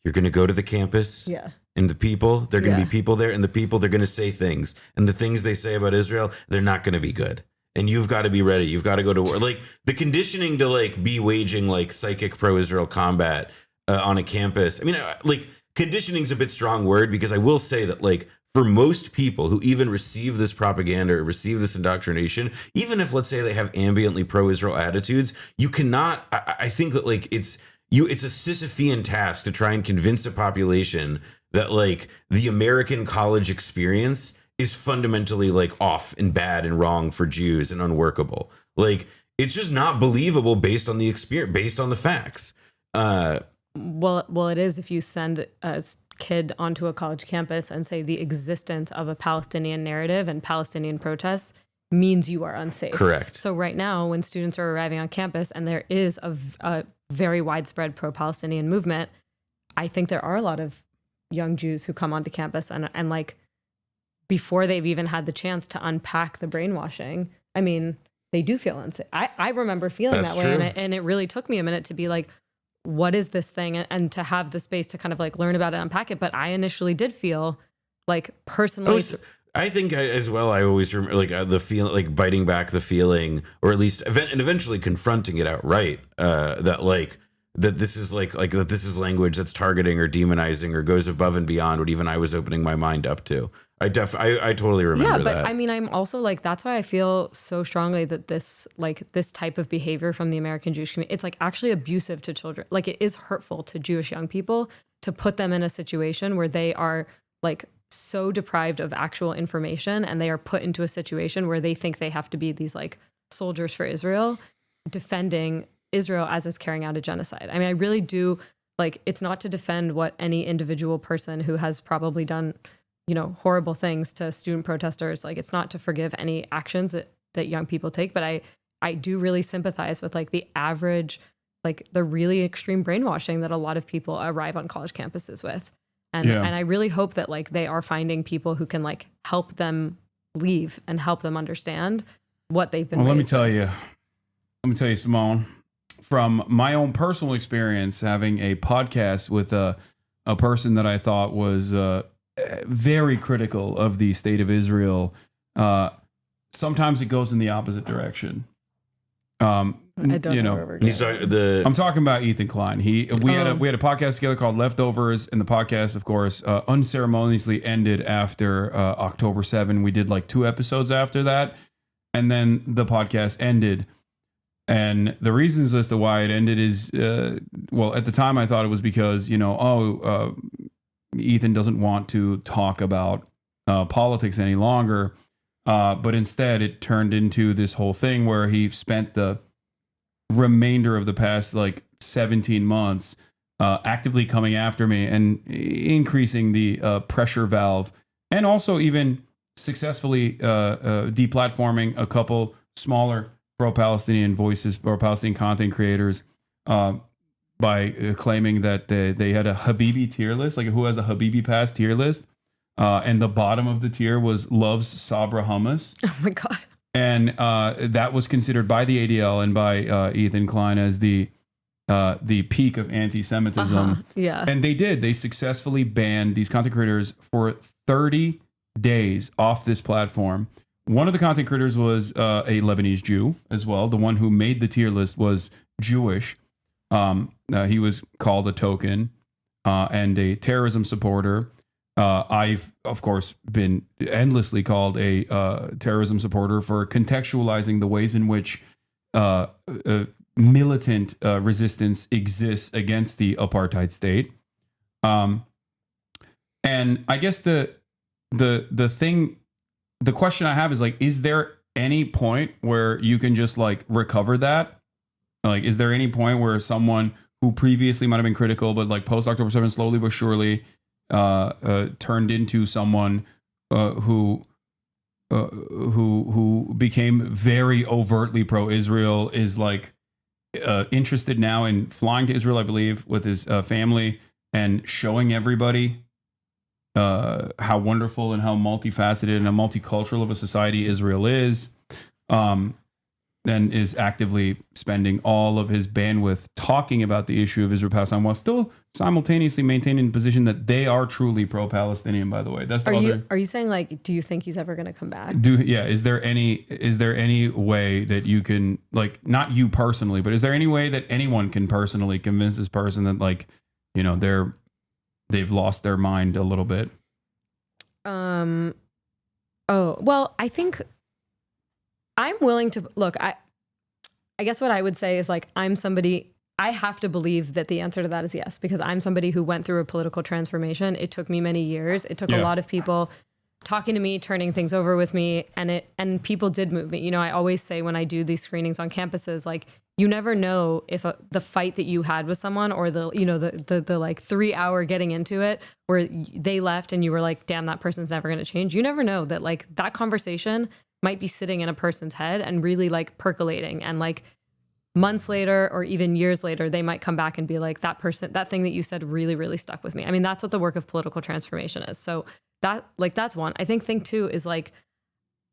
you're going to go to the campus.
Yeah.
And the people, they're going to be people there, and the people, they're going to say things. And the things they say about Israel, they're not going to be good. And you've got to be ready. You've got to go to war. Like the conditioning to like be waging like psychic pro-Israel combat on a campus. I mean, like conditioning's a bit strong word, because I will say that like, for most people who even receive this propaganda or receive this indoctrination, even if let's say they have ambiently pro-Israel attitudes, you cannot. I think that like it's a Sisyphean task to try and convince a population that like the American college experience is fundamentally like off and bad and wrong for Jews and unworkable. Like it's just not believable based on the experience, based on the facts.
Well, it is if you send a kid onto a college campus and say the existence of a Palestinian narrative and Palestinian protests means you are unsafe.
Correct.
So right now, when students are arriving on campus and there is a very widespread pro-Palestinian movement, I think there are a lot of young Jews who come onto campus and like before they've even had the chance to unpack the brainwashing, I mean, they do feel unsafe. I remember feeling that way, and it really took me a minute to be like, what is this thing? And to have the space to kind of like learn about it, unpack it. But I initially did feel like personally.
I think as well, I always remember like the feeling, like biting back the feeling, or at least and eventually confronting it outright. That this is that this is language that's targeting or demonizing or goes above and beyond what even I was opening my mind up to. I totally remember that.
Yeah, but I mean, I'm also like, that's why I feel so strongly that this type of behavior from the American Jewish community, it's like actually abusive to children. Like it is hurtful to Jewish young people to put them in a situation where they are like so deprived of actual information, and they are put into a situation where they think they have to be these like soldiers for Israel, defending Israel as it's carrying out a genocide. I mean, I really do like, it's not to defend what any individual person who has probably done, horrible things to student protesters. Like it's not to forgive any actions that young people take, but I do really sympathize with like the average, like the really extreme brainwashing that a lot of people arrive on college campuses with. And I really hope that like they are finding people who can like help them leave and help them understand what they've been.
Well, let me tell you, Simone, from my own personal experience, having a podcast with a person that I thought was very critical of the state of Israel. Sometimes it goes in the opposite direction. I don't know where we're going. I'm talking about Ethan Klein. We had a podcast together called Leftovers, and the podcast, of course, unceremoniously ended after October 7. We did like 2 episodes after that, and then the podcast ended. And the reasons as to why it ended is, at the time I thought it was because, Ethan doesn't want to talk about politics any longer. But instead it turned into this whole thing where he spent the remainder of the past like 17 months actively coming after me and increasing the pressure valve, and also even successfly deplatforming a couple smaller pro-Palestinian voices, pro-Palestinian content creators, by claiming that they had a Habibi tier list, like who has a Habibi pass tier list. And the bottom of the tier was loves Sabra hummus.
Oh my God.
And that was considered by the ADL and by Ethan Klein as the the peak of anti-Semitism.
Yeah.
And they did. They successfully banned these content creators for 30 days off this platform. One of the content creators was a Lebanese Jew as well. The one who made the tier list was Jewish. He was called a token and a terrorism supporter. I've, of course, been endlessly called a terrorism supporter for contextualizing the ways in which militant resistance exists against the apartheid state. And I guess the question I have is like, is there any point where you can just like recover that? Like, is there any point where someone who previously might have been critical, but like post October 7th, slowly but surely turned into someone who became very overtly pro-Israel, is like interested now in flying to Israel, I believe, with his family and showing everybody how wonderful and how multifaceted and how multicultural of a society Israel is, and is actively spending all of his bandwidth talking about the issue of Israel-Palestine while still simultaneously maintaining the position that they are truly pro-Palestinian, by the way. That's the
Are you saying, like, do you think he's ever going to come back?
Is there any way that you can, like, not you personally, but is there any way that anyone can personally convince this person that, like, you know, they've lost their mind a little bit?
Oh, well, I think I'm willing to look. I guess what I would say is, like, I have to believe that the answer to that is yes, because I'm somebody who went through a political transformation. It took me many years. It took a lot of people talking to me, turning things over with me, and people did move me. You know, I always say when I do these screenings on campuses, like, you never know if the fight that you had with someone, or the like 3 hour getting into it where they left and you were like, damn, that person's never going to change. You never know that, like, that conversation might be sitting in a person's head and really, like, percolating, and, like, months later or even years later, they might come back and be like, that thing that you said really, really stuck with me. I mean, that's what the work of political transformation is. So that's one. I think thing two is, like,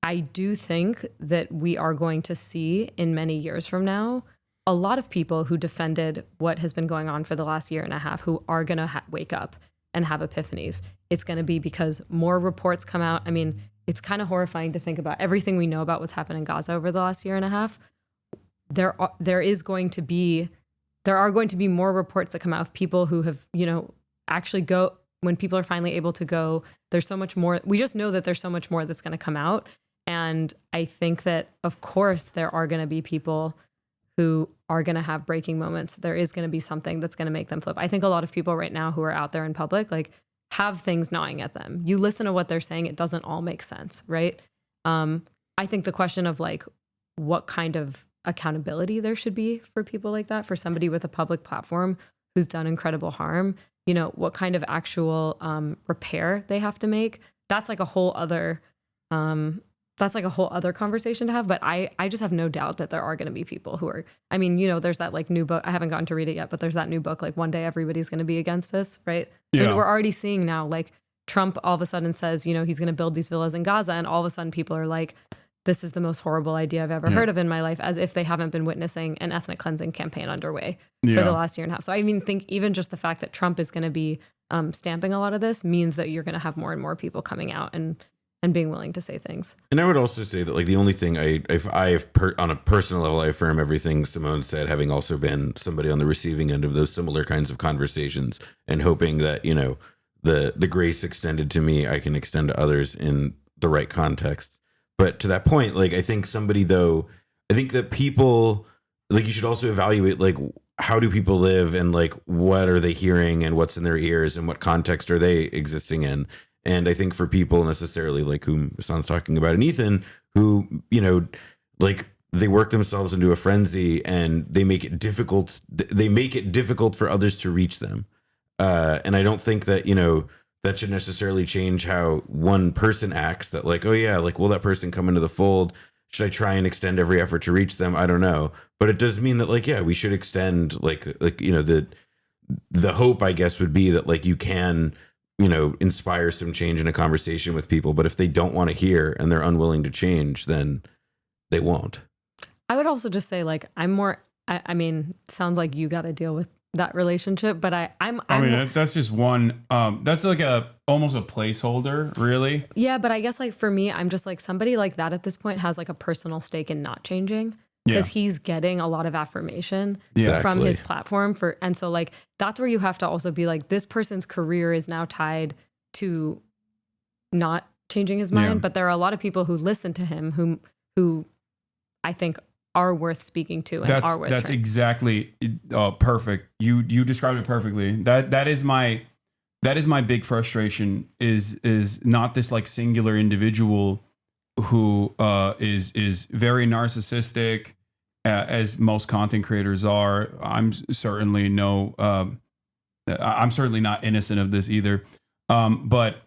I do think that we are going to see in many years from now a lot of people who defended what has been going on for the last year and a half who are going to wake up and have epiphanies. It's going to be because more reports come out. I mean, it's kind of horrifying to think about everything we know about what's happened in Gaza over the last year and a half. There are going to be more reports that come out of people who have, you know, actually when people are finally able to go. There's so much more. We just know that there's so much more that's going to come out. And I think that, of course, there are going to be people who are going to have breaking moments. There is going to be something that's going to make them flip. I think a lot of people right now who are out there in public, like, have things gnawing at them. You listen to what they're saying, it doesn't all make sense, right? I think the question of, like, what kind of accountability there should be for people like that, for somebody with a public platform who's done incredible harm, you know, what kind of actual repair they have to make. That's like a whole other conversation to have. But I just have no doubt that there are going to be people who are, I mean, you know, there's that, like, new book. I haven't gotten to read it yet, but there's that new book, like, One Day Everybody's going to be against this, right?
Yeah.
And we're already seeing now, like, Trump all of a sudden says, you know, he's going to build these villas in Gaza. And all of a sudden people are like, this is the most horrible idea I've ever heard of in my life, as if they haven't been witnessing an ethnic cleansing campaign underway for the last year and a half. So I mean, think even just the fact that Trump is going to be stamping a lot of this means that you're going to have more and more people coming out and being willing to say things.
And I would also say that, like, the only thing on a personal level, I affirm everything Simone said, having also been somebody on the receiving end of those similar kinds of conversations, and hoping that, you know, the grace extended to me, I can extend to others in the right context. But to that point, like, I think that people, like, you should also evaluate, like, how do people live, and, like, what are they hearing, and what's in their ears, and what context are they existing in. And I think for people necessarily, like, whom Hasan's talking about, and Ethan, who, you know, like, they work themselves into a frenzy and they make it difficult for others to reach them. And I don't think that, you know, that should necessarily change how one person acts, that, like, oh yeah, like, will that person come into the fold? Should I try and extend every effort to reach them? I don't know. But it does mean that, like, yeah, we should extend, like, you know, the hope, I guess, would be that, like, you can, you know, inspire some change in a conversation with people. But if they don't want to hear and they're unwilling to change, then they won't.
I would also just say, like, I'm more I mean, sounds like you got to deal with that relationship, but
I mean, that's just one. That's like almost a placeholder, really.
Yeah, but I guess like for me, I'm just like somebody like that at this point has like a personal stake in not changing because he's getting a lot of affirmation from his platform and so like that's where you have to also be like, this person's career is now tied to not changing his mind, but there are a lot of people who listen to him who I think are worth speaking to and are worth
that's exactly perfect. You described it perfectly. That is my big frustration is not this like singular individual who is very narcissistic, as most content creators are. I'm certainly not innocent of this either. But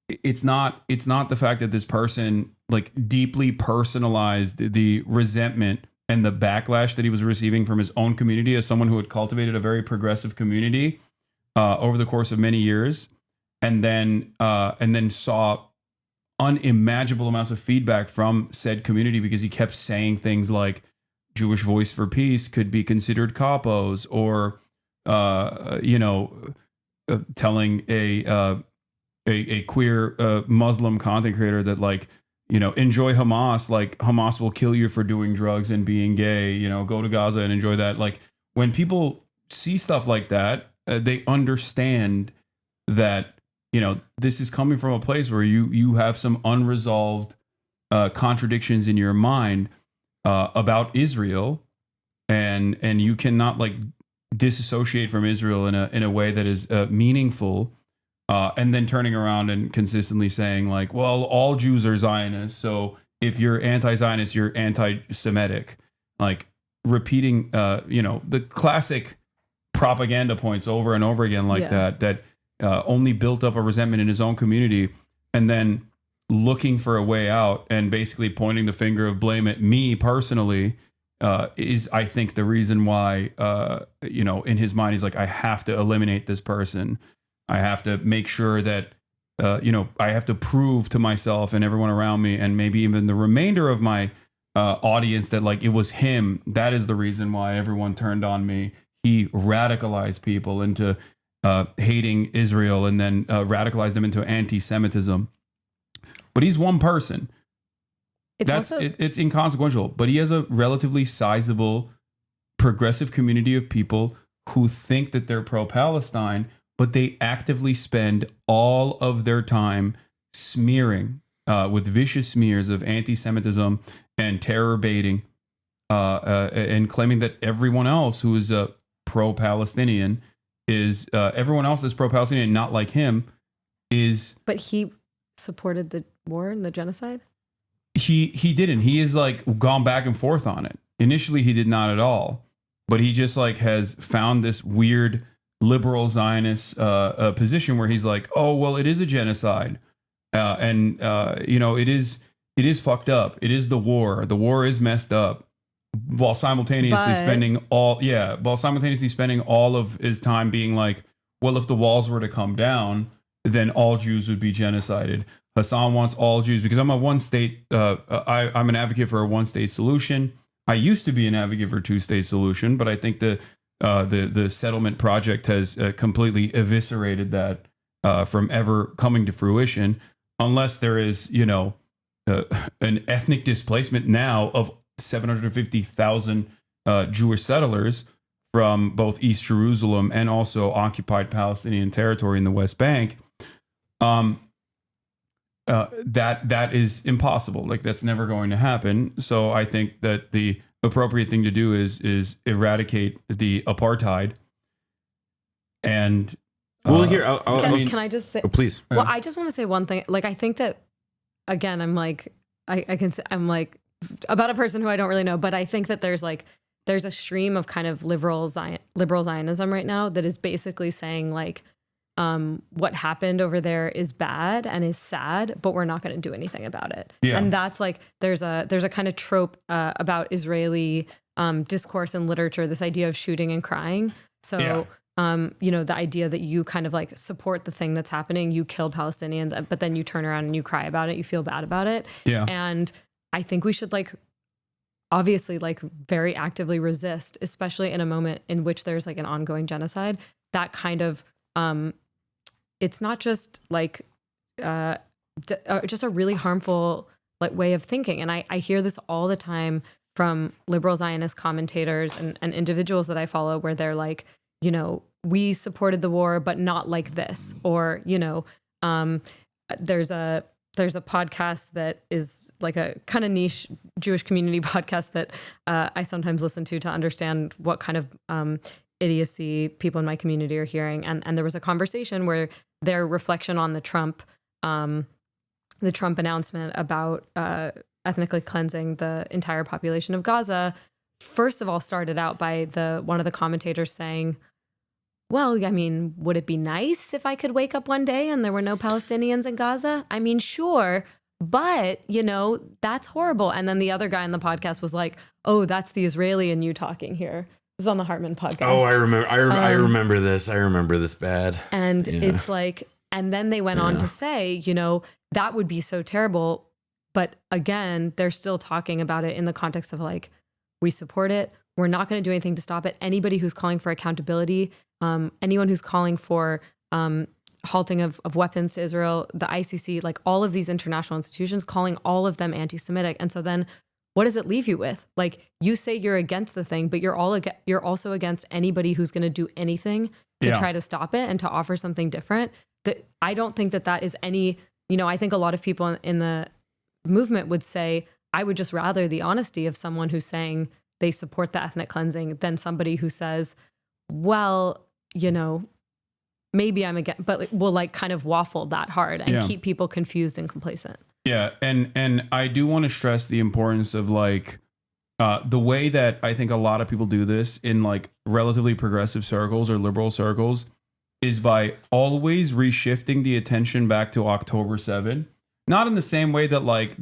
it's not the fact that this person like deeply personalized the resentment and the backlash that he was receiving from his own community as someone who had cultivated a very progressive community over the course of many years, and then saw unimaginable amounts of feedback from said community because he kept saying things like Jewish Voice for Peace could be considered capos, or telling a queer Muslim content creator that like, enjoy Hamas, like Hamas will kill you for doing drugs and being gay, go to Gaza and enjoy that. Like when people see stuff like that, they understand that, this is coming from a place where you have some unresolved contradictions in your mind about Israel, and you cannot like disassociate from Israel in a way that is meaningful. And then turning around and consistently saying like, well, all Jews are Zionists, so if you're anti-Zionist, you're anti-Semitic. Like repeating, the classic propaganda points over and over again like that only built up a resentment in his own community, and then looking for a way out and basically pointing the finger of blame at me personally is, I think, the reason why, in his mind, he's like, I have to eliminate this person. I have to make sure that, I have to prove to myself and everyone around me, and maybe even the remainder of my audience, that like it was him. That is the reason why everyone turned on me. He radicalized people into hating Israel, and then radicalized them into anti-Semitism. But he's one person. It's inconsequential. But he has a relatively sizable progressive community of people who think that they're pro-Palestine, but they actively spend all of their time smearing with vicious smears of anti-Semitism and terror baiting, and claiming that everyone else who is pro-Palestinian is everyone else that's pro-Palestinian, not like him, is. But
he supported the war and the genocide?
He didn't. He is like gone back and forth on it. Initially, he did not at all, but he just like has found this weird liberal Zionist position where he's like, oh, well, it is a genocide. It is fucked up. It is the war. The war is messed up, while simultaneously spending all of his time being like, well, if the walls were to come down, then all Jews would be genocided. Hasan wants all Jews, because I'm a one state, I'm an advocate for a one state solution. I used to be an advocate for a 2-state solution, but I think the settlement project has completely eviscerated that from ever coming to fruition, unless there is, an ethnic displacement now of 750,000 Jewish settlers from both East Jerusalem and also occupied Palestinian territory in the West Bank. That is impossible. Like, that's never going to happen. So I think that the appropriate thing to do is eradicate the apartheid. And
can I just say?
Oh, please.
Well, I just want to say one thing. Like, I think that, again, I'm like about a person who I don't really know, but I think that there's a stream of kind of liberal Zionism right now that is basically saying like, what happened over there is bad and is sad, but we're not going to do anything about it. Yeah. And that's like, there's a kind of trope about Israeli discourse and literature, this idea of shooting and crying. So, the idea that you kind of like support the thing that's happening, you kill Palestinians, but then you turn around and you cry about it, you feel bad about it. Yeah. And I think we should like obviously like very actively resist, especially in a moment in which there's like an ongoing genocide. That kind of it's not just like just a really harmful like way of thinking. And I hear this all the time from liberal Zionist commentators and individuals that I follow, where they're like, you know, we supported the war, but not like this. Or, you know, there's a podcast that is like a kind of niche Jewish community podcast that I sometimes listen to understand what kind of idiocy people in my community are hearing. And there was a conversation where their reflection on the Trump announcement about ethnically cleansing the entire population of Gaza, first of all, started out by one of the commentators saying, well, I mean, would it be nice if I could wake up one day and there were no Palestinians in Gaza? I mean, sure, but, you know, that's horrible. And then the other guy in the podcast was like, oh, that's the Israeli in you talking here. This is on the Hartman podcast.
Oh, I remember. I remember this. I remember this bad.
And it's like, and then they went on to say, you know, that would be so terrible. But again, they're still talking about it in the context of like, we support it. We're not going to do anything to stop it. Anybody who's calling for accountability, anyone who's calling for halting of weapons to Israel, the ICC, like all of these international institutions, calling all of them anti-Semitic. And so then what does it leave you with? Like, you say you're against the thing, but you're also against anybody who's going to do anything to try to stop it and to offer something different. That I don't think that is any, you know, I think a lot of people in the movement would say, I would just rather the honesty of someone who's saying they support the ethnic cleansing than somebody who says, well, you know, maybe I'm against, but will like kind of waffle that hard and keep people confused and complacent.
Yeah. And I do want to stress the importance of like the way that I think a lot of people do this in like relatively progressive circles or liberal circles is by always reshifting the attention back to October 7. Not in the same way that like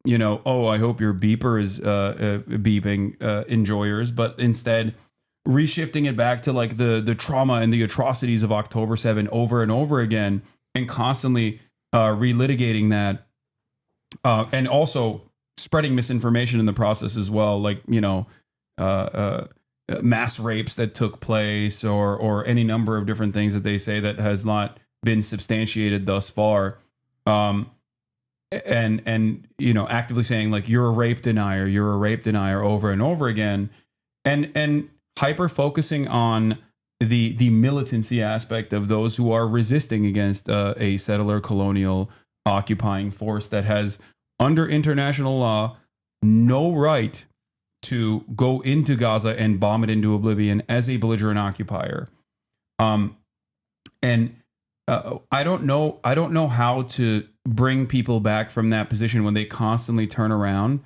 you know, oh, I hope your beeper is beeping, enjoyers, but instead reshifting it back to like the trauma and the atrocities of October 7 over and over again, and constantly relitigating that, and also spreading misinformation in the process as well, like, you know, mass rapes that took place or any number of different things that they say that has not been substantiated thus far. And you know, actively saying like you're a rape denier over and over again, and hyper focusing on the militancy aspect of those who are resisting against a settler colonial occupying force that has, under international law, no right to go into Gaza and bomb it into oblivion as a belligerent occupier. And I don't know how to bring people back from that position when they constantly turn around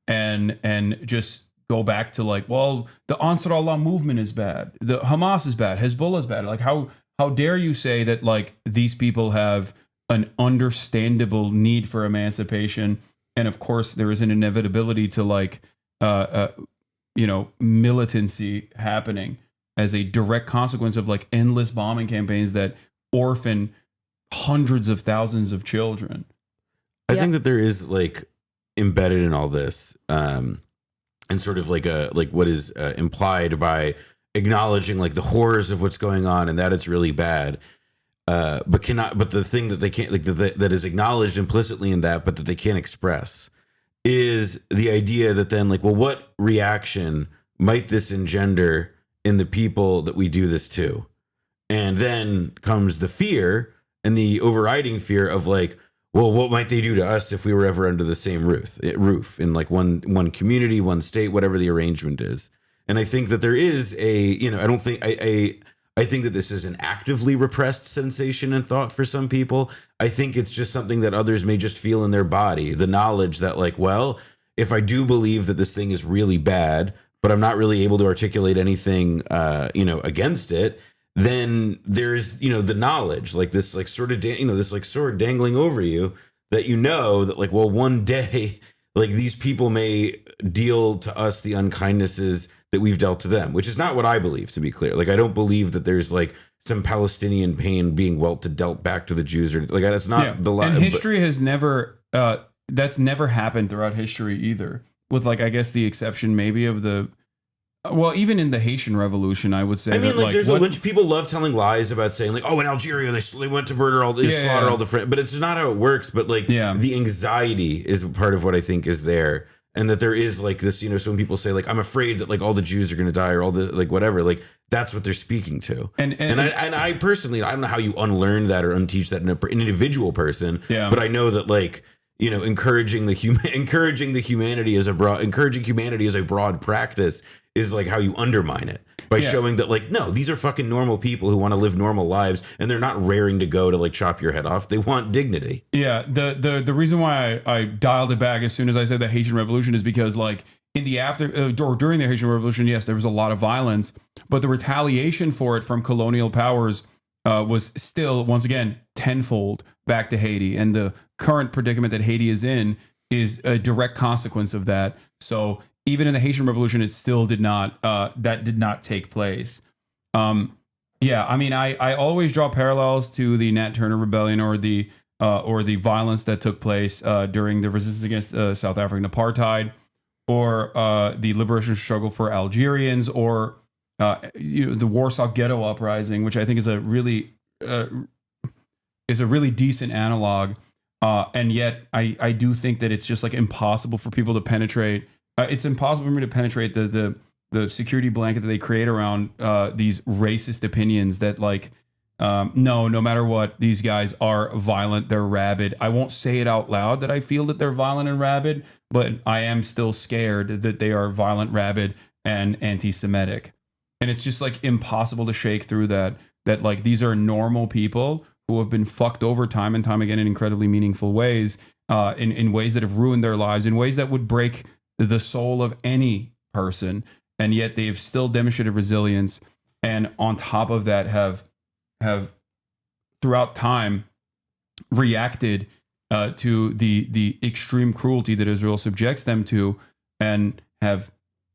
and just go back to like, well, the Ansar Allah movement is bad, the Hamas is bad, Hezbollah is bad. Like, how dare you say that like these people have an understandable need for emancipation, and of course there is an inevitability to like you know, militancy happening as a direct consequence of like endless bombing campaigns that orphan hundreds of thousands of children.
I think that there is like embedded in all this, and sort of like what is implied by acknowledging like the horrors of what's going on and that it's really bad, but the thing that they can't like that is acknowledged implicitly in that, but that they can't express, is the idea that then like, well, what reaction might this engender in the people that we do this to? And then comes the fear and the overriding fear of like, well, what might they do to us if we were ever under the same roof in like one community, one state, whatever the arrangement is. And I think that there is I think that this is an actively repressed sensation and thought for some people. I think it's just something that others may just feel in their body. The knowledge that like, well, if I do believe that this thing is really bad, but I'm not really able to articulate anything, against it, then there's, the knowledge, like this, like sort of, this like sword dangling over you that, that like, well, one day, like these people may deal to us the unkindnesses that we've dealt to them, which is not what I believe, to be clear. Like, I don't believe that there's like some Palestinian pain being dealt back to the Jews, or like that's not the line.
And history has never, that's never happened throughout history either. with like I guess the exception maybe of the. Well, even in the Haitian Revolution, I would say.
I mean,
that,
like, there's a bunch of people love telling lies about saying, like, oh, in Algeria they went to murder all, slaughter all the French, but it's not how it works. But like, the anxiety is part of what I think is there, and that there is like this, you know. So when people say like, I'm afraid that like all the Jews are going to die or all the like whatever, like that's what they're speaking to. And I personally, I don't know how you unlearn that or unteach that in an individual person. Yeah. But I know that like, you know, encouraging humanity as a broad practice is like how you undermine it by showing that like, no, these are fucking normal people who want to live normal lives, and they're not raring to go to like chop your head off. They want dignity.
Yeah. The reason why I dialed it back as soon as I said the Haitian Revolution is because like in the during the Haitian Revolution, yes, there was a lot of violence, but the retaliation for it from colonial powers was still, once again, tenfold back to Haiti. And the current predicament that Haiti is in is a direct consequence of that. So even in the Haitian Revolution, it still did not take place. Yeah, I mean, I always draw parallels to the Nat Turner Rebellion or the violence that took place during the resistance against South African apartheid, or the liberation struggle for Algerians, or the Warsaw Ghetto Uprising, which I think is a really decent analog. And yet, I do think that it's just like impossible for people to penetrate. It's impossible for me to penetrate the security blanket that they create around these racist opinions that like, no matter what, these guys are violent, they're rabid. I won't say it out loud that I feel that they're violent and rabid, but I am still scared that they are violent, rabid, and anti-Semitic. And it's just like impossible to shake through that like these are normal people who have been fucked over time and time again in incredibly meaningful ways, in ways that have ruined their lives, in ways that would break the soul of any person, and yet they've still demonstrated resilience, and on top of that have throughout time reacted to the extreme cruelty that Israel subjects them to, and have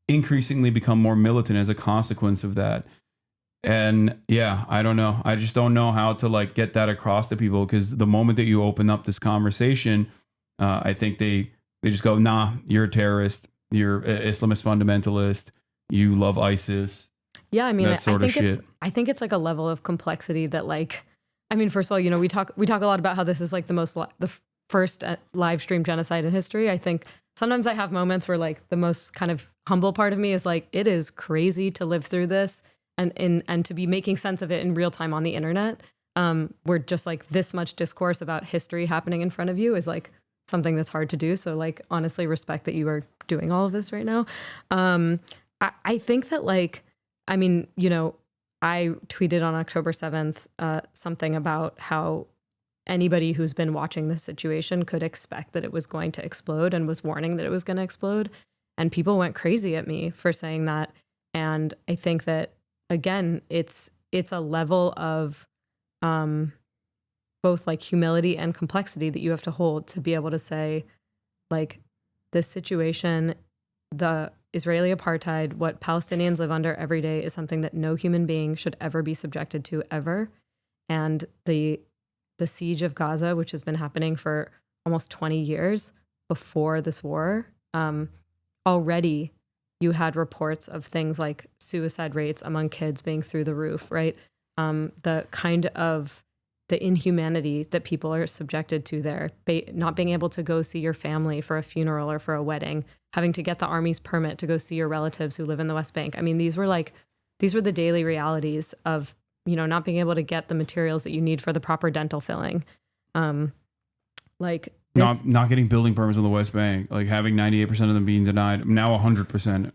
increasingly become more militant as a consequence of that. And yeah, I don't know. I just don't know how to like get that across to people, because the moment that you open up this conversation, I think they just go, nah, you're a terrorist, you're an Islamist fundamentalist, you love ISIS.
Yeah, I mean,
that sort of shit.
I think it's like a level of complexity that like, I mean, first of all, you know, we talk a lot about how this is like the first live stream genocide in history. I think sometimes I have moments where like the most kind of humble part of me is like, it is crazy to live through this and to be making sense of it in real time on the internet, where just like this much discourse about history happening in front of you is like something that's hard to do. So like, honestly, respect that you are doing all of this right now. I think that like, I mean, you know, I tweeted on October 7th something about how anybody who's been watching this situation could expect that it was going to explode, and was warning that it was going to explode. And people went crazy at me for saying that. And I think that, again, it's a level of both like humility and complexity that you have to hold to be able to say, like, this situation, the Israeli apartheid, what Palestinians live under every day, is something that no human being should ever be subjected to, ever. And the siege of Gaza, which has been happening for almost 20 years before this war, already you had reports of things like suicide rates among kids being through the roof, right? The kind of the inhumanity that people are subjected to there, not being able to go see your family for a funeral or for a wedding, having to get the army's permit to go see your relatives who live in the West Bank. I mean, these were the daily realities of, you know, not being able to get the materials that you need for the proper dental filling. Like this,
not getting building permits on the West Bank, like having 98% of them being denied, now 100%.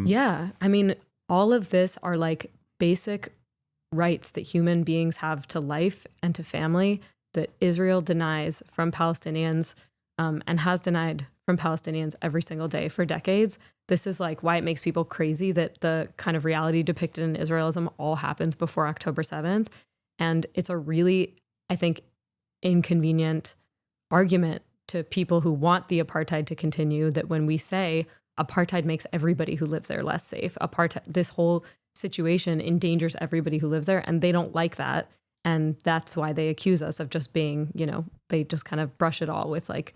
Yeah. I mean, all of this are like basic rights that human beings have to life and to family that Israel denies from Palestinians, and has denied from Palestinians every single day for decades. This is like why it makes people crazy that the kind of reality depicted in Israelism all happens before October 7th. And it's a really, I think, inconvenient argument to people who want the apartheid to continue, that when we say apartheid makes everybody who lives there less safe, this whole situation endangers everybody who lives there, and they don't like that. And that's why they accuse us of just being, you know, they just kind of brush it all with like,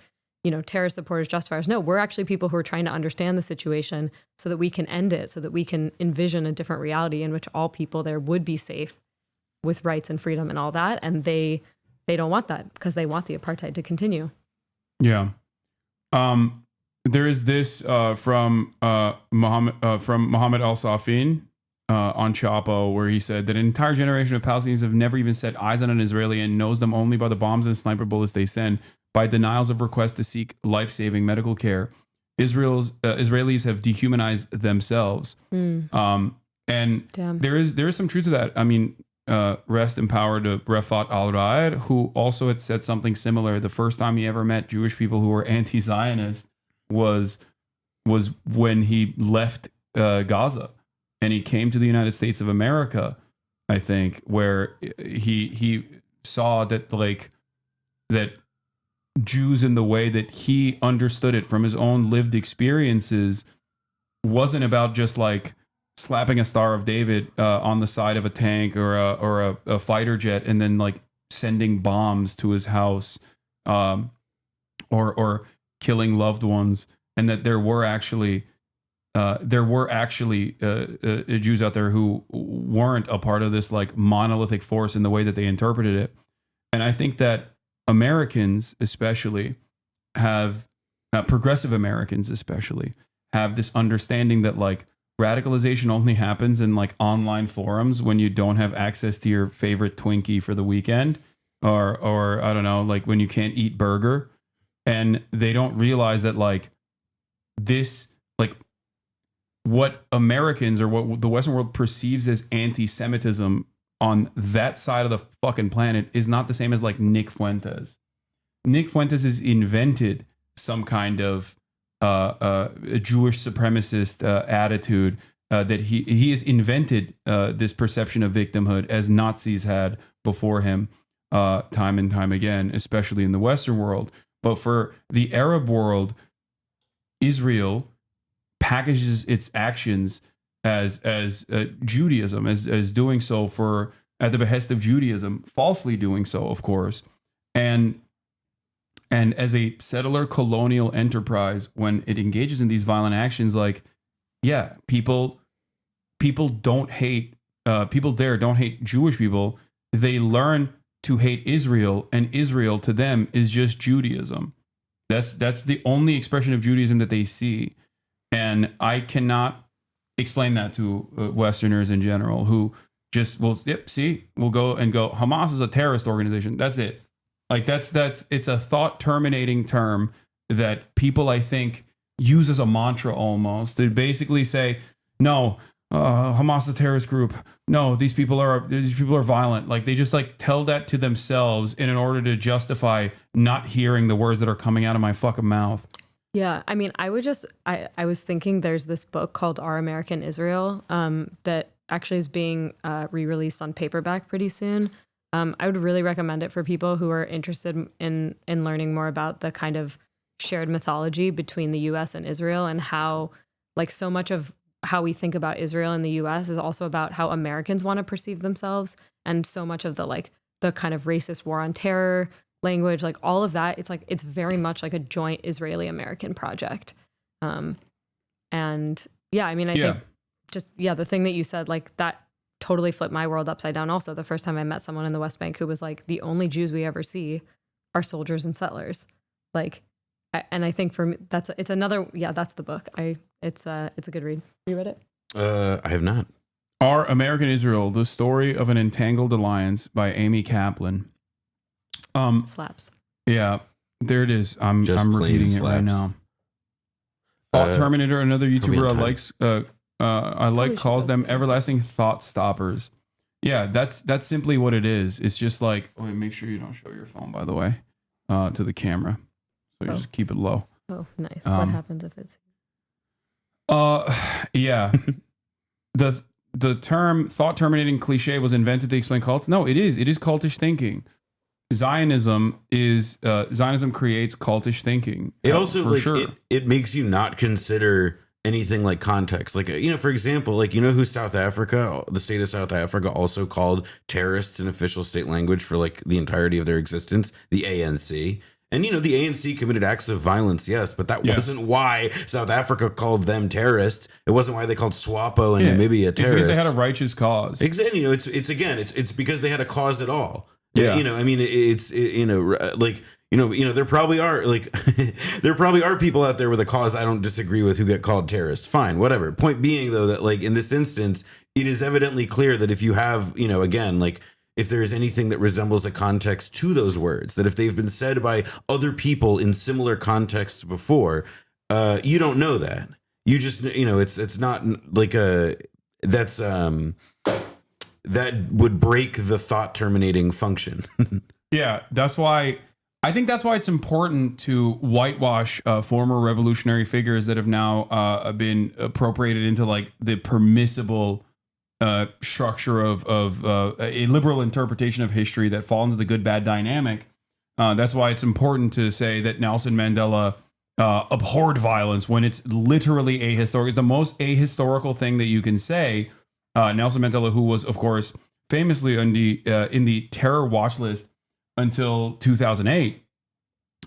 terrorist supporters, justifiers. No, we're actually people who are trying to understand the situation so that we can end it, so that we can envision a different reality in which all people there would be safe with rights and freedom and all that. And they don't want that because they want the apartheid to continue.
Yeah. There is this from Mohammed Al-Safin on Chapo, where he said that an entire generation of Palestinians have never even set eyes on an Israeli and knows them only by the bombs and sniper bullets they send, by denials of requests to seek life-saving medical care. Israelis have dehumanized themselves. And there is some truth to that. I mean, rest in power to Refat al-Raed, who also had said something similar. The first time he ever met Jewish people who were anti-Zionist was when he left Gaza and he came to the United States of America, I think, where he saw that that Jews, in the way that he understood it from his own lived experiences, wasn't about just like slapping a Star of David on the side of a tank or a fighter jet and then like sending bombs to his house, or killing loved ones, and that there were actually Jews out there who weren't a part of this like monolithic force in the way that they interpreted it. And I think that Americans especially have, progressive Americans especially, have this understanding that like radicalization only happens in like online forums when you don't have access to your favorite Twinkie for the weekend, or I don't know, like when you can't eat burger. And they don't realize that like this, like what Americans or what the Western world perceives as anti-Semitism on that side of the fucking planet is not the same as like Nick Fuentes. Nick Fuentes has invented some kind of a Jewish supremacist attitude, that he has invented this perception of victimhood as Nazis had before him, time and time again, especially in the Western world. But for the Arab world, Israel packages its actions as Judaism, as doing so at the behest of Judaism, falsely doing so, of course, and as a settler colonial enterprise, when it engages in these violent actions, like, yeah, people don't hate people there don't hate Jewish people. They learn to hate Israel, and Israel to them is just Judaism. That's the only expression of Judaism that they see. And I cannot explain that to Westerners in general, who just will go, Hamas is a terrorist organization. That's it. Like it's a thought terminating term that people, I think, use as a mantra almost. They basically say, no, Hamas is a terrorist group. No, these people are violent. Like they just like tell that to themselves in order to justify not hearing the words that are coming out of my fucking mouth.
Yeah, I mean, I was thinking there's this book called Our American Israel that actually is being re-released on paperback pretty soon. I would really recommend it for people who are interested in learning more about the kind of shared mythology between the U.S. and Israel, and how like so much of how we think about Israel in the U.S. is also about how Americans want to perceive themselves, and so much of the kind of racist war on terror language, like all of that, it's very much like a joint Israeli-American project. And yeah, I mean, I think just, the thing that you said, like that totally flipped my world upside down. Also, the first time I met someone in the West Bank who was like, the only Jews we ever see are soldiers and settlers. Like, and I think for me, that's the book. It's a good read. You read it?
I have not.
Our American Israel, The Story of an Entangled Alliance by Amy Kaplan.
Slaps.
Yeah, there it is. I'm repeating it right now. Thought Terminator, another YouTuber I like calls them everlasting thought stoppers. Yeah, that's simply what it is. It's just like, wait, make sure you don't show your phone, by the way, to the camera. So you just keep it low.
Oh, nice. What happens if it's?
Yeah. The term thought terminating cliche was invented to explain cults. No, it is cultish thinking. Zionism creates cultish thinking.
It also
for sure.
it makes you not consider anything like context. Like, for example, like, who South Africa, the state of South Africa also called terrorists an official state language for like the entirety of their existence, the ANC. And, you know, the ANC committed acts of violence, yes, but that wasn't why South Africa called them terrorists. It wasn't why they called SWAPO and Namibia terrorists.
It's because they had a righteous cause.
Exactly. You know, it's because they had a cause at all.
Yeah.
You know, I mean, there probably are there probably are people out there with a cause I don't disagree with who get called terrorists. Fine, whatever. Point being, though, that like in this instance, it is evidently clear that if you have, you know, again, like if there is anything that resembles a context to those words, that if they've been said by other people in similar contexts before, you don't know that. You just, you know, it's not like that would break the thought terminating function.
Yeah, I think that's why it's important to whitewash former revolutionary figures that have now been appropriated into like the permissible structure of a liberal interpretation of history that fall into the good bad dynamic. That's why it's important to say that Nelson Mandela abhorred violence when it's literally ahistorical. It's the most ahistorical thing that you can say. Nelson Mandela, who was of course famously in the terror watch list until 2008,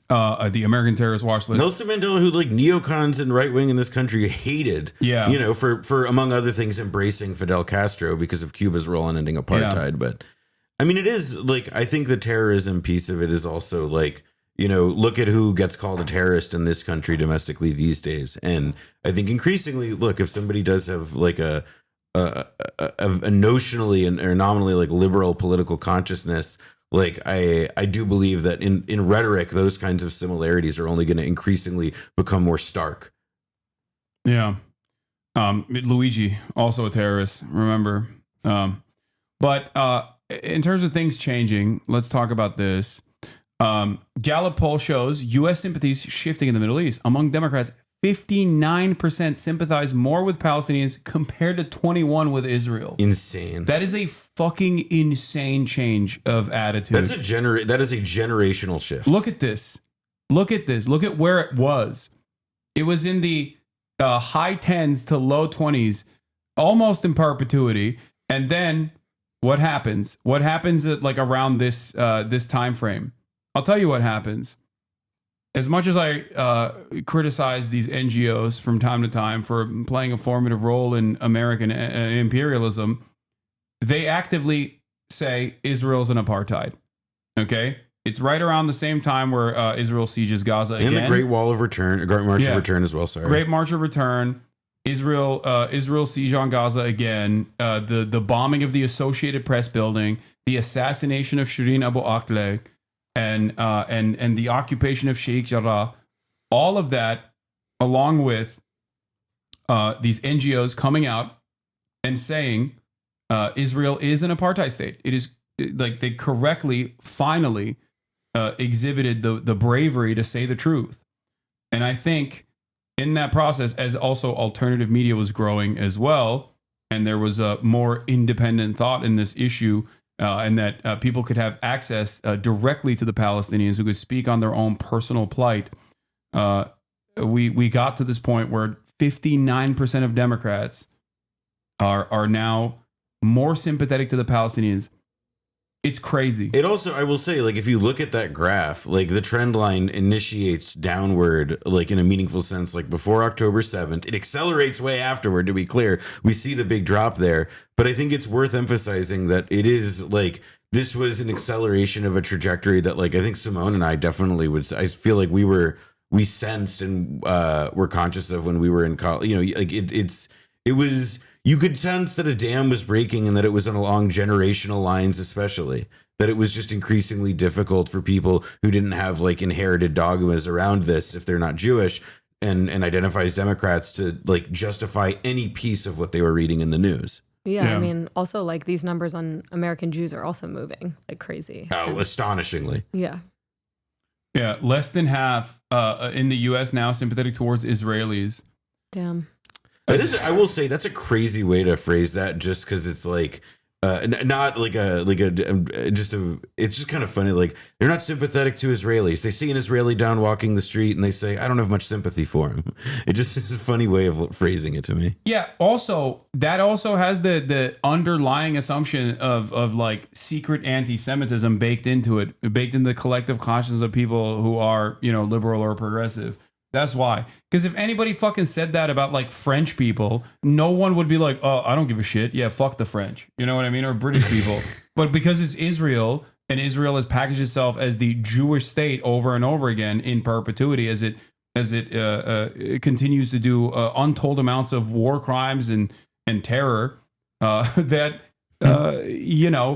the American terrorist watch list.
Nelson Mandela, who like neocons and right wing in this country hated, you know, for among other things embracing Fidel Castro because of Cuba's role in ending apartheid. But I mean, it is like, I think the terrorism piece of it is also like, you know, look at who gets called a terrorist in this country domestically these days. And I think increasingly, look, if somebody does have like a notionally or nominally like liberal political consciousness, like I do believe that in rhetoric, those kinds of similarities are only going to increasingly become more stark.
Yeah. Luigi, also a terrorist, remember. But in terms of things changing, let's talk about this. Gallup poll shows U.S. sympathies shifting in the Middle East. Among Democrats, 59% sympathize more with Palestinians compared to 21% with Israel.
Insane.
That is a fucking insane change of attitude.
That is a generational shift.
Look at this. Look at where it was. It was in the high 10s to low 20s, almost in perpetuity. And then what happens? What happens at like around this time frame? I'll tell you what happens. As much as I criticize these NGOs from time to time for playing a formative role in American imperialism, they actively say Israel's an apartheid. Okay? It's right around the same time where Israel sieges Gaza again.
And the Great Wall of Return, Great March of Return as well, sorry.
Great March of Return. Israel siege on Gaza again. The bombing of the Associated Press building, the assassination of Shireen Abu Akleh, and the occupation of Sheikh Jarrah, all of that, along with these NGOs coming out and saying Israel is an apartheid state. It is like they correctly, finally exhibited the bravery to say the truth. And I think in that process, as also alternative media was growing as well, and there was a more independent thought in this issue, and that people could have access directly to the Palestinians who could speak on their own personal plight. We got to this point where 59% of Democrats are now more sympathetic to the Palestinians. It's crazy.
It also, I will say, like, if you look at that graph, like the trend line initiates downward, like in a meaningful sense, like before October 7th, it accelerates way afterward, to be clear. We see the big drop there, but I think it's worth emphasizing that it is like, this was an acceleration of a trajectory that like, I think Simone and I definitely would, I feel like we sensed and were conscious of when we were in college, you know, like it was, you could sense that a dam was breaking and that it was along generational lines, especially that it was just increasingly difficult for people who didn't have like inherited dogmas around this, if they're not Jewish and identify as Democrats, to like justify any piece of what they were reading in the news.
Yeah, I mean, also like these numbers on American Jews are also moving like crazy.
Oh, astonishingly.
Yeah.
Yeah, less than half in the U.S. now sympathetic towards Israelis.
Damn.
I will say that's a crazy way to phrase that, just because it's like, not like it's just kind of funny. Like, they're not sympathetic to Israelis. They see an Israeli down walking the street and they say, I don't have much sympathy for him. It just is a funny way of phrasing it to me.
Yeah. Also, that also has the underlying assumption of like secret anti-Semitism baked into it, baked into the collective consciousness of people who are, liberal or progressive. That's why. Because if anybody fucking said that about like French people, no one would be like, oh, I don't give a shit. Yeah, fuck the French. You know what I mean? Or British people. But because it's Israel, and Israel has packaged itself as the Jewish state over and over again in perpetuity, as it continues to do untold amounts of war crimes and terror,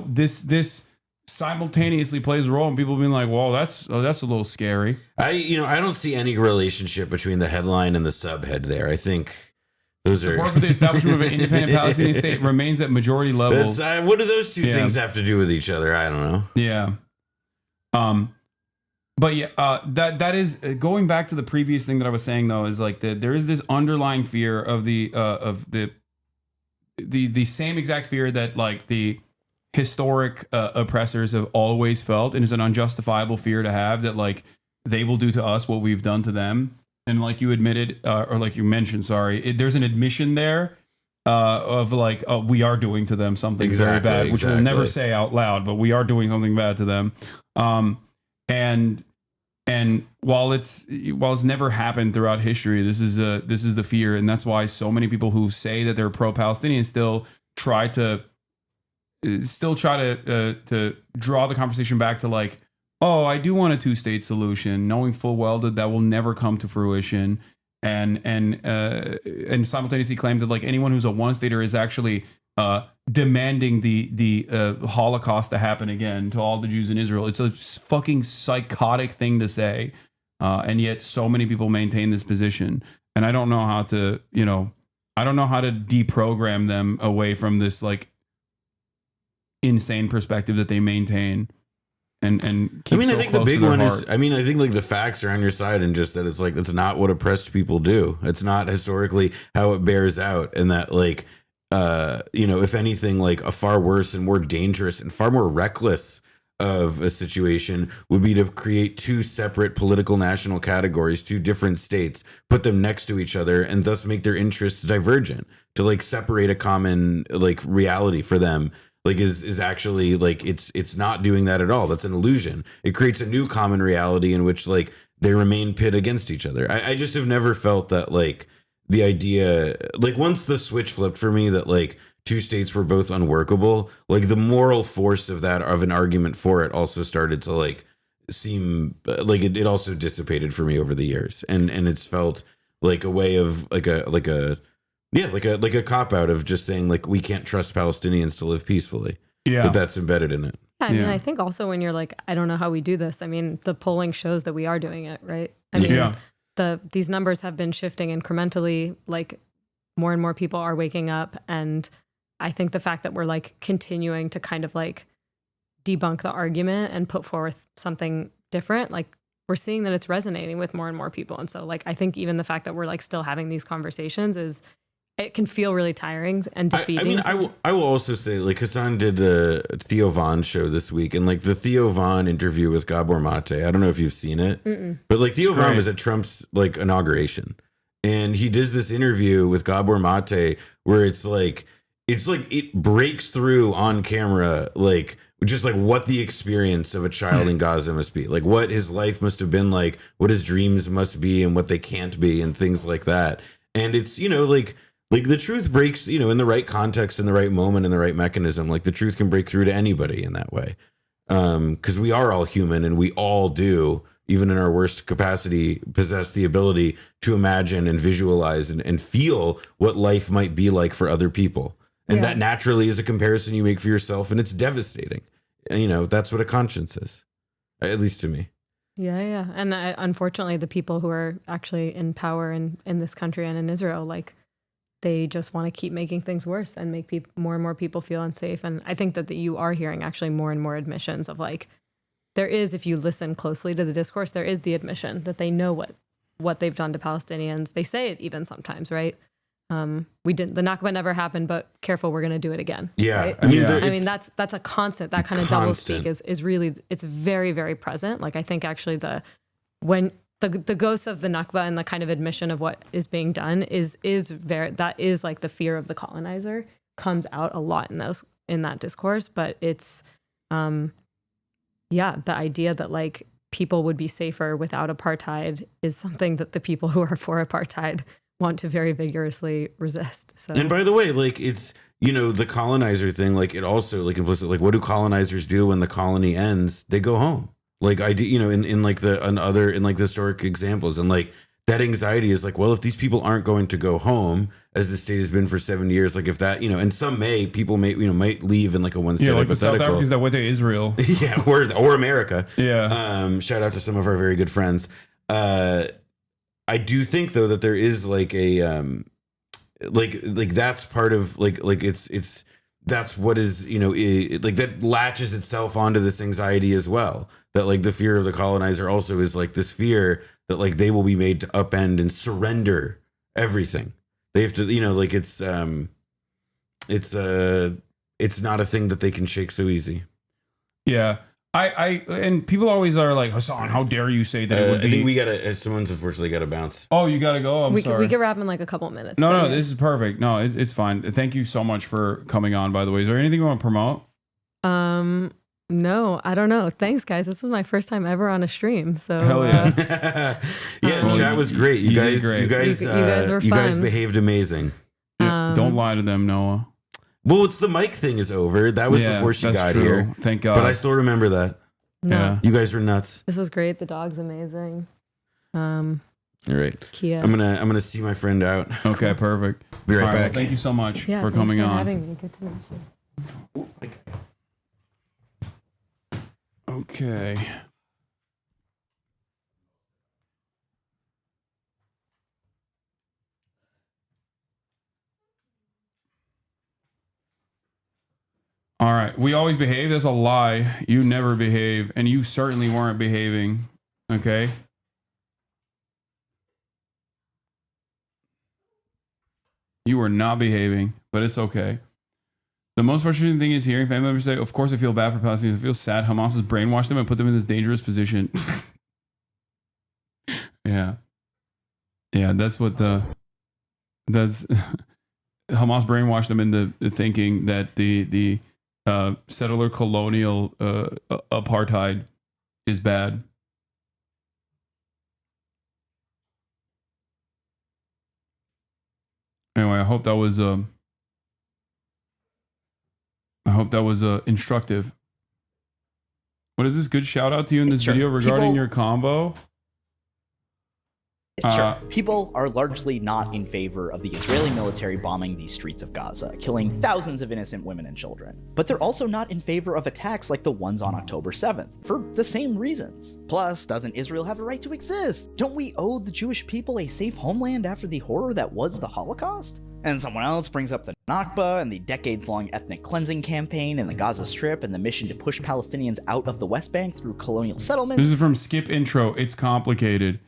this simultaneously plays a role in people being like, well, that's a little scary.
I don't see any relationship between the headline and the subhead there. I think those
support for the establishment of an independent Palestinian state remains at majority level.
What do those two things have to do with each other? I don't know.
Yeah. But yeah, that is going back to the previous thing that I was saying though, is like there is this underlying fear of the same exact fear that like the historic oppressors have always felt, and is an unjustifiable fear to have, that like they will do to us what we've done to them. And like you admitted, or like you mentioned, there's an admission there of like, we are doing to them something very bad, which we'll never say out loud, but we are doing something bad to them. And while it's never happened throughout history, this is the fear, and that's why so many people who say that they're pro-Palestinian still try to draw the conversation back to like, oh, I do want a two-state solution, knowing full well that will never come to fruition, and simultaneously claim that like anyone who's a one-stater is actually demanding the Holocaust to happen again to all the Jews in Israel. It's a fucking psychotic thing to say, and yet so many people maintain this position, and I don't know how to deprogram them away from this like insane perspective that they maintain and keep
I think the big one is, I think like the facts are on your side, and just that it's like, that's not what oppressed people do. It's not historically how it bears out, and that like, if anything, like a far worse and more dangerous and far more reckless of a situation would be to create two separate political national categories, two different states, put them next to each other, and thus make their interests divergent, to like separate a common like reality for them. Like is actually like, it's not doing that at all. That's an illusion. It creates a new common reality in which like they remain pit against each other. I just have never felt that like the idea, like once the switch flipped for me that like two states were both unworkable, like the moral force of an argument for it also started to like seem like it also dissipated for me over the years, and it's felt like a way of like a cop out of just saying like, we can't trust Palestinians to live peacefully. Yeah, but that's embedded in it.
Yeah, I mean, I think also when you're like, I don't know how we do this. I mean, the polling shows that we are doing it, right? I mean, these numbers have been shifting incrementally. Like more and more people are waking up, and I think the fact that we're like continuing to kind of like debunk the argument and put forth something different, like we're seeing that it's resonating with more and more people. And so like, I think even the fact that we're like still having these conversations it can feel really tiring and defeating.
I will also say, like, Hasan did the Theo Von show this week, and like the Theo Von interview with Gabor Mate, I don't know if you've seen it, but like Theo Von was at Trump's like inauguration, and he does this interview with Gabor Mate where it's like it breaks through on camera, like just like what the experience of a child in Gaza must be, like what his life must have been like, what his dreams must be and what they can't be, and things like that. And it's, like the truth breaks, in the right context, in the right moment, in the right mechanism. Like the truth can break through to anybody in that way. Because we are all human, and we all do, even in our worst capacity, possess the ability to imagine and visualize and feel what life might be like for other people. And that naturally is a comparison you make for yourself, and it's devastating. And, that's what a conscience is, at least to me.
Yeah. And unfortunately, the people who are actually in power in this country and in Israel, like, they just want to keep making things worse and make more and more people feel unsafe. And I think that you are hearing actually more and more admissions of like, there is, if you listen closely to the discourse, there is the admission that they know what they've done to Palestinians. They say it even sometimes, right? we didn't, the Nakba never happened, but careful, we're going to do it again.
Yeah.
Right? I mean, that's a constant, that kind of double speak is really, it's very, very present. Like, I think actually when the ghost of the Nakba and the kind of admission of what is being done is that is like the fear of the colonizer comes out a lot in that discourse, but it's, the idea that like people would be safer without apartheid is something that the people who are for apartheid want to very vigorously resist. So,
and by the way, like it's, the colonizer thing, like it also like implicit, like what do colonizers do when the colony ends? They go home. Like I do, in like the historic examples, and like that anxiety is like, well, if these people aren't going to go home, as the state has been for 70 years, like if that, and people might leave in like a one state
like the South Africans that went to Israel.
Yeah, or America.
Yeah.
Shout out to some of our very good friends. I do think though that there is like a like that's part of like it's that's what is like that latches itself onto this anxiety as well, that like the fear of the colonizer also is like this fear that like they will be made to upend and surrender everything. They have to like it's not a thing that they can shake so easy.
Yeah. And people always are like, Hasan, how dare you say that it would be?
I think we gotta. Someone's unfortunately got to bounce.
Oh, you gotta go. I'm sorry.
We can wrap in like a couple of minutes.
No, this is perfect. No, it's fine. Thank you so much for coming on. By the way, is there anything you want to promote?
No, I don't know. Thanks, guys. This was my first time ever on a stream. So
hell yeah, chat was great. You guys were fun. You guys behaved amazing.
Don't lie to them, Noah.
Well, it's the mic thing is over. That was before she got here.
Thank God.
But I still remember that.
No.
Yeah.
You guys were nuts.
This was great. The dog's amazing.
All right.
Kia.
I'm gonna see my friend out.
Okay, perfect.
Be right back.
Well, thank you so much for
thanks
coming
for
on.
Having me. Good to meet you.
Okay. All right. We always behave. That's a lie. You never behave, and you certainly weren't behaving. Okay. You were not behaving, but it's okay. The most frustrating thing is hearing family members say, of course I feel bad for Palestinians. I feel sad. Hamas has brainwashed them and put them in this dangerous position. Yeah. Yeah, that's Hamas brainwashed them into thinking that the settler colonial apartheid is bad. Anyway, I hope that was instructive. What is this good shout out to you in this video regarding your combo?
Sure. People are largely not in favor of the Israeli military bombing the streets of Gaza, killing thousands of innocent women and children. But they're also not in favor of attacks like the ones on October 7th, for the same reasons. Plus, doesn't Israel have a right to exist? Don't we owe the Jewish people a safe homeland after the horror that was the Holocaust? And someone else brings up the Nakba and the decades-long ethnic cleansing campaign in the Gaza Strip and the mission to push Palestinians out of the West Bank through colonial settlements.
This is from Skip Intro. It's complicated.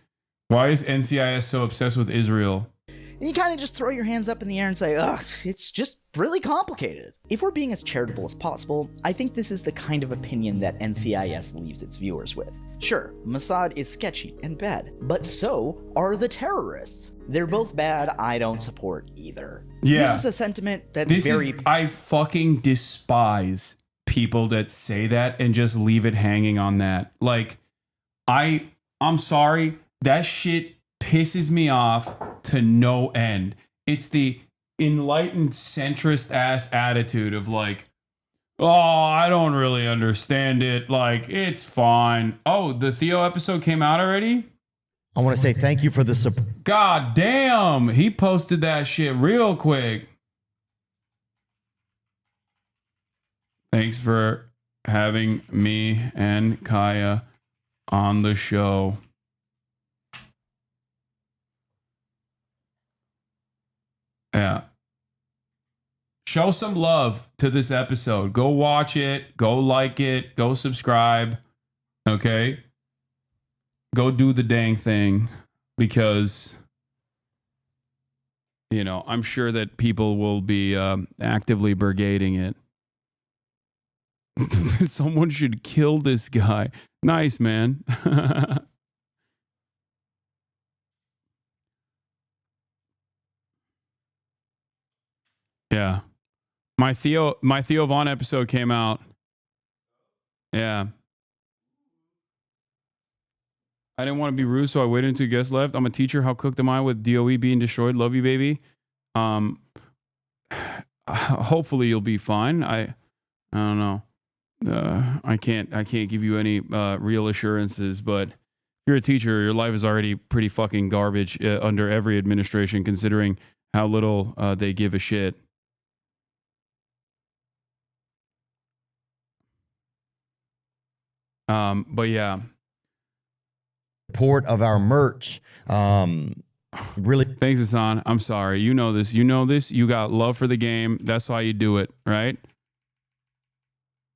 Why is NCIS so obsessed with Israel?
And you kind of just throw your hands up in the air and say, ugh, it's just really complicated. If we're being as charitable as possible, I think this is the kind of opinion that NCIS leaves its viewers with. Sure, Mossad is sketchy and bad, but so are the terrorists. They're both bad. I don't support either.
Yeah.
This is a sentiment that's
I fucking despise people that say that and just leave it hanging on that. Like, I'm sorry. That shit pisses me off to no end. It's the enlightened centrist ass attitude of like, oh, I don't really understand it. Like, it's fine. Oh, the Theo episode came out already?
I want to say thank you for the support.
God damn. He posted that shit real quick. Thanks for having me and Kaya on the show. Yeah. Show some love to this episode. Go watch it. Go like it. Go subscribe. Okay? Go do the dang thing because you know, I'm sure that people will be actively brigading it. Someone should kill this guy. Nice, man. Yeah. My Theo Vaughn episode came out. Yeah. I didn't want to be rude, so I waited until guests left. I'm a teacher. How cooked am I with DOE being destroyed? Love you, baby. Hopefully you'll be fine. I don't know. I can't give you any real assurances, but if you're a teacher, your life is already pretty fucking garbage under every administration, considering how little they give a shit. But yeah.
Port of our merch. Really.
Thanks, Hasan. I'm sorry. You know this. You know this. You got love for the game. That's why you do it, right?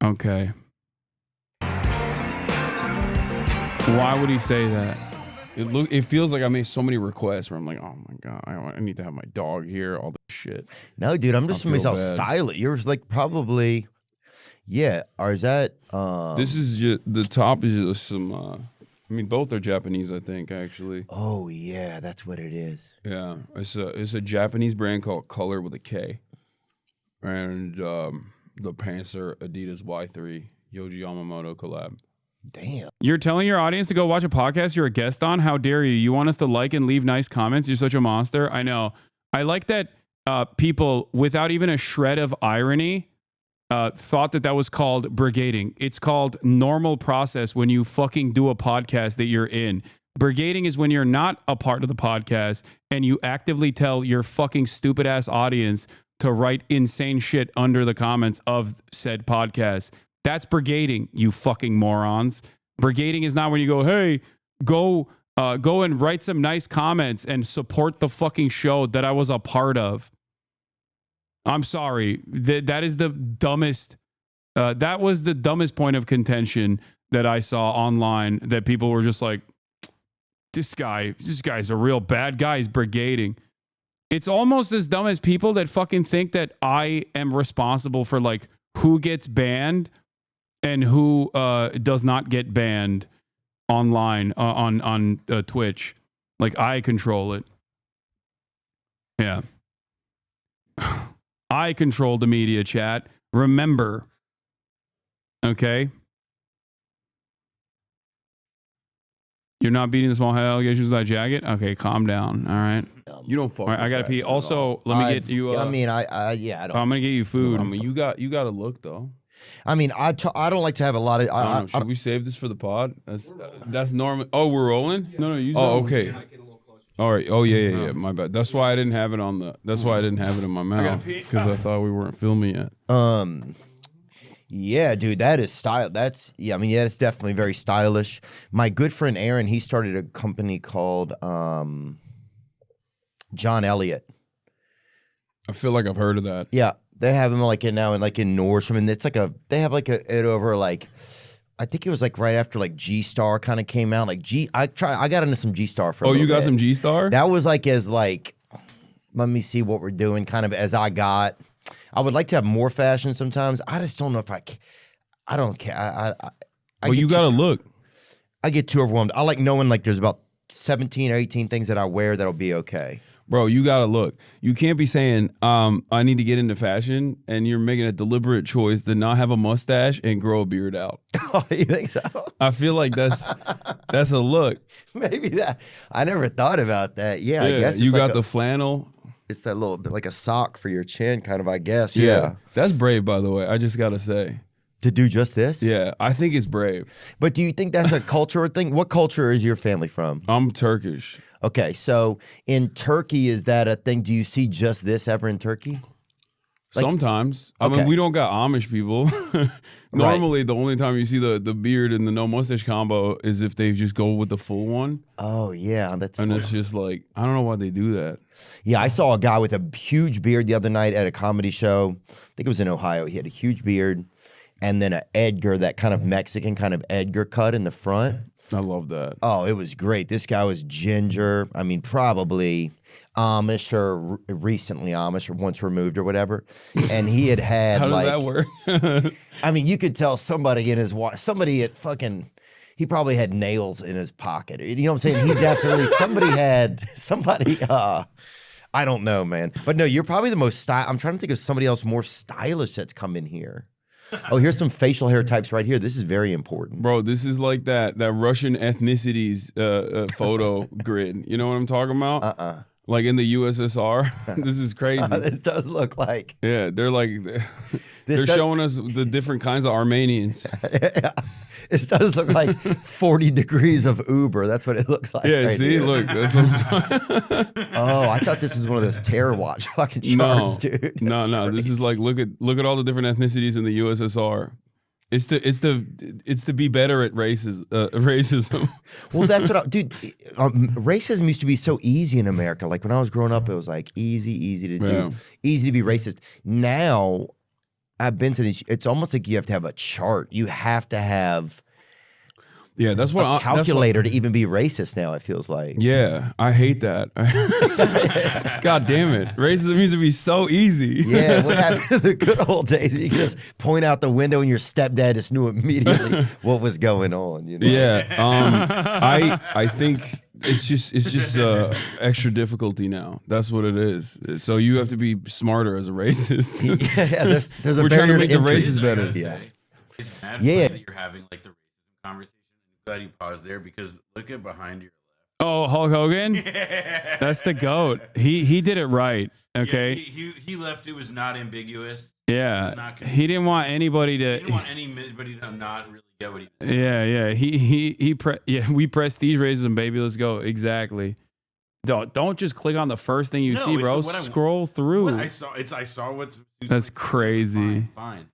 Okay. Why would he say that? It feels like I made so many requests where I'm like, oh my God, I need to have my dog here, all this shit.
No, dude, I'm just myself stylish. You're like probably, yeah. Or is that?
This is just, the top is just some, I mean, both are Japanese, I think, actually.
Oh yeah, that's what it is.
Yeah, it's a Japanese brand called Color with a K. And the pants are Adidas Y3, Yoji Yamamoto collab.
Damn.
You're telling your audience to go watch a podcast you're a guest on? How dare you? You want us to like and leave nice comments? You're such a monster. I know. I like that people, without even a shred of irony, thought that was called brigading. It's called normal process when you fucking do a podcast that you're in. Brigading is when you're not a part of the podcast and you actively tell your fucking stupid ass audience to write insane shit under the comments of said podcast. That's brigading, you fucking morons. Brigading is not when you go, hey, go and write some nice comments and support the fucking show that I was a part of. I'm sorry. That is the dumbest. That was the dumbest point of contention that I saw online, that people were just like, this guy's a real bad guy. He's brigading. It's almost as dumb as people that fucking think that I am responsible for like who gets banned and who does not get banned online on Twitch. Like, I control it. Yeah. I control the media, chat. Remember. Okay? You're not beating the small head allegations with that jacket? Okay, calm down. All right.
You don't fuck.
All right, I gotta pee. Also, let me get you.
I mean, yeah, I don't.
I'm gonna get you food.
I mean, you got to look though.
I mean, I don't like to have a lot of.
Should we save this for the pod? That's normal. Oh, we're rolling.
No, you.
Oh, okay. All right. Oh, yeah. My bad. That's why I didn't have it on the. That's why I didn't have it in my mouth, because I thought we weren't filming yet.
Yeah, dude, that is style. That's I mean, yeah, it's definitely very stylish. My good friend Aaron, he started a company called John Elliott.
I feel like I've heard of that.
Yeah, they have them like in Nordstrom, and it's like they have like it over like. I think it was like right after like G Star kind of came out. Like I got into some G Star for.
Oh, you got some G Star?
That was like let me see what we're doing. Kind of as I got. I would like to have more fashion sometimes. I just don't know if I don't care.
Well, you gotta look.
I get too overwhelmed. I like knowing like there's about 17 or 18 things that I wear that'll be okay.
Bro, you gotta look. You can't be saying, I need to get into fashion, and you're making a deliberate choice to not have a mustache and grow a beard out.
Oh, you think so?
I feel like that's a look.
Maybe that. I never thought about that. Yeah, I guess
you got the flannel.
It's that little bit like a sock for your chin, kind of, I guess.
Yeah. That's brave, by the way. I just gotta say.
To do just this?
Yeah, I think it's brave.
But do you think that's a cultural thing? What culture is your family from?
I'm Turkish.
Okay, so in Turkey, is that a thing? Do you see just this ever in Turkey?
Like, sometimes. I mean, we don't got Amish people. Normally, the only time you see the beard and the no mustache combo is if they just go with the full one.
Oh, yeah.
It's just like, I don't know why they do that.
Yeah, I saw a guy with a huge beard the other night at a comedy show. I think it was in Ohio. He had a huge beard and then an Edgar, that kind of Mexican kind of Edgar cut in the front.
I love that.
Oh, it was great. This guy was ginger. I mean, probably, Amish or recently Amish or once removed or whatever, and he had
How does
like
that work?
I mean, you could tell somebody in his somebody at fucking. He probably had nails in his pocket. You know what I'm saying? He definitely somebody. I don't know, man. But no, you're probably the most I'm trying to think of somebody else more stylish that's come in here. Oh, here's some facial hair types right here. This is very important,
bro. This is like that Russian ethnicities photo grid. You know what I'm talking about? Like in the USSR. This is crazy.
This does look like.
Yeah, they're like they're showing us the different kinds of Armenians.
This does look like 40 degrees of Uber. That's what it looks like.
Yeah,
right
see,
here.
look, that's what I'm talking.
Oh, I thought this was one of those Terror Watch fucking charts, dude.
No. This is like look at all the different ethnicities in the USSR. It's to be better at racism.
Well, that's what dude. Racism used to be so easy in America. Like when I was growing up, it was like easy to do, easy to be racist. Now, I've been to these. It's almost like you have to have a chart. You have to have.
Yeah, that's what
a calculator to even be racist now. It feels like.
Yeah, I hate that. God damn it, racism used to be so easy.
Yeah, what happened to the good old days? You could just point out the window, and your stepdad just knew immediately what was going on. You know?
Yeah, I think it's just extra difficulty now. That's what it is. So you have to be smarter as a racist.
Yeah, there's a
We're
barrier
trying to make the
entry.
races better.
Yeah.
It's mad
Yeah.
funny that you're having like the racism conversation. I'm glad you paused there because look at behind you.
Oh, Hulk Hogan? That's the GOAT. He did it right. Okay.
Yeah, he left. It was not ambiguous.
Yeah.
It was not
He didn't want anybody to.
He didn't want anybody to not really get what he was
Yeah. We prestige racism, baby. Let's go. Exactly. Don't just click on the first thing you see, bro. Scroll through.
What I saw what's.
That's crazy.
Fine.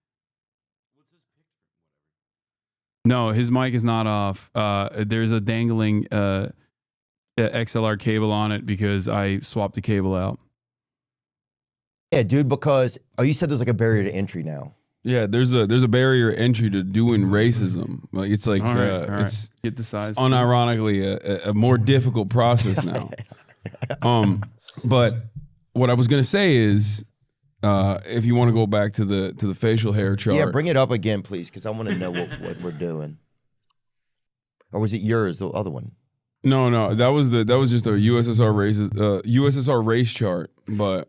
No, his mic is not off. There's a dangling XLR cable on it because I swapped the cable out.
Yeah, dude. Because you said there's like a barrier to entry now.
Yeah, there's a barrier entry to doing racism. Like it's like
All right.
it's
Get the size.
unironically a more difficult process now. But what I was gonna say is, if you want to go back to the facial hair chart,
Yeah, bring it up again, please, because I want to know what we're doing. Or was it yours, the other one?
No, that was just a USSR race chart, but.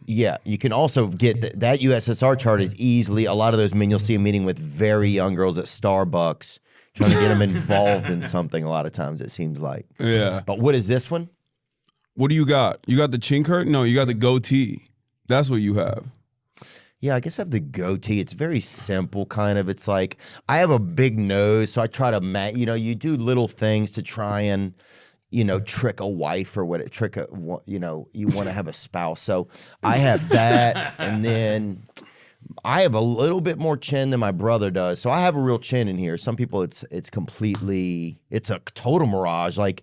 Yeah, you can also get that USSR chart is easily, a lot of those men you'll see a meeting with very young girls at Starbucks trying to get them involved in something a lot of times, it seems like.
Yeah.
But what is this one?
What do you got? You got the chin curtain? No, you got the goatee. That's what you have.
Yeah, I guess I have the goatee. It's very simple, kind of. It's like, I have a big nose, so I try to, you do little things to try and, trick a wife or you want to have a spouse. So I have that, and then I have a little bit more chin than my brother does. So I have a real chin in here. Some people, it's a total mirage. Like,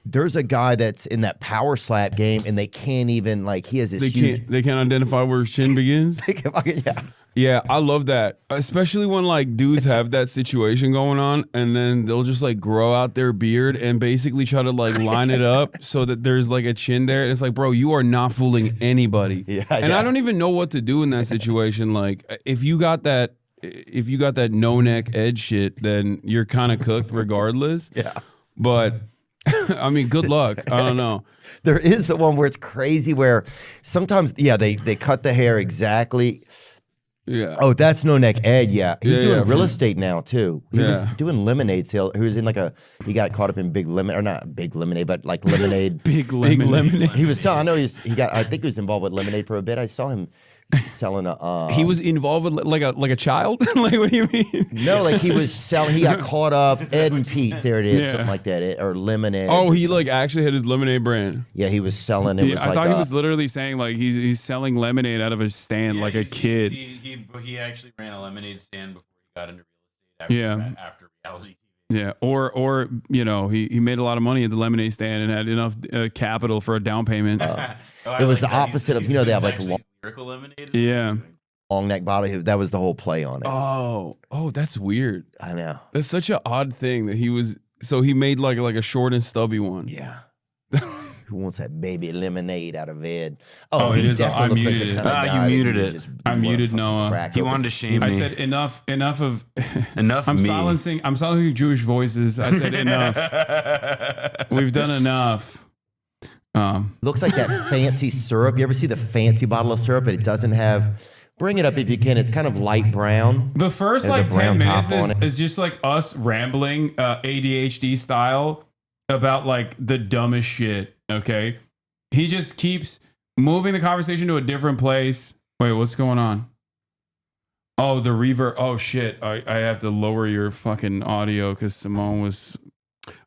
there's a guy that's in that power slap game, and they can't even, he has this huge...
They can't identify where his chin begins?
Yeah.
Yeah, I love that. Especially when dudes have that situation going on, and then they'll just grow out their beard and basically try to line it up so that there's a chin there. And it's like, bro, you are not fooling anybody. And I don't even know what to do in that situation. If you got that no neck edge shit, then you're kind of cooked regardless.
Yeah.
But I mean, good luck. I don't know.
There is the one where it's crazy where sometimes, they cut the hair exactly.
Yeah.
Oh, that's no neck Ed. Yeah, he's doing real
from-
estate now too. He was doing lemonade sale. He was in he got caught up in big lemonade, or not big lemonade, but lemonade.
Big lemonade.
He was selling. I know I think he was involved with lemonade for a bit. I saw him selling a.
He was involved with like a child. What do you mean?
No, he was selling. He got caught up. Ed and Pete's. There it is,
Yeah.
something like that, or lemonade.
Oh, he actually had his lemonade brand.
Yeah, he was selling. It was
I thought he was literally saying he's selling lemonade out of a stand like a kid.
He actually ran a lemonade stand before he got into real estate. After reality.
Yeah, or he made a lot of money at the lemonade stand and had enough capital for a down payment.
It was the opposite of they have long.
Lyrical lemonade.
Yeah.
Long neck bottle. That was the whole play on it.
Oh, that's weird.
I know.
That's such an odd thing that he was. So he made like a short and stubby one.
Yeah. Who wants that baby lemonade out of bed? Oh,
it
he
is.
definitely looks like the kind of guy
you muted
that
it.
just
I muted Noah.
crack
He
open.
wanted to shame
I
me.
said enough of
Enough
I'm
me.
silencing Jewish voices. I said enough. We've done enough.
Looks like that fancy syrup. You ever see the fancy bottle of syrup? And it doesn't have. Bring it up if you can. It's kind of light brown.
The first
There's a
like 10
brown
minutes
top on it.
is just like us rambling ADHD style about like the dumbest shit. Okay. He just keeps moving the conversation to a different place. Wait, what's going on? Oh, the reverb. Oh shit. I have to lower your fucking audio because Simone was.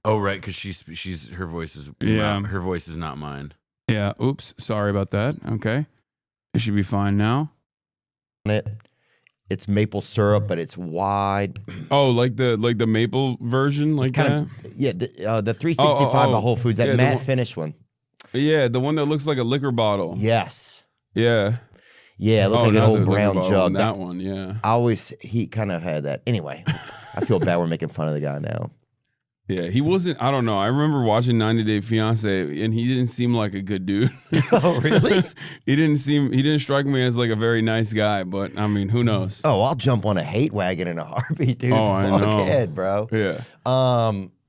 Oh right, because she's her voice is her voice is not mine.
Yeah. Oops. Sorry about that. Okay. It should be fine now.
It's maple syrup, but it's wide.
Oh, like the maple version, like that.
The 365 by Whole Foods, that matte finish one.
Yeah, the one that looks like a liquor bottle.
Yes.
Yeah.
Yeah, it looked like an
not
old
the liquor
brown
bottle,
jug.
That one, yeah.
He kind of had that. Anyway, I feel bad we're making fun of the guy now.
Yeah, he wasn't. I don't know. I remember watching 90 Day Fiance, and he didn't seem like a good dude.
Oh, really?
He didn't strike me as like a very nice guy. But I mean, who knows?
Oh, I'll jump on a hate wagon in a heartbeat, dude.
Oh, I know.
Fuckhead, bro.
Yeah.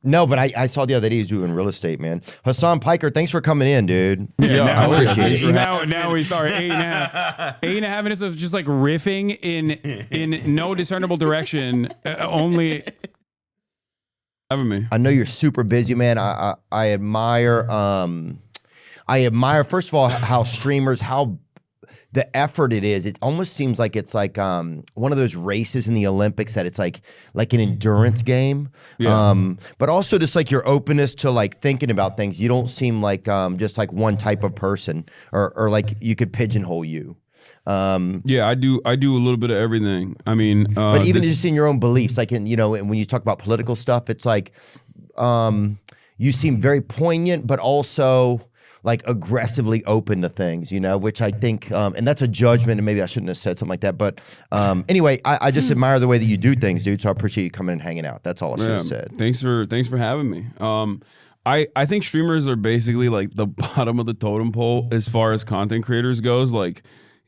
No, but I saw the other day he was doing real estate, man. Hasan Piker, thanks for coming in, dude.
Yeah,
I appreciate it.
Now we start 8.5 minutes of just like riffing in no discernible direction. Only. Me.
I know you're super busy, man. I admire first of all how streamers, how the effort it is. It almost seems like it's like one of those races in the Olympics that it's like an endurance game.
Yeah.
But also just like your openness to like thinking about things. You don't seem like just like one type of person or like you could pigeonhole you.
Yeah, I do a little bit of everything. I mean,
but even just in your own beliefs, like in when you talk about political stuff, it's like you seem very poignant, but also like aggressively open to things, which I think, and that's a judgment, and maybe I shouldn't have said something like that. But anyway, I just admire the way that you do things, dude. So I appreciate you coming and hanging out. That's all I should have said.
Thanks for having me. I think streamers are basically like the bottom of the totem pole as far as content creators goes. Like,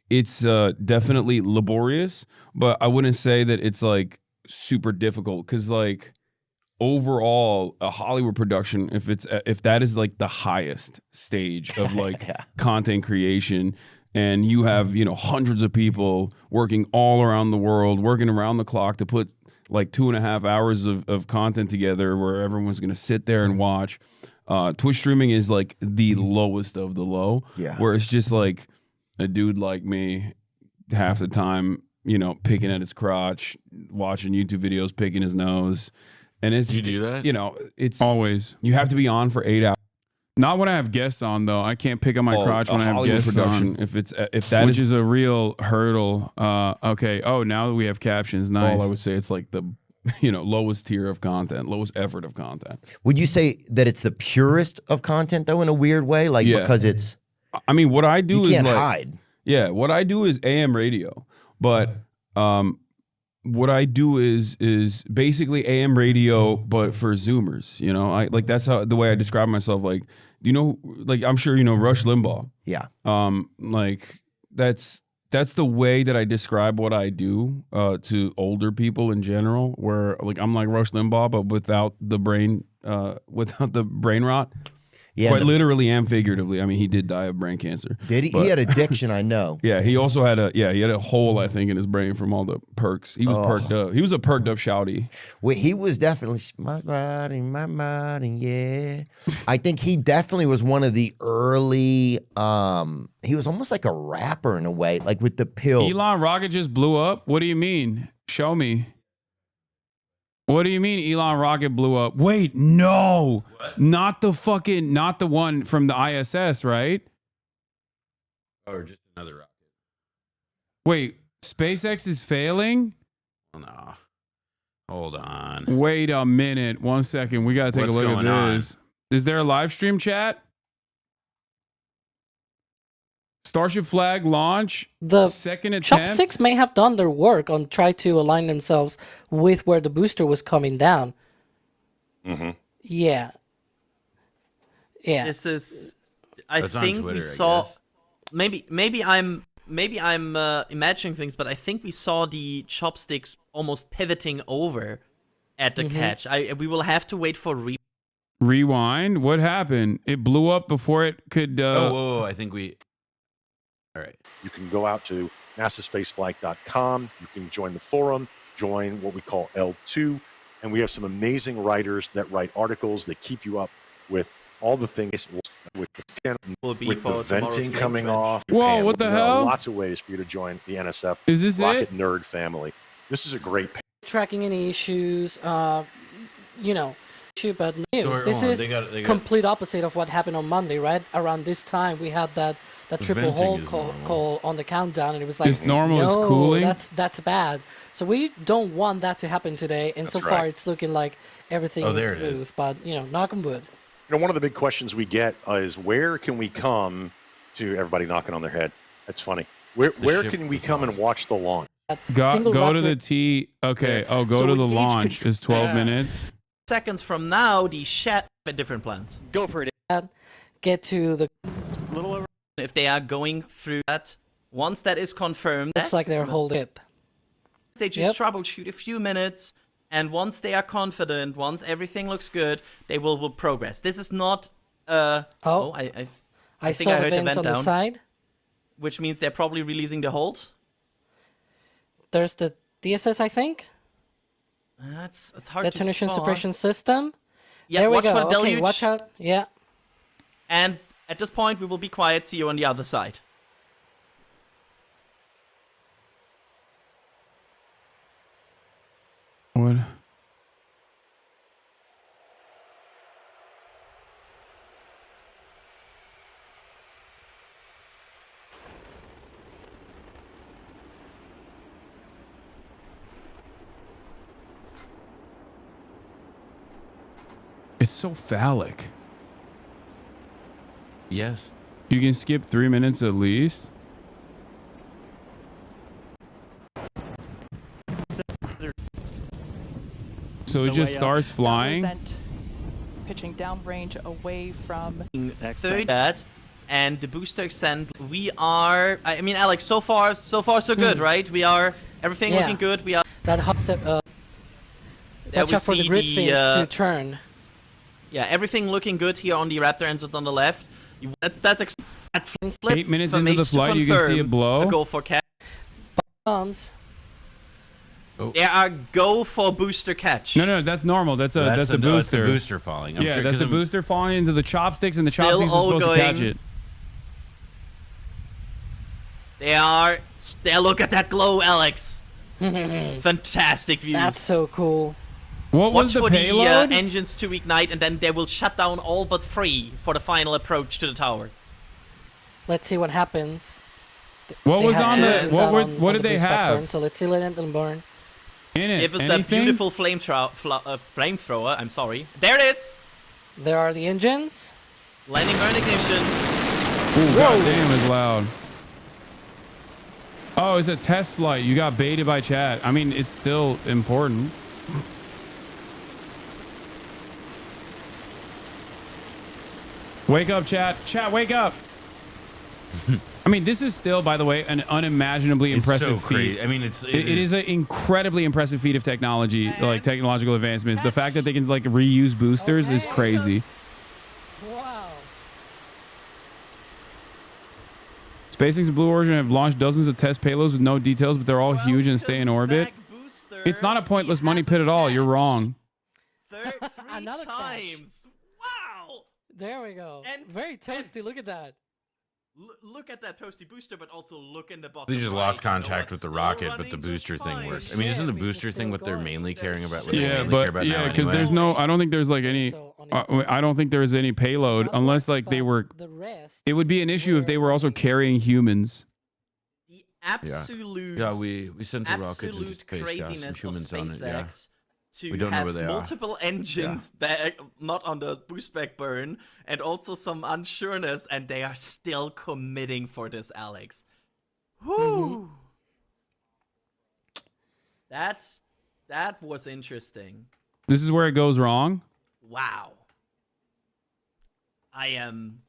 it's definitely laborious, but I wouldn't say that it's like super difficult because like overall a Hollywood production, if that is like the highest stage of like content creation, and you have hundreds of people working all around the world, working around the clock to put like 2.5 hours of content together where everyone's gonna sit there and watch. Twitch streaming is like the lowest of the low, where it's just like a dude like me half the time, picking at his crotch, watching YouTube videos, picking his nose. And it's,
you do that?
It's always, you have to be on for 8 hours. Not when I have guests on though. I can't pick on my crotch when I have
Hollywood
guests
production.
on. Which is a real hurdle. Okay. Oh, now that we have captions. Nice. I would say it's like the, lowest tier of content, lowest effort of content.
Would you say that it's the purest of content though, in a weird way? Like, because it's,
I mean, what I do
you
is
can't
like,
hide.
Yeah, what I do is AM radio, but what I do is basically AM radio, but for Zoomers. I like that's how the way I describe myself. Like, like I'm sure Rush Limbaugh.
Yeah.
Like that's the way that I describe what I do to older people in general. Where like I'm like Rush Limbaugh, but without the brain rot.
Yeah,
quite literally and figuratively. I mean, he did die of brain cancer.
Did he? He had addiction, I know.
Yeah, he also had a hole, I think, in his brain from all the perks. He was perked up. He was a perked up shouty.
Well, he was definitely my body, yeah. I think he definitely was one of the early. He was almost like a rapper in a way, like with the pill.
Elon Rocket just blew up. What do you mean? Show me. What do you mean Elon Rocket blew up? Wait, no. What? Not the one from the ISS, right?
Or just another rocket.
Wait, SpaceX is failing?
Oh, no. Hold on.
Wait a minute. 1 second. We got to take a look at this. Is there a live stream chat? Starship flag launch.
The
second attempt.
Chopsticks may have done their work on try to align themselves with where the booster was coming down.
Mm-hmm.
Yeah.
This is I
That's on
think
Twitter,
we
I
saw.
guess.
Maybe I'm imagining things, but I think we saw the chopsticks almost pivoting over at the catch. We will have to wait for
Rewind. What happened? It blew up before it could.
whoa, I think we. All right.
You can go out to nasaspaceflight.com. You can join the forum, join what we call L2, and we have some amazing writers that write articles that keep you up with all the things with the venting coming off.
Whoa, what the
There are
hell?
lots of ways for you to join the NSF
Is this
Rocket
it?
Nerd family. This is a great page.
Tracking any issues, you know, but news.
So,
This
hold on,
is
they got-
complete opposite of what happened on Monday, right? Around this time, we had that triple
venting
hole
is
call on the countdown, and it was like,
Is normal is
no,
cooling?
that's bad. So we don't want that to happen today, and so
That's
far
right.
it's looking like everything
Oh,
is
there it is.
smooth. But you know, knock on wood.
You know, one of the big questions we get is where can we come to everybody knocking on their head? That's funny. Where
ship
can we come and watch the launch?
Go
Single
to
rapid-
the T. Okay.
Yeah.
Oh, go
So
to the
engage
launch. Is 12 minutes.
seconds from now. The Shat have different plans.
Go for it.
Get to the.
Little over. If they are going through that, once that is confirmed,
Looks like they're holding it.
they just troubleshoot a few minutes, and once they are confident, once everything looks good, they will progress. This is not. I
I
think
saw
I
the
heard
vent on the
down,
side.
which means they're probably releasing the hold.
There's the DSS, I think.
That's hard
Detonation
to spot.
suppression system.
Yeah,
there we
watch
go.
for the
Okay,
deluge.
watch out. Yeah.
And at this point, we will be quiet. See you on the other side.
What? It's so phallic.
Yes.
You can skip 3 minutes at least. So it just starts flying.
Pitching downrange away from.
Third that, and the booster extend. We are. I mean, Alex. So far, so good, right? We are. Everything
Yeah.
looking good. We are.
That hot
There
watch
we
out for the
see
grid fins to turn.
Yeah, everything looking good here on the Raptor engines on the left. That's that slip
8 minutes
from
into the
H to
flight, you can see it
confirm
blow.
a go for catch.
Bombs.
They are go for booster catch.
No, that's normal. That's a
That's
that's
the-
a
no, it's the
booster.
booster falling. I'm
yeah,
sure,
that's
'cause
the
I'm-
booster falling into the chopsticks, and the
Still
chopsticks are
all
supposed to catch
going.
it.
They look at that glow, Alex. Fantastic views.
That's so cool.
What
Watch
was the
for
payload?
the engines to ignite, and then they will shut down all but 3 for the final approach to the tower.
Let's see what happens.
What
They
was
had
on
two
the?
engines
What
out
were?
on-
What
on
did
the
they
boost back
have
burn, so let's see let them burn.
in it?
Give us that
Anything?
beautiful flamethrower. I'm sorry. There it is.
There are the engines.
Landing burn ignition.
Ooh, goddamn, it's loud. Oh, it's a test flight. You got baited by chat. I mean, it's still important. Wake up, chat. Chat, wake up. I mean, this is still, by the way, an unimaginably
It's
impressive
so
feat.
crazy. I mean, it
is an incredibly impressive feat of technology, like technological advancements. The fact that they can like reuse boosters is crazy.
Wow.
SpaceX and Blue Origin have launched dozens of test payloads with no details, but they're all huge and stay in orbit. It's not a pointless money pit at all. You're wrong.
Another
times. Wow.
There we go.
And-
Very toasty. Look at that.
Look at that toasty booster, but also look in the bottom.
They just
right,
lost
you know,
contact
it's
with the
still
rocket, but
running
the booster
just
thing
fine.
worked. I mean, isn't the booster thing what they're mainly caring about? What they
Yeah,
mainly care
but
about
yeah,
now
because
anyway?
there's no. I don't think there's like any. I don't think there is any payload unless like they were. It would be an issue if they were also carrying humans.
Absolute.
Yeah, we sent the rocket into
absolute
space. Yeah,
craziness
some
of
humans on it. Yeah.
SpaceX to
We don't know
have
where they are.
multiple engines back, not on the boost back burn, and also some unsureness, and they are still committing for this, Alex. Whoo! That was interesting.
This is where it goes wrong.
Wow. I am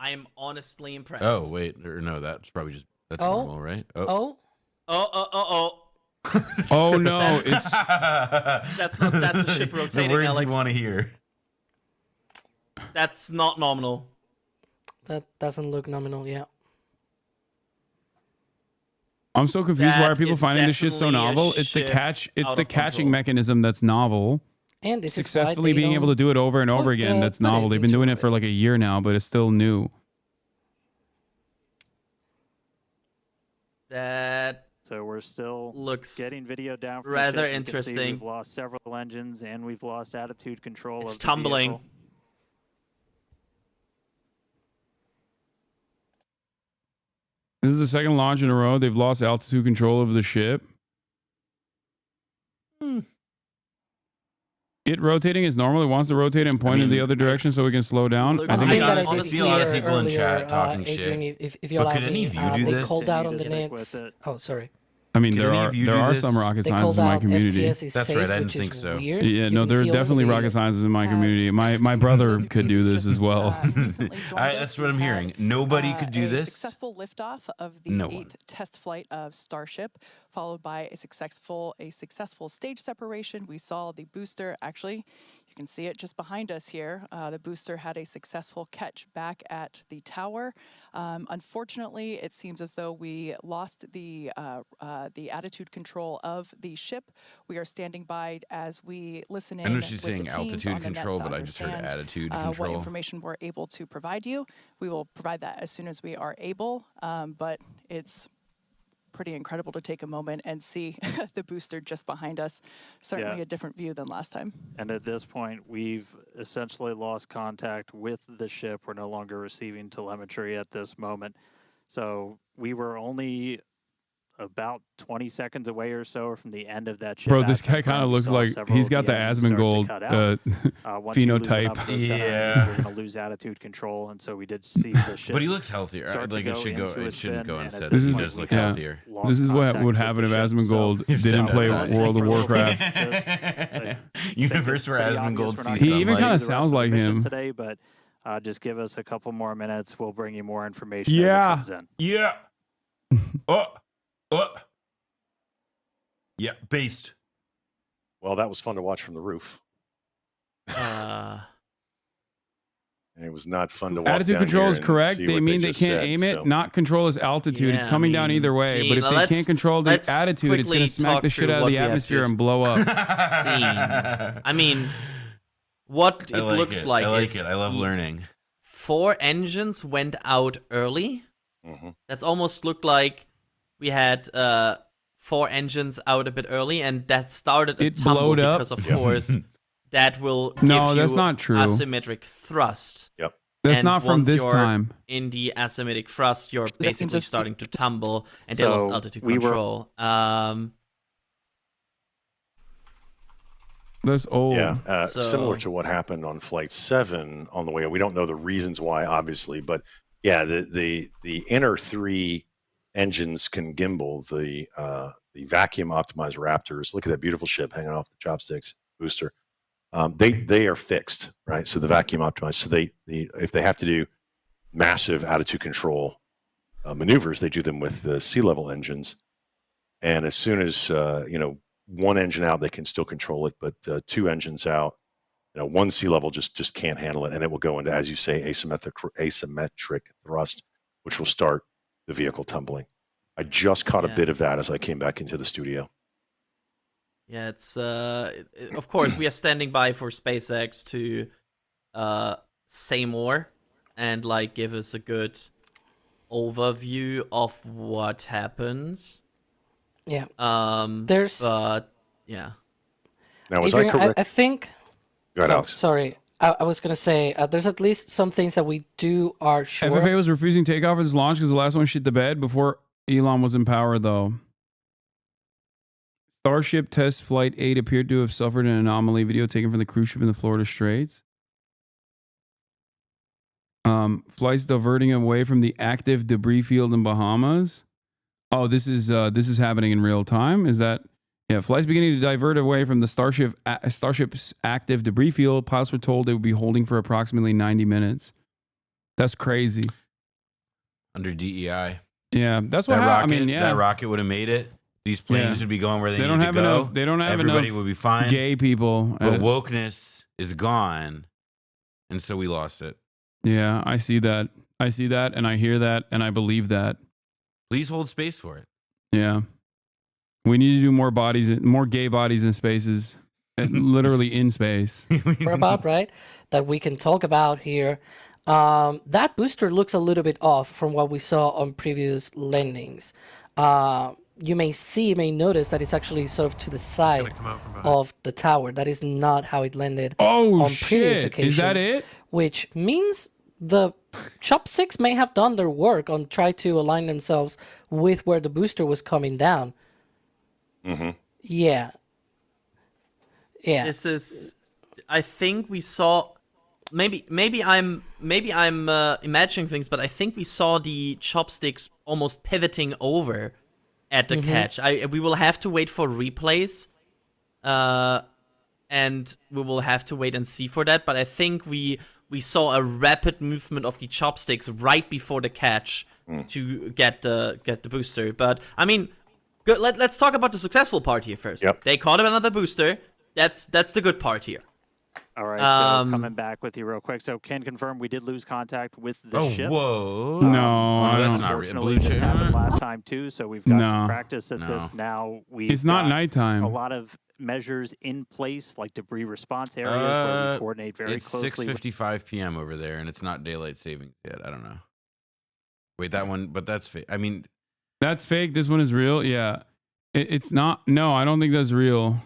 I'm honestly impressed.
Oh wait, or no, that's probably just normal, right?
Oh.
Oh no, it's
that's a ship rotating.
The words
Alex.
you want to hear.
That's not nominal.
That doesn't look nominal. Yeah.
I'm so confused. Why
That
are people
is
finding this shit so
definitely a
novel? It's the
ship
catch. It's
out
the
of
catching
control.
mechanism that's novel.
And this
Successfully
is why they
being able to do it over and over again. That's
put it
novel. They've been
into
doing it for like a year now, but it's still new.
That
So we're still
looks
getting video down from
rather
the ship. You can see
interesting.
we've lost several engines and we've lost attitude control
It's
of the
tumbling.
vehicle.
This is the second launch in a row. They've lost altitude control of the ship. It rotating is normal. It wants to rotate and point in the other direction so we can slow down.
Look,
I think
that
it's
I
I
did
see a lot of
here
people in chat
earlier,
talking
Adrian,
shit.
if you
But
allow
could any
me,
of you do
they
this?
called out on the
Stick
nets.
with it.
Oh, sorry.
I mean,
Could
there
any
are
of you
there
do
are
this?
some rocket
They
scientists
called
in my
out
community.
FTS is
That's
safe,
right, I
which
didn't think
is
so.
weird.
Yeah,
You
no,
can
there are
see also
definitely
the-
rocket scientists in my community. My brother could do this as well.
That's what I'm hearing. Nobody could do
a
this.
successful liftoff of the
No
8th
one.
test flight of Starship, followed by a successful stage separation. We saw the booster, actually, you can see it just behind us here. The booster had a successful catch back at the tower. Unfortunately, it seems as though we lost the attitude control of the ship. We are standing by as we listen in.
I know she's
with the
saying
teams
altitude
on the nets
control,
to
but I just heard
understand,
attitude
what
control.
information we're able to provide you. We will provide that as soon as we are able, but it's pretty incredible to take a moment and see the booster just behind us. Certainly
Yeah.
a different view than last time.
And at this point, we've essentially lost contact with the ship. We're no longer receiving telemetry at this moment. So we were only about 20 seconds away or so from the end of that ship.
Bro, this
aspect
guy kind
where
of
we
looks
saw
like
several
he's
of
got the
engines start to
Asmongold
cut out. Once you lose
phenotype.
enough of the center engine, you're going to lose attitude control, and so we did see the ship.
But he looks healthier.
start to
Like it
go
should go.
into a
It shouldn't
spin,
go
and
instead.
at
This
He
is
does look
yeah.
healthier.
This is what
contact
would
with
happen if
the ship,
Asmongold
so
didn't play
stepped aside
World of
for a little bit,
Warcraft.
Universe where
pretty obvious
Asmongold
we're not
sees
gonna
He even
sunlight.
kinda
do the rest
sounds
of the
like
mission
him.
today, but just give us a couple more minutes. We'll bring you more information as
Yeah.
it comes in.
Yeah. Yeah. Based.
Well, that was fun to watch from the roof. And it was not fun to walk
Attitude
down
control
here
is
and
correct.
see
They
what
mean they
just
can't
said,
aim it.
so.
Not control is altitude. It's
Yeah,
coming
I
down
mean,
either way.
gee,
But if they
let's-
can't control the
let's
attitude, it's going
quickly
to smack
talk
the shit
through
out of
what
the
we have
atmosphere and
just
blow up.
Seen. I mean, what it looks like
I like
is
it. I love learning.
4 engines went out early.
Mm-hmm.
That's almost looked like we had 4 engines out a bit early, and that started a
It
tumble
blowed up.
because, of
Yeah.
course, that will give
No,
you
that's not true.
asymmetric thrust.
Yep.
That's
And
not from
once
this
you're
time.
In the asymmetric thrust, you're basically
just-
starting to tumble, and they
So
lost altitude
we were-
control.
That's old.
Yeah,
So-
similar to what happened on Flight 7 on the way. We don't know the reasons why, obviously, but yeah, the inner 3 engines can gimbal. The vacuum optimized Raptors. Look at that beautiful ship hanging off the chopsticks booster. They are fixed, right? So the vacuum optimized. So if they have to do massive attitude control maneuvers, they do them with the sea level engines. And as soon as one engine out, they can still control it, but 2 engines out, one sea level just can't handle it, and it will go into, as you say, asymmetric thrust, which will start the vehicle tumbling. I just caught a bit of that as I came back into the studio.
Yeah, it's of course we are standing by for SpaceX to say more and like give us a good overview of what happened.
Yeah.
There's but yeah.
Now was
Adrian,
I correct?
I think.
Go ahead,
Oh,
Alex.
sorry. I was gonna say there's at least some things that we are sure.
FFA was refusing takeoff for this launch because the last one shit the bed before Elon was in power, though. Starship test flight 8 appeared to have suffered an anomaly. Video taken from the cruise ship in the Florida Straits. Flights diverting away from the active debris field in Bahamas. Oh, this is happening in real time. Is that? Yeah, flights beginning to divert away from the Starship's active debris field. Pilots were told they would be holding for approximately 90 minutes. That's crazy.
Under DEI.
Yeah, that's what
that
happened.
rocket,
I mean, yeah,
that rocket would have made it. These planes would be going where they
don't
need
have
to go.
enough. They don't have
Everybody
enough
would be fine.
gay people.
But wokeness is gone, and so we lost it.
Yeah, I see that. I see that, and I hear that, and I believe that.
Please hold space for it.
Yeah, we need to do more bodies, more gay bodies in spaces, literally in space.
We're about right that we can talk about here. That booster looks a little bit off from what we saw on previous landings. You may notice that it's actually sort of to the side of the tower. That is not how it landed on previous occasions.
Is that it?
Which means the chopsticks may have done their work on try to align themselves with where the booster was coming down.
Mm-hmm.
Yeah. Yeah.
This is. I think we saw. Maybe I'm imagining things, but I think we saw the chopsticks almost pivoting over at the catch. We will have to wait for replays, and we will have to wait and see for that. But I think we saw a rapid movement of the chopsticks right before the catch to get the booster. But I mean, good. Let's talk about the successful part here first.
Yep.
They caught another booster. That's the good part here.
All right, so coming back with you real quick. So can confirm we did lose contact with the ship.
Whoa.
No,
that's not real.
Unfortunately, this happened last time too, so we've got some practice at this now.
It's not nighttime.
A lot of measures in place, like debris response areas where we coordinate very closely.
It's 6:55 p.m. over there, and it's not daylight savings yet. I don't know. Wait, that one, but that's fake. I mean,
that's fake. This one is real. Yeah, it's not. No, I don't think that's real.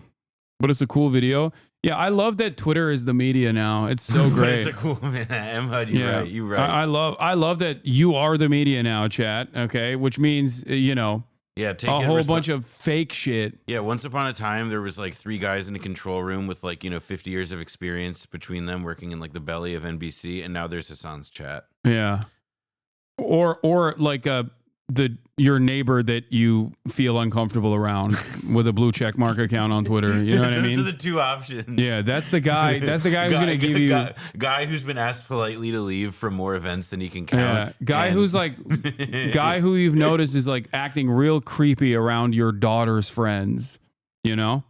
But it's a cool video. Yeah, I love that Twitter is the media now. It's so great.
It's a cool man. Emma, you're right. You're right.
I love that you are the media now, chat. Okay, which means
take
a whole bunch of fake shit.
Yeah, once upon a time there was like 3 guys in a control room with 50 years of experience between them working in the belly of NBC, and now there's Hasan's chat.
Yeah, or like your neighbor that you feel uncomfortable around with a blue check mark account on Twitter. You know what I mean?
Those are the 2 options.
Yeah, that's the guy. That's the guy who's going to give you
guy who's been asked politely to leave from more events than he can count.
Yeah, guy who's guy who you've noticed is acting real creepy around your daughter's friends. You know,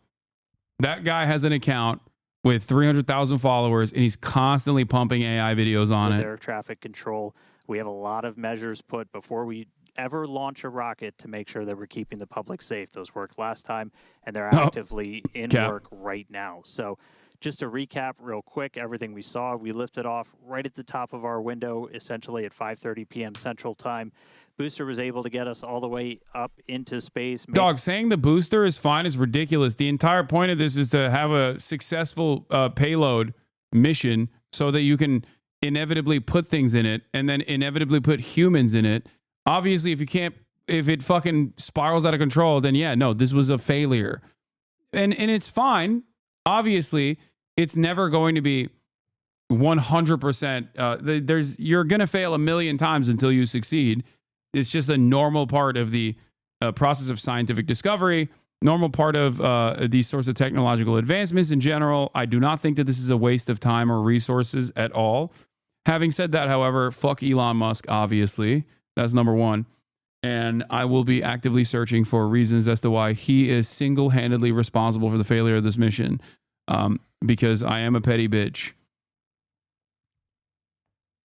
that guy has an account with 300,000 followers, and he's constantly pumping AI videos on
with
it.
Air traffic control. We have a lot of measures put before we ever launch a rocket to make sure that we're keeping the public safe. Those worked last time, and they're actively in work right now. So just to recap real quick, everything we saw, we lifted off right at the top of our window, essentially at 5:30 p.m. Central Time. Booster was able to get us all the way up into space.
Dog, saying the booster is fine is ridiculous. The entire point of this is to have a successful payload mission so that you can inevitably put things in it and then inevitably put humans in it. Obviously, if it fucking spirals out of control, then this was a failure. And it's fine. Obviously, it's never going to be 100%. You're going to fail a million times until you succeed. It's just a normal part of the process of scientific discovery, normal part of these sorts of technological advancements in general. I do not think that this is a waste of time or resources at all. Having said that, however, fuck Elon Musk, obviously. That's number one. And I will be actively searching for reasons as to why he is single-handedly responsible for the failure of this mission. Because I am a petty bitch.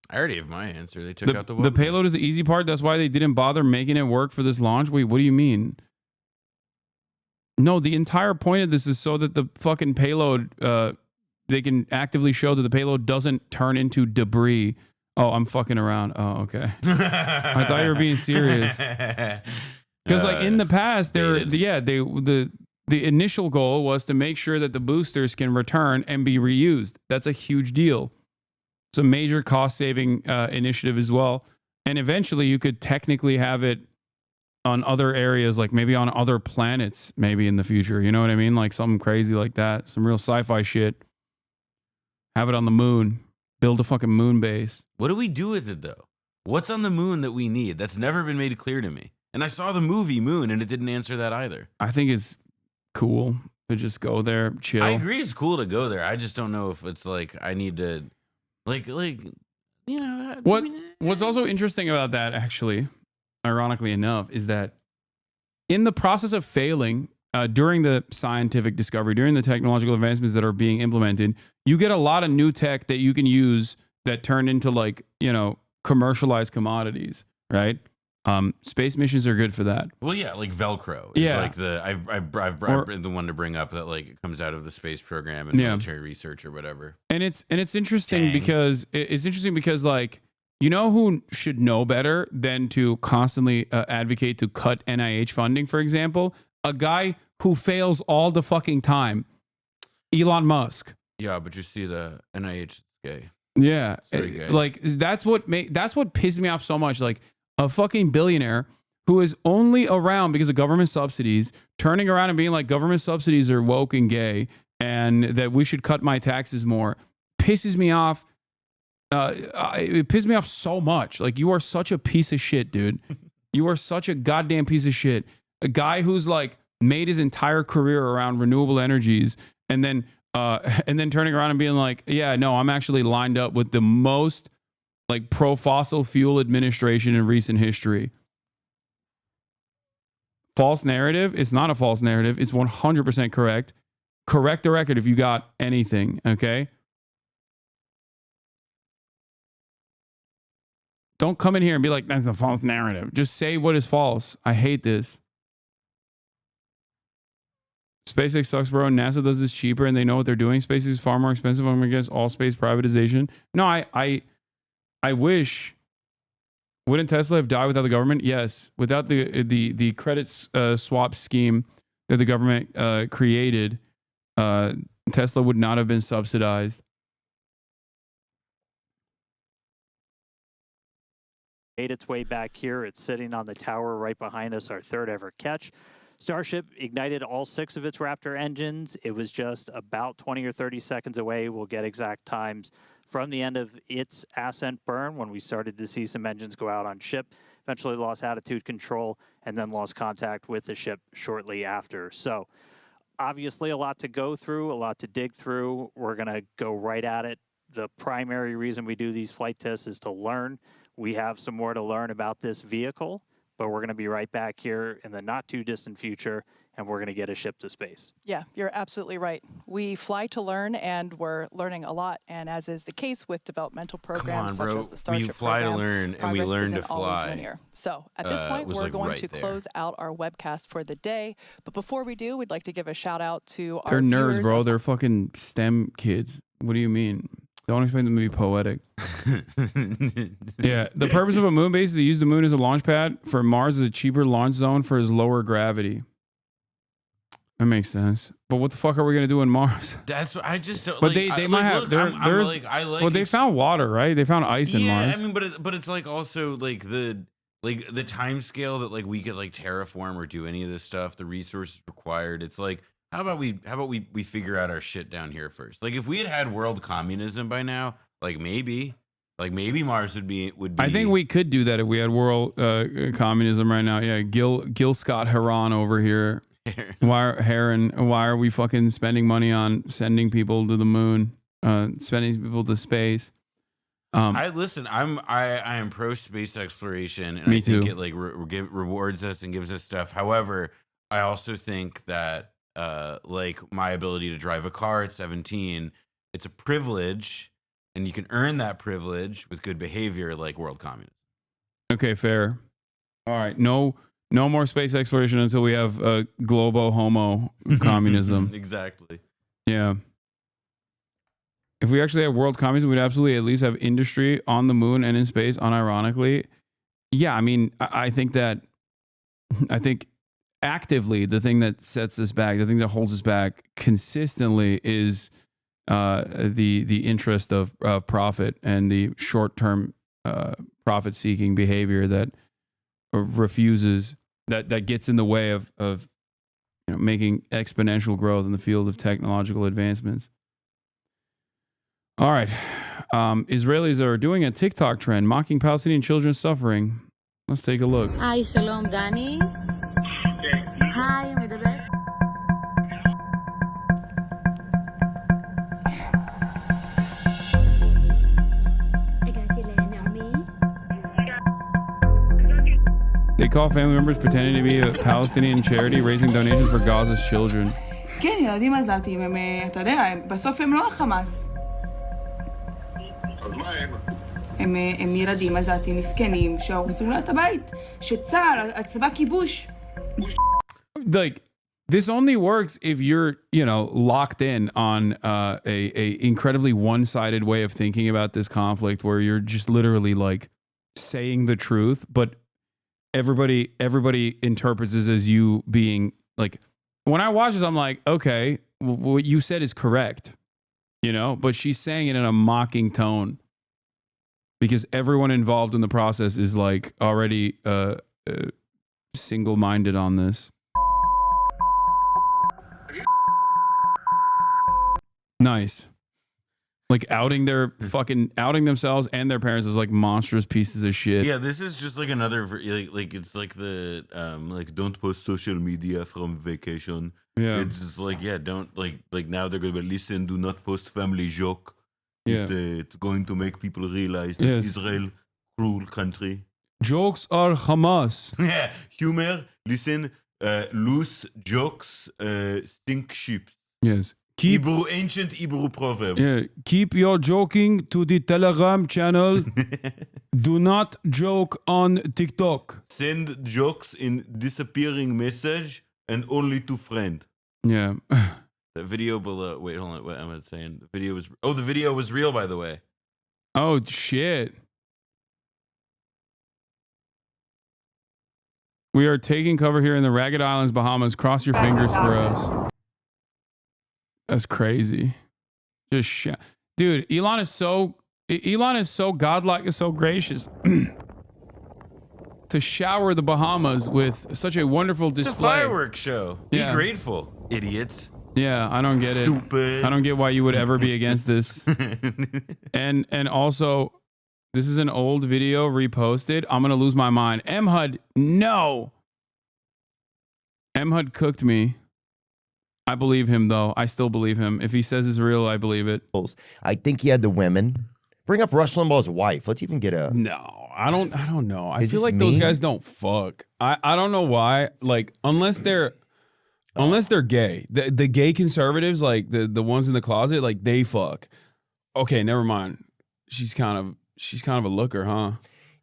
I already have my answer. They took out the
The payload is the easy part. That's why they didn't bother making it work for this launch. Wait, what do you mean? No, the entire point of this is so that the fucking payload, they can actively show that the payload doesn't turn into debris. Oh, I'm fucking around. Oh, okay. I thought you were being serious. Because in the past, the initial goal was to make sure that the boosters can return and be reused. That's a huge deal. It's a major cost-saving initiative as well. And eventually, you could technically have it on other areas, like maybe on other planets, maybe in the future. You know what I mean? Like something crazy like that. Some real sci-fi shit. Have it on the moon. Build a fucking moon base.
What do we do with it, though? What's on the moon that we need? That's never been made clear to me. And I saw the movie Moon, and it didn't answer that either.
I think it's cool to just go there, chill.
I agree it's cool to go there. I just don't know if it's I need to... you know.
What's also interesting about that, actually, ironically enough, is that in the process of failing during the scientific discovery, during the technological advancements that are being implemented, you get a lot of new tech that you can use that turn into like, you know, commercialized commodities, right? Space missions are good for that.
Well, yeah, like Velcro is
Yeah.
like I've been the one to bring up that like it comes out of the space program and military research or whatever.
And it's interesting because like, you know who should know better than to constantly advocate to cut NIH funding, for example? A guy who fails all the fucking time, Elon Musk.
Yeah, but you see the NIH is gay.
Yeah,
It's very gay.
like that's what pissed me off so much. Like a fucking billionaire who is only around because of government subsidies, turning around and being like government subsidies are woke and gay, and that we should cut my taxes more, pisses me off. It pissed me off so much. Like, you are such a piece of shit, dude. You are such a goddamn piece of shit. A guy who's like made his entire career around renewable energies, and then turning around and being like, yeah, no, I'm actually lined up with the most like pro fossil fuel administration in recent history. False narrative. It's not a false narrative. It's 100% correct. Correct the record if you got anything. Okay. Don't come in here and be like, that's a false narrative. Just say what is false. I hate this. SpaceX sucks, bro. NASA does this cheaper and they know what they're doing. SpaceX is far more expensive. I'm against all space privatization. No, I wish. Wouldn't Tesla have died without the government? Yes. Without the credit swap scheme that the government created, Tesla would not have been subsidized.
Made its way back here. It's sitting on the tower right behind us, our third ever catch. Starship ignited all 6 of its Raptor engines. It was just about 20 or 30 seconds away. We'll get exact times from the end of its ascent burn when we started to see some engines go out on ship. Eventually lost attitude control and then lost contact with the ship shortly after. So obviously a lot to go through, a lot to dig through. We're going to go right at it. The primary reason we do these flight tests is to learn. We have some more to learn about this vehicle, but we're going to be right back here in the not too distant future, and we're going to get a ship to space.
Yeah, you're absolutely right. We fly to learn, and we're learning a lot. And as is the case with developmental programs such as the Starship
We fly
program,
to learn, and we learn to
isn't always
fly.
linear. So at this point, we're going to close out our webcast for the day. But before we do, we'd like to give a shout out to our
They're nerds,
viewers
bro.
of-
They're fucking STEM kids. What do you mean? Don't expect them to be poetic. Yeah, the purpose of a moon base is to use the moon as a launch pad. For Mars is a cheaper launch zone for its lower gravity. That makes sense. But what the fuck are we gonna do on Mars?
That's what I just don't.
But
like,
they might have. Well, they found water, right? They found ice in Mars.
I mean, but it's like also like the time scale that like we could like terraform or do any of this stuff. The resources required. It's like. How about we figure out our shit down here first? Like if we had world communism by now, like maybe Mars would be.
I think we could do that if we had world communism right now. Yeah, Gil Scott Heron over here. Why are we fucking spending money on sending people to the moon, sending people to space?
I am pro space exploration, and
Me
I think
too.
it like rewards us and gives us stuff. However, I also think that like my ability to drive a car at 17, it's a privilege, and you can earn that privilege with good behavior, like world communism.
Okay, fair. All right, no more space exploration until we have globo homo communism.
Exactly.
Yeah. If we actually have world communism, we'd absolutely at least have industry on the moon and in space, unironically. Yeah, I mean, I think actively the thing that sets us back, the thing that holds us back consistently is the interest of profit and the short-term profit-seeking behavior that refuses, that gets in the way of making exponential growth in the field of technological advancements. All right. Israelis are doing a TikTok trend mocking Palestinian children's suffering. Let's take a look.
היי, שלום דני. היי, מדבר.
הגעתי
call family members pretending to be a Palestinian charity raising donations for Gaza's children.
כן, ילדים עזתים, הם, אתה יודע, בסוף הם לא החמאס.
אז מה הם?
הם ילדים עזתים מסכנים שהורסו לה את הבית. שצה"ל, הצבא כיבוש.
Like, this only works if you're, locked in on a incredibly one-sided way of thinking about this conflict where you're just literally like saying the truth, but everybody interprets this as you being like, when I watch this, I'm like, okay, what you said is correct, but she's saying it in a mocking tone because everyone involved in the process is like already single-minded on this. Nice. Like outing themselves and their parents as like monstrous pieces of shit.
Yeah, this is just like another like it's like the like don't post social media from vacation.
Yeah.
It's just like don't like now they're gonna be listen, do not post family joke.
Yeah.
It's going to make people realize that Israel cruel country.
Jokes are Hamas.
Yeah. Humor, listen, loose jokes stink ships.
Yes.
Ancient Hebrew proverb.
Yeah, keep your joking to the Telegram channel. Do not joke on TikTok.
Send jokes in disappearing message and only to friend.
Yeah.
The video below. Wait, hold on. What am I saying? The video was real, by the way.
Oh shit. We are taking cover here in the Ragged Islands, Bahamas. Cross your fingers for us. That's crazy. Dude, Elon is so godlike and so gracious to shower the Bahamas with such a wonderful display.
It's a fireworks show.
Yeah.
Be grateful, idiots.
Yeah, I don't get it.
Stupid.
I don't get why you would ever be against this. and also, this is an old video reposted. I'm gonna lose my mind. MHUD, no. MHUD cooked me. I believe him, though. I still believe him. If he says it's real, I believe it.
I think he had the women. Bring up Rush Limbaugh's wife. Let's even get a...
No, I don't know. I
Is
feel
this
like those
mean?
guys don't fuck. I don't know why. Like, unless they're gay. The gay conservatives, like the ones in the closet, like they fuck. Okay, never mind. She's kind of a looker, huh?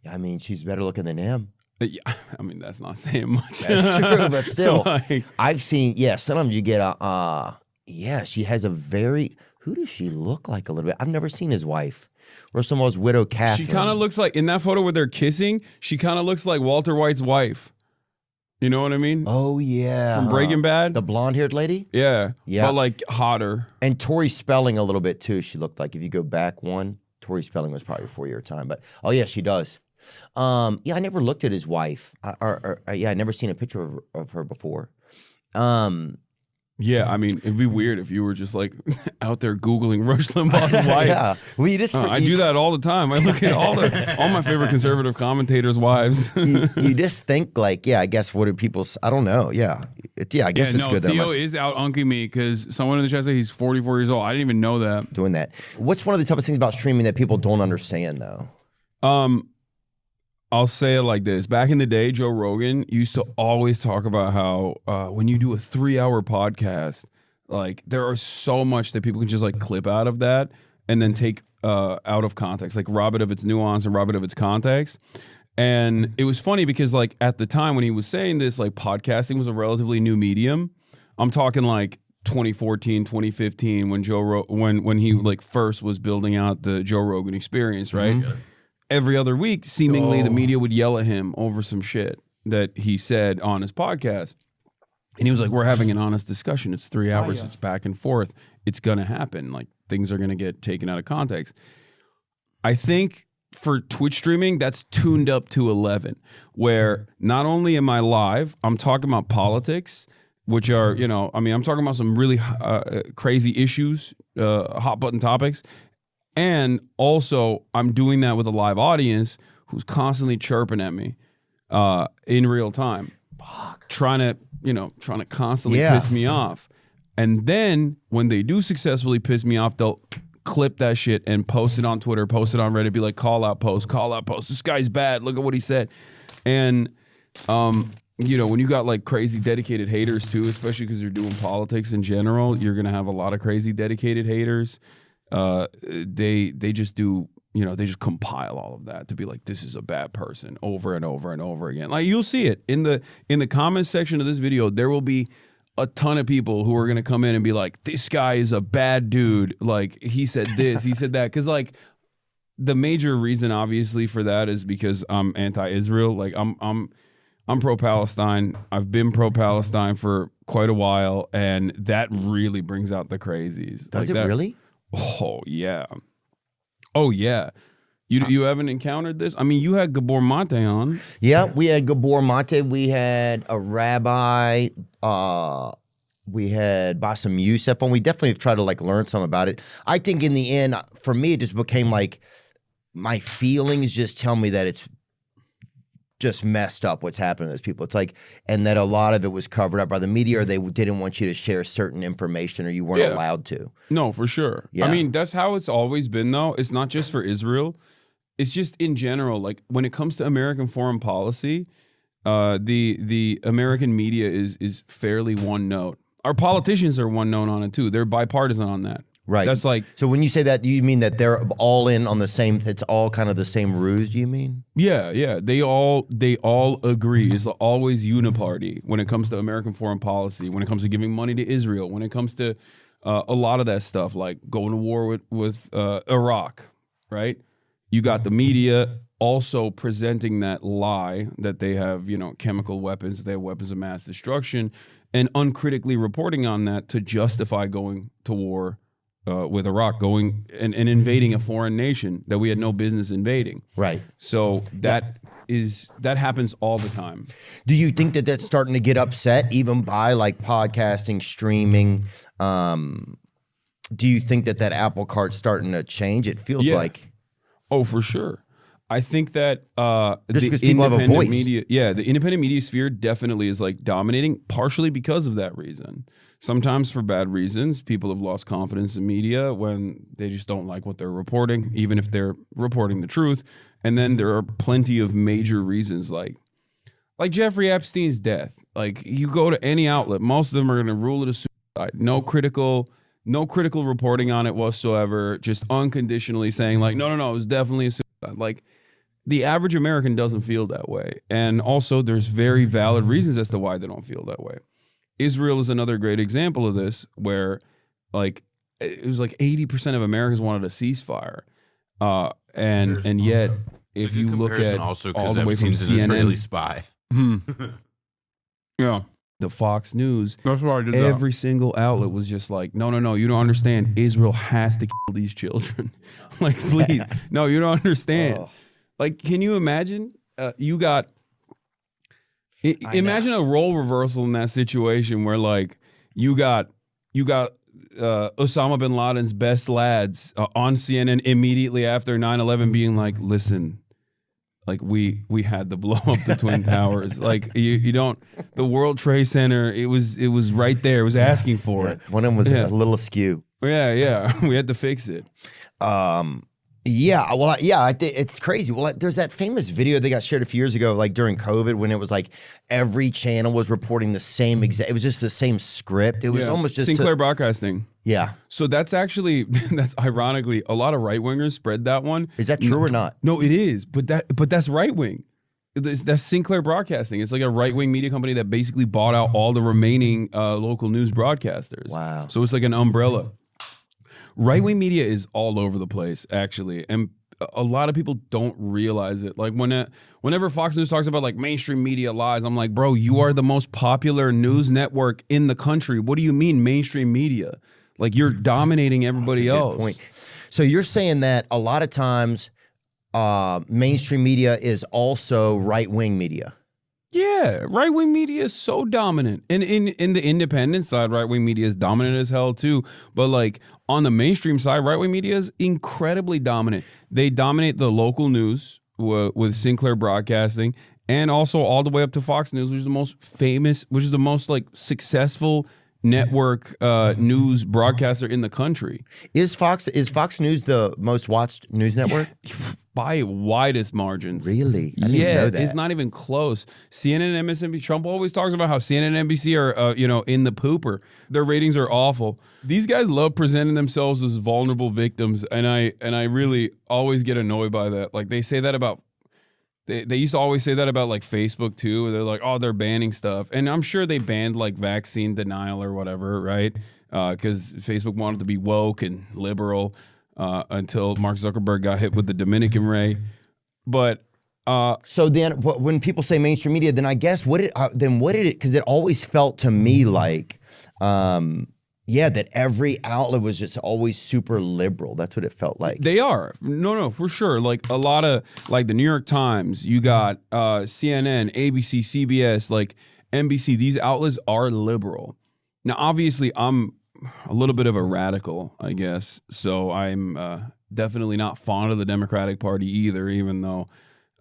Yeah, I mean, she's better looking than him.
Yeah, I mean, that's not saying much.
That's true, but still,
Like-
I've seen. Yeah, sometimes you get a. Yeah, she has a very. Who does she look like a little bit? I've never seen his wife. Rush Limbaugh's widow, Catherine.
She kind of looks like, in that photo where they're kissing, she kind of looks like Walter White's wife. You know what I mean?
Oh yeah,
From Breaking Bad,
the blonde-haired lady.
Yeah,
Yeah.
but like hotter.
And Tori Spelling a little bit too. She looked like, if you go back one, Tori Spelling was probably before your time. But oh yeah, she does. Yeah, I never looked at his wife. Yeah, I never seen a picture of her before.
Yeah, I mean, it'd be weird if you were just like out there Googling Rush Limbaugh's wife.
Yeah, well, you just
I do that all the time. I look at all my favorite conservative commentators' wives.
you just think like, yeah, I guess what do people? I don't know. Yeah, I guess it's good.
Theo is out unking me because someone in the chat said he's 44 years old. I didn't even know that.
Doing that. What's one of the toughest things about streaming that people don't understand though?
I'll say it like this. Back in the day, Joe Rogan used to always talk about how when you do a 3-hour podcast, like there are so much that people can just like clip out of that and then take out of context, like rob it of its nuance and rob it of its context. And it was funny because like at the time when he was saying this, like podcasting was a relatively new medium. I'm talking like 2014, 2015 when when he like first was building out the Joe Rogan experience, right?
Mm-hmm.
Every other week, seemingly the media would yell at him over some shit that he said on his podcast. And he was like, we're having an honest discussion. It's 3 hours. It's back and forth. It's going to happen. Like things are going to get taken out of context. I think for Twitch streaming, that's tuned up to 11, where not only am I live, I'm talking about politics, which are, I'm talking about some really crazy issues, hot button topics. And also, I'm doing that with a live audience who's constantly chirping at me in real time, trying to constantly piss me off. And then when they do successfully piss me off, they'll clip that shit and post it on Twitter, post it on Reddit, be like, call out post. This guy's bad. Look at what he said. And You know, when you got like crazy dedicated haters too, especially because you're doing politics in general, you're gonna have a lot of crazy dedicated haters. They just do, you know, they just compile all of that to be like, this is a bad person over and over and over again. Like you'll see it in the comments section of this video. There will be a ton of people who are gonna come in and be like, this guy is a bad dude. Like he said this, he said that. Because like the major reason, obviously, for that is because I'm anti-Israel. Like I'm pro-Palestine. I've been pro-Palestine for quite a while, and that really brings out the crazies.
Does
like
it
that,
really?
Oh yeah. Oh yeah. You haven't encountered this? I mean, you had Gabor Mate on.
Yeah, we had Gabor Mate. We had a rabbi. We had Bassem Youssef on. We definitely have tried to like learn some about it. I think in the end, for me, it just became like my feelings just tell me that it's just messed up what's happening to those people. It's like, and that a lot of it was covered up by the media, or they didn't want you to share certain information, or you weren't allowed to.
No, for sure.
Yeah.
I mean, that's how it's always been, though. It's not just for Israel. It's just in general. Like when it comes to American foreign policy, the American media is fairly one note. Our politicians are one note on it too. They're bipartisan on that.
Right.
That's like,
so when you say that, do you mean that they're all in on the same, it's all kind of the same ruse, do you mean?
yeah. They all agree. It's always uniparty when it comes to American foreign policy, when it comes to giving money to Israel, when it comes to a lot of that stuff, like going to war with Iraq, right? You got the media also presenting that lie that they have, you know, chemical weapons, they have weapons of mass destruction, and uncritically reporting on that to justify going to war with Iraq, going and invading a foreign nation that we had no business invading.
Right.
So that happens all the time.
Do you think that that's starting to get upset even by like podcasting, streaming? Do you think that apple cart's starting to change? It feels like.
Oh, for sure. I think that
just because people have a voice.
Media, the independent media sphere definitely is like dominating, partially because of that reason. Sometimes for bad reasons. People have lost confidence in media when they just don't like what they're reporting, even if they're reporting the truth. And then there are plenty of major reasons, like Jeffrey Epstein's death. Like you go to any outlet, most of them are going to rule it a suicide. No critical reporting on it whatsoever. Just unconditionally saying like, no, it was definitely a suicide. Like. The average American doesn't feel that way. And also there's very valid reasons as to why they don't feel that way. Israel is another great example of this, where like it was like 80% of Americans wanted a ceasefire. And yet if you look at
also
all the way from
Epstein's an
CNN,
Israeli spy.
Yeah. The Fox News, that's why I did
every
single outlet was just like, no, you don't understand. Israel has to kill these children. Like, please. No, you don't understand.
Oh.
Like, can you imagine? Imagine a role reversal in that situation where, like, you got Osama bin Laden's best lads on CNN immediately after 9/11 being like, listen, like we had to blow up the Twin Towers. Like you don't, the World Trade Center, it was right there. It was asking for it.
One of them was a little askew.
Yeah. We had to fix it.
I think it's crazy. Well, there's that famous video that got shared a few years ago, like during COVID, when it was like every channel was reporting the same exact. It was just the same script. It was almost just
Sinclair Broadcasting.
Yeah.
So that's ironically a lot of right wingers spread that one.
Is that true or not?
No, it is. But that's right wing. That's Sinclair Broadcasting. It's like a right wing media company that basically bought out all the remaining local news broadcasters.
Wow.
So it's like an umbrella. Right-wing media is all over the place, actually, and a lot of people don't realize it. Like whenever Fox News talks about like mainstream media lies, I'm like, bro, you are the most popular news network in the country. What do you mean mainstream media? Like you're dominating everybody else.
Good point. So you're saying that a lot of times mainstream media is also right-wing media.
Yeah, right-wing media is so dominant. And in the independent side, right-wing media is dominant as hell too. But like on the mainstream side, right-wing media is incredibly dominant. They dominate the local news with Sinclair Broadcasting, and also all the way up to Fox News, which is the most famous, which is the most like successful network news broadcaster in the country.
Is Fox News the most watched news network?
by widest margins.
Really? I didn't even know that.
It's not even close. CNN and MSNBC. Trump always talks about how CNN and NBC are, in the pooper. Their ratings are awful. These guys love presenting themselves as vulnerable victims, and I really always get annoyed by that. Like they say that about. They used to always say that about like Facebook too. Where they're like, oh, they're banning stuff, and I'm sure they banned like vaccine denial or whatever, right? Because Facebook wanted to be woke and liberal until Mark Zuckerberg got hit with the Dominican Ray. But
so then, when people say mainstream media, then I guess what did it? Because it always felt to me like, that every outlet was just always super liberal. That's what it felt like.
They are. No, for sure. Like a lot of like the New York Times, you got CNN, ABC, CBS, like NBC. These outlets are liberal. Now, obviously, I'm a little bit of a radical, I guess. So I'm definitely not fond of the Democratic Party either, even though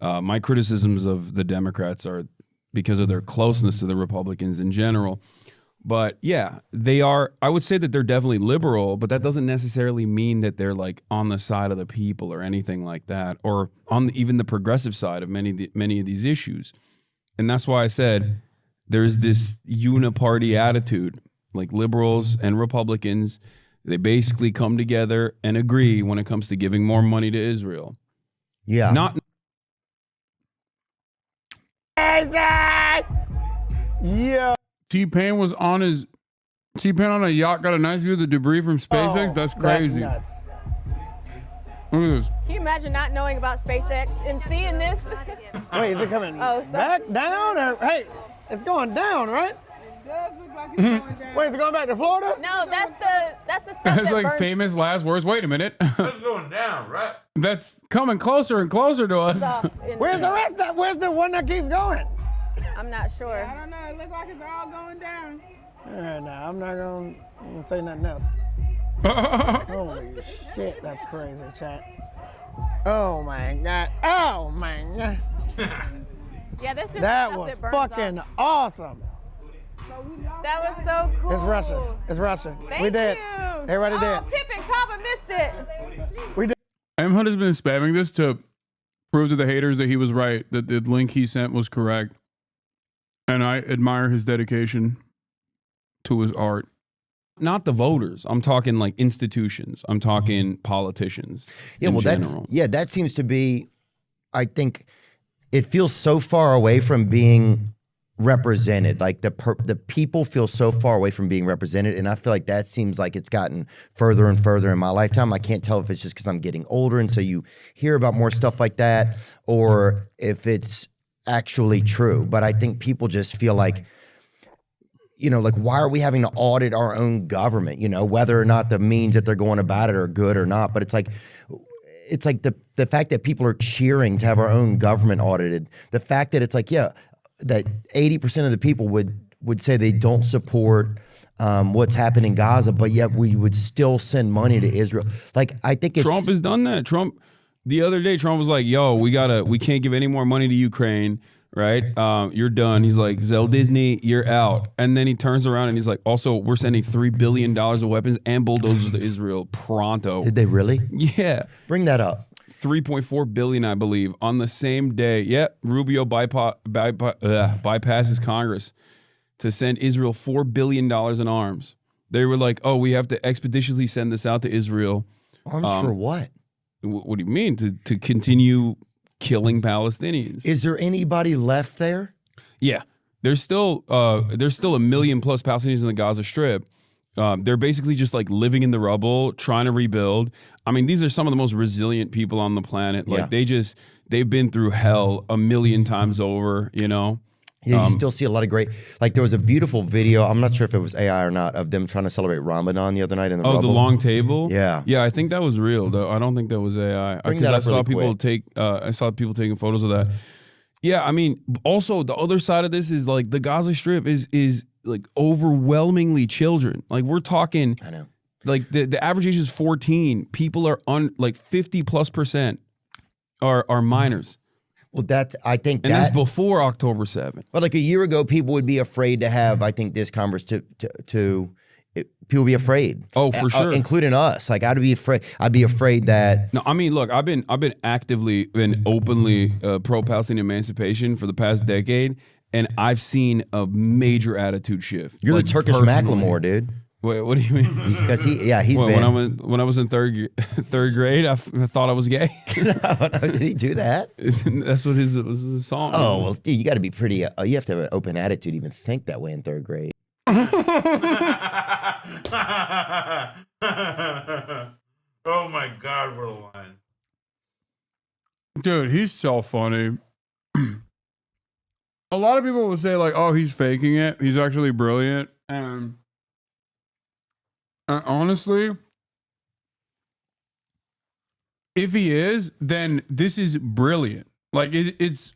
my criticisms of the Democrats are because of their closeness to the Republicans in general. But yeah, they are. I would say that they're definitely liberal, but that doesn't necessarily mean that they're like on the side of the people or anything like that, or on even the progressive side of many of these issues. And that's why I said there's this uniparty attitude, like liberals and Republicans. They basically come together and agree when it comes to giving more money to Israel.
Yeah.
Yeah.
T-Pain was on on a yacht, got a nice view of the debris from SpaceX. That's crazy.
That's nuts.
Look at this.
Can you imagine not knowing about SpaceX and seeing this?
Wait, is it coming
back
down or hey, it's going down, right? Wait, is it going back to Florida?
No, that's the stuff
That's
that
like
burns.
famous last words. Wait a minute.
It's going down, right?
That's coming closer and closer to us.
Where's the rest of where's the one that keeps going?
I'm not sure.
I don't know. It looks like it's all going down.
All right, now I'm not gonna say nothing else. Holy shit, that's crazy, chat. Oh my god. Oh my god.
Yeah, that's just
That
stuff
was
that burns
fucking
off.
awesome.
That was so cool.
It's Russia. It's Russia.
Thank
We did.
you.
Everybody
oh,
did.
Pip and Kava missed it.
We did.
M. Hunt has been spamming this to prove to the haters that he was right, that the link he sent was correct. And I admire his dedication to his art. Not the voters. I'm talking like institutions. I'm talking politicians.
Yeah, well, that seems to be, I think, it feels so far away from being represented. Like the people feel so far away from being represented, and I feel like that seems like it's gotten further and further in my lifetime. I can't tell if it's just because I'm getting older, and so you hear about more stuff like that, or if it's actually true. But I think people just feel like, like, why are we having to audit our own government? Whether or not the means that they're going about it are good or not. But it's like the fact that people are cheering to have our own government audited. The fact that it's like, that 80% of the people would say they don't support what's happening in Gaza, but yet we would still send money to Israel. Like, I think
Trump has done that. The other day, Trump was like, yo, we can't give any more money to Ukraine, right? You're done. He's like, Zell Disney, you're out. And then he turns around and he's like, also, we're sending $3 billion of weapons and bulldozers to Israel pronto.
Did they really?
Yeah.
Bring that up.
3.4 billion, I believe, on the same day. Yeah, Rubio bypasses Congress to send Israel $4 billion in arms. They were like, oh, we have to expeditiously send this out to Israel.
Arms for what?
What do you mean? To continue killing Palestinians.
Is there anybody left there?
Yeah. There's still a million plus Palestinians in the Gaza Strip. They're basically just like living in the rubble, trying to rebuild. I mean, these are some of the most resilient people on the planet. Like they've been through hell a million times over,
Yeah, you still see a lot of great, like there was a beautiful video, I'm not sure if it was AI or not, of them trying to celebrate Ramadan the other night in the rubble.
the long table?
Yeah.
Yeah, I think that was real, though. I don't think that was AI.
Bring
Because
that
I
up
saw
really
people I saw people taking photos of that. Yeah, I mean, also the other side of this is like the Gaza Strip is like overwhelmingly children. Like we're talking,
I know.
Like the average age is 14. People are like 50+% are minors.
Well, I think
and that's before October 7th.
But like a year ago, people would be afraid to have, I think, this conversation to people be afraid.
Oh, for sure,
including us. Like I'd be afraid. I'd be afraid that.
No, I mean, look, I've been actively and openly pro-Palestinian emancipation for the past decade, and I've seen a major attitude shift.
You're
like,
the Turkish
personally.
Macklemore, dude.
Wait, what do you mean?
Because he's been.
When I was in third grade, I thought I was gay.
Did he do that?
That's what was his song.
Oh well, dude, you got to be pretty. You have to have an open attitude to even think that way in third grade.
Oh my God, we're lying.
Dude, he's so funny. A lot of people will say like, "Oh, he's faking it. He's actually brilliant." And honestly, if he is, then this is brilliant. Like it's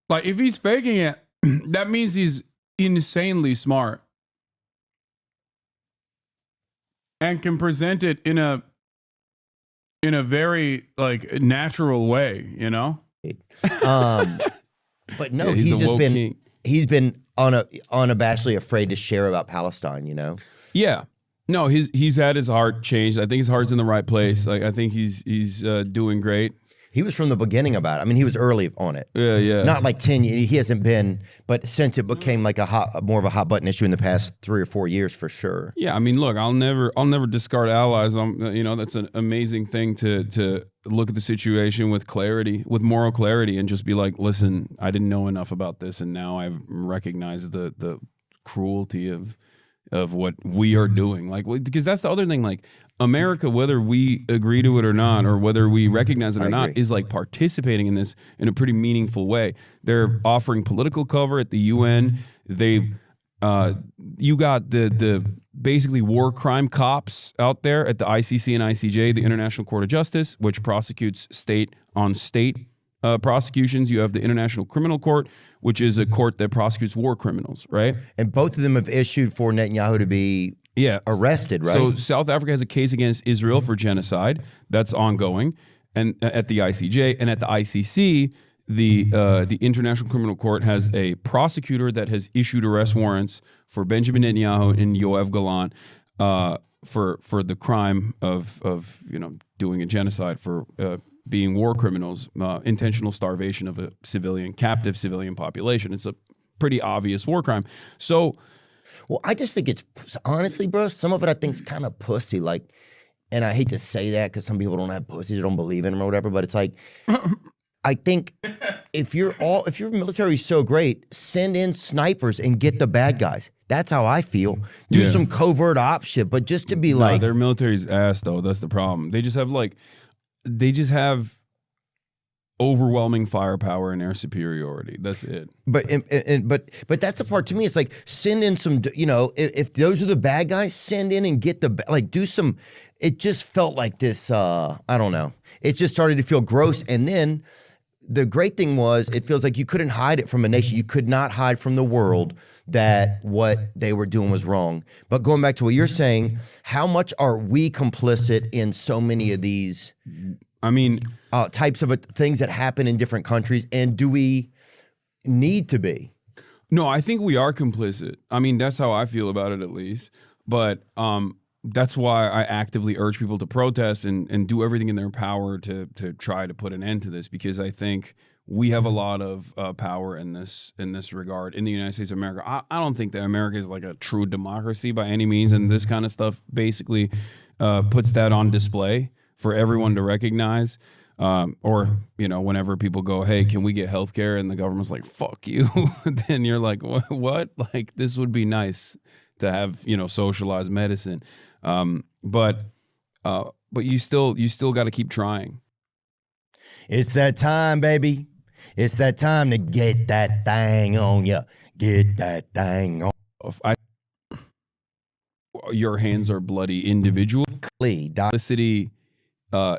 like if he's faking it, that means he's insanely smart and can present it in a very like natural way, you know.
But no,
yeah,
he's been unabashedly afraid to share about Palestine, you know.
Yeah. No, he's had his heart changed. I think his heart's in the right place. Like I think he's doing great.
He was from the beginning about it. I mean, he was early on it.
Yeah.
Not like 10 years. He hasn't been, but since it became like more of a hot button issue in the past 3 or 4 years, for sure.
Yeah, I mean, look, I'll never discard allies. That's an amazing thing to look at the situation with clarity, with moral clarity, and just be like, listen, I didn't know enough about this, and now I've recognized the cruelty of what we are doing. Like, because that's the other thing. Like, America, whether we agree to it or not, or whether we recognize it or not, is like participating in this in a pretty meaningful way. They're offering political cover at the UN. You got the basically war crime cops out there at the ICC and ICJ, the International Court of Justice, which prosecutes state on state prosecutions. You have the International Criminal Court, which is a court that prosecutes war criminals, right?
And both of them have issued for Netanyahu to be arrested, right?
So South Africa has a case against Israel for genocide that's ongoing, and at the ICJ and at the ICC, the International Criminal Court has a prosecutor that has issued arrest warrants for Benjamin Netanyahu and Yoav Gallant for the crime of doing a genocide, for being war criminals, intentional starvation of a captive civilian population. It's a pretty obvious war crime. So.
Well, I just think it's, honestly, bro, some of it I think is kind of pussy. Like, and I hate to say that because some people don't have pussies or don't believe in them or whatever, but it's like, I think if your military is so great, send in snipers and get the bad guys. That's how I feel. Do some covert op shit, but just to be like.
Their military's ass, though. That's the problem. They just have overwhelming firepower and air superiority. That's it.
But that's the part to me. It's like, send in some, if those are the bad guys, send in and get do some. It just felt like this. I don't know. It just started to feel gross. And then the great thing was, it feels like you couldn't hide it from a nation. You could not hide from the world that what they were doing was wrong. But going back to what you're saying, how much are we complicit in so many of these?
I mean,
types of things that happen in different countries, and do we need to be?
No, I think we are complicit. I mean, that's how I feel about it, at least. But that's why I actively urge people to protest and do everything in their power to try to put an end to this, because I think we have a lot of power in this regard in the United States of America. I don't think that America is like a true democracy by any means, and this kind of stuff basically puts that on display for everyone to recognize. Or, whenever people go, hey, can we get healthcare? And the government's like, fuck you. Then you're like, what? Like, this would be nice to have, socialized medicine. But you still got to keep trying.
It's that time, baby. It's that time to get that thing on ya. Get that thing on.
Your hands are bloody individually. The city.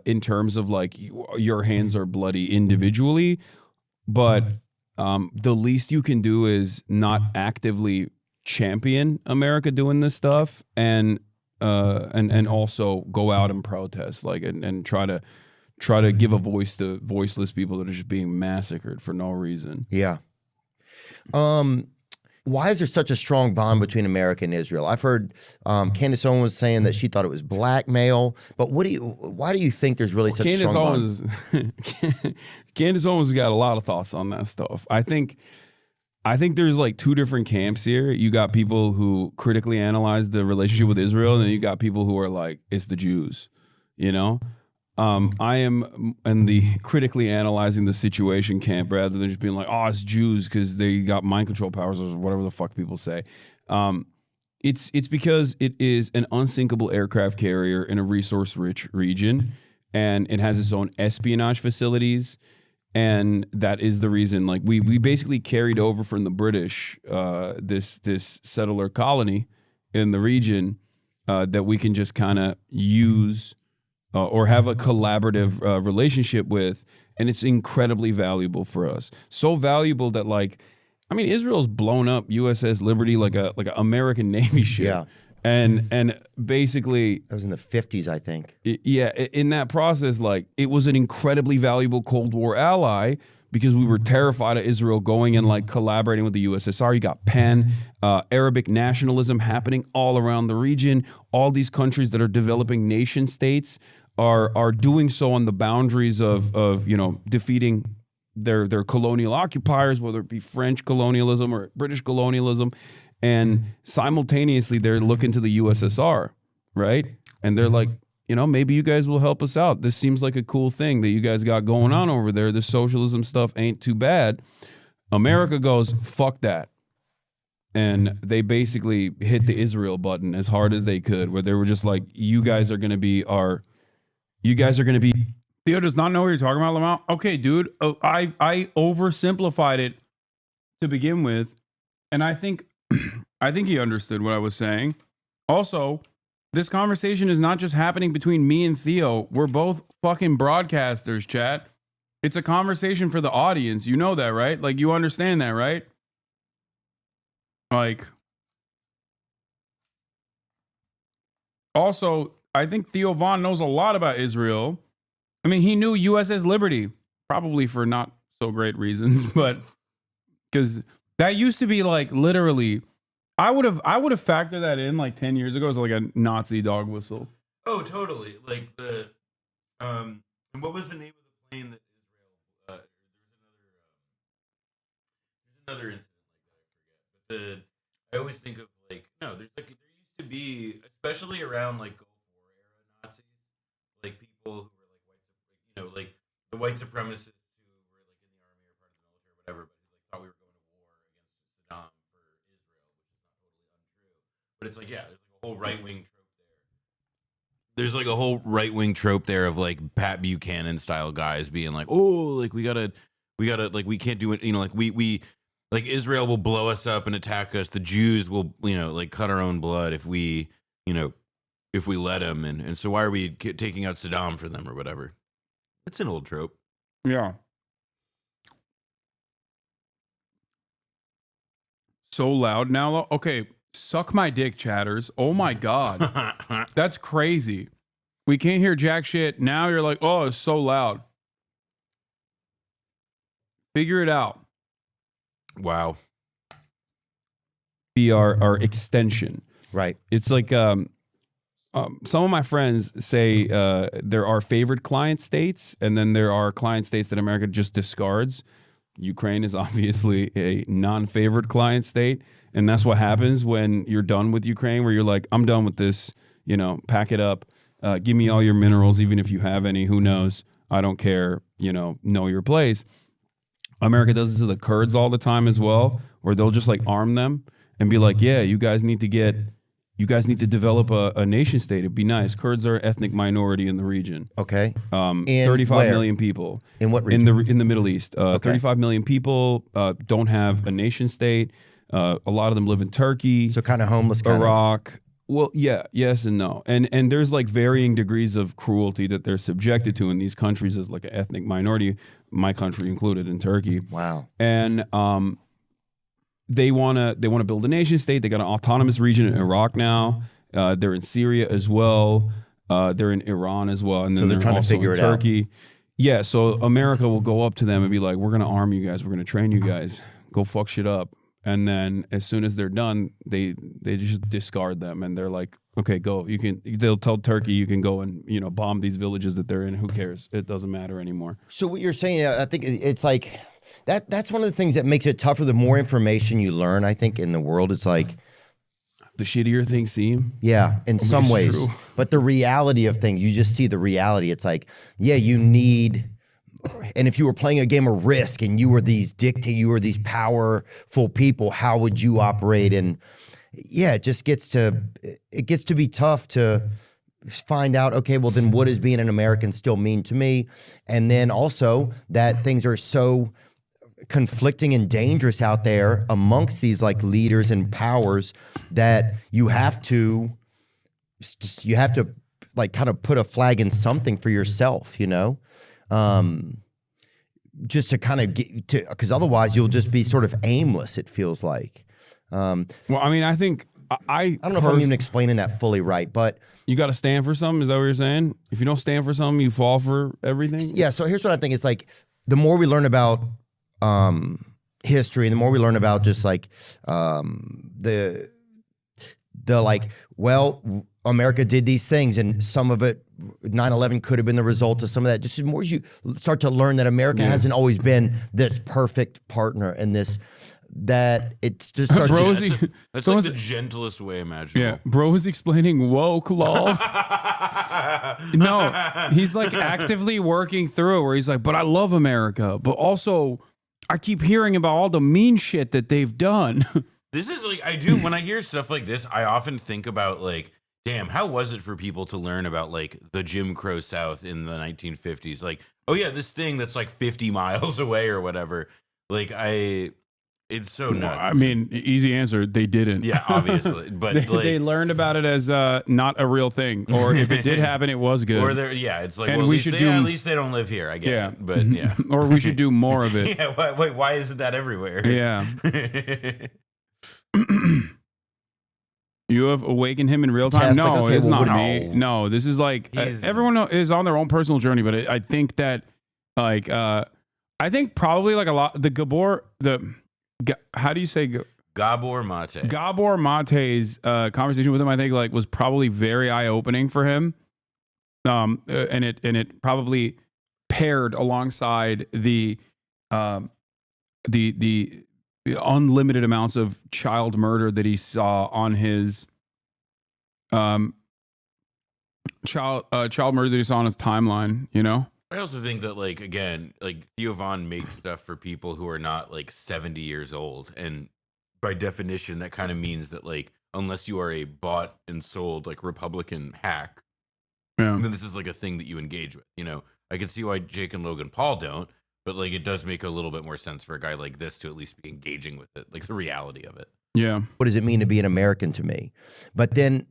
In terms of like your hands are bloody individually, but the least you can do is not actively champion America doing this stuff, and also go out and protest, like and try to give a voice to voiceless people that are just being massacred for no reason.
Yeah. why is there such a strong bond between America and Israel? I've heard Candace Owens was saying that she thought it was blackmail, but why do you think there's really such a strong bond?
Candace Owens got a lot of thoughts on that stuff. I think there's like two different camps here. You got people who critically analyze the relationship with Israel, and then you got people who are like, it's the Jews, you know? I am in the critically analyzing the situation camp rather than just being like, oh, it's Jews because they got mind control powers or whatever the fuck people say. It's because it is an unsinkable aircraft carrier in a resource-rich region, and it has its own espionage facilities. And that is the reason, like, we basically carried over from the British this settler colony in the region that we can just kind of use or have a collaborative relationship with, and it's incredibly valuable for us. So valuable that, like, I mean, Israel's blown up USS Liberty like a American Navy ship.
Yeah.
And basically,
that was in the 50s, I think.
In that process, like, it was an incredibly valuable Cold War ally because we were terrified of Israel going and like collaborating with the USSR. You got PEN, Arabic nationalism happening all around the region. All these countries that are developing nation states are doing so on the boundaries of you know, defeating their colonial occupiers, whether it be French colonialism or British colonialism. And simultaneously, they're looking to the USSR, right? And they're like, you know, maybe you guys will help us out. This seems like a cool thing that you guys got going on over there. This socialism stuff ain't too bad. America goes, fuck that. And they basically hit the Israel button as hard as they could, where they were just like, you guys are going to be Theo does not know what you're talking about, Lamont. Okay, dude, I oversimplified it to begin with. And I think he understood what I was saying. Also, this conversation is not just happening between me and Theo. We're both fucking broadcasters, chat. It's a conversation for the audience. You know that, right? Like, you understand that, right? Like, also, I think Theo Von knows a lot about Israel. I mean, he knew USS Liberty, probably for not so great reasons, but because that used to be like literally, I would have factored that in like 10 years ago as like a Nazi dog whistle.
Oh, totally. Like the what was the name of the plane that Israel? There's another incident like that I forget. But I always think of like there used to be, especially around like Gulf War era Nazis, like people who were like white, like the white supremacists who were like in the army or part of the military or whatever, but like thought we were going to war against Saddam for Israel, which is not totally untrue. But it's like, yeah, there's like a whole right wing trope there. There's like a whole right wing trope there of like Pat Buchanan style guys being like, oh, like we gotta like we can't do it, like we like Israel will blow us up and attack us. The Jews will, like cut our own blood if we let them. And so why are we taking out Saddam for them or whatever? It's an old trope.
Yeah. So loud now. Okay. Suck my dick, chatters. Oh my God. That's crazy. We can't hear jack shit. Now you're like, oh, it's so loud. Figure it out.
Wow.
Be our extension.
Right.
It's like some of my friends say there are favored client states, and then there are client states that America just discards. Ukraine is obviously a non-favored client state, and that's what happens when you're done with Ukraine, where you're like, I'm done with this, pack it up, give me all your minerals, even if you have any, who knows, I don't care, know your place. America does this to the Kurds all the time as well, where they'll just like arm them and be like, yeah, you guys need to develop a nation state. It'd be nice. Kurds are an ethnic minority in the region.
Okay.
35 million people.
In what region?
In the Middle East. 35 million people don't have a nation state. A lot of them live in Turkey.
So kind of homeless,
Iraq. Well, yeah, yes and no. And there's like varying degrees of cruelty that they're subjected to in these countries as like an ethnic minority, my country included, in Turkey.
Wow.
And they want to build a nation state. They got an autonomous region in Iraq now. They're in Syria as well. They're in Iran as well. And then
so they're trying
also
to figure
in
it
Turkey.
out.
Yeah, so America will go up to them and be like, we're going to arm you guys. We're going to train you guys. Go fuck shit up. and then as soon as they're done, they just discard them, and they're like, okay, go. You can. They'll tell Turkey you can go and bomb these villages that they're in. Who cares? It doesn't matter anymore.
So what you're saying, I think it's like that's one of the things that makes it tougher. The more information you learn, I think, in the world, it's like
the shittier things seem.
Yeah, in some ways.
True.
But the reality of things, you just see the reality. It's like, yeah, you need. And if you were playing a game of Risk and you were these powerful people, how would you operate? And yeah, it gets to be tough to find out, okay, well then what does being an American still mean to me? And then also that things are so conflicting and dangerous out there amongst these like leaders and powers that you have to like kind of put a flag in something for yourself, just to kind of get to, because otherwise you'll just be sort of aimless, it feels like.
Well, I mean, I think I
don't know if I'm even explaining that fully right, but
you got to stand for something. Is that what you're saying? If you don't stand for something, you fall for everything.
Yeah. So here's what I think. It's like the more we learn about history, and the more we learn about just like the like, well, America did these things, and some of it, 9/11 could have been the result of some of that. Just the more you start to learn that America hasn't always been this perfect partner, and that it's just starts
that's like the gentlest way imaginable.
Yeah, bro was explaining woke lol. No, he's like actively working through it where he's like, but I love America, but also I keep hearing about all the mean shit that they've done.
This is like, I do, when I hear stuff like this, I often think about like, damn, how was it for people to learn about like the Jim Crow South in the 1950s? Like, oh yeah, this thing that's like 50 miles away or whatever. Like it's so nuts.
I mean, easy answer, they didn't.
Yeah, obviously. But
they learned about it as not a real thing. Or if it did happen, it was good.
Or it's like,
and
well,
we should do,
at least they don't live here, I get it. But yeah.
Or we should do more of it.
Yeah, wait, why isn't that everywhere?
Yeah. You have awakened him in real time? No,
okay,
it's
well,
not me. No, this is like everyone is on their own personal journey, but I think that like I think probably like a lot how do you say
Gabor Mate?
Gabor Mate's conversation with him, I think like was probably very eye opening for him, and it probably paired alongside the unlimited amounts of child murder that he saw on his child murder that he saw on his timeline,
I also think that, like, again, like Theo Von makes stuff for people who are not like 70 years old, and by definition that kind of means that, like, unless you are a bought and sold like Republican hack, then this is like a thing that you engage with. I can see why Jake and Logan Paul don't, but like it does make a little bit more sense for a guy like this to at least be engaging with it, like the reality of it.
Yeah.
What does it mean to be an American to me? But then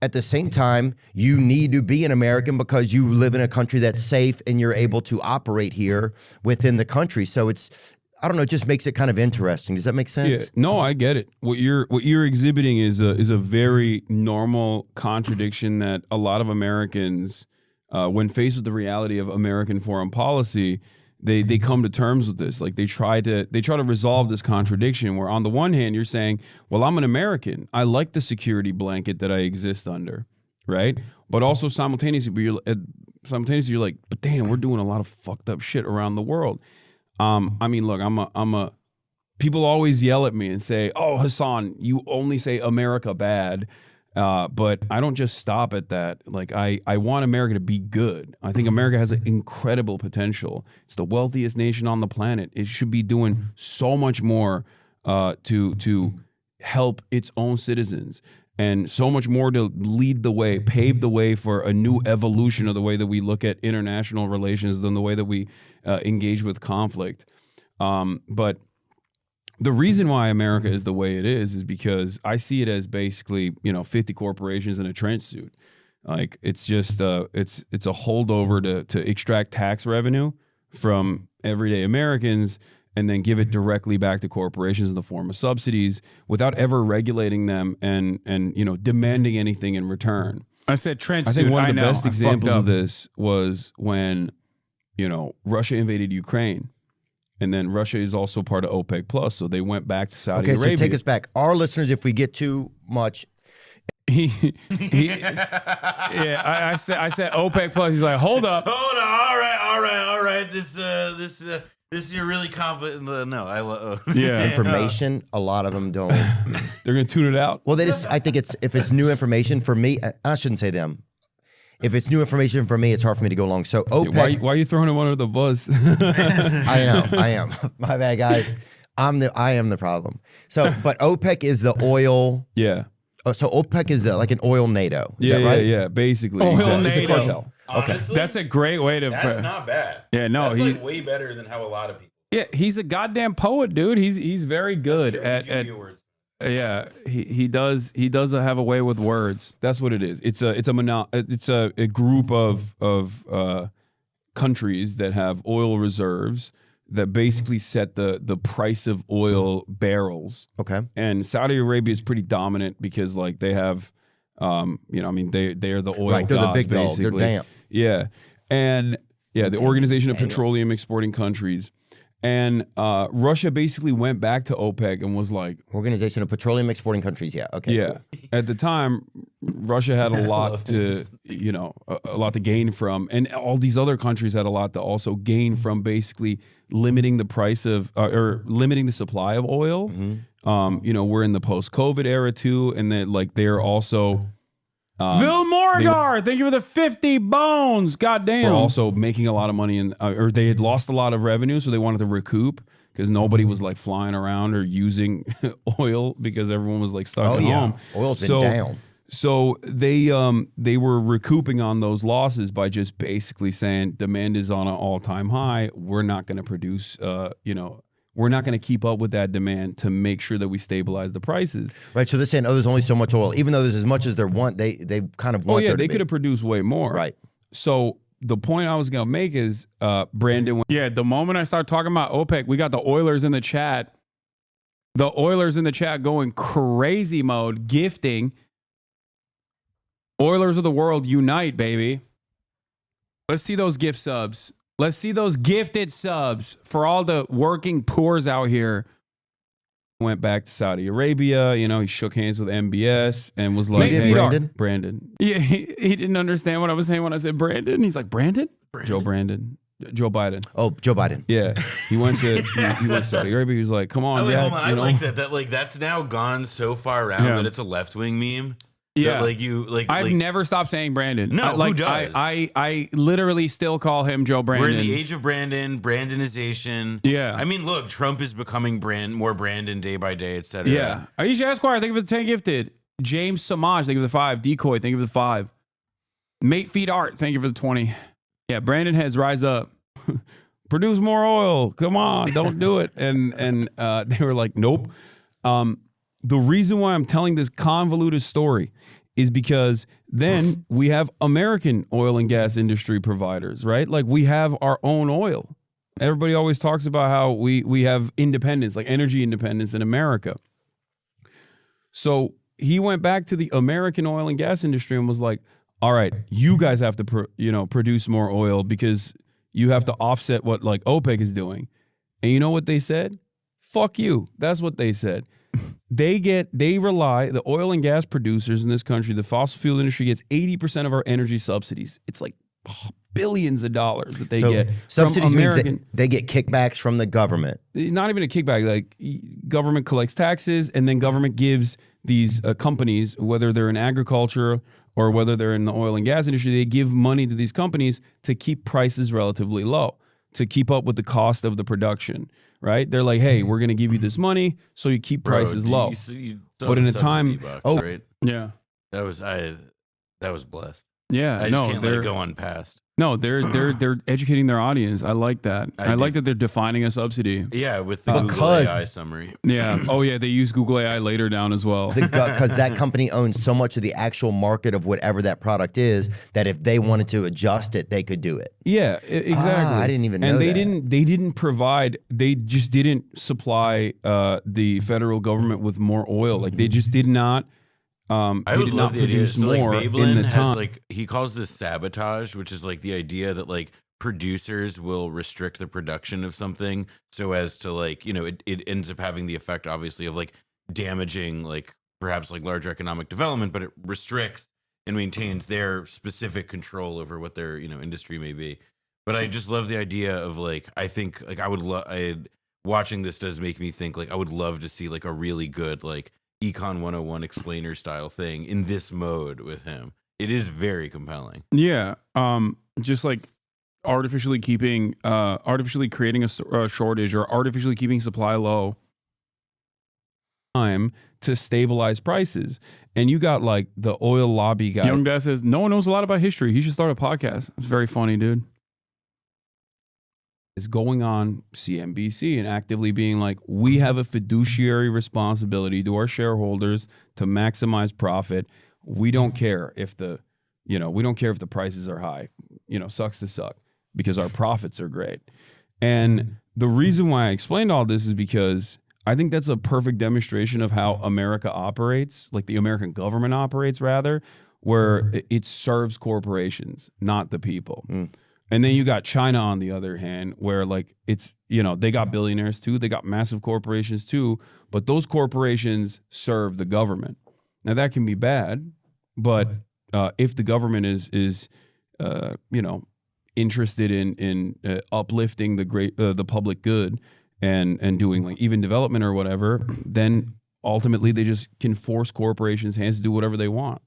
at the same time, you need to be an American because you live in a country that's safe and you're able to operate here within the country. So it's, I don't know, it just makes it kind of interesting. Does that make sense?
Yeah. No, I get it. What you're exhibiting is a very normal contradiction that a lot of Americans, when faced with the reality of American foreign policy, they come to terms with this. Like they try to resolve this contradiction where on the one hand you're saying, well, I'm an American. I like the security blanket that I exist under, right? But also simultaneously you're like, but damn, we're doing a lot of fucked up shit around the world. I mean, look, people always yell at me and say, oh, Hasan, you only say America bad. But I don't just stop at that. Like I want America to be good. I think America has an incredible potential. It's the wealthiest nation on the planet. It should be doing so much more to help its own citizens, and so much more to lead the way, pave the way for a new evolution of the way that we look at international relations than the way that we engage with conflict. But the reason why America is the way it is because I see it as basically, 50 corporations in a trench suit. Like it's just it's a holdover to extract tax revenue from everyday Americans and then give it directly back to corporations in the form of subsidies without ever regulating them and demanding anything in return. I said trench suit. I think one of the best examples of this was when Russia invaded Ukraine. And then Russia is also part of OPEC Plus, so they went back to Saudi
Okay,
Arabia.
so take us back. Our listeners, if we get too much,
I said OPEC Plus. He's like, hold up.
Hold on. All right. This is your really confident. No, I love.
Information. A lot of them don't.
They're gonna tune it out.
Well, I think if it's new information for me, I shouldn't say them. If it's new information for me, it's hard for me to go along. So OPEC.
Why are you throwing him under the bus?
I am. My bad, guys. I am the problem. So, but OPEC is the oil.
Yeah.
Oh, so OPEC is like an oil NATO. Is
Yeah,
that right?
yeah. Basically,
Oil
it's a
NATO.
cartel.
Okay.
That's a great way to.
That's not bad.
Yeah, no,
that's like way better than how a lot of people.
Yeah, he's a goddamn poet, dude. He's very good at yeah. He does have a way with words. That's what it is. It's a group of countries that have oil reserves that basically set the price of oil barrels.
Okay.
And Saudi Arabia is pretty dominant because like they have they are the oil
Right, they're the
gods,
big dogs. They're
basically.
damn.
Yeah. And yeah, the Organization of Petroleum Exporting Countries. And Russia basically went back to OPEC and was like,
Organization of Petroleum Exporting Countries. Yeah. Okay.
yeah.
Cool.
At the time, Russia had a lot to, a lot to gain from, and all these other countries had a lot to also gain from basically limiting the price of or limiting the supply of oil. We're in the post-COVID era too, and then like they're also. Bill Morgar, thank you for the 50 bones. Goddamn. We're also making a lot of money, or they had lost a lot of revenue, so they wanted to recoup because nobody was like flying around or using oil because everyone was like stuck at home.
Oil's been down.
So they were recouping on those losses by just basically saying demand is on an all-time high. We're not going to produce, we're not going to keep up with that demand to make sure that we stabilize the prices.
Right. So they're saying, there's only so much oil, even though there's as much as they want. They kind of want.
Oh yeah, they could have produced way more.
Right.
So the point I was going to make is, Brandon. Yeah, the moment I start talking about OPEC, we got the Oilers in the chat. The Oilers in the chat going crazy mode, gifting. Oilers of the world unite, baby. Let's see those gift subs. Let's see those gifted subs for all the working poors out here. Went back to Saudi Arabia. He shook hands with MBS and was like, hey, Brandon. Yeah, he didn't understand what I was saying when I said Brandon. He's like, Brandon? Joe Biden.
Oh, Joe Biden.
Yeah. He went to Saudi Arabia. He was like, come on, Jack.
Hold on. I like that. That that's now gone so far around that it's a left-wing meme.
Yeah,
I've
never stopped saying Brandon.
No, who does?
I literally still call him Joe Brandon.
We're in the age of Brandon, Brandonization.
Yeah,
I mean, look, Trump is becoming more Brandon day by day, etc.
Yeah, Aisha Esquire, thank you for the 10 gifted. James Samaj, thank you for the 5. Decoy, thank you for the 5. Mate Feed Art, thank you for the 20. Yeah, Brandon heads, rise up. Produce more oil. Come on, don't do it. And they were like, nope. The reason why I'm telling this convoluted story is because then we have American oil and gas industry providers, right? Like we have our own oil. Everybody always talks about how we have independence, like energy independence in America. So he went back to the American oil and gas industry and was like, all right, you guys have to produce more oil because you have to offset what like OPEC is doing. And you know what they said? Fuck you. That's what they said. The oil and gas producers in this country, the fossil fuel industry gets 80% of our energy subsidies. It's like billions of dollars that they get.
Subsidies
from American,
means they get kickbacks from the government.
Not even a kickback. Like government collects taxes and then government gives these companies, whether they're in agriculture or whether they're in the oil and gas industry, they give money to these companies to keep prices relatively low, to keep up with the cost of the production. Right? They're like, hey, we're going to give you this money so you keep prices low. But in a time,
right?
Yeah,
that was blessed.
Yeah,
I just can't let it go unpassed.
No, they're educating their audience. I like that. I like that they're defining a subsidy.
Yeah, with the Google AI summary.
Yeah. Oh yeah, they use Google AI later down as well.
Because that company owns so much of the actual market of whatever that product is that if they wanted to adjust it, they could do it.
Yeah, exactly.
I didn't even know
and
that.
they didn't provide. They just didn't supply the federal government with more oil. Like they just did not.
I would love the idea. So
more
like Veblen
in the time.
has like he calls this sabotage, which is like the idea that like producers will restrict the production of something so as to like, you know, it ends up having the effect obviously of like damaging like perhaps like larger economic development, but it restricts and maintains their specific control over what their, you know, industry may be. But I just love the idea of like, I think like I would love, watching this does make me think like I would love to see like a really good like Econ 101 explainer style thing in this mode with him. It is very compelling.
Yeah. Just like artificially creating a shortage or artificially keeping supply low time to stabilize prices. And you got like the oil lobby guy. Young Dad says, no one knows a lot about history. He should start a podcast. It's very funny, dude. Is going on CNBC and actively being like, we have a fiduciary responsibility to our shareholders to maximize profit. We don't care if the prices are high, you know, sucks to suck because our profits are great. And the reason why I explained all this is because I think that's a perfect demonstration of how America operates, like the American government operates rather, where it serves corporations, not the people. And then you got China on the other hand, where like it's, you know, they got billionaires too, they got massive corporations too, but those corporations serve the government. Now that can be bad, but if the government is you know, interested in uplifting the public good and doing like even development or whatever, then ultimately they just can force corporations' hands to do whatever they want.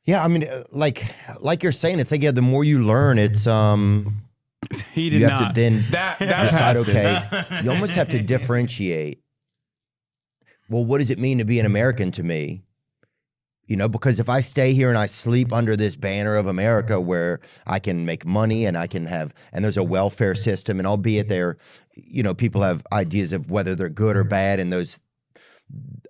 Yeah, I mean, like you're saying, it's like, yeah, the more you learn, it's
he did
you have
not.
to then
That
decide, okay, you almost have to differentiate. Well, what does it mean to be an American to me? You know, because if I stay here and I sleep under this banner of America where I can make money and I can have, and there's a welfare system, and albeit there, you know, people have ideas of whether they're good or bad and those,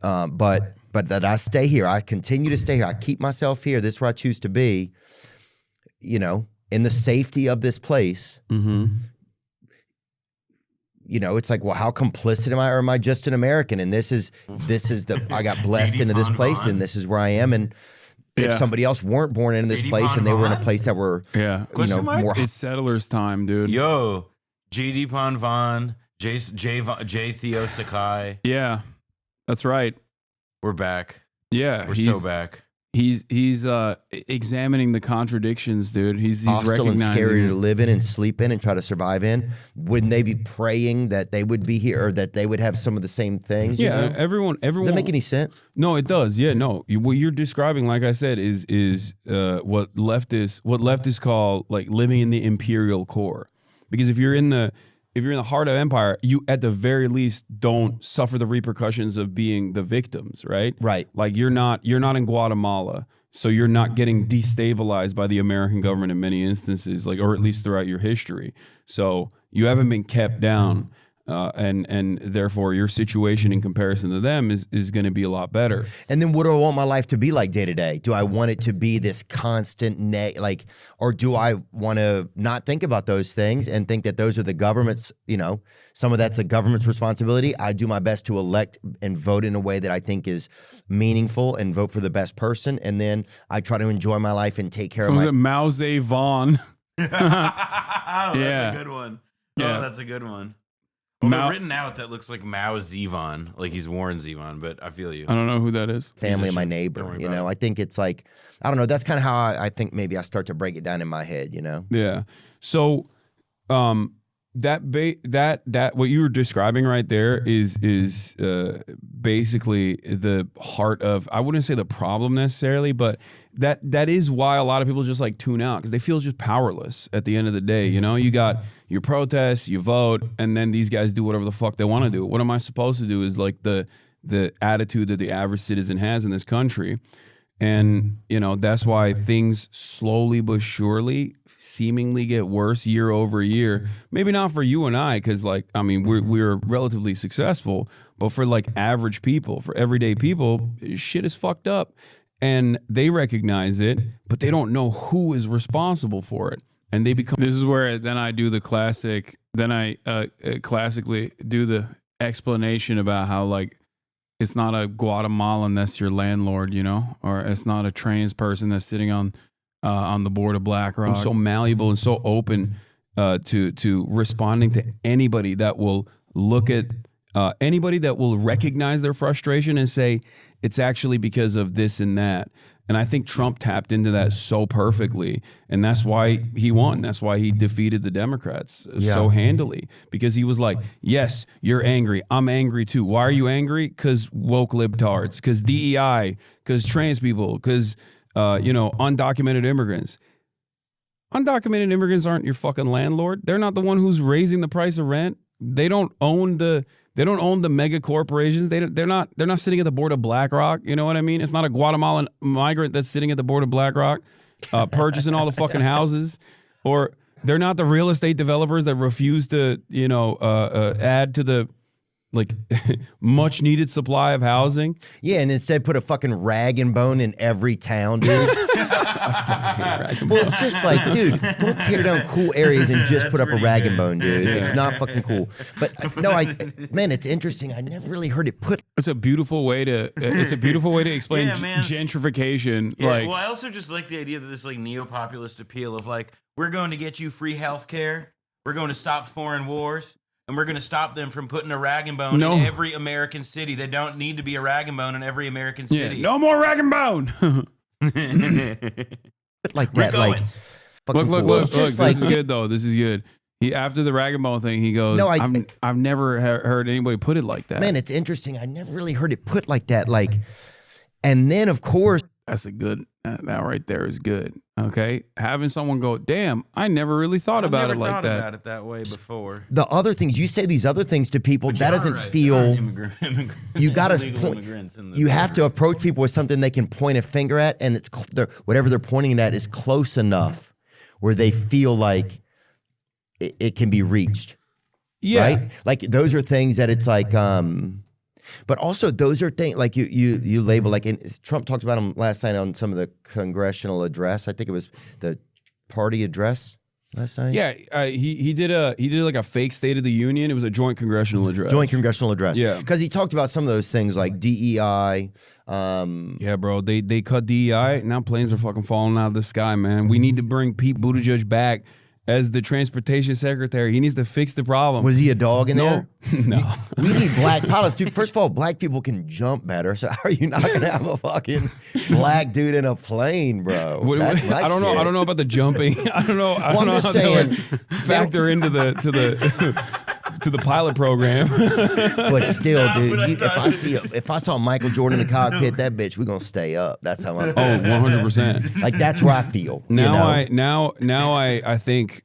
but that I stay here, I continue to stay here, I keep myself here, this is where I choose to be, you know, in the safety of this place. You know, it's like, well, how complicit am I, or am I just an American? And this is I got blessed into this place, and this is where I am. And if somebody else weren't born in this place and they were in a place that were, you know, more.
It's settlers' time, dude.
Yo, J.D. Pon-Von, J. Theo Sakai.
Yeah, that's right.
We're back.
Yeah,
we're so back.
He's examining the contradictions, dude. He's
hostile and
recognizing
scary to live in and sleep in and try to survive in. Wouldn't they be praying that they would be here, or that they would have some of the same things?
Yeah,
you know?
everyone.
Does that make any sense?
No, it does. Yeah, no. What you're describing, like I said, is what leftists call like living in the imperial core. Because if you're in the heart of empire, you at the very least don't suffer the repercussions of being the victims, right?
Right.
Like you're not in Guatemala, so you're not getting destabilized by the American government in many instances, like, or at least throughout your history. So you haven't been kept down, and therefore your situation in comparison to them is going to be a lot better.
And then what do I want my life to be like day to day? Do I want it to be this constant or do I want to not think about those things and think that those are the government's, you know, some of that's the government's responsibility. I do my best to elect and vote in a way that I think is meaningful and vote for the best person. And then I try to enjoy my life and take care of my...
Mao Zedong.
That's a good one.
Yeah.
Oh, that's a good one. Although written out, that looks like Mao Zedong, like he's Warren Zevon, but I feel you.
I don't know who that is.
Family of my neighbor, you know. I think it's like, I don't know. That's kind of how I think maybe I start to break it down in my head, you know.
Yeah. So, that what you were describing right there is basically the heart of, I wouldn't say the problem necessarily, but that is why a lot of people just like tune out, because they feel just powerless at the end of the day. You know, you got your protests, you vote, and then these guys do whatever the fuck they want to do. What am I supposed to do is like the attitude that the average citizen has in this country. And, you know, that's why things slowly but surely seemingly get worse year over year. Maybe not for you and I, because, like, I mean, we're relatively successful, but for, like, average people, for everyday people, shit is fucked up. And they recognize it, but they don't know who is responsible for it. And they become... This is where then I do the classic, classically do the explanation about how, like, it's not a Guatemalan that's your landlord, you know, or it's not a trans person that's sitting on on the board of BlackRock. I'm so malleable and so open to responding to anybody that will look at anybody that will recognize their frustration and say it's actually because of this and that. And I think Trump tapped into that so perfectly. And that's why he won. That's why he defeated the Democrats so handily. Because he was like, yes, you're angry. I'm angry too. Why are you angry? Because woke libtards, because DEI, because trans people, because, undocumented immigrants. Undocumented immigrants aren't your fucking landlord. They're not the one who's raising the price of rent. They don't own the mega corporations. They're not sitting at the board of BlackRock. You know what I mean? It's not a Guatemalan migrant that's sitting at the board of BlackRock, purchasing all the fucking houses, or they're not the real estate developers that refuse to add to the much needed supply of housing.
Yeah, and instead put a fucking rag and bone in every town, dude. Well, it's just like, dude, don't tear down cool areas and just put up a rag and bone, dude. It's not fucking cool. But no, man, it's interesting. I never really heard it put.
It's a beautiful way to. It's a beautiful way to explain gentrification.
Yeah, well, I also just like the idea that this neo-populist appeal of we're going to get you free health care, we're going to stop foreign wars, and we're going to stop them from putting a rag and bone in every American city. They don't need to be a rag and bone in every American city.
No more rag and bone.
Like that,
look, this is good though. This is good. After the rag and bone thing, he goes,
No,
I've never heard anybody put it like that.
Man, it's interesting. I never really heard it put like that. And then of course,
that's a good. That right there is good. Okay, having someone go, damn, I never really thought about it like that.
Never thought about it that way before.
The other things you say, these other things to people, that doesn't feel. You got to point. You have to approach people with something they can point a finger at, and it's whatever they're pointing at is close enough where they feel like it can be reached.
Yeah,
right. Those are things that it's but also those are things you label and Trump talked about them last night on some of the congressional address. I think it was the party address last night.
Yeah, he did a fake State of the Union. It was a joint congressional address.
Joint congressional address.
Yeah,
because he talked about some of those things like DEI.
Yeah, bro, they cut DEI. Now planes are fucking falling out of the sky, man. We need to bring Pete Buttigieg back as the transportation secretary. He needs to fix the problem.
Was he a dog in there?
No.
We need black pilots, dude. First of all, black people can jump better. So how are you not gonna have a fucking black dude in a plane, bro?
I don't know. I don't know about the jumping. I don't know. I don't know how that would factor into to the pilot program.
But still, dude, if I saw Michael Jordan in the cockpit, that bitch, we're gonna stay up. That's how I'm.
100%.
That's where I feel.
I think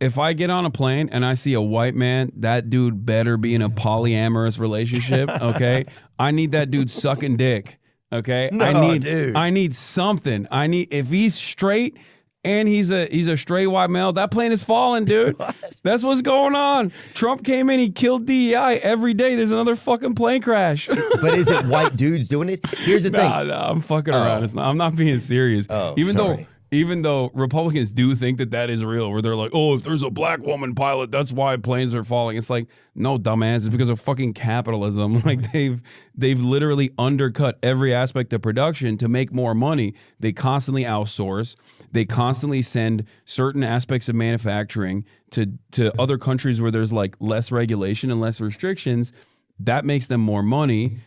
if I get on a plane and I see a white man, that dude better be in a polyamorous relationship. Okay, I need that dude sucking dick. Okay, I need something. If he's straight. And he's a straight white male. That plane is falling, dude. That's what's going on. Trump came in, he killed DEI. Every day there's another fucking plane crash.
But is it white dudes doing it? Here's the thing.
No, I'm fucking around. I'm not being serious. Even though Republicans do think that is real, where they're like, oh, if there's a black woman pilot, that's why planes are falling. It's like, no, dumbass, it's because of fucking capitalism. They've literally undercut every aspect of production to make more money. They constantly outsource. They constantly send certain aspects of manufacturing to other countries where there's less regulation and less restrictions. That makes them more money.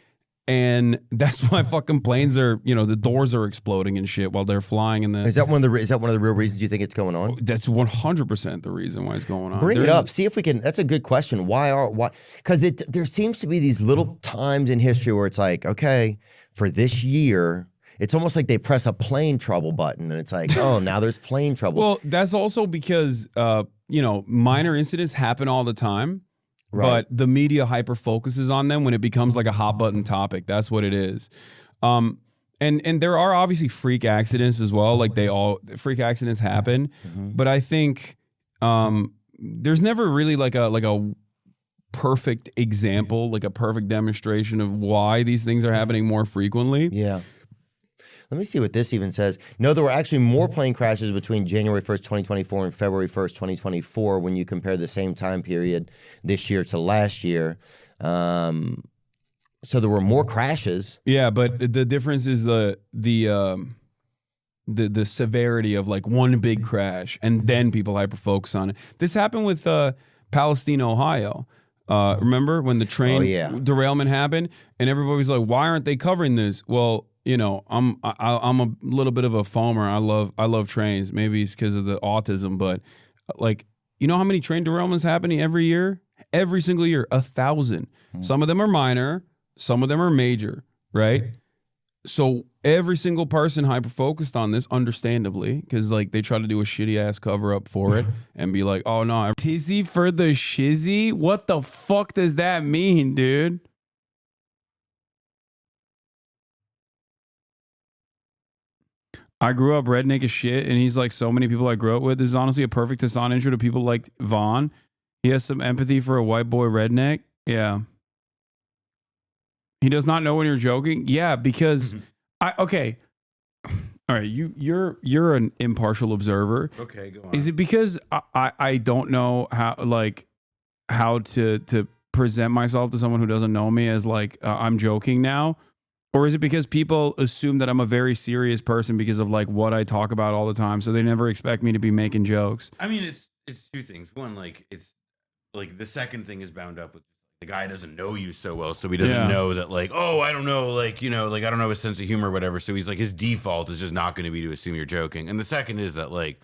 And that's why fucking planes are, the doors are exploding and shit while they're flying. Is
that one of the real reasons you think it's going on?
That's 100% the reason why it's going on.
Bring it up. See if we can. That's a good question. Why? Because there seems to be these little times in history where it's like, okay, for this year, it's almost like they press a plane trouble button, and it's like, oh, now there's plane trouble.
Well, that's also because minor incidents happen all the time. Right. But the media hyper focuses on them when it becomes like a hot button topic. That's what it is. And there are obviously freak accidents as well. Freak accidents happen. Mm-hmm. But I think there's never really like a perfect example, like a perfect demonstration of why these things are happening more frequently.
Yeah. Let me see what this even says. No, there were actually more plane crashes between January 1st, 2024 and February 1st, 2024 when you compare the same time period this year to last year. So there were more crashes.
Yeah, but the difference is the the severity of like one big crash, and then people hyper focus on it. This happened with Palestine, Ohio. Remember when the train derailment happened, and everybody was like, "Why aren't they covering this?" Well, you know, I'm a little bit of a foamer. I love trains. Maybe it's because of the autism, but like, you know how many train derailments happening every year? Every single year, 1,000. Some of them are minor, some of them are major, right? So every single person hyper focused on this, understandably, because like they try to do a shitty ass cover up for it and be like, "Oh no, tizzy for the shizzy." What the fuck does that mean, dude? I grew up redneck as shit, and he's like so many people I grew up with. This is honestly a perfect Hasan intro to people like Vaughn. He has some empathy for a white boy redneck. Yeah. He does not know when you're joking. Yeah, because okay. All right, you're an impartial observer.
Okay, go on.
Is it because I don't know how to present myself to someone who doesn't know me as like I'm joking now? Or is it because people assume that I'm a very serious person because of like what I talk about all the time, so they never expect me to be making jokes?
I mean, it's two things. One, like it's like the second thing is bound up with the guy doesn't know you so well, so he doesn't know that like, oh, I don't know, like, you know, like I don't know his sense of humor or whatever. So he's like, his default is just not going to be to assume you're joking. And the second is that like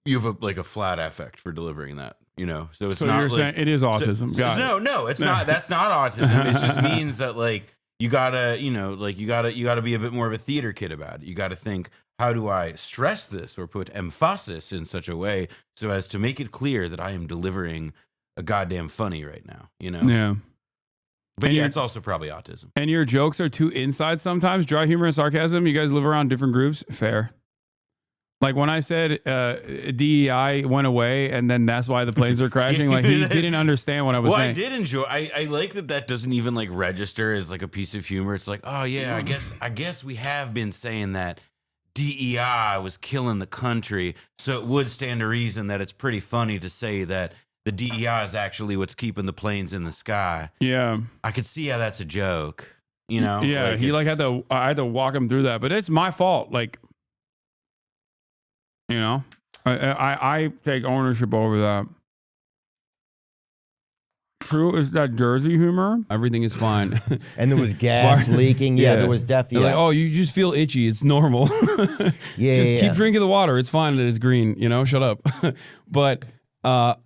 you have a flat affect for delivering that, you know. So it's not
you're
like,
saying it is autism.
No, it's not. That's not autism. It just means that like you gotta, you know, like you gotta be a bit more of a theater kid about it. You gotta think, how do I stress this or put emphasis in such a way so as to make it clear that I am delivering a goddamn funny right now, you know?
Yeah.
But yeah, it's also probably autism.
And your jokes are too inside sometimes. Dry humor and sarcasm. You guys live around different groups. Fair. Like when I said DEI went away and then that's why the planes are crashing, like he didn't understand what I was saying.
I did enjoy. I like that doesn't even like register as like a piece of humor. It's like, oh yeah, I guess we have been saying that DEI was killing the country, so it would stand to reason that it's pretty funny to say that the DEI is actually what's keeping the planes in the sky.
Yeah,
I could see how that's a joke. You know?
Yeah, like I had to walk him through that, but it's my fault. Like, you know, I take ownership over that. True is that Jersey humor. Everything is fine.
And there was gas leaking. Yeah, there was definitely.
Like, oh, you just feel itchy. It's normal. Just keep drinking the water. It's fine that it's green. You know, shut up. But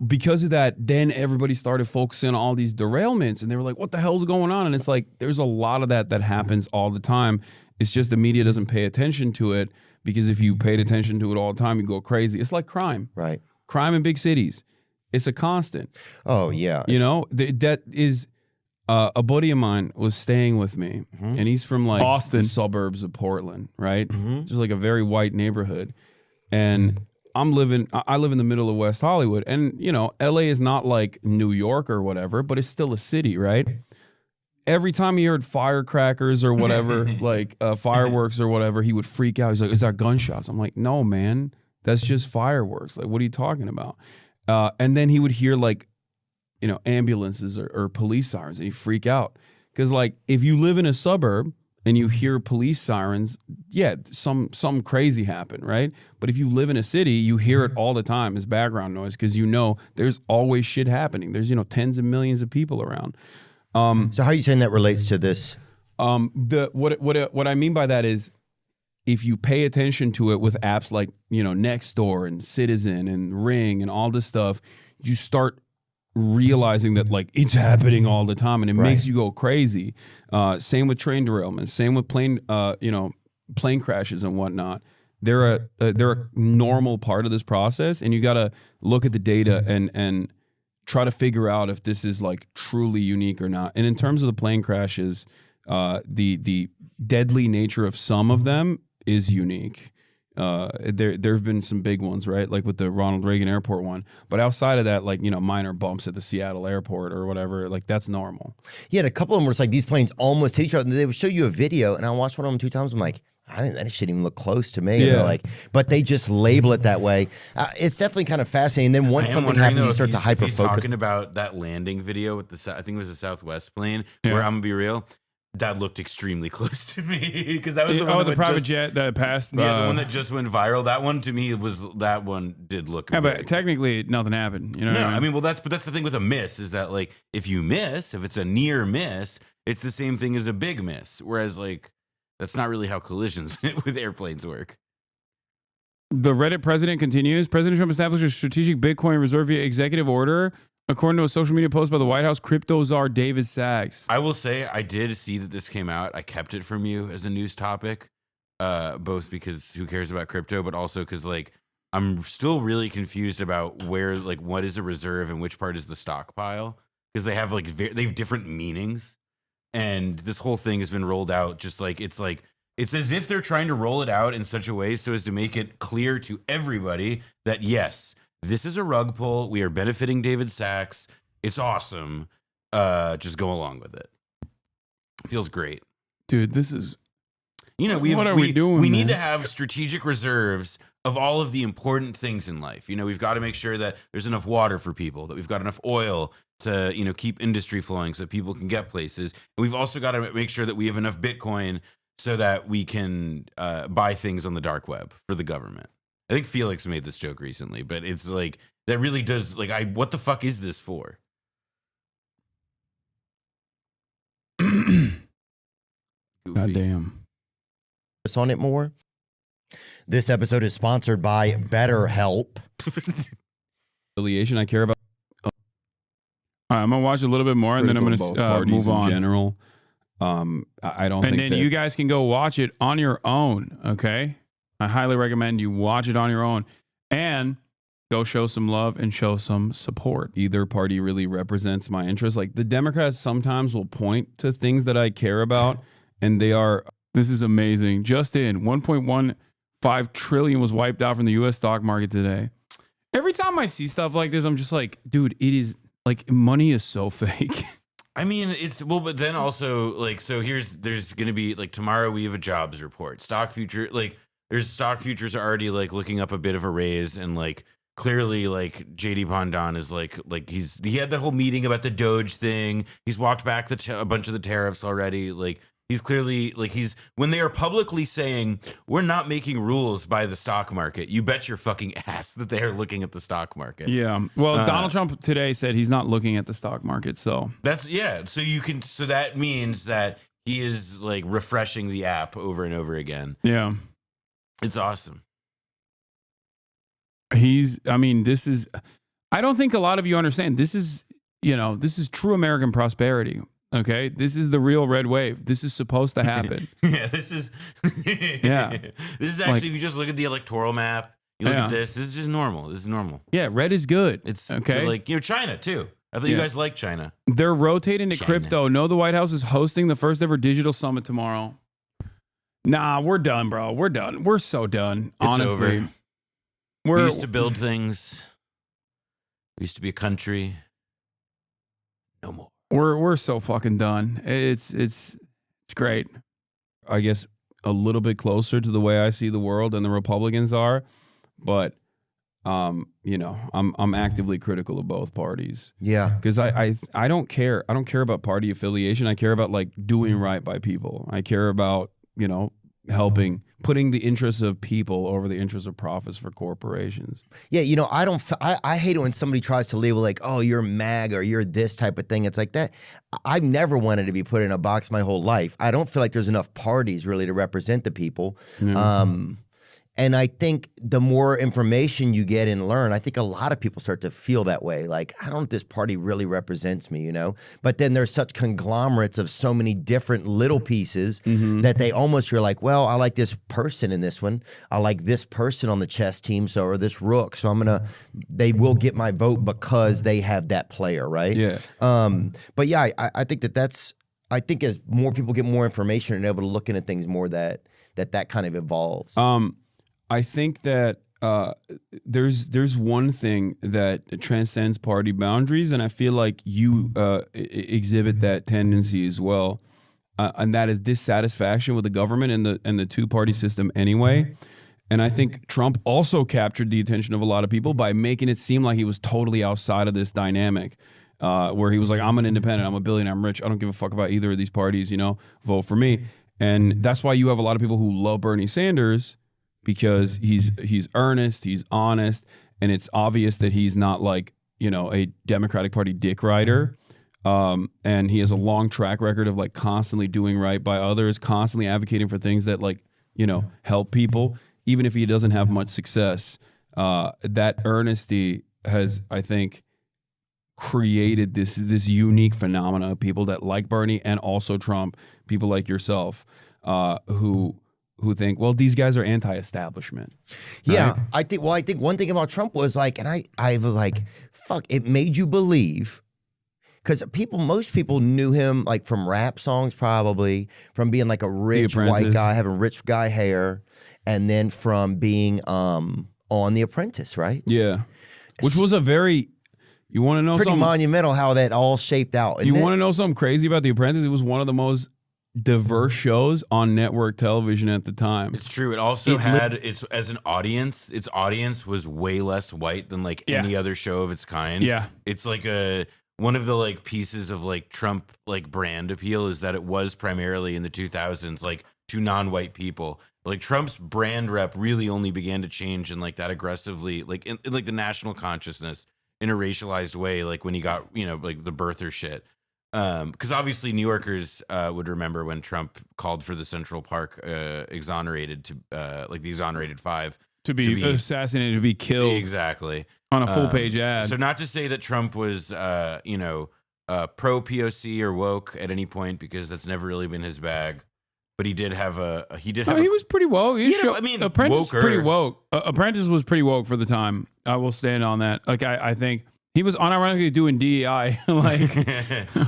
because of that, then everybody started focusing on all these derailments, and they were like, "What the hell's going on?" And it's like there's a lot of that happens all the time. It's just the media doesn't pay attention to it, because if you paid attention to it all the time, you go crazy. It's like crime.
Right.
Crime in big cities. It's a constant.
Oh, yeah.
You know, that is a buddy of mine was staying with me, and he's from like Austin, the suburbs of Portland, right? Just like a very white neighborhood. And I live in the middle of West Hollywood. And, you know, LA is not like New York or whatever, but it's still a city, right? Every time he heard firecrackers or whatever, like fireworks or whatever, he would freak out. He's like, "Is that gunshots?" I'm like, "No, man, that's just fireworks. Like, what are you talking about?" And then he would hear like, you know, ambulances or police sirens, and he'd freak out. Because like, if you live in a suburb and you hear police sirens, yeah, some crazy happened, right? But if you live in a city, you hear it all the time as background noise, because you know there's always shit happening. There's, you know, tens of millions of people around.
So how are you saying that relates to this?
What I mean by that is, if you pay attention to it with apps like, you know, Nextdoor and Citizen and Ring and all this stuff, you start realizing that like it's happening all the time, and it makes you go crazy. Same with train derailments, same with plane crashes and whatnot. They're a normal part of this process, and you got to look at the data and try to figure out if this is like truly unique or not. And in terms of the plane crashes, the deadly nature of some of them is unique. There've been some big ones, right? Like with the Ronald Reagan Airport one. But outside of that, like, you know, minor bumps at the Seattle airport or whatever, like that's normal.
Yeah, and a couple of them were like these planes almost hit each other. And they would show you a video, and I watched one of them 2 times. I'm like, that shouldn't even look close to me. Yeah. And they're like, but they just label it that way. It's definitely kind of fascinating. And then once something happens, you start to hyper focus.
Talking about that landing video with I think it was a Southwest plane, where I'm gonna be real. that looked extremely close to me because that was the one.
Oh,
that
the private
just,
jet that passed.
Yeah, the one that just went viral. That one to me did look.
Yeah, but technically nothing happened. You know?
No,
what I mean?
well, that's the thing with a miss is that like if you miss, if it's a near miss, it's the same thing as a big miss. Whereas like that's not really how collisions with airplanes work.
The Reddit president continues. President Trump established a strategic Bitcoin reserve via executive order. According to a social media post by the White House, crypto czar David Sachs.
I will say I did see that this came out. I kept it from you as a news topic, both because who cares about crypto, but also because like I'm still really confused about where like what is a reserve and which part is the stockpile because they have they have different meanings, and this whole thing has been rolled out just like it's as if they're trying to roll it out in such a way so as to make it clear to everybody that yes. This is a rug pull. We are benefiting David Sachs. It's awesome. Just go along with it. Feels great.
Dude, this is...
what
are we doing,
We
man?
need to have strategic reserves of all of the important things in life. We've got to make sure that there's enough water for people, that we've got enough oil to, keep industry flowing so that people can get places. And we've also got to make sure that we have enough Bitcoin so that we can buy things on the dark web for the government. I think Felix made this joke recently, but it's like that really does what the fuck is this for?
God damn.
On it more. This episode is sponsored by BetterHelp.
Affiliation I care about. All right, I'm gonna watch a little bit more, and then I'm gonna move on.
In general, I don't.
And
think
then
that,
you guys can go watch it on your own. Okay. I highly recommend you watch it on your own and go show some love and show some support.
Either party really represents my interests. Like the Democrats sometimes will point to things that I care about, and they are.
This is amazing. Just in, 1.15 trillion was wiped out from the U.S. stock market today. Every time I see stuff like this, I'm just like, dude, it is like money is so fake.
I mean, but then also so there's going to be tomorrow we have a jobs report. Stock futures are already looking up a bit of a raise, and clearly JD Pandon is he had that whole meeting about the Doge thing. He's walked back a bunch of the tariffs already. He's clearly when they are publicly saying we're not making rules by the stock market, you bet your fucking ass that they are looking at the stock market.
Yeah. Well, Donald Trump today said he's not looking at the stock market. So
So that means that he is refreshing the app over and over again.
Yeah.
It's awesome.
This is, I don't think a lot of you understand. This is true American prosperity. Okay. This is the real red wave. This is supposed to happen.
Yeah. This is actually, if you just look at the electoral map, you look at this is just normal. This is normal.
Yeah. Red is good.
It's
okay.
China too. I thought you guys like China.
They're rotating to crypto. No, the White House is hosting the first ever digital summit tomorrow. Nah, we're done, bro. We're done. We're so done.
It's
honestly,
over. We used to build things. We used to be a country. No more.
We're so fucking done. It's great.
I guess a little bit closer to the way I see the world than the Republicans are, but I'm actively critical of both parties.
Yeah,
because I don't care. I don't care about party affiliation. I care about doing right by people. I care about helping, putting the interests of people over the interests of profits for corporations.
Yeah, I hate it when somebody tries to label oh, you're MAG or you're this type of thing. It's like that. I've never wanted to be put in a box my whole life. I don't feel like there's enough parties really to represent the people.
Yeah.
And I think the more information you get and learn, I think a lot of people start to feel that way. I don't know if this party really represents me, But then there's such conglomerates of so many different little pieces that they almost, you're like, well, I like this person in this one. I like this person on the chess team, or this rook. So they will get my vote because they have that player, right?
Yeah.
But yeah, I think I think as more people get more information and able to look into things more, that kind of evolves.
I think that there's one thing that transcends party boundaries, and I feel like you exhibit that tendency as well, and that is dissatisfaction with the government and the two-party system anyway. And I think Trump also captured the attention of a lot of people by making it seem like he was totally outside of this dynamic. where he was like, I'm an independent, I'm a billionaire, I'm rich, I don't give a fuck about either of these parties, vote for me. And that's why you have a lot of people who love Bernie Sanders, because he's earnest, he's honest, and it's obvious that he's not like, a Democratic Party dick rider. And he has a long track record of like constantly doing right by others, constantly advocating for things that like, help people, even if he doesn't have much success. That earnesty has, I think, created this unique phenomena of people that like Bernie and also Trump, people like yourself, who think, well, these guys are anti-establishment.
Yeah,
right?
I think one thing about Trump was like, and I was like, fuck, it made you believe, because most people knew him like from rap songs, probably from being like a rich white guy, having rich guy hair, and then from being on The Apprentice, right?
Yeah, which was a very, you want to know
pretty
something
monumental how that all shaped out.
You want to know something crazy about The Apprentice? It was one of the most diverse shows on network television at the time.
It's true. It also had its audience was way less white than like any other show of its kind.
Yeah.
It's like one of the like pieces of like Trump like brand appeal is that it was primarily in the 2000s like to non-white people. Like Trump's brand rep really only began to change in like that aggressively, like in like the national consciousness in a racialized way, like when he got, like the birther shit. Because obviously New Yorkers would remember when Trump called for the Central Park exonerated to like the exonerated five
to be assassinated, to be killed.
Exactly.
On a full page ad.
So not to say that Trump was, pro POC or woke at any point, because that's never really been his bag. But he did have he
was pretty woke. Apprentice
woker.
pretty woke. Apprentice was pretty woke for the time. I will stand on that. Like I think he was unironically doing DEI. Like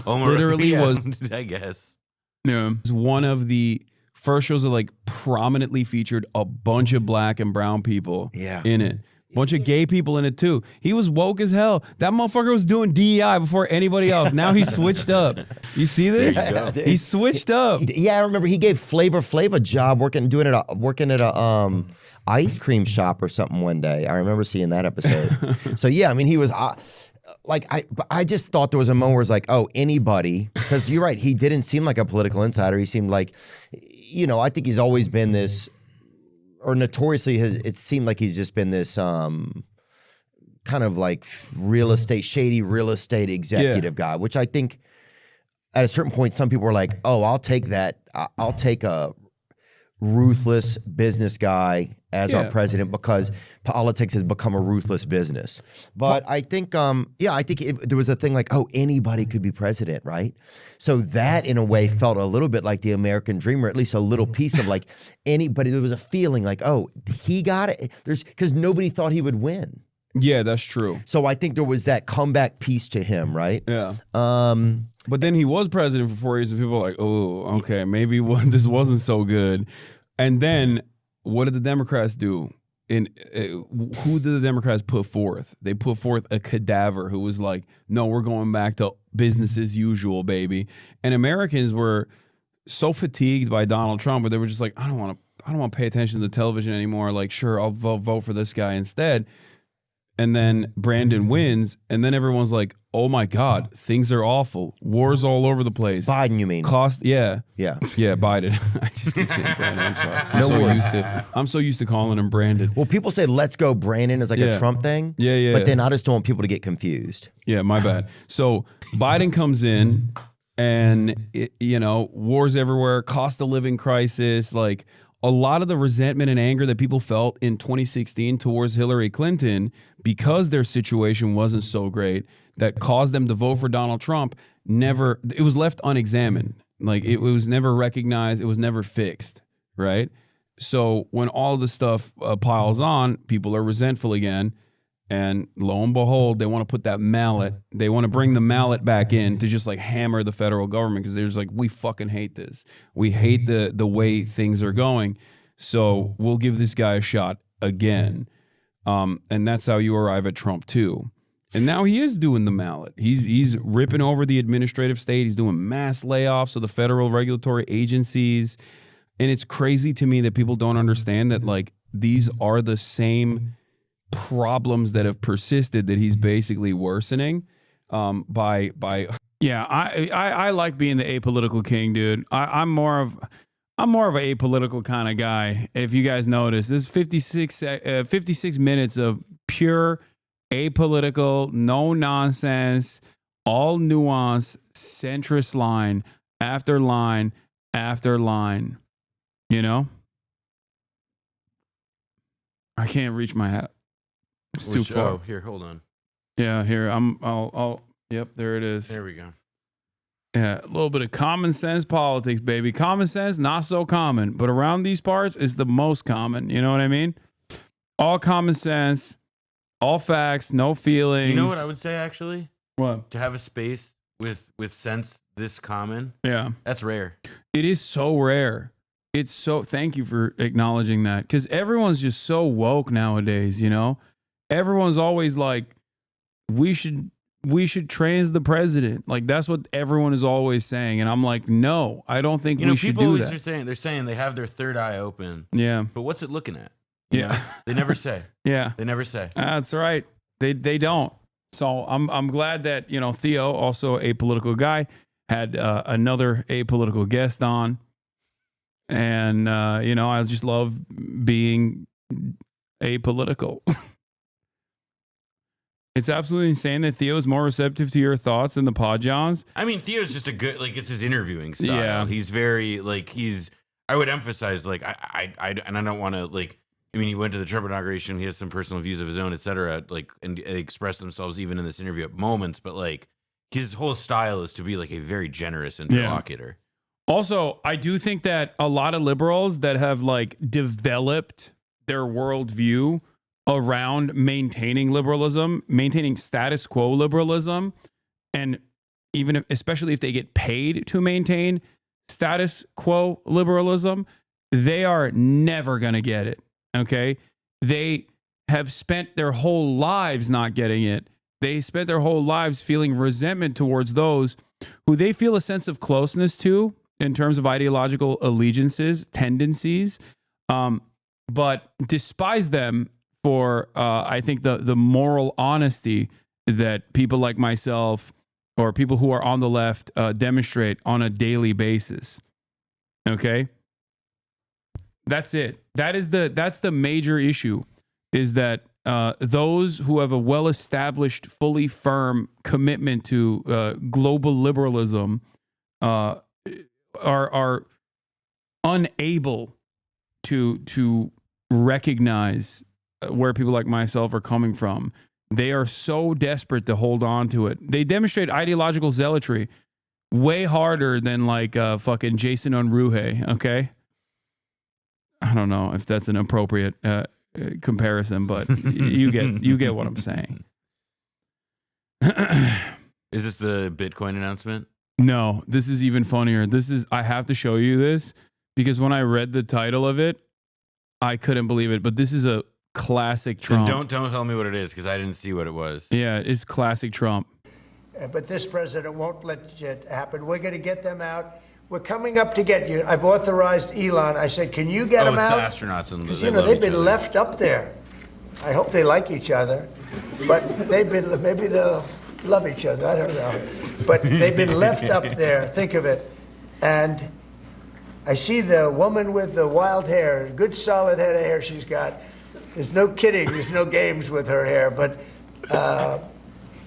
literally was.
I guess.
Yeah, it was one of the first shows that like prominently featured a bunch of black and brown people. In it. Bunch of gay people in it too. He was woke as hell. That motherfucker was doing DEI before anybody else. Now he switched up. You see this? He switched up.
Yeah, I remember he gave Flavor Flav a job working at a ice cream shop or something one day. I remember seeing that episode. So yeah, I mean he was I just thought there was a moment where it's like, oh, anybody, because you're right, he didn't seem like a political insider. He seemed like, I think he's always been this, or notoriously it seemed like he's just been this kind of like shady real estate executive guy, which I think at a certain point, some people were like, oh, I'll take that. I'll take a ruthless business guy as our president, because politics has become a ruthless business. But I think, there was a thing like, oh, anybody could be president, right? So that in a way felt a little bit like the American dream, or at least a little piece of like anybody. There was a feeling like, oh, he got it. Because nobody thought he would win.
Yeah, that's true.
So I think there was that comeback piece to him, right?
Yeah. But then he was president for 4 years, and people were like, oh, okay, maybe this wasn't so good. And then what did the Democrats do? Who did the Democrats put forth? They put forth a cadaver who was like, no, we're going back to business as usual, baby. And Americans were so fatigued by Donald Trump, but they were just like, I don't want to pay attention to the television anymore. Like, sure, I'll vote for this guy instead. And then Brandon wins, and then everyone's like, oh my God, things are awful. Wars all over the place.
Biden, you mean?
Yeah, Biden. I just keep saying Brandon. I'm sorry. I'm so used to calling him Brandon.
Well, people say let's go Brandon as like a Trump thing.
Yeah.
But then I just don't want people to get confused.
Yeah, my bad. So Biden comes in, and wars everywhere, cost of living crisis, like a lot of the resentment and anger that people felt in 2016 towards Hillary Clinton because their situation wasn't so great, that caused them to vote for Donald Trump, it was left unexamined. Like it was never recognized. It was never fixed. Right. So when all the stuff piles on, people are resentful again. And lo and behold, they want to put that mallet. They want to bring the mallet back in to just like hammer the federal government, because they're just like, we fucking hate this. We hate the way things are going. So we'll give this guy a shot again. And that's how you arrive at Trump too. And now he is doing the mallet. He's ripping over the administrative state. He's doing mass layoffs of the federal regulatory agencies. And it's crazy to me that people don't understand that like these are the same problems that have persisted that he's basically worsening. by yeah. I like being the apolitical king, dude. I'm more of an apolitical kind of guy. If you guys notice, this 56 minutes of pure apolitical, no nonsense, all nuance, centrist line after line after line. You know, I can't reach my hat. It's too far.
Oh, here, hold on.
Yeah, here I'll. Yep, there it is.
There we go.
Yeah, a little bit of common sense politics, baby. Common sense, not so common, but around these parts is the most common. You know what I mean? All common sense, all facts, no feelings.
You know what I would say actually?
What?
To have a space with sense this common.
Yeah,
that's rare.
It is so rare. It's so. Thank you for acknowledging that, because everyone's just so woke nowadays. You know, everyone's always like, we should trans the president. Like, that's what everyone is always saying. And I'm like, no, I don't think we should do that.
They're saying they have their third eye open.
Yeah.
But what's it looking at? You
Yeah.
know? They never say.
Yeah.
They never say.
That's right. They don't. So I'm glad that, you know, Theo, also a political guy, had another apolitical guest on. And, you know, I just love being apolitical. It's absolutely insane that Theo is more receptive to your thoughts than the Pod Johns.
I mean, Theo's just a good, like, it's his interviewing style.
Yeah.
He's very, like, I would emphasize, like, and I don't want to, like, I mean, he went to the Trump inauguration. He has some personal views of his own, et cetera, like, and they express themselves even in this interview at moments. But, like, his whole style is to be, like, a very generous interlocutor.
Yeah. Also, I do think that a lot of liberals that have, like, developed their worldview around maintaining liberalism, maintaining status quo liberalism, and especially if they get paid to maintain status quo liberalism, they are never going to get it. Okay. They have spent their whole lives not getting it. They spent their whole lives feeling resentment towards those who they feel a sense of closeness to in terms of ideological allegiances, tendencies, but despise them for, I think, the moral honesty that people like myself or people who are on the left demonstrate on a daily basis. Okay? That's it. That's the major issue, is that those who have a well-established, fully firm commitment to global liberalism are unable to recognize where people like myself are coming from. They are so desperate to hold on to it. They demonstrate ideological zealotry way harder than like fucking Jason Unruhe, okay? I don't know if that's an appropriate comparison, but you get what I'm saying.
Is this the Bitcoin announcement?
No, this is even funnier. I have to show you this because when I read the title of it, I couldn't believe it. But this is a classic Trump.
Then don't tell me what it is, because I didn't see what it was.
Yeah, it's classic Trump.
But this president won't let it happen. We're going to get them out. We're coming up to get you. I've authorized Elon. I said, can you get them out?
Oh, it's the astronauts.
Because, you know, they've been left up there. I hope they like each other. But maybe they'll love each other. I don't know. But they've been left up there. Think of it. And I see the woman with the wild hair, good solid head of hair she's got. There's no kidding. There's no games with her hair. But,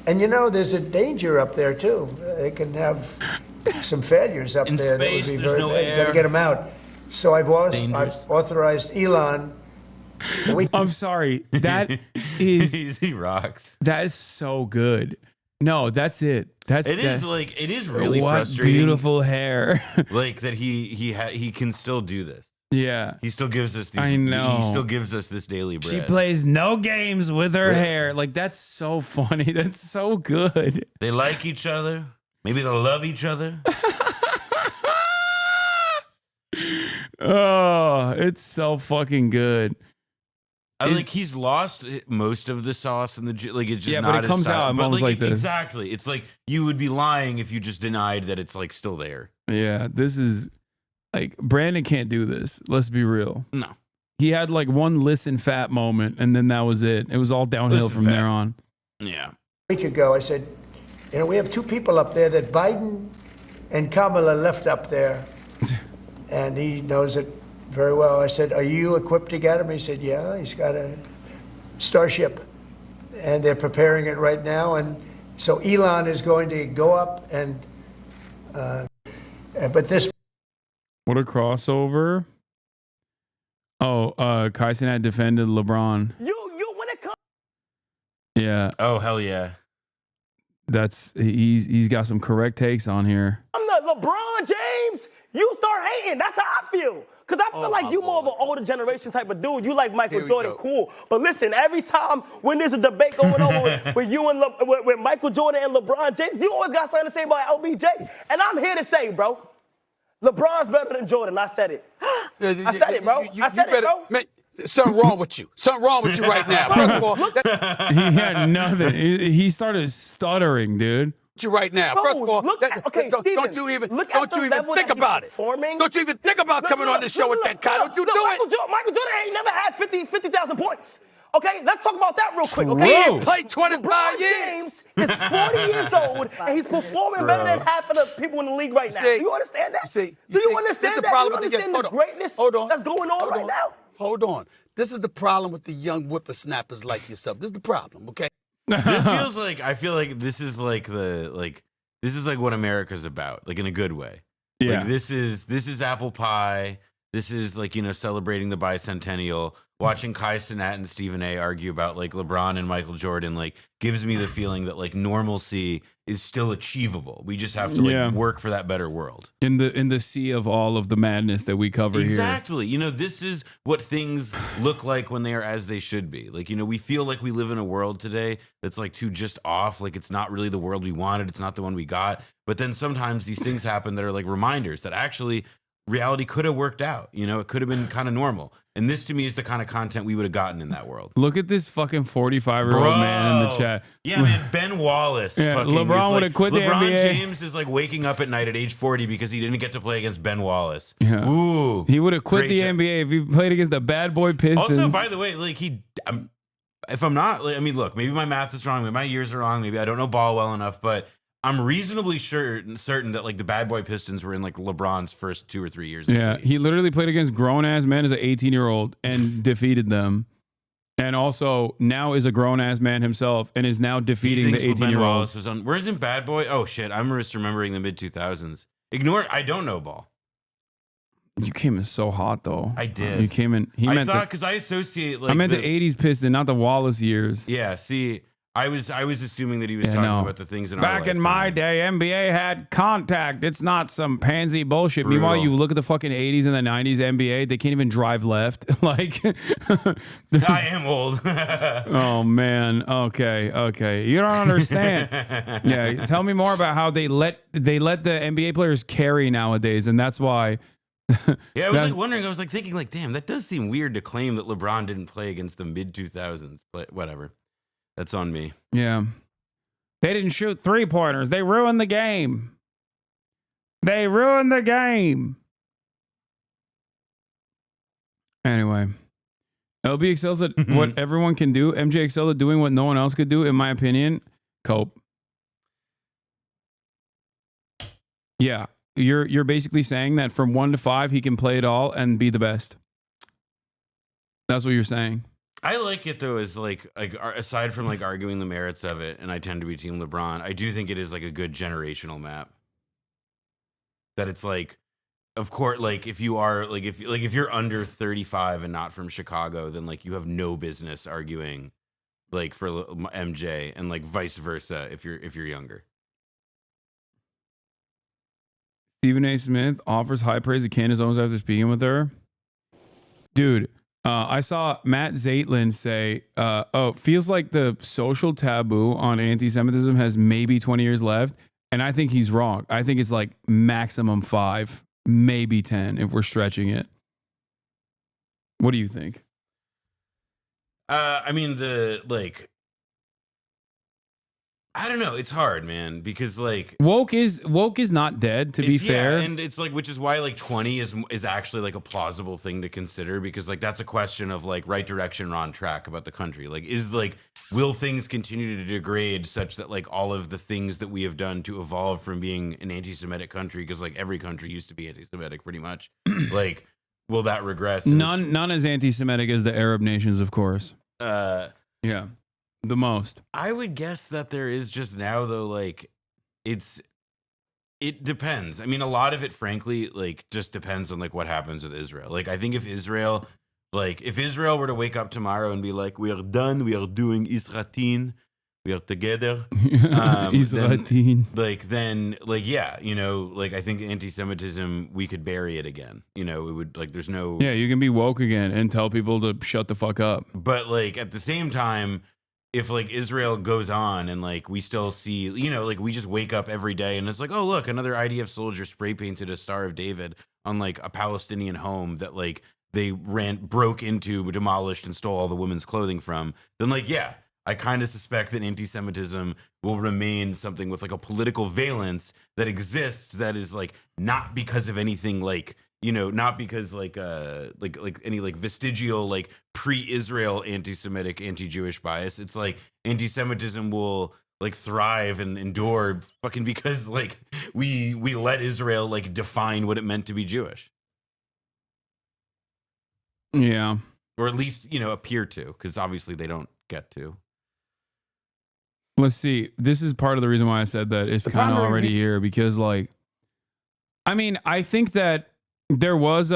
and you know, there's a danger up there, too. They can have some failures up
in
there.
Space,
that would be
there's
very
no
bad.
air.
Got to get them out. So I've authorized Elon.
I'm sorry. That is...
he rocks.
That is so good. No, that's it.
It is really
what
frustrating.
Beautiful hair.
Like that he can still do this.
Yeah.
He still gives us these.
I know.
He still gives us this daily bread.
She plays no games with her hair. Like, that's so funny. That's so good.
They like each other. Maybe they'll love each other.
Oh, it's so fucking good.
He's lost most of the sauce and like it's just not
but it
his
comes
style.
out in
But
moments like this.
Exactly. It's like you would be lying if you just denied that it's like still there.
Yeah, this is like Brandon can't do this. Let's be real.
No.
He had like one listen fat moment and then that was it. It was all downhill
Listen
from
fat.
there on.
Yeah.
A week ago, I said, You know, we have two people up there that Biden and Kamala left up there, and he knows it very well. I said, are you equipped to get him? He said, yeah, he's got a Starship, and they're preparing it right now. And so Elon is going to go up and, but this.
What a crossover. Oh, Kyson had defended LeBron.
You when it comes.
Yeah.
Oh, hell yeah.
He's got some correct takes on here.
I'm not LeBron James. You start hating. That's how I feel. Because I feel like you more of an older generation type of dude. You like Michael Jordan, cool. But listen, every time when there's a debate going on with you and with Michael Jordan and LeBron James, you always got something to say about LBJ. And I'm here to say, bro, LeBron's better than Jordan. I said it. I said it, bro. I said it, bro.
Man, something wrong with you. Something wrong with you right now. First of all,
he had nothing. He started stuttering, dude.
You right now. First of all, don't you even think about it. Don't you even think about coming on this show with that guy. Don't you do it.
Michael Jordan ain't never had 50,000 points. Okay, let's talk about that real quick. Okay,
he ain't played 25
LeBron
years.
James is 40 years old and he's performing better than half of the people in the league right now. Do you understand that? Do you understand that? Do you understand the greatness that's going on right now?
Hold on. This is the problem with the young whippersnappers like yourself. This is the problem, okay?
This feels like I feel like this is like this is like what America's about, like in a good way.
Yeah.
Like this is apple pie. This is like, you know, celebrating the bicentennial. Watching Kai Cenat and Stephen A argue about like LeBron and Michael Jordan like gives me the feeling that like normalcy is still achievable. We just have to like work for that better world.
In the sea of all of the madness that we cover here.
Exactly. You know, this is what things look like when they are as they should be. Like, you know, we feel like we live in a world today that's like too just off. Like it's not really the world we wanted. It's not the one we got. But then sometimes these things happen that are like reminders that actually reality could have worked out. You know, it could have been kind of normal. And this to me is the kind of content we would have gotten in that world.
Look at this fucking 45-year-old man in the chat.
Yeah, man, Ben Wallace.
Yeah, LeBron would have quit the
LeBron
NBA.
James is like waking up at night at age 40 because he didn't get to play against Ben Wallace.
Yeah.
Ooh.
He would have quit
great
the
job.
NBA if he played against the bad boy Pistons.
Also, by the way, like if I'm not, like, I mean, look, maybe my math is wrong, maybe my years are wrong, maybe I don't know ball well enough, but I'm reasonably certain that like the bad boy Pistons were in like LeBron's first 2 or 3 years.
Yeah, he literally played against grown-ass men as an 18-year-old and defeated them. And also now is a grown-ass man himself and is now defeating the 18-year-old.
Where isn't Bad Boy? Oh, shit. I'm misremembering the mid-2000s. Ignore, I don't know ball.
You came in so hot, though.
I did.
You came in.
I thought, because I associate like
I meant the 80s Piston, not the Wallace years.
Yeah, see, I was assuming that he was talking about the things in our
Back in my day, NBA had contact. It's not some pansy bullshit.
Brutal.
Meanwhile, you look at the fucking 80s and the 90s NBA, they can't even drive left. Like,
I am old.
Oh man. Okay. You don't understand. Yeah. Tell me more about how they let the NBA players carry nowadays, and that's why.
Yeah, I was like wondering. I was like thinking, like, damn, that does seem weird to claim that LeBron didn't play against the mid 2000s, but whatever. That's on me.
Yeah. They didn't shoot 3-pointers. They ruined the game. Anyway. LB excels at what everyone can do. MJ excelled at doing what no one else could do, in my opinion. Cope. Yeah. You're basically saying that from 1 to 5, he can play it all and be the best. That's what you're saying.
I like it though, as like aside from like arguing the merits of it, and I tend to be Team LeBron. I do think it is like a good generational map. That it's like, of course, like if you are like if you're under 35 and not from Chicago, then like you have no business arguing like for MJ, and like vice versa if you're younger.
Stephen A. Smith offers high praise to Candace Owens after speaking with her. Dude. I saw Matt Zaitlin say, feels like the social taboo on anti-Semitism has maybe 20 years left. And I think he's wrong. I think it's like maximum 5, maybe 10 if we're stretching it. What do you think?
I mean, I don't know. It's hard, man, because like
woke is not dead. To be fair,
and it's like, which is why like 20 is actually like a plausible thing to consider, because like that's a question of like right direction, wrong track about the country. Like, will things continue to degrade such that like all of the things that we have done to evolve from being an anti-Semitic country, because like every country used to be anti-Semitic pretty much, like will that regress?
None as anti-Semitic as the Arab nations, of course. Yeah. The most.
I would guess that there is just now, though, like it depends. I mean, a lot of it, frankly, like just depends on like what happens with Israel. Like, I think if Israel were to wake up tomorrow and be like, we are done, we are doing Isratin, we are together,
Isratin,
then yeah, you know, like I think anti-Semitism, we could bury it again. You know, it would like there's no
you can be woke again and tell people to shut the fuck up.
But like at the same time, if like Israel goes on and like we still see, you know, like we just wake up every day and it's like, oh look, another IDF soldier spray painted a Star of David on like a Palestinian home that like they broke into, demolished, and stole all the women's clothing from, then like yeah, I kind of suspect that anti-Semitism will remain something with like a political valence that exists, that is like not because of anything like, you know, not because like any like vestigial like pre-Israel anti-Semitic, anti-Jewish bias. It's like anti-Semitism will like thrive and endure fucking because like we let Israel like define what it meant to be Jewish.
Yeah.
Or at least, you know, appear to, because obviously they don't get to.
Let's see. This is part of the reason why I said that it's kind of already here, because like, I mean, I think that there was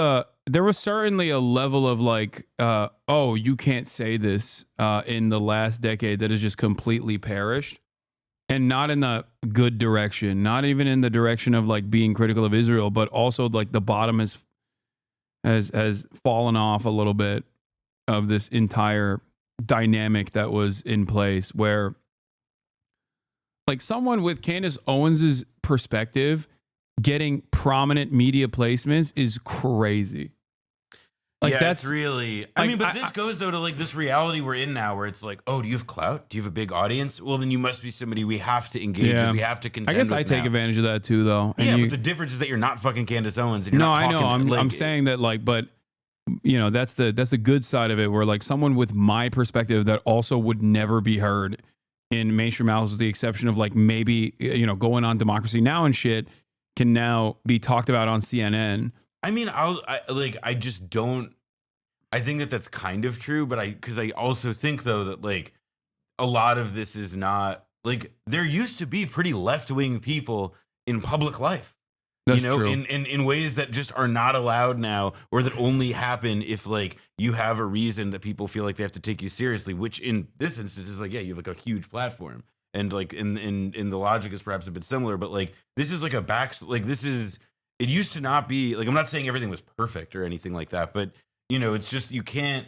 certainly a level of like, oh, you can't say this in the last decade that has just completely perished, and not in the good direction, not even in the direction of like being critical of Israel, but also like the bottom has fallen off a little bit of this entire dynamic that was in place, where like someone with Candace Owens's perspective getting prominent media placements is crazy. Like
that's really, I mean, but this goes though to like this reality we're in now, where it's like, oh, do you have clout? Do you have a big audience? Well, then you must be somebody we have to engage with. We have to contend
I guess
with
I take
now.
advantage of that too, though.
Yeah, but the difference is that you're not fucking Candace Owens. And you're
no,
not
I know.
talking,
I'm saying that like, but you know, that's the good side of it, where like someone with my perspective that also would never be heard in mainstream outlets, with the exception of like maybe, you know, going on Democracy Now! And shit, can now be talked about on CNN.
I mean, I just don't. I think that that's kind of true, but because I also think though that like a lot of this is not like, there used to be pretty left-wing people in public life.
That's
you know,
true.
in ways that just are not allowed now, or that only happen if like you have a reason that people feel like they have to take you seriously, which in this instance is like, yeah, you have like a huge platform, and like in the logic is perhaps a bit similar, but like this is like it used to not be like, I'm not saying everything was perfect or anything like that, but you know, it's just, you can't,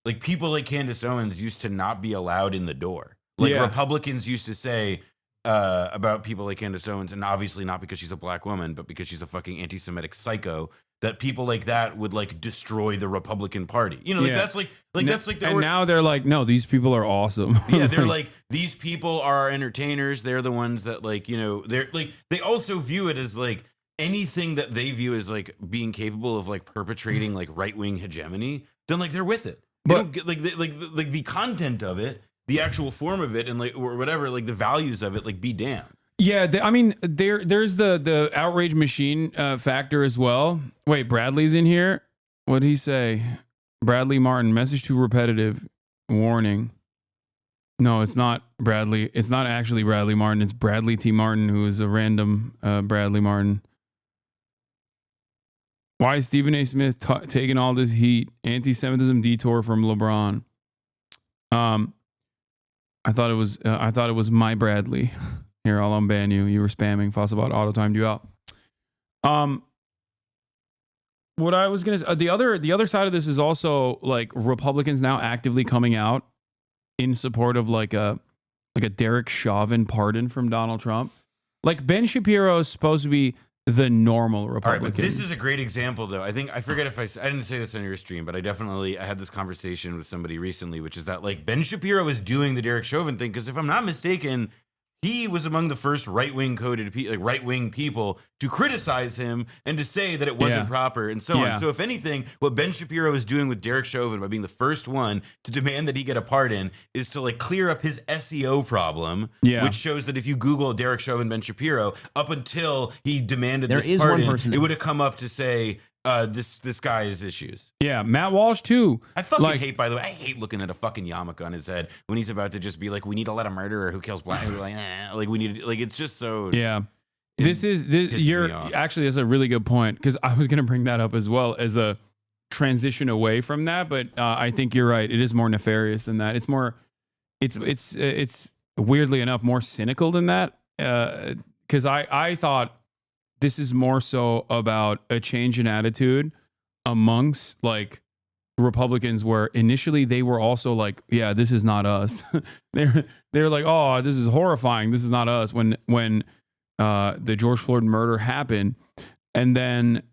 like people like Candace Owens used to not be allowed in the door. Like Republicans used to say about people like Candace Owens, and obviously not because she's a black woman, but because she's a fucking anti-Semitic psycho, that people like that would like destroy the Republican Party. You know, like that's like that's like,
and now they're like, no, these people are awesome.
Yeah, they're like, these people are our entertainers. They're the ones that like, you know, they're like, they also view it as like anything that they view as like being capable of like perpetrating like right-wing hegemony, then like they're with it. They don't get, like the content of it, the actual form of it, and like or whatever, like the values of it, like be damned.
Yeah, I mean, there's the outrage machine factor as well. Wait, Bradley's in here. What'd he say? Bradley Martin, message too repetitive. Warning. No, it's not Bradley. It's not actually Bradley Martin. It's Bradley T. Martin, who is a random Bradley Martin. Why is Stephen A. Smith taking all this heat? Anti-Semitism detour from LeBron. I thought it was my Bradley. Here, I'll unban you. You were spamming. Fossabot auto-timed you out. What I was gonna say, the other side of this is also like Republicans now actively coming out in support of like a Derek Chauvin pardon from Donald Trump. Like Ben Shapiro is supposed to be the normal Republican.
All right, but this is a great example, though. I forget if I didn't say this on your stream, but I had this conversation with somebody recently, which is that like Ben Shapiro is doing the Derek Chauvin thing, because if I'm not mistaken, he was among the first right-wing people to criticize him and to say that it wasn't proper and so on. So if anything, what Ben Shapiro is doing with Derek Chauvin by being the first one to demand that he get a pardon is to like clear up his SEO problem, which shows that if you Google Derek Chauvin, Ben Shapiro, up until he demanded this pardon, it would have come up to say, this guy's issues.
Yeah, Matt Walsh too.
I fucking hate, by the way, I hate looking at a fucking yarmulke on his head when he's about to just be like, we need to let a murderer who kills black. Like we need, like it's just so.
Yeah, you're actually, that's a really good point, because I was gonna bring that up as well as a transition away from that, but I think you're right. It is more nefarious than that. It's more, it's weirdly enough more cynical than that. Because I thought this is more so about a change in attitude amongst like Republicans, where initially they were also like, yeah, this is not us. they're like, oh, this is horrifying. This is not us. When the George Floyd murder happened. And then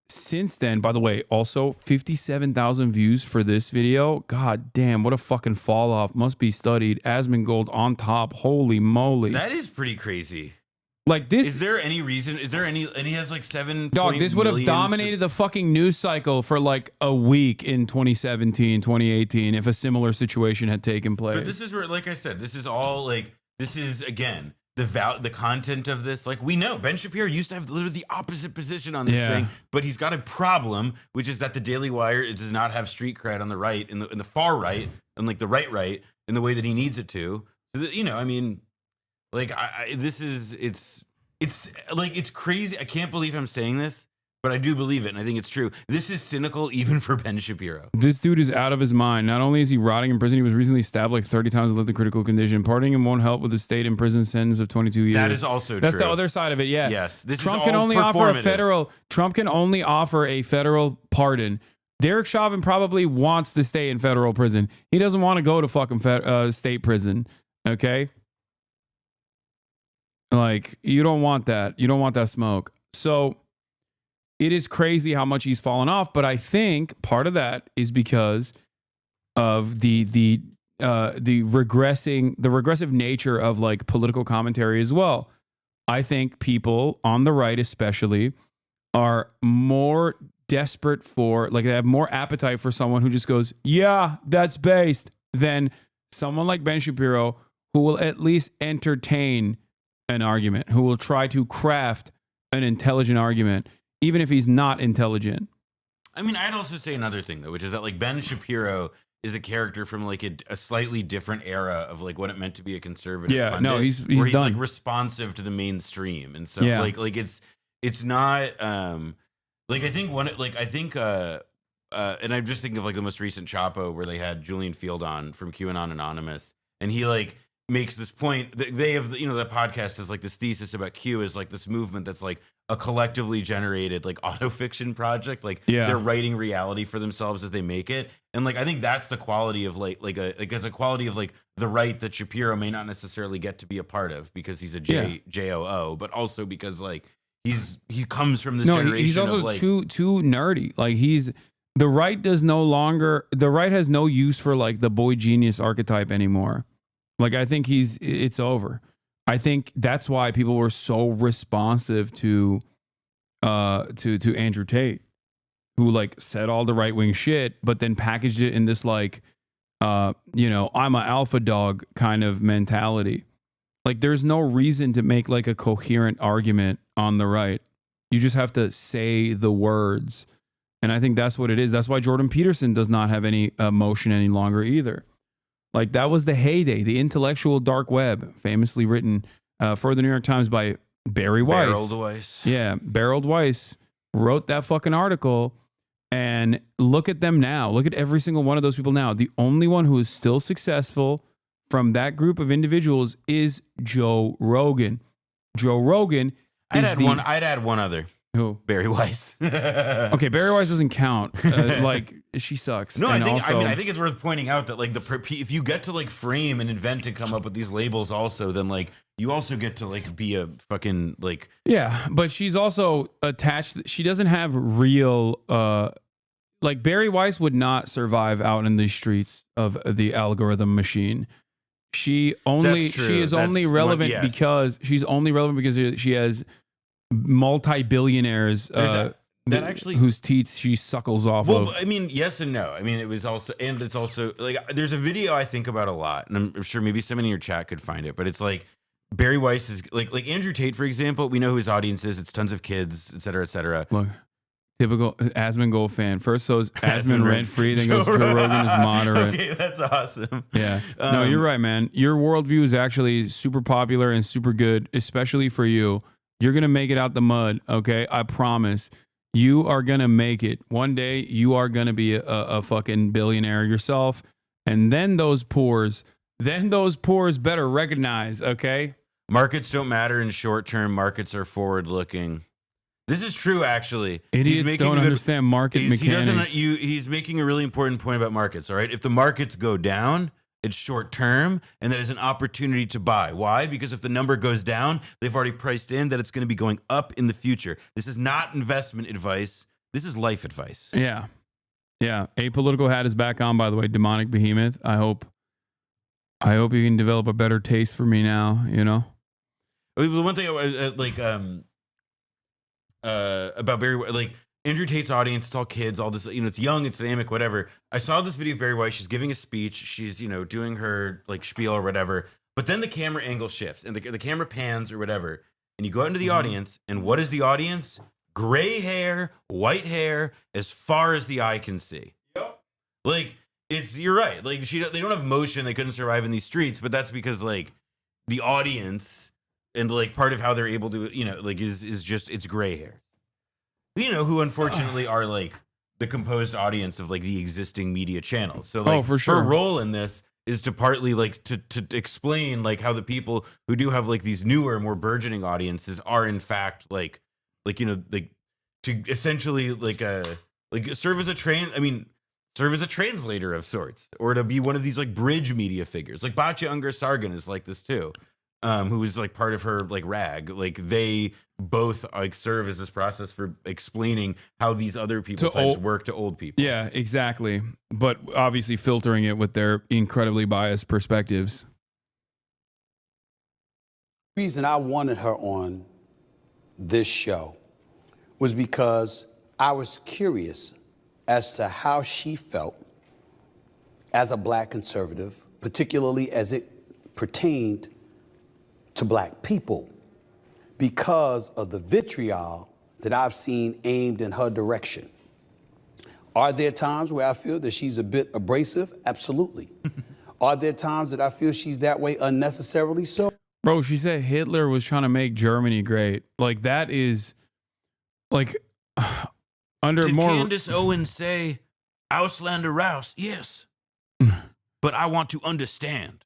since then, by the way, also 57,000 views for this video. God damn, what a fucking fall off. Must be studied. Asmongold on top. Holy moly.
That is pretty crazy.
Like this,
is there any reason? Is there any? And he has like 7.
Dog, this would have dominated the fucking news cycle for like a week in 2017, 2018, if a similar situation had taken place.
But this is where, like I said, this is all like, this is again the content of this. Like we know Ben Shapiro used to have literally the opposite position on this thing, but he's got a problem, which is that the Daily Wire does not have street cred on the right, in the far right, and like the right, in the way that he needs it to. So that, you know, I mean. Like it's like, it's crazy. I can't believe I'm saying this, but I do believe it, and I think it's true. This is cynical even for Ben Shapiro.
This dude is out of his mind. Not only is he rotting in prison, he was recently stabbed like 30 times and lived in critical condition. Pardoning him won't help with the state in prison sentence of 22 years.
That is also
That's
true.
the other side of it. Yeah.
Yes.
Trump can only offer a federal pardon. Derek Chauvin probably wants to stay in federal prison. He doesn't want to go to fucking state prison. Okay. Like, you don't want that. You don't want that smoke. So it is crazy how much he's fallen off. But I think part of that is because of the regressive nature of like political commentary as well. I think people on the right, especially, are more desperate for, like, they have more appetite for someone who just goes, yeah, that's based, than someone like Ben Shapiro, who will at least entertain an argument, who will try to craft an intelligent argument, even if he's not intelligent.
I mean, I'd also say another thing, though, which is that like Ben Shapiro is a character from like a slightly different era of like what it meant to be a conservative.
Yeah,
pundit,
no, he's
where he's
done.
like responsive to the mainstream, and so like it's not like I think and I'm just thinking of like the most recent Chapo where they had Julian Field on from QAnon Anonymous, and he like makes this point that they have, you know, the podcast is like this thesis about Q is like this movement that's like a collectively generated like autofiction project. Like they're writing reality for themselves as they make it. And like, I think that's the quality of it's a quality of like the right that Shapiro may not necessarily get to be a part of because he's a JOO, but also because like he comes from this generation.
He's also
of like,
too nerdy. Like the right has no use for like the boy genius archetype anymore. Like, I think it's over. I think that's why people were so responsive to Andrew Tate, who like said all the right wing shit, but then packaged it in this like, you know, I'm an alpha dog kind of mentality. Like, there's no reason to make like a coherent argument on the right. You just have to say the words. And I think that's what it is. That's why Jordan Peterson does not have any emotion any longer either. Like, that was the heyday, the intellectual dark web, famously written for the New York Times by Barry Weiss.
Barreled Weiss.
Yeah, Barreled Weiss wrote that fucking article. And look at them now. Look at every single one of those people now. The only one who is still successful from that group of individuals is Joe Rogan. Joe Rogan is
I'd add one other.
Who?
Barry Weiss.
Okay, Barry Weiss doesn't count. Like, she sucks.
No,
and
I
also,
think it's worth pointing out that like if you get to like frame and invent and come up with these labels also, then like you also get to like be a fucking like.
Yeah, but she's also attached. She doesn't have real. Like, Barry Weiss would not survive out in the streets of the algorithm machine. she
That's true.
is only
That's
relevant
yes.
because she's only relevant because she has multi-billionaires
that actually
whose teeth she suckles off
well,
of.
I mean, yes and no. I mean, it was also, and it's also like there's a video I think about a lot, and I'm sure maybe someone in your chat could find it, but it's like Barry Weiss is like Andrew Tate, for example. We know who his audience is. It's tons of kids, et cetera, et cetera.
Look, typical Asmongold fan. First goes Asmon rent-free, then goes Joe Rogan is moderate.
Okay, that's awesome.
Yeah. No, you're right, man. Your worldview is actually super popular and super good, especially for you. You're going to make it out the mud, okay? I promise. You are going to make it. One day, you are going to be a fucking billionaire yourself. And then those poors better recognize, okay?
Markets don't matter in short term. Markets are forward looking. This is true, actually.
Idiots don't understand market mechanics.
He's making a really important point about markets, all right? If the markets go down, it's short term, and that is an opportunity to buy. Why? Because if the number goes down, they've already priced in that it's going to be going up in the future. This is not investment advice. This is life advice.
Yeah. Yeah. Apolitical hat is back on, by the way. Demonic Behemoth. I hope you can develop a better taste for me now, you know?
The one thing about Barry, like Andrew Tate's audience, it's all kids, all this, it's young, it's dynamic, whatever. I saw this video of Barry Weiss. She's giving a speech. She's, doing her like spiel or whatever. But then the camera angle shifts and the camera pans or whatever. And you go out into the audience. And what is the audience? Gray hair, white hair, as far as the eye can see. Yep. Like, you're right. Like, they don't have motion. They couldn't survive in these streets. But that's because, like, the audience and, like, part of how they're able to, is just, it's gray hair. Who unfortunately are like the composed audience of like the existing media channels. So like
for sure.
her role in this is to partly like to explain like how the people who do have like these newer, more burgeoning audiences are in fact like to essentially serve as a translator of sorts, or to be one of these like bridge media figures. Like Batya Ungar Sargon is like this too. Who is like part of her like rag. Like they both like serve as this process for explaining how these other people types work to old people.
Yeah, exactly. But obviously filtering it with their incredibly biased perspectives.
The reason I wanted her on this show was because I was curious as to how she felt as a black conservative, particularly as it pertained to black people, because of the vitriol that I've seen aimed in her direction. Are there times where I feel that she's a bit abrasive? Absolutely. Are there times that I feel she's that way unnecessarily so?
Bro, she said Hitler was trying to make Germany great. Like, that is like under
Did
more.
Candace Owens say Auslander Rouse? Yes. But I want to understand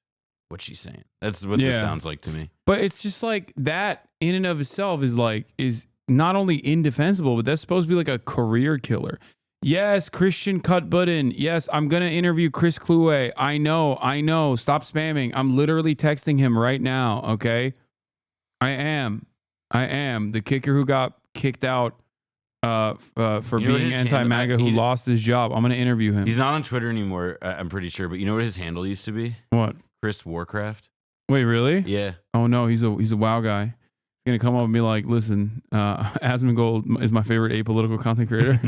what she's saying. That's what this sounds like to me.
But it's just like that in and of itself is not only indefensible, but that's supposed to be like a career killer. Yes, Christian Cutbutton. Yes, I'm going to interview Chris Kluwe. I know. Stop spamming. I'm literally texting him right now, okay? I am. The kicker who got kicked out for being anti-MAGA, who lost his job. I'm going to interview him.
He's not on Twitter anymore, I'm pretty sure. But you know what his handle used to be?
What?
Chris Warcraft.
Wait, really?
Yeah.
Oh no, he's a WoW guy. He's gonna come up and be like, "Listen, Asmongold is my favorite apolitical content creator."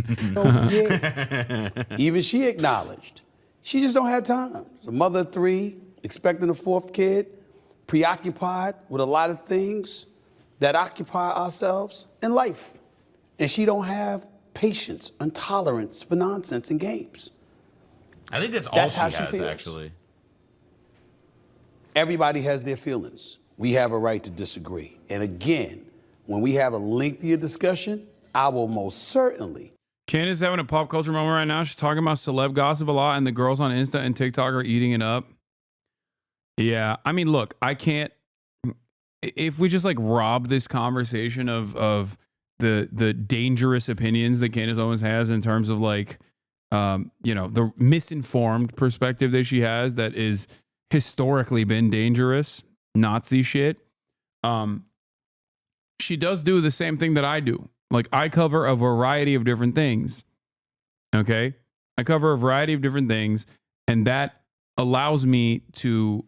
Even she acknowledged she just don't have time. She's a mother of 3, expecting a 4th kid, preoccupied with a lot of things that occupy ourselves in life, and she don't have patience and tolerance for nonsense and games.
I think that's all
how
she has,
feels.
actually.
Everybody has their feelings. We have a right to disagree. And again, when we have a lengthier discussion, I will most certainly.
Candace having a pop culture moment right now. She's talking about celeb gossip a lot, and the girls on Insta and TikTok are eating it up. Yeah, I mean, look, I can't. If we just like rob this conversation of the dangerous opinions that Candace Owens has in terms of like, the misinformed perspective that she has that is historically been dangerous, Nazi shit. She does do the same thing that I do. Like, I cover a variety of different things. Okay? I cover a variety of different things, and that allows me to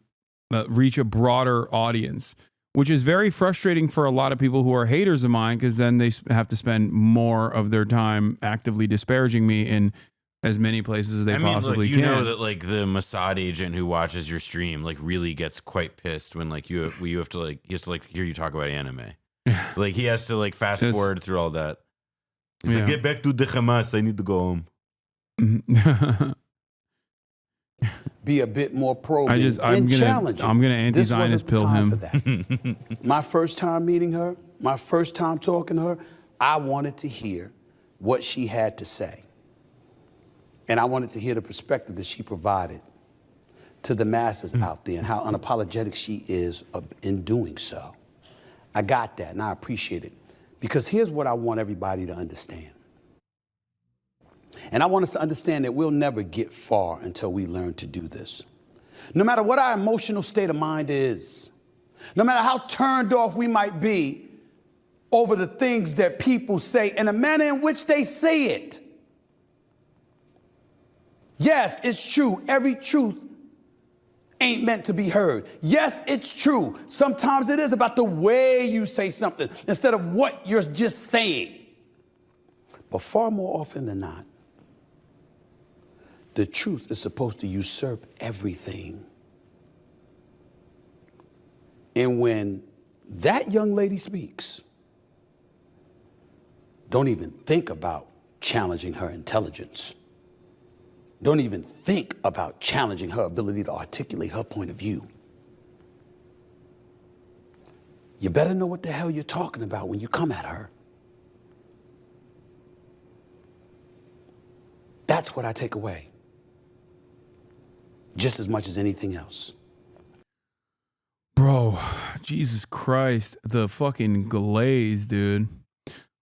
reach a broader audience, which is very frustrating for a lot of people who are haters of mine, because then they have to spend more of their time actively disparaging me in as many places as they possibly
you
can.
know that like the Mossad agent who watches your stream like really gets quite pissed when like you have to hear you talk about anime. Like he has to like fast forward through all that. He's like, get back to the Hamas. I need to go home.
Be a bit more probing
I'm
challenging.
gonna anti-Zionist pill him.
My first time meeting her, my first time talking to her, I wanted to hear what she had to say. And I wanted to hear the perspective that she provided to the masses out there and how unapologetic she is in doing so. I got that and I appreciate it. Because here's what I want everybody to understand. And I want us to understand that we'll never get far until we learn to do this. No matter what our emotional state of mind is, no matter how turned off we might be over the things that people say and the manner in which they say it. Yes, it's true. Every truth ain't meant to be heard. Yes, it's true. Sometimes it is about the way you say something instead of what you're just saying. But far more often than not, the truth is supposed to usurp everything. And when that young lady speaks, don't even think about challenging her intelligence. Don't even think about challenging her ability to articulate her point of view. You better know what the hell you're talking about when you come at her. That's what I take away. Just as much as anything else.
Bro, Jesus Christ, the fucking glaze, dude.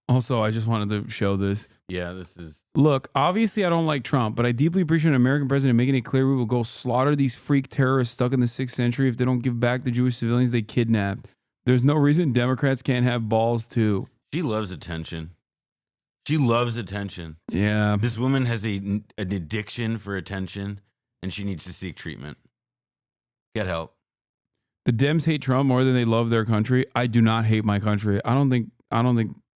Also, I just wanted to show this.
Yeah, this is...
Look, obviously I don't like Trump, but I deeply appreciate an American president making it clear we will go slaughter these freak terrorists stuck in the 6th century if they don't give back the Jewish civilians they kidnapped. There's no reason Democrats can't have balls, too.
She loves attention. She loves attention.
Yeah.
This woman has an addiction for attention, and she needs to seek treatment. Get help.
The Dems hate Trump more than they love their country. I do not hate my country. I don't think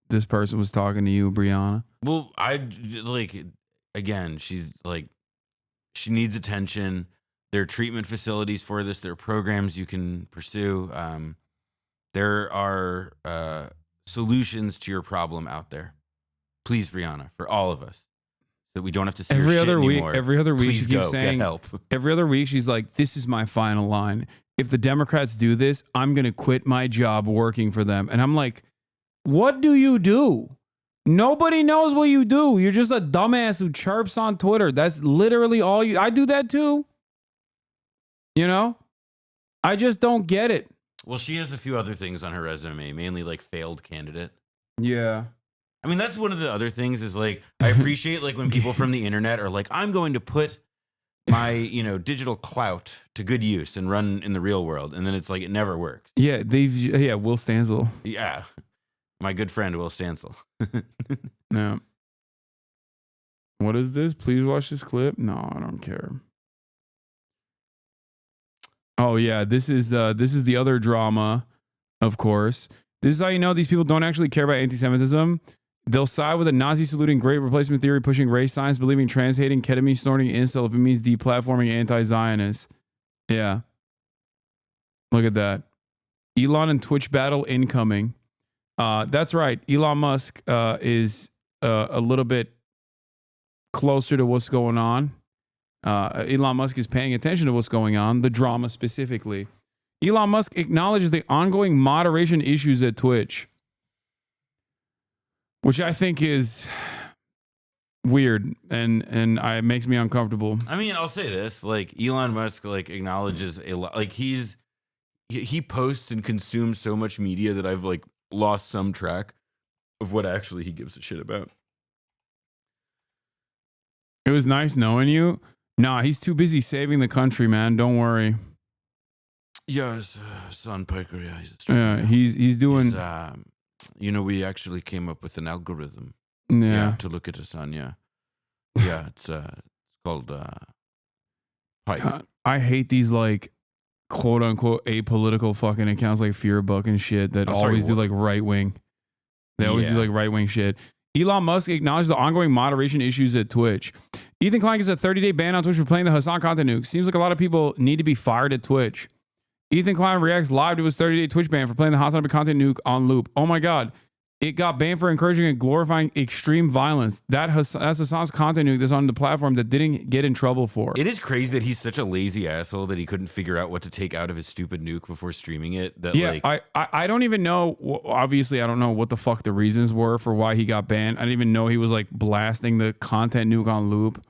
this person was talking to you, Brianna.
Well, again, she's like, she needs attention. There are treatment facilities for this. There are programs you can pursue. There are solutions to your problem out there. Please, Brianna, for all of us, that we don't have to see
every
your
other
shit
week.
anymore.
Every other week,
Please
she keeps
go,
saying,
get help.
Every other week, she's like, "This is my final line. If the Democrats do this, I'm gonna quit my job working for them." And I'm like, "What do you do? Nobody knows what you do. You're just a dumbass who chirps on Twitter. That's literally all you. I do that too. You know, I just don't get it."
Well, she has a few other things on her resume, mainly like failed candidate.
Yeah.
I mean, that's one of the other things is like, I appreciate like when people from the internet are like, I'm going to put my, digital clout to good use and run in the real world. And then it's like, it never works.
Yeah. Will Stansel.
Yeah. My good friend, Will Stansel.
No. What is this? Please watch this clip. No, I don't care. Oh yeah. This is the other drama, of course. This is how you know these people don't actually care about anti-Semitism. They'll side with a Nazi-saluting great replacement theory, pushing race science, believing trans-hating, ketamine-snorting incel if it means deplatforming anti-Zionists. Yeah. Look at that. Elon and Twitch battle incoming. That's right. Elon Musk is a little bit closer to what's going on. Elon Musk is paying attention to what's going on, the drama specifically. Elon Musk acknowledges the ongoing moderation issues at Twitch, which I think is weird and it makes me uncomfortable.
I mean, I'll say this, like Elon Musk like acknowledges a lot, like he posts and consumes so much media that I've like lost some track of what actually he gives a shit about.
It was nice knowing you. Nah, he's too busy saving the country, man. Don't worry.
Yeah, his son Piker, yeah,
he's doing.
We actually came up with an algorithm.
Yeah,
to look at his son. Yeah, it's called Piker.
I hate these like quote unquote apolitical fucking accounts like Fearbook and shit that always do like right wing. They always do like right wing shit. Elon Musk acknowledged the ongoing moderation issues at Twitch. Ethan Klein gets a 30-day ban on Twitch for playing the Hasan content nuke. Seems like a lot of people need to be fired at Twitch. Ethan Klein reacts live to his 30-day Twitch ban for playing the Hasanabi content nuke on loop. Oh my God. It got banned for encouraging and glorifying extreme violence. That's Hasan's content nuke that's on the platform that didn't get in trouble for.
It is crazy that he's such a lazy asshole that he couldn't figure out what to take out of his stupid nuke before streaming it. That
Yeah, I don't even know. Obviously, I don't know what the fuck the reasons were for why he got banned. I didn't even know he was like blasting the content nuke on loop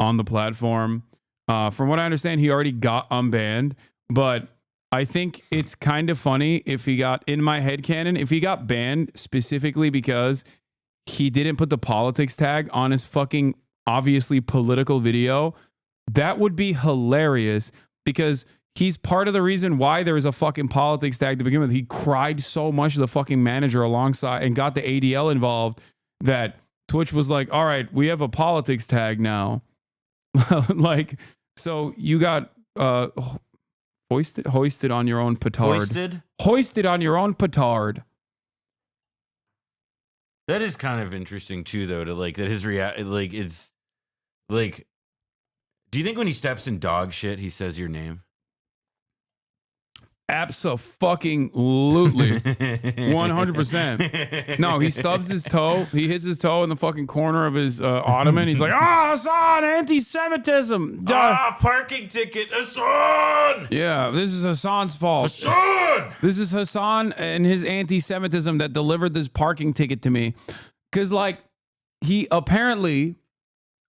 on the platform. From what I understand, he already got unbanned, but I think it's kind of funny if he got, in my headcanon, if he got banned specifically because he didn't put the politics tag on his fucking obviously political video. That would be hilarious because he's part of the reason why there is a fucking politics tag to begin with. He cried so much to the fucking manager alongside and got the ADL involved that Twitch was like, all right, we have a politics tag now. Like, so you got hoisted on your own petard. Hoisted on your own petard.
That is kind of interesting too, though. To like that his it's like. Do you think when he steps in dog shit, he says your name?
Abso-fucking-lutely. 100%. No, he stubs his toe. He hits his toe in the fucking corner of his ottoman. He's like, Hasan, anti-Semitism.
Parking ticket, Hasan.
Yeah, this is Hasan's fault.
Hasan!
This is Hasan and his anti-Semitism that delivered this parking ticket to me. Because, like, he apparently,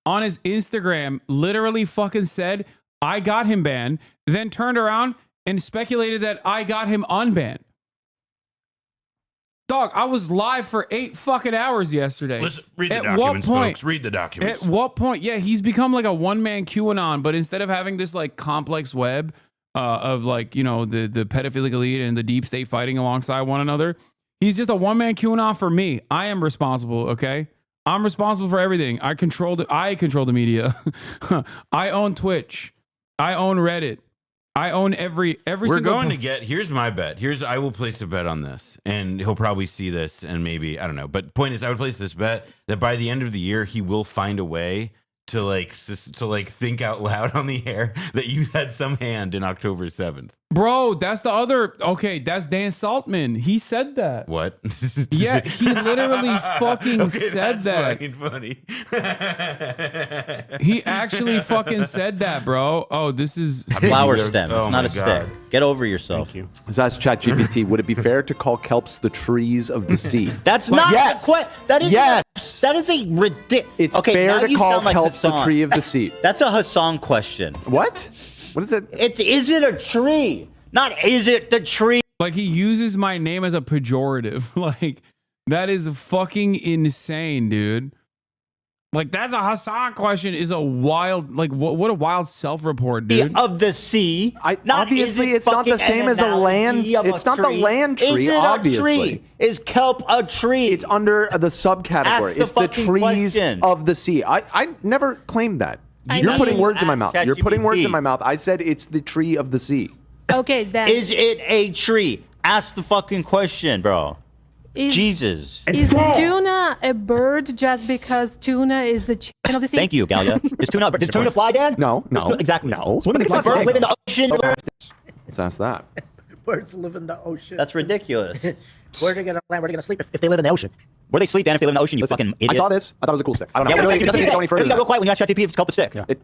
on his Instagram, literally fucking said, I got him banned, then turned around and speculated that I got him unbanned. Dog, I was live for 8 fucking hours yesterday.
Listen, read the documents, folks. Read the documents.
At what point? Yeah, he's become like a one-man QAnon, but instead of having this like complex web of like, you know, the pedophilic elite and the deep state fighting alongside one another, he's just a one-man QAnon for me. I am responsible, okay? I'm responsible for everything. I control the media. I own Twitch. I own Reddit. I own every
We're going to get, here's my bet. I will place a bet on this, and he'll probably see this, and maybe, I don't know. But point is, I would place this bet that by the end of the year, he will find a way to like think out loud on the air that you had some hand in October 7th.
Bro, that's the other. Okay, that's Dan Saltman. He said that.
What?
Yeah, he literally fucking said that.
Fucking funny.
He actually fucking said that, bro. Oh, this is
a flower stem. It's not a stick. Get over yourself.
Thank you. That's ChatGPT. Would it be fair to call kelps the trees of the sea?
That's not the question. That is that is a ridiculous.
It's fair to call kelps the tree of the sea.
That's a Hasan question.
What? What is it?
Is it a tree? Not is it the tree?
Like, he uses my name as a pejorative. Like, that is fucking insane, dude. Like, that's a Hasan question is a wild, like, what a wild self-report, dude.
Of the sea.
Obviously, it's not the same as a land. It's not the land tree,
is it
obviously.
A tree? Is kelp a tree?
It's under the subcategory. It's the trees of the sea. I never claimed that. You're putting words in my mouth. You're putting words in my mouth. I said it's the tree of the sea.
Okay, then.
Is it a tree? Ask the fucking question, bro. Jesus.
Is tuna a bird just because tuna is the chicken of the sea?
Thank you, Galia. Is tuna fly, Dan?
No.
Exactly.
No.
Birds live in the ocean.
Let's ask that.
Birds live in the ocean.
That's ridiculous.
Where are they gonna land? Where are they gonna sleep if they live in the ocean?
Where they sleep, Dan, if they live in the ocean, you fucking idiot.
I saw this. I thought it was a cool stick. I don't know.
Yeah,
It doesn't need to go any further.
You got real quiet when you asked ChatGPT if it's kelp a stick.
It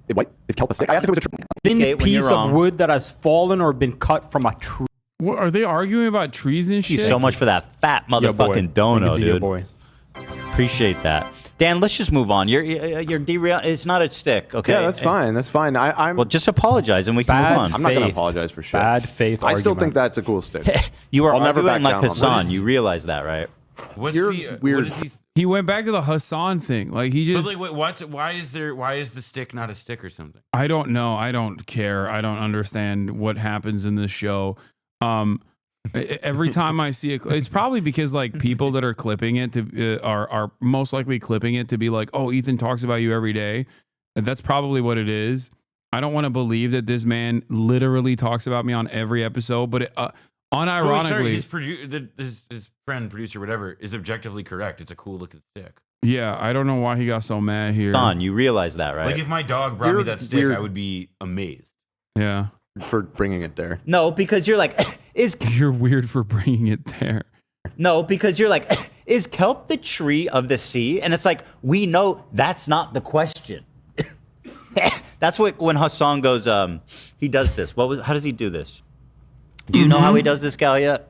kelp a stick? I asked if it was a tree.
Thin
piece of wood that has fallen or been cut from a tree.
What, are they arguing about trees and shit?
Thank you so much for that fat motherfucking dono, dude.
Boy.
Appreciate that. Dan, let's just move on. You're derail. It's not a stick, okay?
Yeah, that's fine. That's fine. I'm.
Well, just apologize and we can move on.
I'm not going to apologize for shit.
Bad faith.
I still think that's a cool stick.
You are
I'll never
arguing
back
like
down on
Hasan.
this.
You realize that, right?
What's
You're weird.
What is he?
He went back to the Hasan thing. Like, he just.
But like, wait, why is the stick not a stick or something?
I don't know. I don't care. I don't understand what happens in this show. Every time I see it, it's probably because like people that are clipping it to are most likely clipping it to be like, oh, Ethan talks about you every day. And that's probably what it is. I don't want to believe that this man literally talks about me on every episode, but unironically,
his friend, producer, whatever, is objectively correct. It's a cool looking stick.
yeah, I don't know why he got so mad here.
Don, you realize that, right?
Like if my dog brought me that stick,
weird.
I would be amazed.
Yeah,
for bringing it there.
No, because you're like,
you're weird for bringing it there.
No, because you're like, is kelp the tree of the sea? And it's like, we know that's not the question. That's what when Hasan goes, he does this. How does he do this? Do you know how he does this, Galia?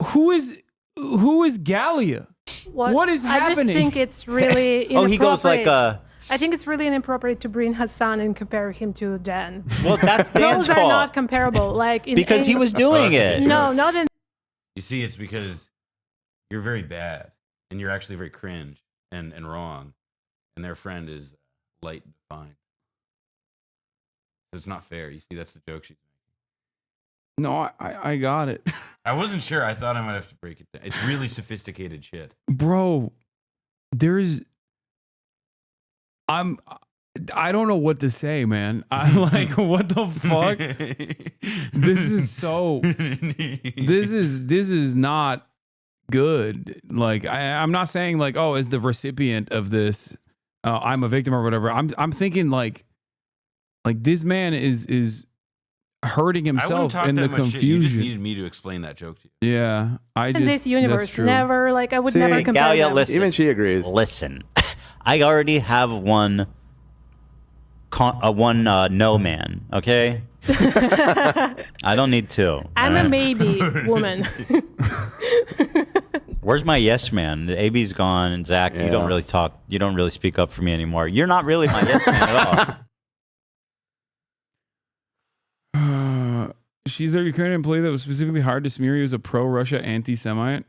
Who is Galia? What is happening?
I just think it's really inappropriate.
Oh, he goes like,
I think it's really inappropriate to bring Hasan and compare him to Dan.
Well, that's Dan's
Those
fault.
are not comparable. Like in
Because he was doing it.
No, not in.
You see, it's because you're very bad, and you're actually very cringe and wrong, and their friend is light and defined. So it's not fair. You see, that's the joke she's making.
No, I got it.
I wasn't sure. I thought I might have to break it down. It's really sophisticated shit.
Bro, I don't know what to say, man. I'm like, what the fuck? This is not good. Like, I'm not saying like, oh, as the recipient of this, I'm a victim or whatever. I'm thinking like this man is hurting himself in the confusion.
You just needed me to explain that joke to you.
Yeah,
In this universe, never like I would never compare
Galia,
them.
listen.
Even she agrees.
Listen, I already have one no man, okay? I don't need two.
I'm a maybe woman.
Where's my yes man? The AB's gone, and Zach, you don't really talk. You don't really speak up for me anymore. You're not really my yes man at all.
She's a Ukrainian employee that was specifically hired to smear you as a pro-Russia anti-Semite.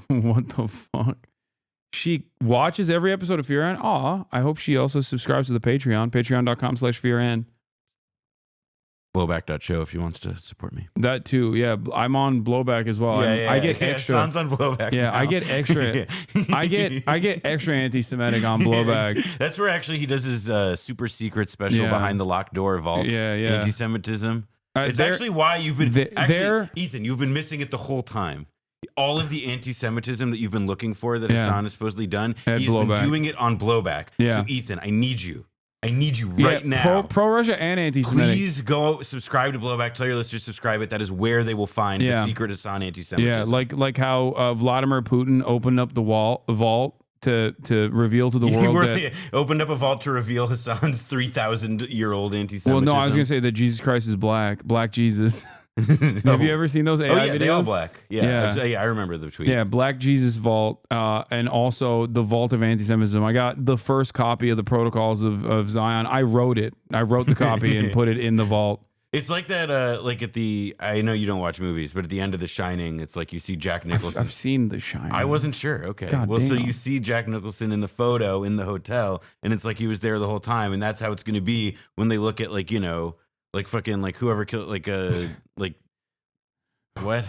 What the fuck? She watches every episode of Fear N. Aw, I hope she also subscribes to the Patreon, patreon.com/FearN.
Blowback.show if she wants to support me.
That too, yeah. I'm on Blowback as well. I get extra.
Hasan's on Blowback.
Yeah,
now.
I get extra. I get extra anti-Semitic on Blowback.
That's where actually he does his super secret special behind the locked door vault. Anti-Semitism. It's actually why you've been Ethan. You've been missing it the whole time. All of the anti-Semitism that you've been looking for that Hasan has supposedly done, he's been doing it on Blowback.
Yeah.
So Ethan, I need you. I need you right now.
Pro Russia and anti-Semitic.
Please go subscribe to Blowback. Tell your listeners to subscribe it. That is where they will find the secret Hasan anti-Semitism.
Yeah, like how Vladimir Putin opened up the vault to reveal to the world that
opened up a vault to reveal Hasan's 3,000-year-old anti-Semitism.
Well, no, I was gonna say that Jesus Christ is Black Jesus. Have you ever seen those AI videos?
They all black. Yeah, I remember the tweet.
Yeah, Black Jesus Vault, and also the Vault of Anti-Semitism. I got the first copy of the Protocols of Zion. I wrote it. I wrote the copy and put it in the vault.
It's like that, like at the, I know you don't watch movies, but at the end of The Shining, it's like you see Jack Nicholson.
I've seen The Shining.
I wasn't sure. Okay.
God
well, so
damn.
you see Jack Nicholson in the photo in the hotel, and it's like he was there the whole time, and that's how it's going to be when they look at, like, you know, like fucking, like whoever killed, like, like, what?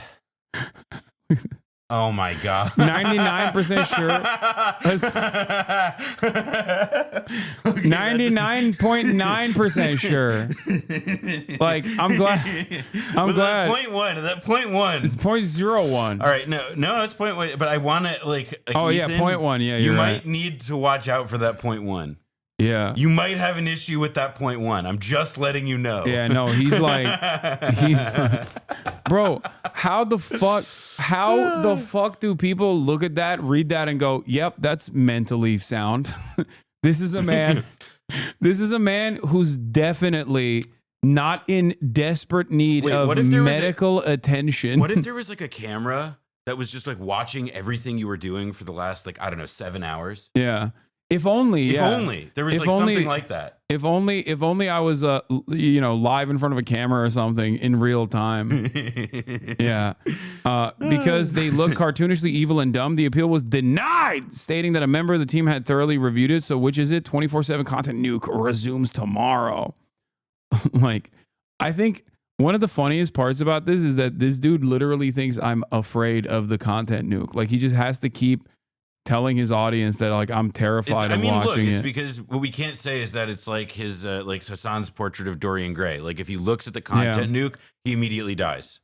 Oh my God.
99% sure. 99.9% sure. Like, I'm glad. I'm glad.
That point one.
It's 0.01.
All right. No, it's 0.1. But I want to, like
oh,
Ethan,
yeah, 0.1. Yeah,
you
you're
might
right.
need to watch out for that 0.1.
Yeah.
You might have an issue with that 0.1. I'm just letting you know.
Yeah, no, he's like, bro, how the fuck do people look at that, read that, and go, yep, that's mentally sound. This is a man who's definitely not in desperate need of medical attention.
What if there was like a camera that was just like watching everything you were doing for the last, like, I don't know, 7 hours?
Yeah. If only there was
something like that.
If only I was live in front of a camera or something in real time. Yeah. Because they look cartoonishly evil and dumb, the appeal was denied, stating that a member of the team had thoroughly reviewed it. So which is it? 24/7 content nuke resumes tomorrow. Like, I think one of the funniest parts about this is that this dude literally thinks I'm afraid of the content nuke. Like, he just has to keep
telling his audience that like I'm terrified of watching
it's
it.
because what we can't say is that it's like his like Hasan's portrait of Dorian Gray. Like if he looks at the content nuke, he immediately dies.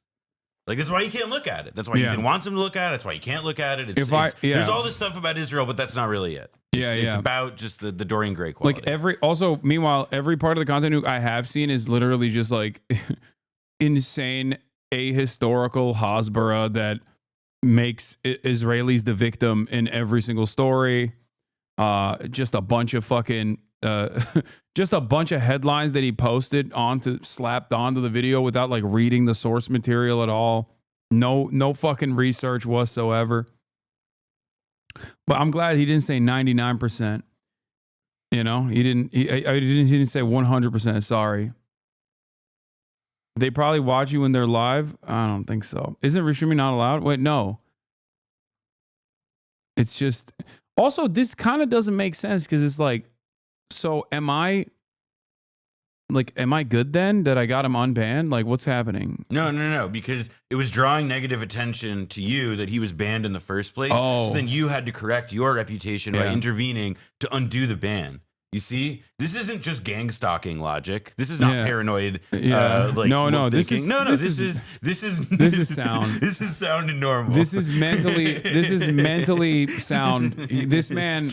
Like that's why he can't look at it. That's why Ethan wants him to look at it. That's why he can't look at it. There's all this stuff about Israel, but that's not really it. It's about just the Dorian Gray quality.
Like meanwhile, every part of the content nuke I have seen is literally just like insane ahistorical Hasbara that makes Israelis the victim in every single story. Just a bunch of fucking just a bunch of headlines that he posted slapped onto the video without like reading the source material at all. No fucking research whatsoever. But I'm glad he didn't say 99%. You know, he didn't say 100% sorry. They probably watch you when they're live. I don't think so. Isn't restreaming not allowed? Wait, no. It's just also this kind of doesn't make sense because it's like, so am I good then that I got him unbanned? Like what's happening?
No, because it was drawing negative attention to you that he was banned in the first place.
Oh.
So then you had to correct your reputation by intervening to undo the ban. You see, this isn't just gang stalking logic. This is not paranoid.
This is sound.
This is sound and normal.
This is mentally sound. This man.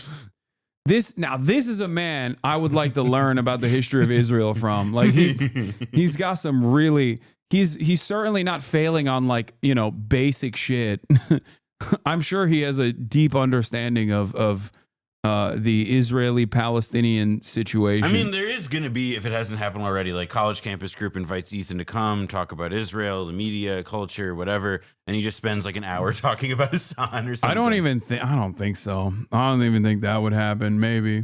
This is a man I would like to learn about the history of Israel from. Like he's got some really. He's certainly not failing on like basic shit. I'm sure he has a deep understanding of the Israeli-Palestinian situation.
I mean, there is going to be, if it hasn't happened already, like College Campus Group invites Ethan to come talk about Israel, the media, culture, whatever, and he just spends like an hour talking about Hasan or something.
I don't think so. I don't even think that would happen. Maybe.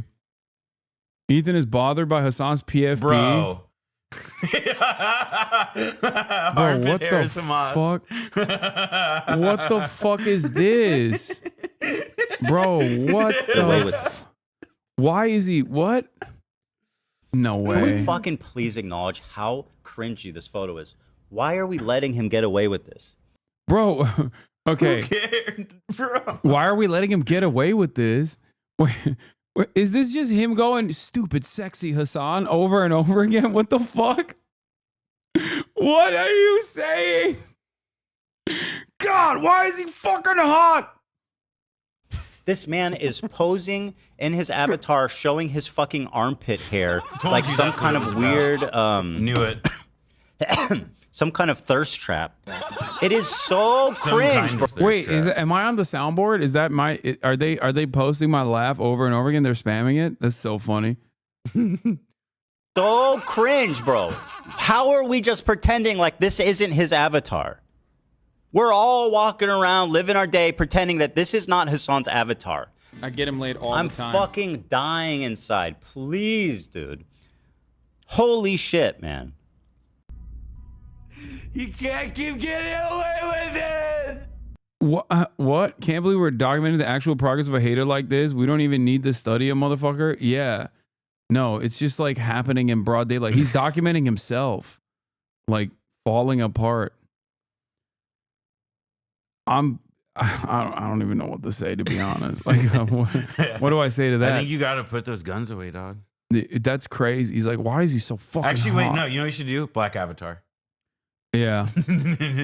Ethan is bothered by Hasan's PFP.
Bro.
Bro, what the fuck? What the fuck is this? Bro, what the why is he what? No way.
Can we fucking please acknowledge how cringy this photo is? Why are we letting him get away with this?
Bro, okay.
Who cared, bro?
Why are we letting him get away with this? Wait, is this just him going stupid sexy Hasan over and over again? What the fuck? What are you saying? God, why is he fucking hot?
This man is posing in his avatar showing his fucking armpit hair like some kind of weird
knew it.
Some kind of thirst trap. It is so cringe.
Wait, am I on the soundboard? Is that are they posting my laugh over and over again? They're spamming it? That's so funny.
So cringe, bro. How are we just pretending like this isn't his avatar? We're all walking around, living our day, pretending that this is not Hasan's avatar.
I get him laid all
the time. I'm fucking dying inside. Please, dude. Holy shit, man.
You can't keep getting away with it.
What? Can't believe we're documenting the actual progress of a hater like this. We don't even need to study a motherfucker. Yeah. No, it's just like happening in broad daylight. He's documenting himself, like falling apart. I don't even know what to say, to be honest. Like, what do I say to that?
I think you got to put those guns away, dog.
That's crazy. He's like, why is he so fucking
Actually,
hot?
wait, no. You know what you should do? Black avatar.
Yeah.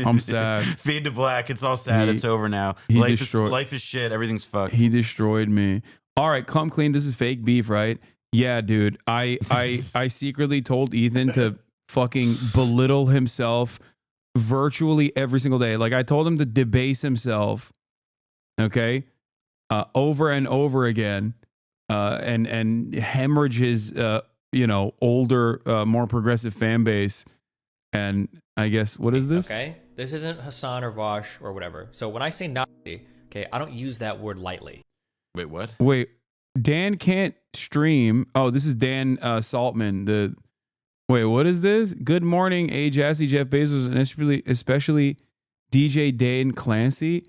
I'm sad.
Fade to black. It's all sad. It's over now. Life is shit. Everything's fucked.
He destroyed me. All right, come clean. This is fake beef, right? Yeah, dude. I secretly told Ethan to fucking belittle himself virtually every single day. Like I told him to debase himself, okay, over and over again, and hemorrhage his older, more progressive fan base. And I guess what is this?
Okay, this isn't Hasan or Vosh or whatever. So when I say Nazi, okay, I don't use that word lightly.
Wait, what?
Wait, Dan can't stream. Oh, this is Dan Saltman. Wait, what is this? Good morning, A. Jassy, Jeff Bezos, and especially DJ Dan Clancy.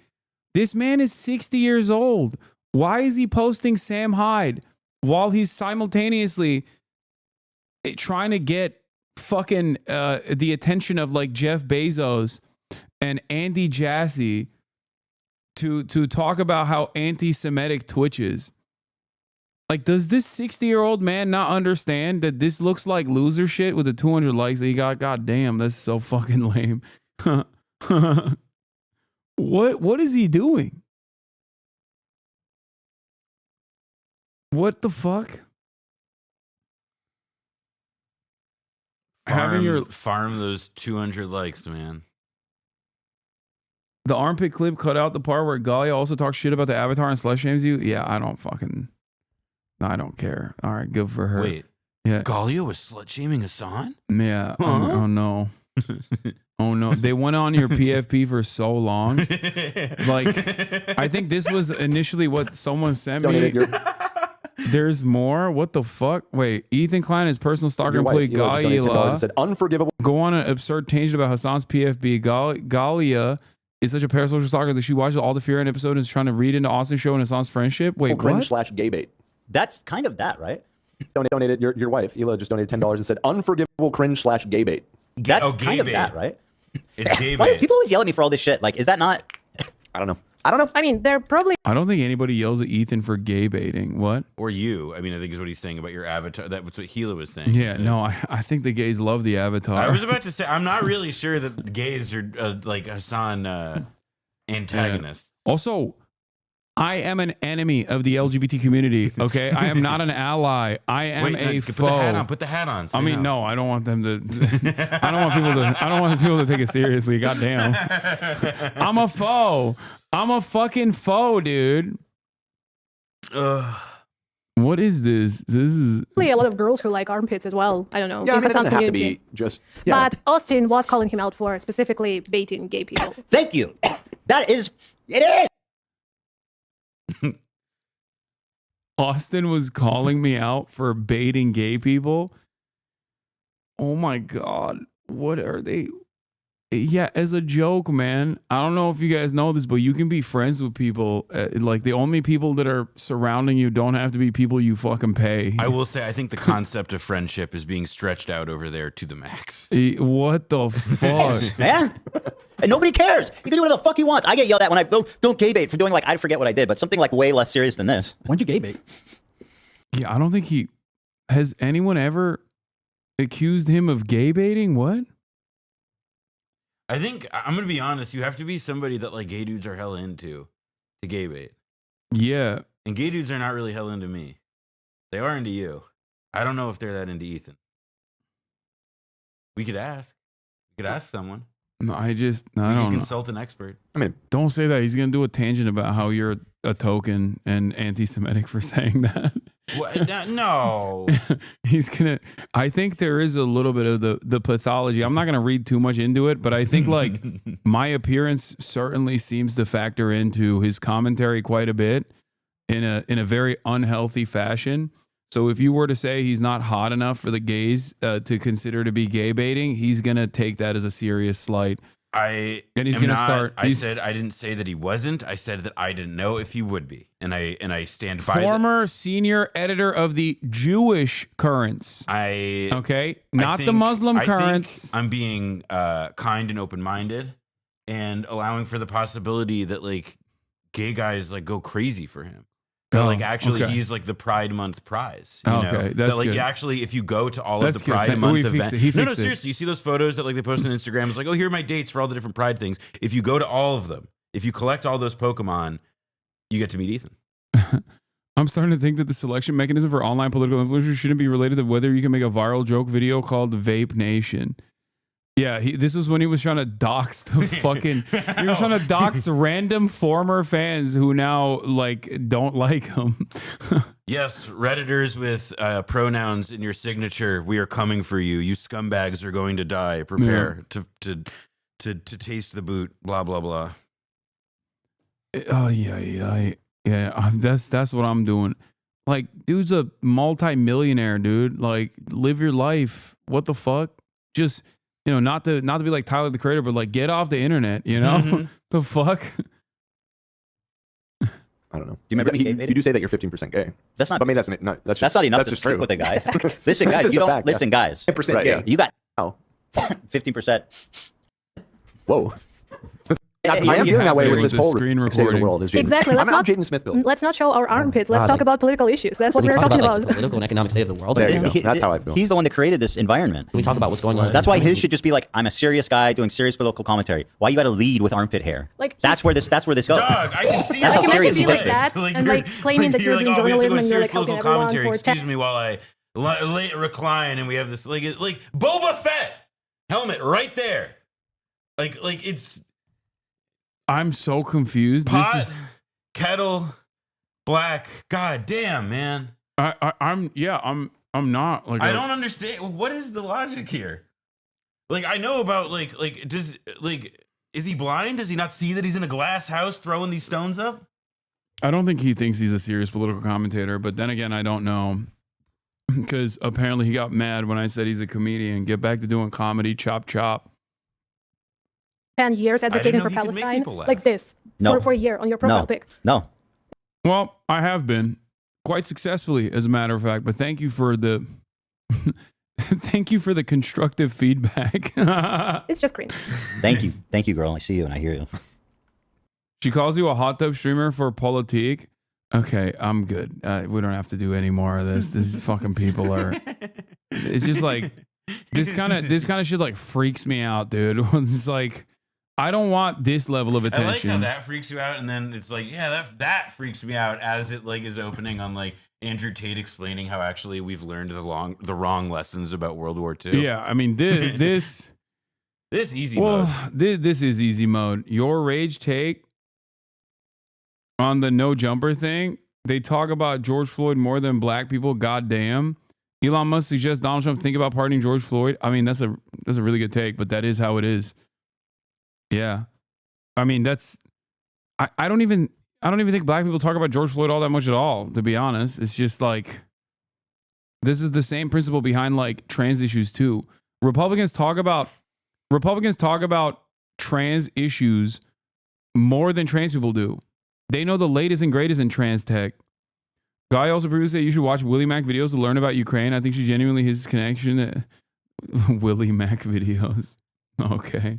This man is 60 years old. Why is he posting Sam Hyde while he's simultaneously trying to get fucking the attention of like Jeff Bezos and Andy Jassy
to talk about how anti-Semitic Twitch is. Like, does this 60-year-old man not understand that this looks like loser shit with the 200 likes that he got? God damn, that's so fucking lame. What is he doing? What the fuck?
Farm those 200 likes, man.
The armpit clip cut out the part where Galia also talks shit about the Avatar and slut shames you. Yeah, I don't care. All right, good for her.
Wait,
yeah,
Galia was slut shaming Hasan?
Yeah.
Huh?
Oh no. Oh no. They went on your PFP for so long. Like, I think this was initially what someone sent me. There's more? What the fuck? Wait, Ethan Klein, his personal stalker employee Galia,
said unforgivable.
Go on an absurd tangent about Hasan's PFB. Galia is such a parasocial stalker that she watches all the Fear and episode and is trying to read into Austin's show and Hasan's friendship. Wait,
cringe
what?
/gay bait.
That's kind of that, right?
Donated your wife, Hila, just donated $10 and said unforgivable cringe /gay bait.
That's
gay
kind of
bait.
that, right?
It's gay
Why do
bait.
people always yell at me for all this shit? Like, is that not?
I don't know. I mean,
they're probably.
I don't think anybody yells at Ethan for gay baiting. What?
Or you. I mean, I think is what he's saying about your avatar. That's what Hila was saying.
Yeah, no, I think the gays love the Avatar.
I was about to say, I'm not really sure that the gays are like Hasan antagonists.
Yeah. Also, I am an enemy of the LGBT community. Okay, I am not an ally. I am a foe.
Put the hat on. Put the hat on.
I mean, no, I don't want them to. I don't want people to take it seriously. Goddamn. I'm a foe. I'm a fucking foe, dude. What is this? This is
Probably a lot of girls who like armpits as well. I don't know.
Yeah, I
in
mean, it
Hasan's
doesn't have to
community.
be just. Yeah.
But Austin was calling him out for specifically baiting gay people.
Thank you. That is. It is.
Austin was calling me out for baiting gay people. Oh my God. What are they? Yeah, as a joke, man. I don't know if you guys know this, but you can be friends with people. Like, the only people that are surrounding you don't have to be people you fucking pay.
I will say, I think the concept of friendship is being stretched out over there to the max.
What the fuck?
Man. And nobody cares. He can do whatever the fuck he wants. I get yelled at when I don't gay bait for doing, like, I forget what I did, but something like way less serious than this.
When'd you gay bait?
Yeah, I don't think has anyone ever accused him of gay baiting? What?
I think, I'm going to be honest, you have to be somebody that like gay dudes are hella into to gay bait.
Yeah.
And gay dudes are not really hella into me. They are into you. I don't know if they're that into Ethan. We could ask. We could ask someone.
No, I don't
You
know.
consult an expert.
I mean,
don't say that. He's gonna do a tangent about how you're a token and anti-Semitic for saying that.
What? No.
He's gonna. I think there is a little bit of the pathology. I'm not gonna read too much into it, but I think like my appearance certainly seems to factor into his commentary quite a bit in a very unhealthy fashion. So if you were to say he's not hot enough for the gays to consider to be gay baiting, he's gonna take that as a serious slight.
And
he's gonna start.
I said I didn't say that he wasn't. I said that I didn't know if he would be, and I stand by.
Former senior editor of the Jewish Currents. Okay, not the Muslim Currents.
I'm being kind and open-minded, and allowing for the possibility that like gay guys like go crazy for him. That like actually he's like the Pride Month prize. You know?
That's
that, like
good.
Actually, if you go to all of
That's
the
good.
Pride Month
He
events,
fixed it. He
no,
fixed it.
seriously, you see those photos that like they post on Instagram. It's like, oh, here are my dates for all the different Pride things. If you go to all of them, if you collect all those Pokemon, you get to meet Ethan.
I'm starting to think that the selection mechanism for online political influencers shouldn't be related to whether you can make a viral joke video called Vape Nation. Yeah, this was when he was trying to dox the fucking. He was trying to dox random former fans who now like don't like him.
Yes, Redditors with pronouns in your signature. We are coming for you. You scumbags are going to die. Prepare to taste the boot. Blah blah blah.
Oh yeah. That's what I'm doing. Like, dude's a multi-millionaire, dude. Like, live your life. What the fuck? Just. You know, not to be like Tyler the Creator, but like get off the internet. You know, the fuck.
I don't know. Do you remember you do say that you're 15% gay?
That's not.
But maybe that's
not enough
that's
to
just
sleep
true.
with a guy. Listen, guys. You don't listen, guys.
10% gay.
You got 15%.
Whoa. I am feeling that way with this whole
screen
state of the
recording.
world. Is Jaden.
Exactly. Let's
I'm
not
Jaden Smith.
Let's not show our armpits. Let's talk about political issues. That's what we're talking about.
The political and economic state of the world.
There you go. That's how I feel.
He's the one that created this environment.
We talk about what's going on.
That's why his should just be like, I'm a serious guy doing serious political commentary. Why you got to lead with armpit hair?
Like
that's where this goes.
Dog, I can see
that's how serious he takes
that,
this.
and like claiming that you're doing journalism and you're like helping everyone
commentary.
for
Excuse me while I recline, and we have this like Boba Fett helmet right there. Like it's.
I'm so confused.
Pot, kettle, black. God damn, man.
I'm not like
I don't understand. What is the logic here? Like I know about is he blind? Does he not see that he's in a glass house throwing these stones up?
I don't think he thinks he's a serious political commentator, but then again, I don't know. Because apparently he got mad when I said he's a comedian. Get back to doing comedy, chop chop.
10 years advocating for Palestine, like this, for a year on your profile pic.
No.
Well, I have been quite successfully, as a matter of fact. But thank you for the thank you for the constructive feedback.
It's just green.
Thank you, girl. I see you and I hear you.
She calls you a hot tub streamer for politique. Okay, I'm good. We don't have to do any more of this. These fucking people are. It's just like this kind of shit like freaks me out, dude. It's like. I don't want this level of attention.
I like how that freaks you out, and then it's like, yeah, that freaks me out as it like is opening on like Andrew Tate explaining how actually we've learned the wrong lessons about World War II.
Yeah, I mean this
easy mode.
This is easy mode. Your rage take on the no jumper thing. They talk about George Floyd more than black people. Goddamn. Elon Musk suggests Donald Trump think about pardoning George Floyd. I mean, that's a really good take, but that is how it is. Yeah, I mean I don't even think black people talk about George Floyd all that much at all. To be honest, it's just like this is the same principle behind like trans issues too. Republicans talk about trans issues more than trans people do. They know the latest and greatest in trans tech. Guy also previously said you should watch Willie Mac videos to learn about Ukraine. I think she genuinely his connection. Willie Mac videos. Okay.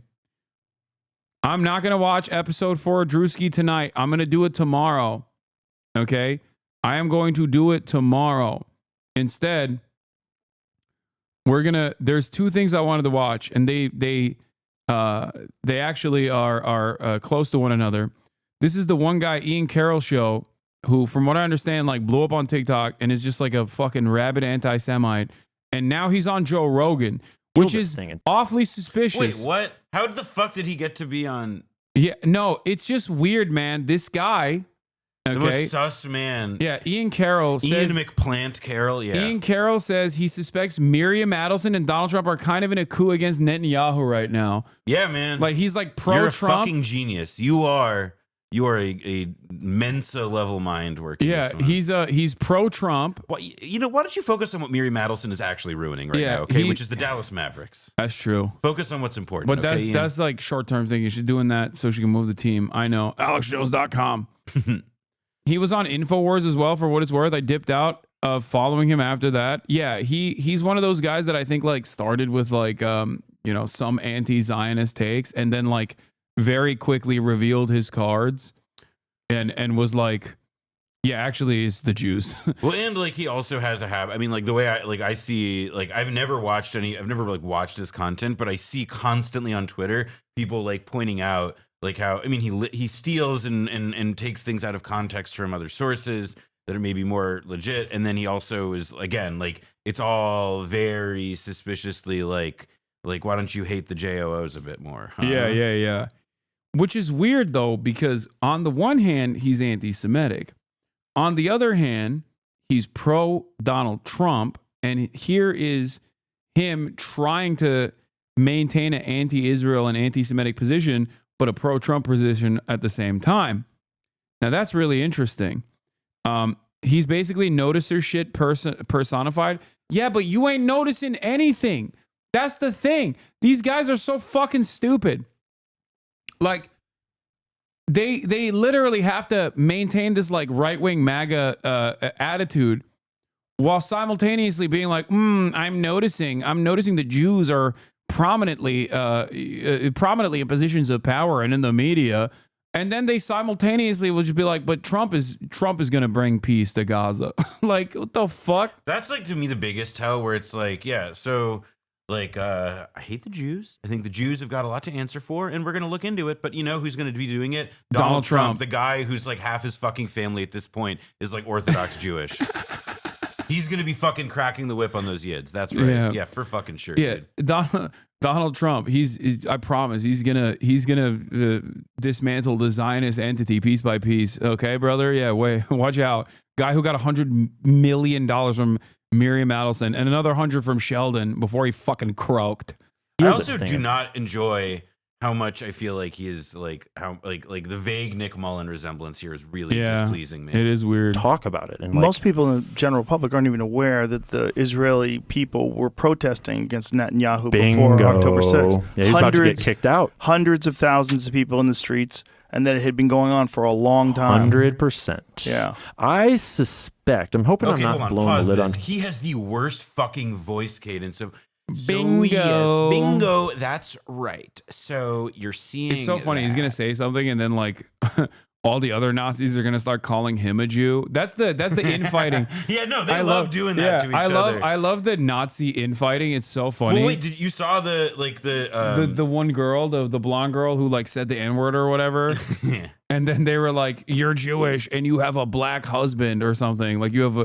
I'm not going to watch episode 4 of Drewski tonight. I'm going to do it tomorrow. Okay? I am going to do it tomorrow. Instead, there's 2 things I wanted to watch, and they actually are close to one another. This is the one guy, Ian Carroll show, who, from what I understand, like blew up on TikTok and is just like a fucking rabid anti-Semite. And now he's on Joe Rogan, which is awfully suspicious.
Wait, what? How the fuck did he get to be on?
Yeah, no, it's just weird, man. This guy, okay,
the most sus man.
Yeah, Ian Carroll says.
Ian McPlant Carroll, yeah.
Ian Carroll says he suspects Miriam Adelson and Donald Trump are kind of in a coup against Netanyahu right now.
Yeah, man.
Like he's like pro-Trump.
You're a fucking genius. You are a Mensa level mind working.
Yeah, he's pro-Trump.
Well, you know, why don't you focus on what Miriam Adelson is actually ruining right now? Okay, which is the Dallas Mavericks.
That's true.
Focus on what's important.
But that's like short-term thinking. She's doing that so she can move the team. I know. AlexJones.com. He was on InfoWars as well, for what it's worth. I dipped out of following him after that. Yeah, he's one of those guys that I think like started with like some anti-Zionist takes and then like very quickly revealed his cards and was like, yeah, actually it's the Jews.
Well, and like he also has a habit. I mean, like the way I see, like I've never watched his content, but I see constantly on Twitter people like pointing out like how, I mean, he steals and takes things out of context from other sources that are maybe more legit. And then he also is, again, like it's all very suspiciously like why don't you hate the JOOs a bit more? Huh?
Yeah. Which is weird, though, because on the one hand, he's anti-Semitic. On the other hand, he's pro-Donald Trump. And here is him trying to maintain an anti-Israel and anti-Semitic position, but a pro-Trump position at the same time. Now, that's really interesting. He's basically noticer shit personified. Yeah, but you ain't noticing anything. That's the thing. These guys are so fucking stupid. Like, they literally have to maintain this like right-wing MAGA attitude while simultaneously being like, I'm noticing the Jews are
prominently in positions of power and in the media, and then they simultaneously will just be like, "But Trump is going to bring peace to Gaza." Like, what the fuck?
That's like to me the biggest tell, where it's like, yeah, so like I hate the Jews. I think the Jews have got a lot to answer for, and we're going to look into it. But you know who's going to be doing it? Donald Trump, the guy who's like half his fucking family at this point is like Orthodox Jewish. He's going to be fucking cracking the whip on those yids. That's right. Yeah, for fucking sure.
Yeah, Donald Trump. He's I promise. He's gonna dismantle the Zionist entity piece by piece. Okay, brother. Yeah. Wait. Watch out. Guy who got $100 million from Miriam Adelson and another 100 from Sheldon before he fucking croaked.
I also do not enjoy how much I feel like he is like how like the vague Nick Mullen resemblance here is really displeasing me.
It is weird.
Talk about it. And most people in the general public aren't even aware that the Israeli people were protesting against Netanyahu before October 6th.
Yeah, he's about to get kicked out.
Hundreds of thousands of people in the streets, and that it had been going on for a long time.
100%.
Yeah.
I suspect, I'm hoping I'm not blowing the lid on.
He has the worst fucking voice cadence of
bingo.
So yes, bingo, that's right. So you're seeing
It's so funny. He's gonna say something, and then like all the other Nazis are gonna start calling him a Jew. That's the infighting.
Yeah, no, they love doing that to each other.
I love the Nazi infighting. It's so funny.
Well, wait, did you saw the
one girl, the blonde girl who like said the N-word or whatever? And then they were like, "You're Jewish and you have a black husband or something. Like you have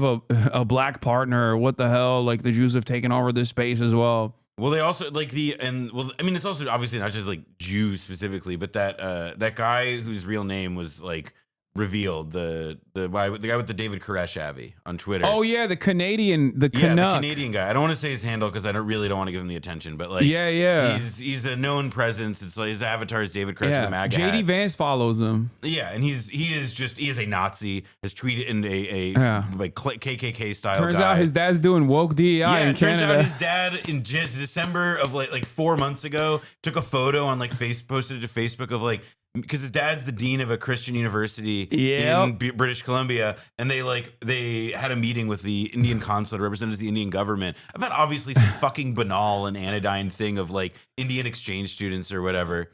a black partner. What the hell? Like the Jews have taken over this space as well."
Well, they also like I mean, it's also obviously not just like Jews specifically, but that guy whose real name was like revealed, the guy with the David Koresh Avi on Twitter.
Oh yeah, the Canadian, the
Canadian guy. I don't want to say his handle because I don't want to give him the attention, but like he's a known presence. It's like his avatar is David Koresh the MAGA
JD Vance follows him.
Yeah, and he is a Nazi, has tweeted in a like KKK style.
Turns out his dad's doing woke DEI in Canada.
Turns out his dad in December of like 4 months ago took a photo on like posted it to Facebook of like, because his dad's the dean of a Christian university in British Columbia, and they had a meeting with the Indian consulate, representatives of the Indian government, about obviously some fucking banal and anodyne thing of like Indian exchange students or whatever.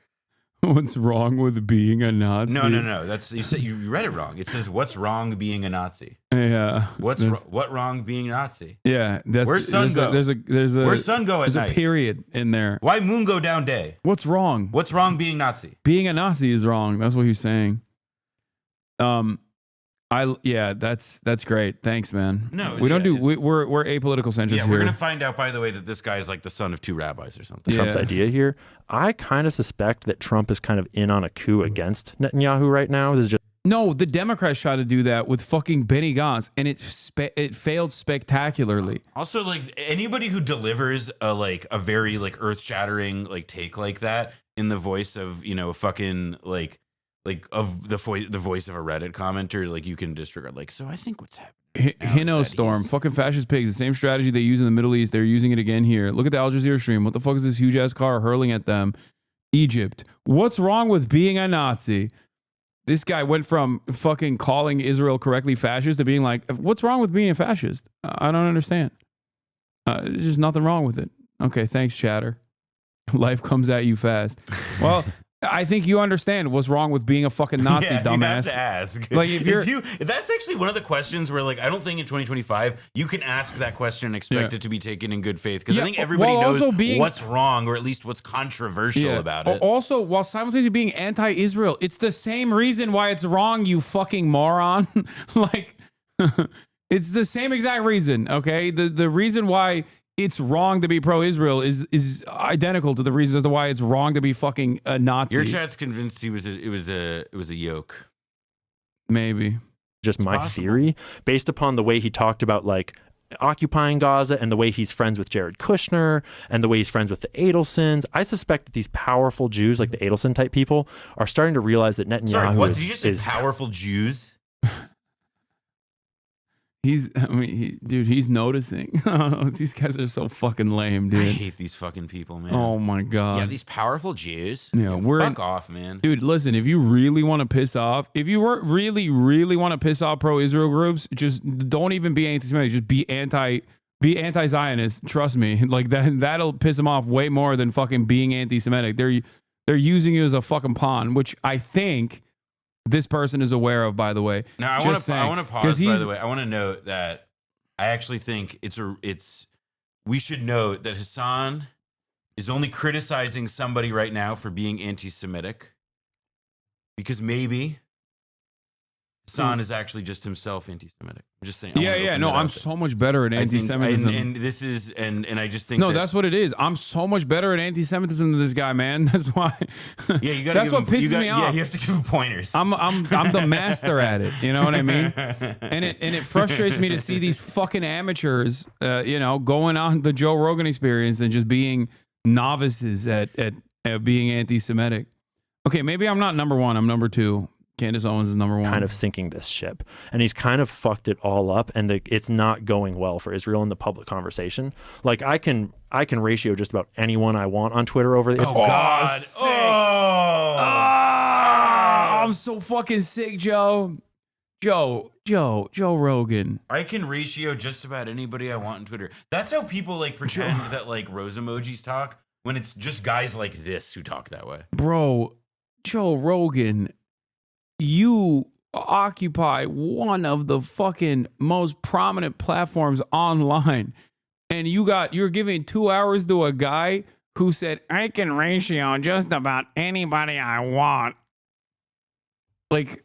What's wrong with being a Nazi?
No. That's you read it wrong. It says what's wrong being a Nazi.
Yeah.
What wrong being a Nazi?
Yeah.
Where's sun go?
There's a
Where's sun go at night?
There's a period in there.
Why moon go down day?
What's wrong?
What's wrong being Nazi?
Being a Nazi is wrong. That's what he's saying. That's great. Thanks, man.
No,
we're apolitical centrists here.
Yeah, we're gonna find out, by the way, that this guy is like the son of two rabbis or something.
Trump's idea here. I kind of suspect that Trump is kind of in on a coup against Netanyahu right now. This is just
no. The Democrats tried to do that with fucking Benny Gantz, and it failed spectacularly.
Also, like anybody who delivers a very like earth-shattering like take like that in the voice of a fucking like of the voice of a Reddit commenter, like you can disregard. Like, so I think what's happening.
Hinostorm, fucking fascist pigs. The same strategy they use in the Middle East, they're using it again here. Look at the Al Jazeera stream. What the fuck is this huge ass car hurling at them? Egypt. What's wrong with being a Nazi? This guy went from fucking calling Israel correctly fascist to being like, what's wrong with being a fascist? I don't understand. There's just nothing wrong with it. Okay, thanks, chatter. Life comes at you fast. Well, I think you understand what's wrong with being a fucking Nazi, dumbass.
You have to ask.
Like
if that's actually one of the questions where like I don't think in 2025 you can ask that question and expect it to be taken in good faith, because I think everybody knows what's wrong, or at least what's controversial about it.
Also, while simultaneously being anti-Israel, it's the same reason why it's wrong, you fucking moron. Like it's the same exact reason, okay? The reason why it's wrong to be pro-Israel is identical to the reasons as to why it's wrong to be fucking a Nazi.
Your chat's convinced it was a yoke.
Maybe.
Just my theory, based upon the way he talked about like occupying Gaza and the way he's friends with Jared Kushner and the way he's friends with the Adelsons. I suspect that these powerful Jews, like the Adelson type people, are starting to realize that Netanyahu
Sorry, what did you just say? Powerful Jews?
He's noticing. These guys are so fucking lame, dude.
I hate these fucking people, man.
Oh my god.
Yeah, these powerful Jews.
Yeah,
fuck off, man.
Dude, listen, if you really want to piss off, if you really want to piss off pro-Israel groups, just don't even be anti-Semitic. Just be
Be anti-Zionist. Trust me. Like that'll piss them off way more than fucking being anti-Semitic. They're using you as a fucking pawn, which I think this person is aware of, by the way.
Now I want to pause. By the way, I want to note that I actually think we should note that Hasan is only criticizing somebody right now for being anti-Semitic because maybe Hasan is actually just himself anti-Semitic. I'm just saying.
I'm so much better at anti-Semitism.
And I just think
that's what it is. I'm so much better at anti-Semitism than this guy, man. That's why.
Yeah, you got.
That's what pisses me off.
Yeah, you have to give him pointers.
I'm the master at it. You know what I mean? And it frustrates me to see these fucking amateurs, going on the Joe Rogan Experience and just being novices at being anti-Semitic. Okay, maybe I'm not number one. I'm number two. Candace Owens is number one.
Kind of sinking this ship, and he's kind of fucked it all up, and it's not going well for Israel in the public conversation. Like I can ratio just about anyone I want on Twitter over the.
Oh God!
Sick. I'm so fucking sick, Joe. Joe Rogan.
I can ratio just about anybody I want on Twitter. That's how people like pretend that like rose emojis talk when it's just guys like this who talk that way.
Bro, Joe Rogan. You occupy one of the fucking most prominent platforms online, and you're giving 2 hours to a guy who said, I can ratio just about anybody I want. Like,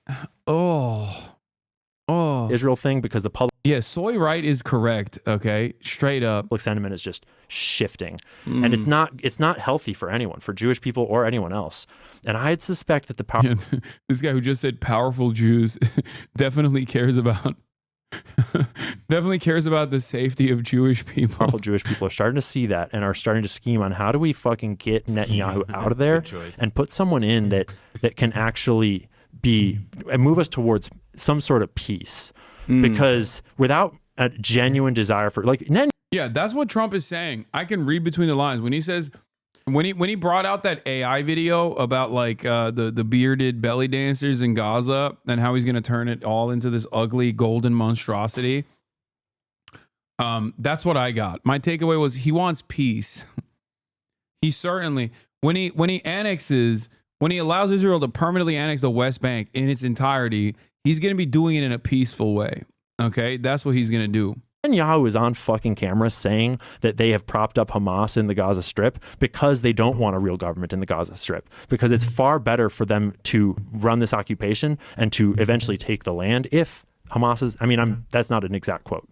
Israel thing, because the public.
Yeah, Soy Right is correct. Okay, straight up.
Public sentiment is just shifting, and it's not healthy for anyone, for Jewish people or anyone else. And I'd suspect that
this guy who just said powerful Jews definitely cares about the safety of Jewish people.
Powerful Jewish people are starting to see that and are starting to scheme on how do we fucking get Netanyahu out of there and put someone in that can actually move us towards some sort of peace. Because without a genuine desire for
yeah, that's what Trump is saying. I can read between the lines when he says when he brought out that AI video about like the bearded belly dancers in Gaza and how he's going to turn it all into this ugly golden monstrosity. That's what I got. My takeaway was he wants peace. He certainly when he allows Israel to permanently annex the West Bank in its entirety, he's going to be doing it in a peaceful way. Okay, that's what he's going to do.
Netanyahu is on fucking camera saying that they have propped up Hamas in the Gaza Strip because they don't want a real government in the Gaza Strip, because it's far better for them to run this occupation and to eventually take the land if Hamas is, that's not an exact quote.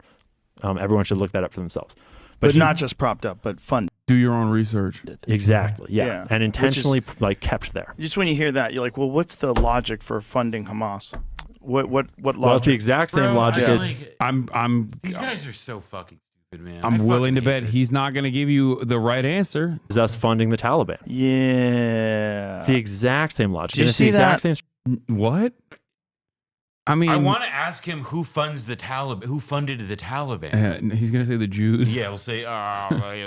Everyone should look that up for themselves.
But not just propped up, but funded.
Do your own research.
Exactly, yeah. And intentionally kept there.
Just when you hear that, you're like, well, what's the logic for funding Hamas? What logic?
Well, it's the exact same logic.
These guys are so fucking stupid, man.
I'm willing to bet he's not going to give you the right answer.
Is us funding the Taliban?
Yeah,
it's the exact same logic.
Did you see that?
What? I mean,
I want to ask him who funds the Taliban. Who funded the Taliban?
He's going to say the Jews.
Yeah, he'll say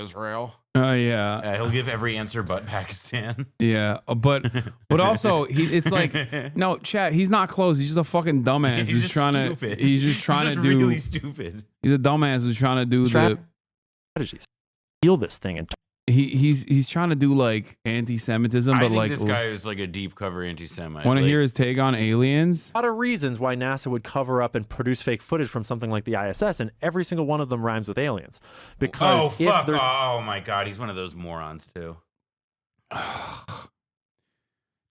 Israel.
Yeah.
He'll give every answer but Pakistan.
Yeah, but also it's like no, chat. He's not close. He's just a fucking dumbass.
He's just stupid.
He's just trying to do.
Really stupid.
He's a dumbass who's trying to do
strategies. Heal this thing and.
He's trying to do like anti-Semitism, but
I think
like
this guy is like a deep cover anti-Semite.
Want to hear his take on aliens?
A lot of reasons why NASA would cover up and produce fake footage from something like the ISS, and every single one of them rhymes with aliens. Because
oh my God, he's one of those morons too.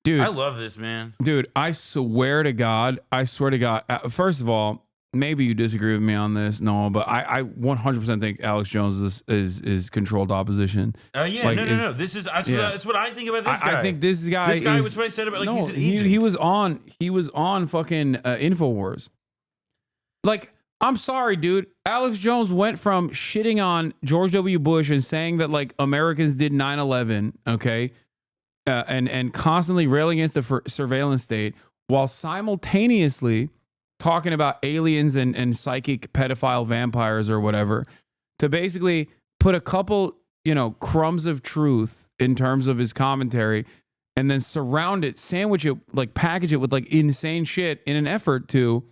Dude,
I love this man.
Dude, I swear to God. First of all, maybe you disagree with me on this, no, but I 100% think Alex Jones is controlled opposition.
Yeah, like, no. That's what I think about this guy.
I think this guy.
This guy was what I said about he's an agent.
He was on fucking Infowars. Like, I'm sorry, dude. Alex Jones went from shitting on George W. Bush and saying that like Americans did 9/11, okay, and constantly railing against the surveillance state, while simultaneously talking about aliens and psychic pedophile vampires or whatever, to basically put a couple, crumbs of truth in terms of his commentary and then surround it, sandwich it, like package it with like insane shit in an effort to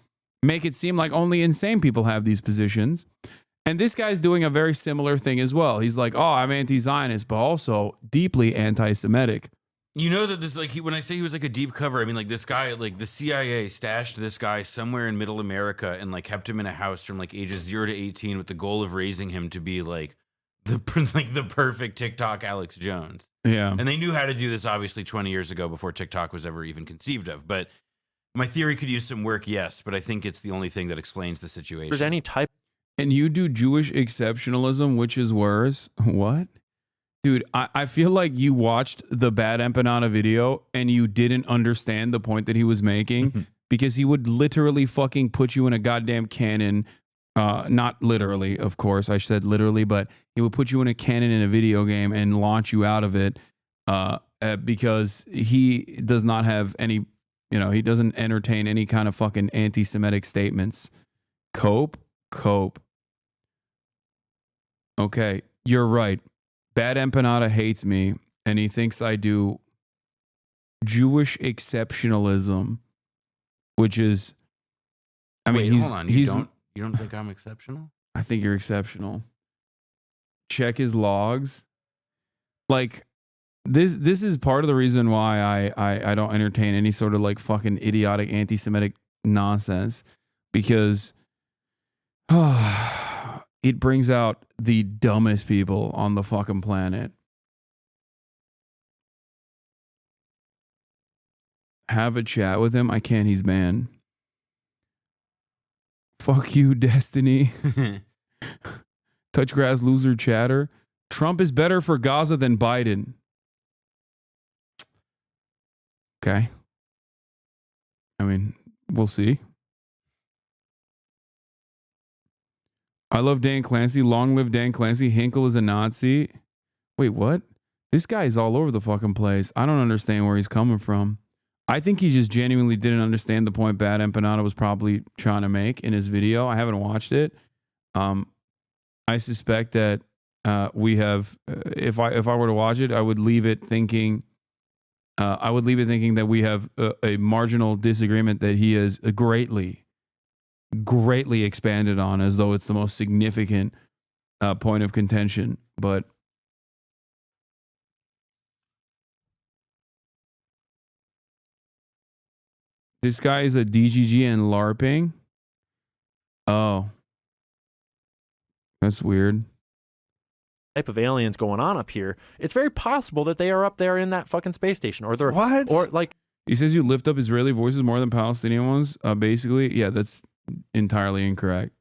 make it seem like only insane people have these positions. And this guy's doing a very similar thing as well. He's like, oh, I'm anti-Zionist, but also deeply anti-Semitic.
You know that this, like, when I say he was like a deep cover, I mean, like, this guy, like, the CIA stashed this guy somewhere in Middle America and, like, kept him in a house from, like, ages 0 to 18 with the goal of raising him to be, like the perfect TikTok Alex Jones.
Yeah.
And they knew how to do this, obviously, 20 years ago before TikTok was ever even conceived of. But my theory could use some work, yes, but I think it's the only thing that explains the situation.
There's any type.
And you do Jewish exceptionalism, which is worse. What? Dude, I feel like you watched the Bad Empanada video and you didn't understand the point that he was making because he would literally fucking put you in a goddamn cannon. Not literally, of course. I said literally, but he would put you in a cannon in a video game and launch you out of it because he does not have any, he doesn't entertain any kind of fucking anti-Semitic statements. Cope. Okay, you're right. Bad Empanada hates me, and he thinks I do Jewish exceptionalism, which is, I mean,
hold on. You don't think I'm exceptional?
I think you're exceptional. Check his logs. Like, this is part of the reason why I don't entertain any sort of like fucking idiotic anti-Semitic nonsense, because it brings out the dumbest people on the fucking planet. Have a chat with him. I can't. He's banned. Fuck you, Destiny. Touch grass loser chatter. Trump is better for Gaza than Biden. Okay. I mean, we'll see. I love Dan Clancy. Long live Dan Clancy. Hinkle is a Nazi. Wait, what? This guy is all over the fucking place. I don't understand where he's coming from. I think he just genuinely didn't understand the point Bad Empanada was probably trying to make in his video. I haven't watched it. I suspect that we have. If I were to watch it, I would leave it thinking. That we have a marginal disagreement that he has greatly expanded on, as though it's the most significant point of contention. But this guy is a DGG and LARPing. Oh, that's weird.
Type of aliens going on up here. It's very possible that they are up there in that fucking space station, or they're what? Or like
he says, you lift up Israeli voices more than Palestinian ones. Basically, yeah, that's entirely incorrect.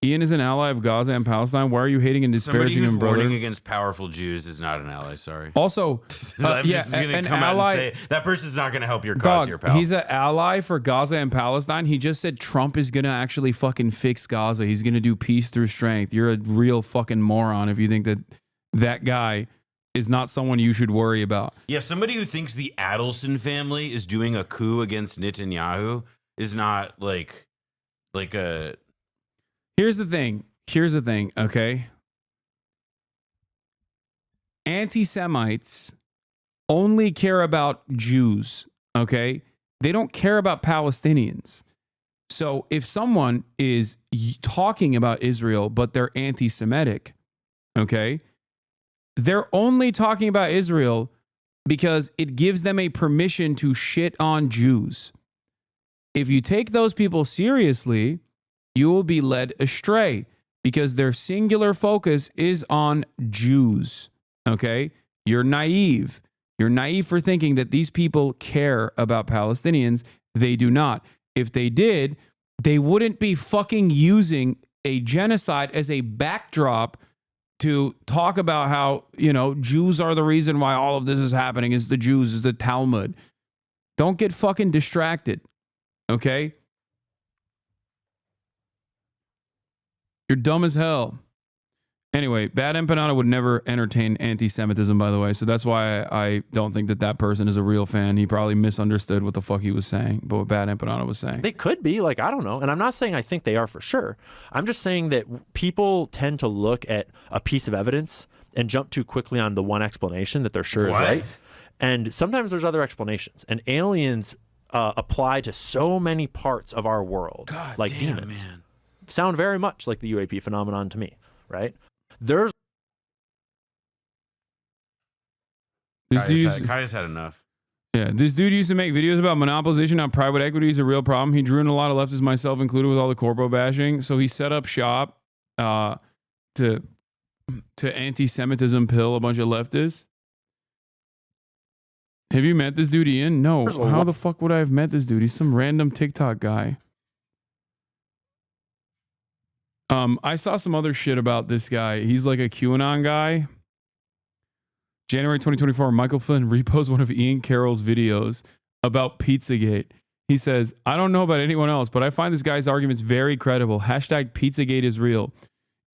Ian is an ally of Gaza and Palestine. Why are you hating and disparaging him, brother?
Somebody who's warning against powerful Jews is not an ally. Sorry.
Also,
I'm just gonna come out and say that person's not going to help your cause here, pal.
He's an ally for Gaza and Palestine. He just said Trump is going to actually fucking fix Gaza. He's going to do peace through strength. You're a real fucking moron if you think that that guy is not someone you should worry about.
Yeah, somebody who thinks the Adelson family is doing a coup against Netanyahu is not like a...
Here's the thing, okay? Anti-Semites only care about Jews, okay? They don't care about Palestinians. So if someone is talking about Israel, but they're anti-Semitic, okay? They're only talking about Israel because it gives them a permission to shit on Jews. If you take those people seriously, you will be led astray because their singular focus is on Jews, okay? You're naive. You're naive for thinking that these people care about Palestinians. They do not. If they did, they wouldn't be fucking using a genocide as a backdrop to talk about how, Jews are the reason why all of this is happening, is the Jews, is the Talmud. Don't get fucking distracted, okay? You're dumb as hell. Anyway, Bad Empanada would never entertain anti-Semitism, by the way. So that's why I don't think that person is a real fan. He probably misunderstood what the fuck he was saying, but what Bad Empanada was saying.
They could be, I don't know. And I'm not saying I think they are for sure. I'm just saying that people tend to look at a piece of evidence and jump too quickly on the one explanation that they're sure is right. And sometimes there's other explanations. And aliens apply to so many parts of our world, like demons. Man. Sound very much like the UAP phenomenon to me, right? There's
Kaya's had enough.
Yeah, this dude used to make videos about monopolization on private equity is a real problem. He drew in a lot of leftists, myself included, with all the corpo bashing. So he set up shop to anti-Semitism pill a bunch of leftists. Have you met this dude, Ian? No. How the fuck would I have met this dude? He's some random TikTok guy. I saw some other shit about this guy. He's like a QAnon guy. January 2024, Michael Flynn reposts one of Ian Carroll's videos about Pizzagate. He says, I don't know about anyone else, but I find this guy's arguments very credible. Hashtag Pizzagate is real.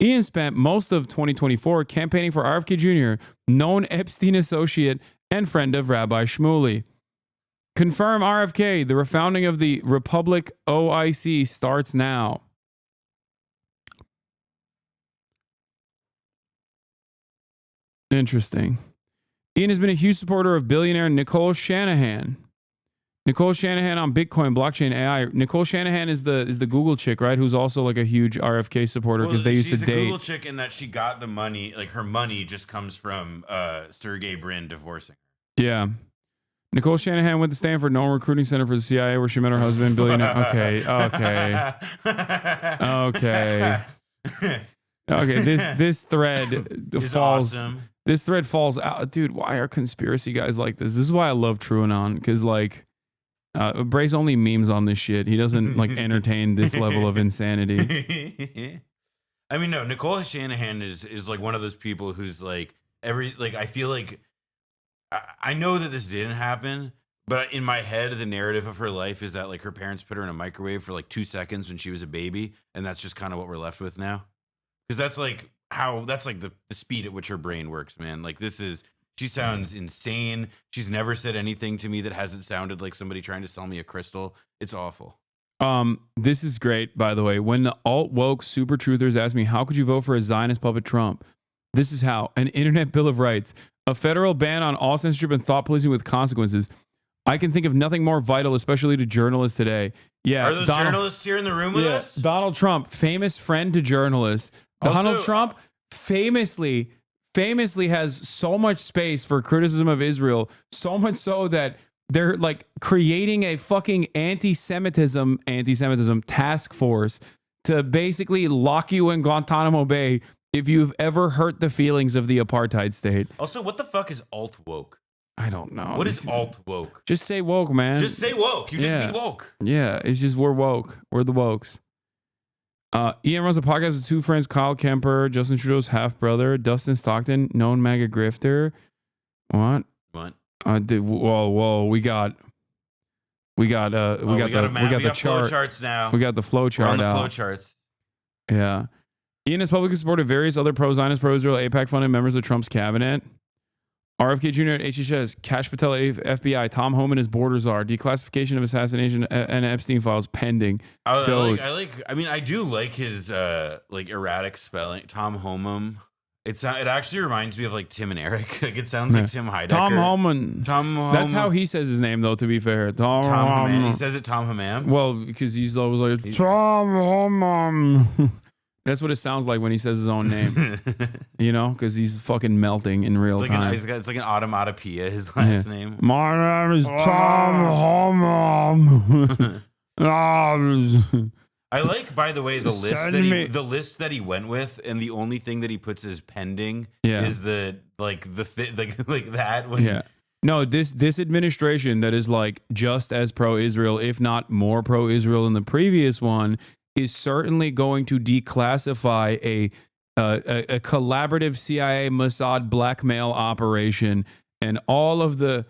Ian spent most of 2024 campaigning for RFK Jr., known Epstein associate and friend of Rabbi Shmuley. Confirm RFK, the refounding of the Republic OIC starts now. Interesting. Ian has been a huge supporter of billionaire Nicole Shanahan. Nicole Shanahan on Bitcoin, blockchain, AI. Nicole Shanahan is the Google chick, right? Who's also like a huge RFK supporter because they used to date.
She's a Google chick in that she got the money, like her money just comes from Sergey Brin divorcing her.
Yeah. Nicole Shanahan went to Stanford, known recruiting center for the CIA, where she met her husband, billionaire. Okay. This thread falls. Awesome. This thread falls out. Dude, why are conspiracy guys like this? This is why I love TrueAnon, because like Brace only memes on this shit. He doesn't like entertain this level of insanity.
I mean, no, Nicole Shanahan is like one of those people who's like I feel like I know that this didn't happen, but in my head, the narrative of her life is that like her parents put her in a microwave for like 2 seconds when she was a baby, and that's just kind of what we're left with now. Because that's like the speed at which her brain works, man. Like she sounds insane. She's never said anything to me that hasn't sounded like somebody trying to sell me a crystal. It's awful.
This is great, by the way. When the alt-woke super truthers ask me, how could you vote for a Zionist puppet Trump? This is how. An internet bill of rights. A federal ban on all censorship and thought policing with consequences. I can think of nothing more vital, especially to journalists today. Yeah.
Are those journalists here in the room with us?
Donald Trump, famous friend to journalists. Donald Trump famously has so much space for criticism of Israel, so much so that they're like creating a fucking anti-Semitism task force to basically lock you in Guantanamo Bay if you've ever hurt the feelings of the apartheid state.
Also, what the fuck is alt woke?
I don't know.
What is alt woke?
Just say woke, man.
Just say woke. You just be woke.
Yeah, it's just we're woke. We're the wokes. Ian runs a podcast with two friends, Kyle Kemper, Justin Trudeau's half brother, Dustin Stockton, known MAGA grifter. What? Whoa, we got the chart.
Charts now.
We got the flow chart.
We're on the flow charts.
Yeah. Ian has publicly supported various other pro-Zionist, pro-Israel, AIPAC funded members of Trump's cabinet. RFK Jr. at HHS, Kash Patel at FBI, Tom Homan as border czar, declassification of assassination and Epstein files pending.
I do like his erratic spelling. Tom Homan. It actually reminds me of like Tim and Eric. Like it sounds like Tim Heidecker.
Tom Homan. That's how he says his name, though. To be fair, Tom
Haman. He says it Tom Haman.
Well, because he's always like Tom Homan. That's what it sounds like when he says his own name, you know, because he's fucking melting in real time.
It's like an automatopoeia, his last name.
My name is Tom Homan.
I like, by the way, the list that he went with, and the only thing that he puts as pending is that.
No, this administration that is like just as pro-Israel, if not more pro-Israel than the previous one, is certainly going to declassify a collaborative CIA Mossad blackmail operation, and all of the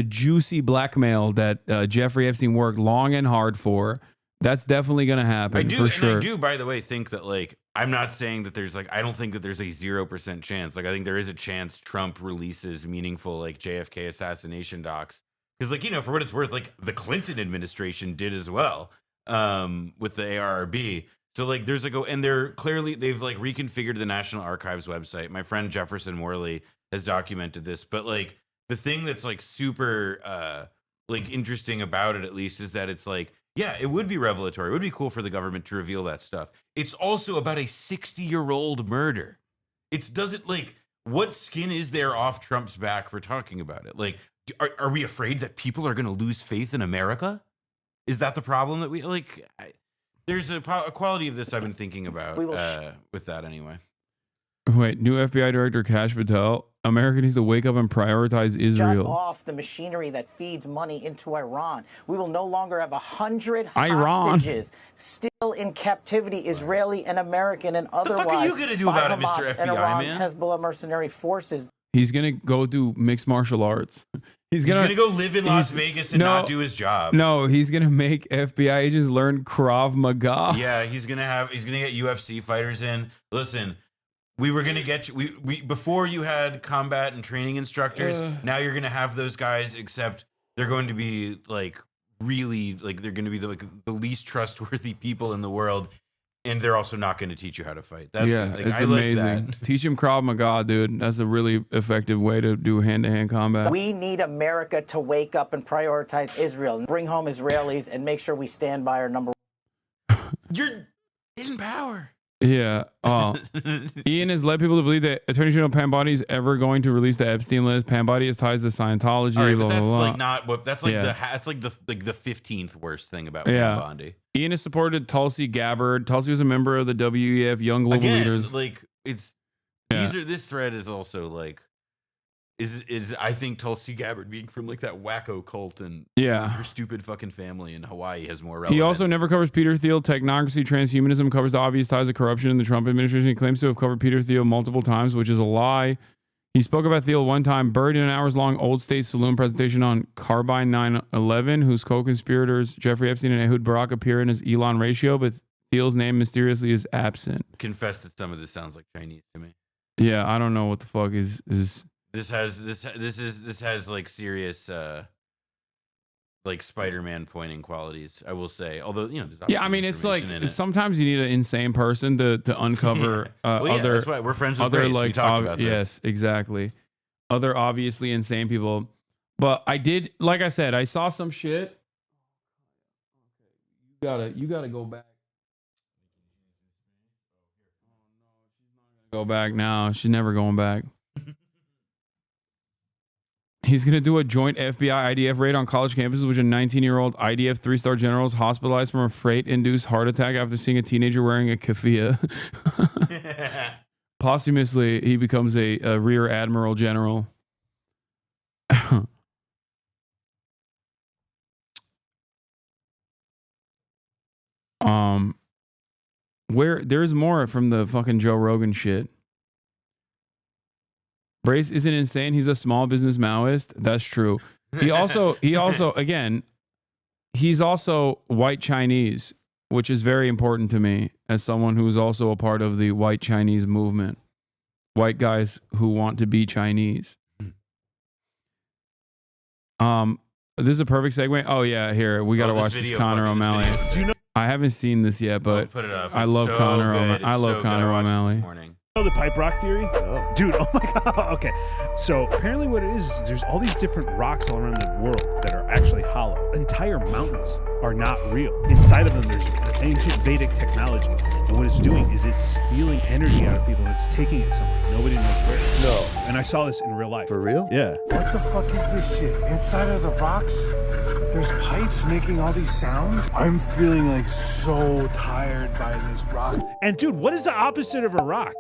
juicy blackmail that Jeffrey Epstein worked long and hard for. That's definitely going to happen for sure.
I do, by the way, think that like I'm not saying that there's like I don't think that there's a 0% chance. Like I think there is a chance Trump releases meaningful like JFK assassination docs, because like, you know, for what it's worth, like the administration did as well. With the ARRB. So like there's like and they've like reconfigured the National Archives website. My friend Jefferson Morley has documented this, but like the thing that's like super like interesting about it, at least, is that it's like, yeah, it would be revelatory. It would be cool for the government to reveal that stuff. It's also about a 60-year-old murder. It doesn't like, what skin is there off Trump's back for talking about it? Like, are we afraid that people are going to lose faith in America? Is that the problem that we like? There's a quality of this I've been thinking about with that anyway.
Wait, new FBI Director Kash Patel. America needs to wake up and prioritize Israel.
Shut off the machinery that feeds money into Iran. We will no longer have 100
Iran.
hostages still in captivity, Israeli and American and otherwise.
What the fuck are you going to do about it, Mr.
and
FBI,
Iran's
man?
Hezbollah mercenary forces.
He's going to go do mixed martial arts. He's gonna
go live in Las Vegas and not do his job.
No, he's gonna make FBI agents learn Krav Maga.
Yeah, he's gonna get UFC fighters in. Listen, we were gonna get you. We before you had combat and training instructors. Now you're gonna have those guys. Except they're going to be like really like they're gonna be the least trustworthy people in the world. And they're also not going to teach you how to fight. That's
it's
I
amazing.
like that.
Teach him Krav Maga, dude. That's a really effective way to do hand-to-hand combat.
We need America to wake up and prioritize Israel and bring home Israelis and make sure we stand by our number one.
You're in power.
Yeah. Oh. Ian has led people to believe that Attorney General Pam Bondi is ever going to release the Epstein list. Pam Bondi has ties to Scientology.
All right,
blah,
but that's
blah, blah.
like not what. That's like
Yeah.
that's like the 15th worst thing about Pam Bondi.
Ian has supported Tulsi Gabbard. Tulsi was a member of the WEF Young Global
Again,
Leaders.
like it's this thread is also like is I think Tulsi Gabbard being from like that wacko cult and her stupid fucking family in Hawaii has more relevance.
He also never covers Peter Thiel. Technocracy, transhumanism covers the obvious ties of corruption in the Trump administration. He claims to have covered Peter Thiel multiple times, which is a lie. He spoke about Thiel one time, buried in an hours-long Old State Saloon presentation on Carbine 9/11, whose co-conspirators Jeffrey Epstein and Ehud Barak appear in his Elon ratio, but Thiel's name mysteriously is absent.
confess that some of this sounds like Chinese to me.
Yeah, I don't know what the fuck is.
This has like serious like Spider-Man pointing qualities, I will say. Although, you know, there's
Yeah, I mean, it's like
information in it.
sometimes you need an insane person to uncover
Well, yeah,
other.
that's why we're friends with
other
Grace. We
like
talked about this.
yes, exactly. Other obviously insane people, but I did, like I said, I saw some shit. You gotta go back. Go back now. She's never going back. He's going to do a joint FBI IDF raid on college campuses, which a 19-year-old IDF 3-star general is hospitalized from a freight-induced heart attack after seeing a teenager wearing a keffiyeh. Posthumously, he becomes a rear admiral general. Where there's more from the fucking Joe Rogan shit. Brace isn't insane. He's a small business Maoist. That's true. He also again, he's also white Chinese, which is very important to me as someone who's also a part of the white Chinese movement. White guys who want to be Chinese. This is a perfect segue. Oh yeah, here we gotta watch this Connor O'Malley. I haven't seen this yet, but
put it up.
I love
So
Connor
good.
O'Malley. I
It's
love
so good.
Connor
I watched it this
O'Malley.
morning.
know the pipe rock theory? Dude, oh my god. Okay. So apparently what it is there's all these different rocks all around the world that are actually hollow. Entire mountains are not real. Inside of them there's ancient Vedic technology. And what it's doing is it's stealing energy out of people and it's taking it somewhere. Nobody knows where. No. And I saw this in real life. For real? Yeah.
What the fuck is this shit? Inside of the rocks, there's pipes making all these sounds? I'm feeling like so tired by this rock.
And dude, what is the opposite of a rock?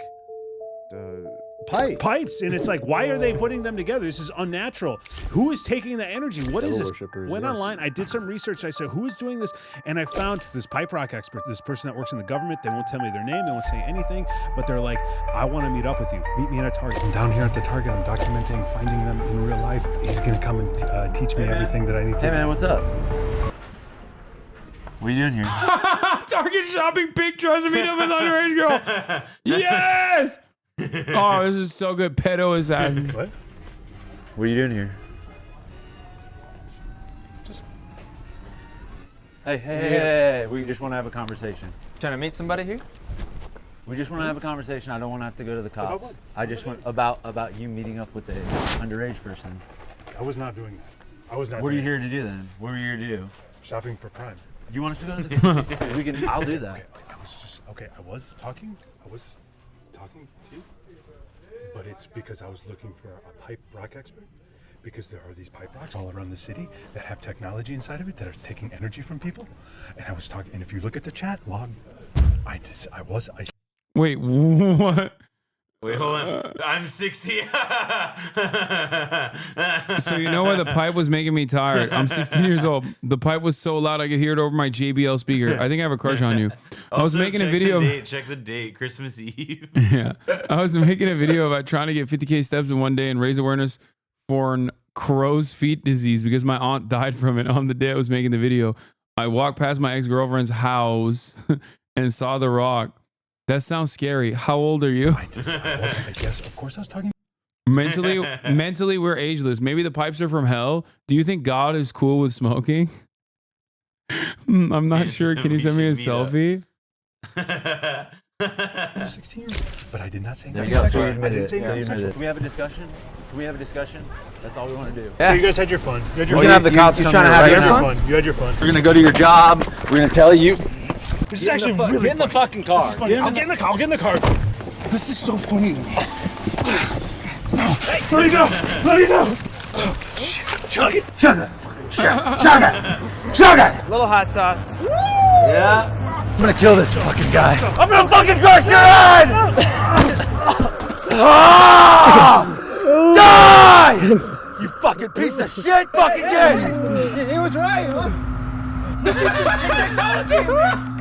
Pipes. And it's like, why are they putting them together? This is unnatural. Who is taking the energy? What is this? Went online, I did some research. I said, who is doing this? And I found this pipe rock expert, this person that works in the government. They won't tell me their name. They won't say anything. But they're like, I want to meet up with you. Meet me at a Target. I'm down here at the Target. I'm documenting, finding them in real life. He's going to come and teach me everything that I need to.
Hey, man, what's up? What are you doing here?
Target shopping pig tries to meet up with underage girl. Yes! Oh, this is so good. Pedo is that.
What?
What are you doing here? Hey, we just want to have a conversation.
Trying to meet somebody here?
We just want to have a conversation. I don't want to have to go to the cops. I just want about you meeting up with the underage person.
I was not doing that.
I was not.
What are you here to do then? What were you here to do?
Shopping for Prime.
Do you want us to go to the we can. I'll do that.
Okay, I was just okay. I was talking to you, but it's because I was looking for a pipe rock expert. Because there are these pipe rocks all around the city that have technology inside of it that are taking energy from people. And I was talking, and if you look at the chat log,
Wait, what?
Wait, hold on. I'm 60.
So you know why the pipe was making me tired? I'm 16 years old. The pipe was so loud I could hear it over my JBL speaker. I think I have a crush on you. I was making a video.
Check the date. Christmas Eve.
Yeah, I was making a video about trying to get 50K steps in one day and raise awareness for an crow's feet disease because my aunt died from it on the day I was making the video. I walked past my ex-girlfriend's house and saw the rock. That sounds scary. How old are you?
I guess, of course I was talking.
Mentally, we're ageless. Maybe the pipes are from hell. Do you think God is cool with smoking? I'm not sure. Can you send me a selfie?
16, but I did not say
There
that.
you go.
Sexual.
So you
I didn't say
admitted it.
sexual.
Can we have a discussion? Can we have a discussion? That's all we want to do.
So you guys had your fun. You had your
We're gonna have the cops
you
come
trying to
here
have
right
your
now.
fun. You had your fun.
We're gonna go to your job. We're gonna tell you.
This is actually really
Get in the fucking car.
This is funny. I'll get in the car. I'll get in the car. This is so funny to me. Hey, let me go. Let me go. Chug it. Chug it. Chug it. Chug it.
Little hot sauce.
Yeah.
I'm gonna kill this fucking guy.
I'm gonna fucking crush your head! Die! You fucking piece of shit! Fucking shit!
He was right, huh?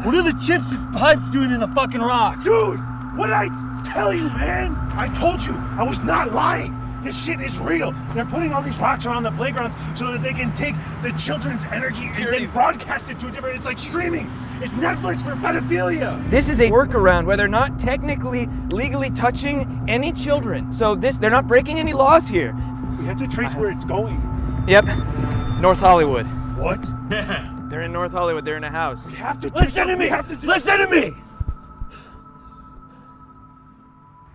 What are the chips and pipes doing in the fucking rock? Dude, what did I tell you, man? I told you, I was not lying. This shit is real. They're putting all these rocks around the playgrounds so that they can take the children's energy and then broadcast it to a different, it's like streaming. It's Netflix for pedophilia.
This is a workaround where they're not technically legally touching any children. So they're not breaking any laws here.
We have to trace where it's going.
Yep. North Hollywood.
What?
They're in North Hollywood. They're in a house.
We have to listen to me. Listen to me.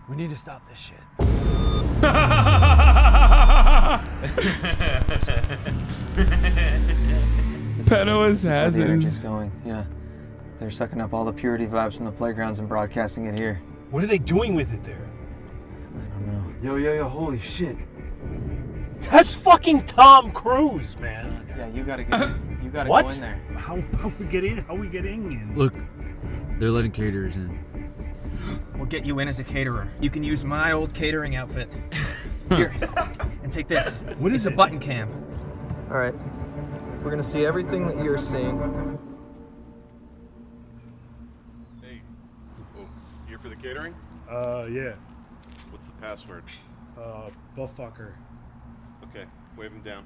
We need to stop this shit.
Pedo assassins.
Going. Yeah. They're sucking up all the purity vibes from the playgrounds and broadcasting it here.
What are they doing with it there?
I don't know.
Yo, holy shit.
That's fucking Tom Cruise, man.
Yeah, you gotta get in. You gotta
What?
go in there.
How we get in? How we getting in?
Look, they're letting caterers in.
We'll get you in as a caterer. You can use my old catering outfit. Here, and take this.
What is
it? It's a button cam.
All right. We're gonna see everything that you're seeing.
Hey, here for the catering?
Yeah.
What's the password?
Buttfucker.
Okay, wave him down.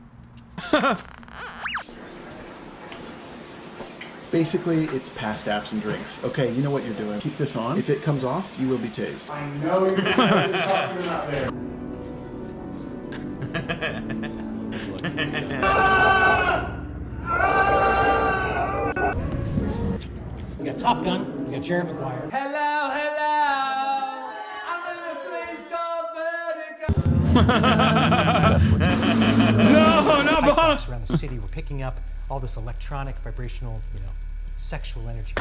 Basically, it's past apps and drinks. Okay, you know what you're doing. Keep this on. If it comes off, you will be tased. I know you're talking about there.
We got Top Gun, we got Jerry Maguire.
Hello, hello. I'm in a place called Vertigo.
No, not bombs around the city. We're picking up all this electronic, vibrational, sexual energy.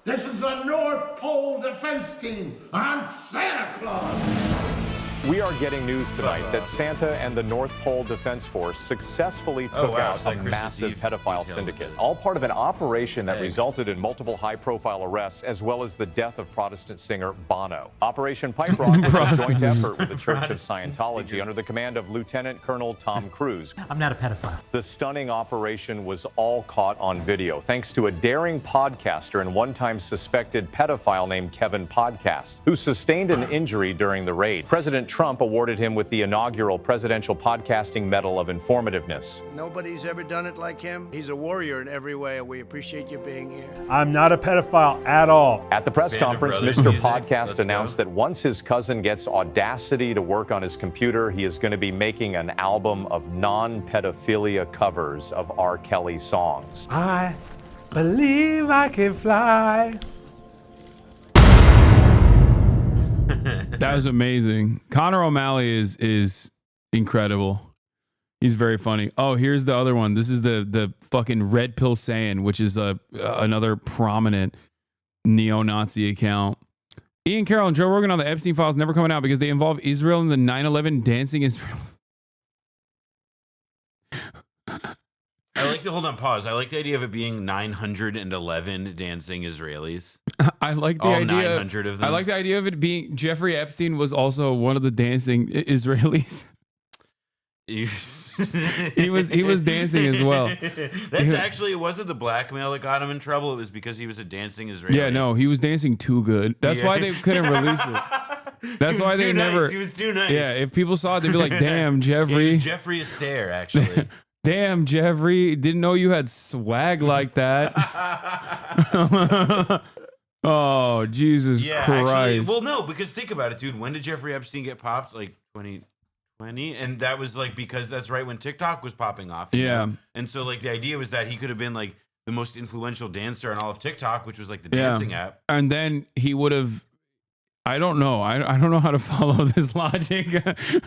This is the North Pole Defense Team. I'm Santa Claus.
We are getting news tonight that Santa and the North Pole Defense Force successfully took out a massive pedophile syndicate, all part of an operation that resulted in multiple high-profile arrests, as well as the death of Protestant singer Bono. Operation Pipe Rock was a joint effort with the Church of Scientology under the command of Lieutenant Colonel Tom Cruise.
I'm not a pedophile.
The stunning operation was all caught on video, thanks to a daring podcaster and one-time suspected pedophile named Kevin Podcast, who sustained an injury during the raid. President Trump awarded him with the inaugural Presidential Podcasting Medal of Informativeness.
Nobody's ever done it like him. He's a warrior in every way, and we appreciate you being here.
I'm not a pedophile at all.
At the press conference, Mr. Podcast announced that once his cousin gets Audacity to work on his computer, he is going to be making an album of non-pedophilia covers of R. Kelly songs.
I believe I can fly.
That was amazing. Connor O'Malley is incredible. He's very funny. Oh, here's the other one. This is the fucking Red Pill Saiyan, which is another prominent neo-Nazi account. Ian Carroll and Joe Rogan on the Epstein files never coming out because they involve Israel in the 9/11 dancing Israel.
I like the hold on pause. I like the idea of it being 911 dancing Israelis.
I like the
All
idea.
900 of them.
I like the idea of it being Jeffrey Epstein was also one of the dancing Israelis. he was dancing as well.
That's actually, it wasn't the blackmail that got him in trouble. It was because he was a dancing Israeli.
Yeah, no, he was dancing too good. That's why they couldn't release it. That's why they never.
He was too nice.
Yeah, if people saw it, they'd be like, "Damn, Jeffrey."
It was Jeffrey Astaire, actually.
Damn, Jeffrey, didn't know you had swag like that. Oh, Jesus Christ.
Actually, well, no, because think about it, dude. When did Jeffrey Epstein get popped? Like 2020? And that was like because that's right when TikTok was popping off. you know? And so like the idea was that he could have been like the most influential dancer on all of TikTok, which was like the dancing app.
And then he would have. I don't know. I don't know how to follow this logic.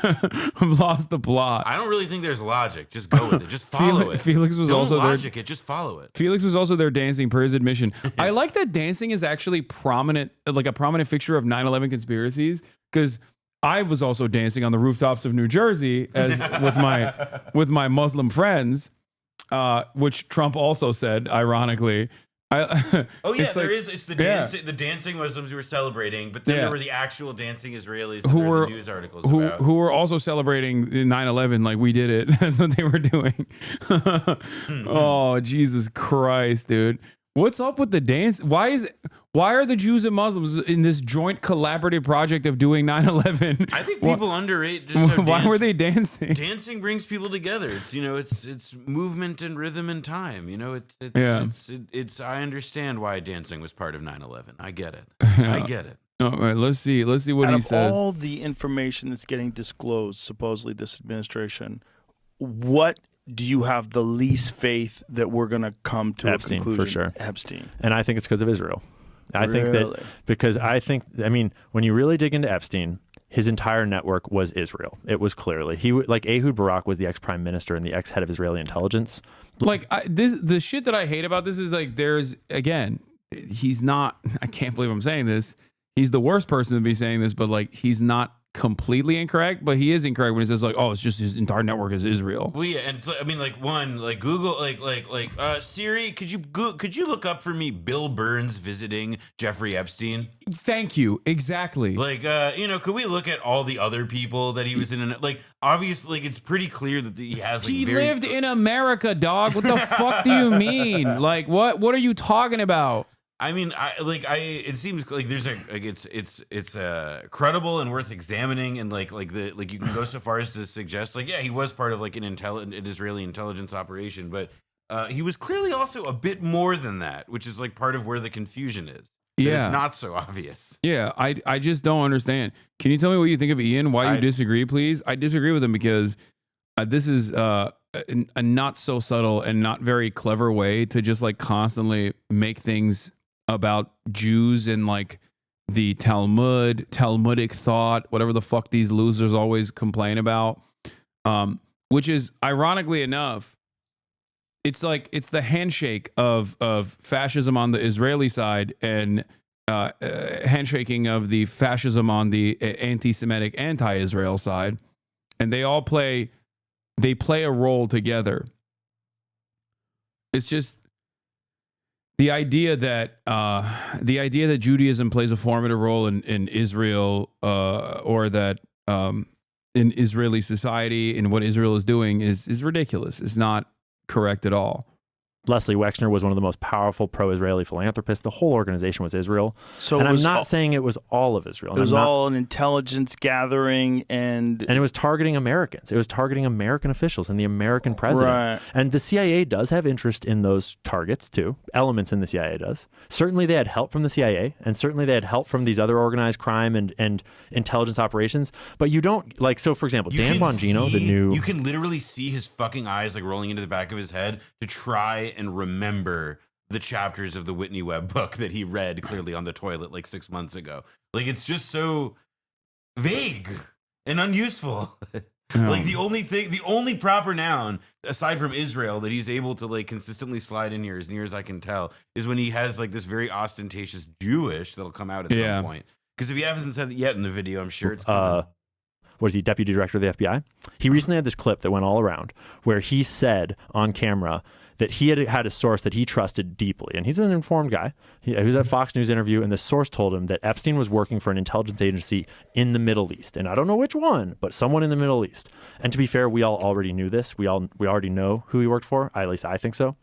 I've lost the plot.
I don't really think there's logic. Just go with it. Just follow it.
Felix was
Don't
also
logic it. Just follow it.
Felix was also there dancing per his admission. I like that dancing is actually prominent, like a prominent fixture of 9/11 conspiracies, because I was also dancing on the rooftops of New Jersey as with my Muslim friends, which Trump also said, ironically.
Oh yeah, there is. It's the dancing Muslims who were celebrating, but then there were the actual dancing Israelis who were the news articles about.
Who were also celebrating 9/11 like we did it. That's what they were doing. Oh, Jesus Christ, dude. What's up with the dance? Why are the Jews and Muslims in this joint collaborative project of doing 9/11?
I think people underrate just how
why were they dancing?
Dancing brings people together. It's it's movement and rhythm and time. It's I understand why dancing was part of 9/11. I get it. I get it.
All right, let's see what he says.
All the information that's getting disclosed, supposedly this administration, what do you have the least faith that we're going to come to
Epstein,
a conclusion?
for sure.
Epstein.
And I think it's because of Israel. I
Really?
mean, when you really dig into Epstein, his entire network was Israel. It was clearly like Ehud Barak was the ex-prime minister and the ex-head of Israeli intelligence.
Like the shit that I hate about this is like he's not. I can't believe I'm saying this. He's the worst person to be saying this, but like he's not completely incorrect, but he is incorrect when he says like, oh, it's just his entire network is Israel.
Well, yeah, and it's like, I mean, like Google, Siri, could you look up for me Bill Burns visiting Jeffrey Epstein?
Thank you. Exactly.
Like, could we look at all the other people that he was in? Like, obviously, it's pretty clear that he has. Like,
he lived in America, dog. What the fuck do you mean? Like, what are you talking about?
I mean, it seems like there's it's credible and worth examining, and you can go so far as to suggest he was part of like an Israeli intelligence operation, but he was clearly also a bit more than that, which is like part of where the confusion is. It's not so obvious.
Yeah, I just don't understand. Can you tell me what you think of Ian? Why you disagree, please? I disagree with him because this is a not so subtle and not very clever way to just like constantly make things about Jews and like the Talmudic thought, whatever the fuck these losers always complain about, which is ironically enough, it's the handshake of fascism on the Israeli side and handshaking of the fascism on the anti-Semitic, anti-Israel side, and they play a role together. It's just the idea that Judaism plays a formative role in Israel, or that in Israeli society and what Israel is doing is ridiculous. It's not correct at all.
Leslie Wexner was one of the most powerful pro-Israeli philanthropists. The whole organization was Israel.
So
and
it was
I'm not saying it was all of Israel.
It was all an intelligence gathering, and
it was targeting Americans. It was targeting American officials and the American president.
Right.
And the CIA does have interest in those targets too. Elements in the CIA does. Certainly they had help from the CIA, and certainly they had help from these other organized crime and intelligence operations. But you don't, like, so for example, Dan Bongino, the new...
You can literally see his fucking eyes like rolling into the back of his head to try and remember the chapters of the Whitney Webb book that he read clearly on the toilet like 6 months ago. Like, it's just so vague and unuseful. Like, the only proper noun aside from Israel that he's able to like consistently slide in here, as near as I can tell, is when he has like this very ostentatious Jewish that'll come out at some point. Because if he hasn't said it yet in the video, I'm sure it's coming.
What is he, deputy director of the FBI? He recently had this clip that went all around where he said on camera that he had a source that he trusted deeply. And he's an informed guy. He was at a Fox News interview, and the source told him that Epstein was working for an intelligence agency in the Middle East. And I don't know which one, but someone in the Middle East. And to be fair, we all already knew this. We already know who he worked for. At least I think so.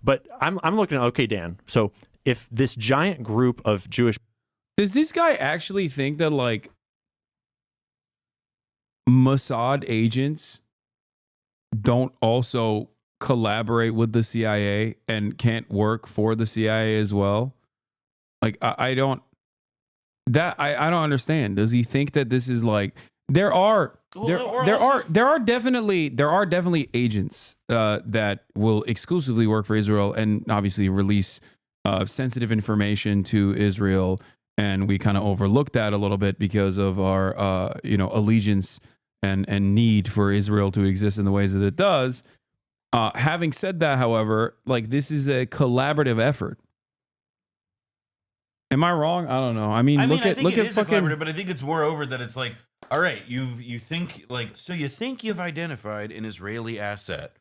But I'm looking at, okay, Dan, so if this giant group of Jewish...
Does this guy actually think that, like, Mossad agents don't also collaborate with the CIA and can't work for the CIA as well? Like, I don't understand. Does he think that this is like there are definitely agents that will exclusively work for Israel and obviously release sensitive information to Israel, and we kind of overlook that a little bit because of our allegiance and need for Israel to exist in the ways that it does. Having said that, however, like, this is a collaborative effort. Am I wrong? I don't know. I think it is
collaborative, but I think it's moreover that it's like, all right, you think you've identified an Israeli asset.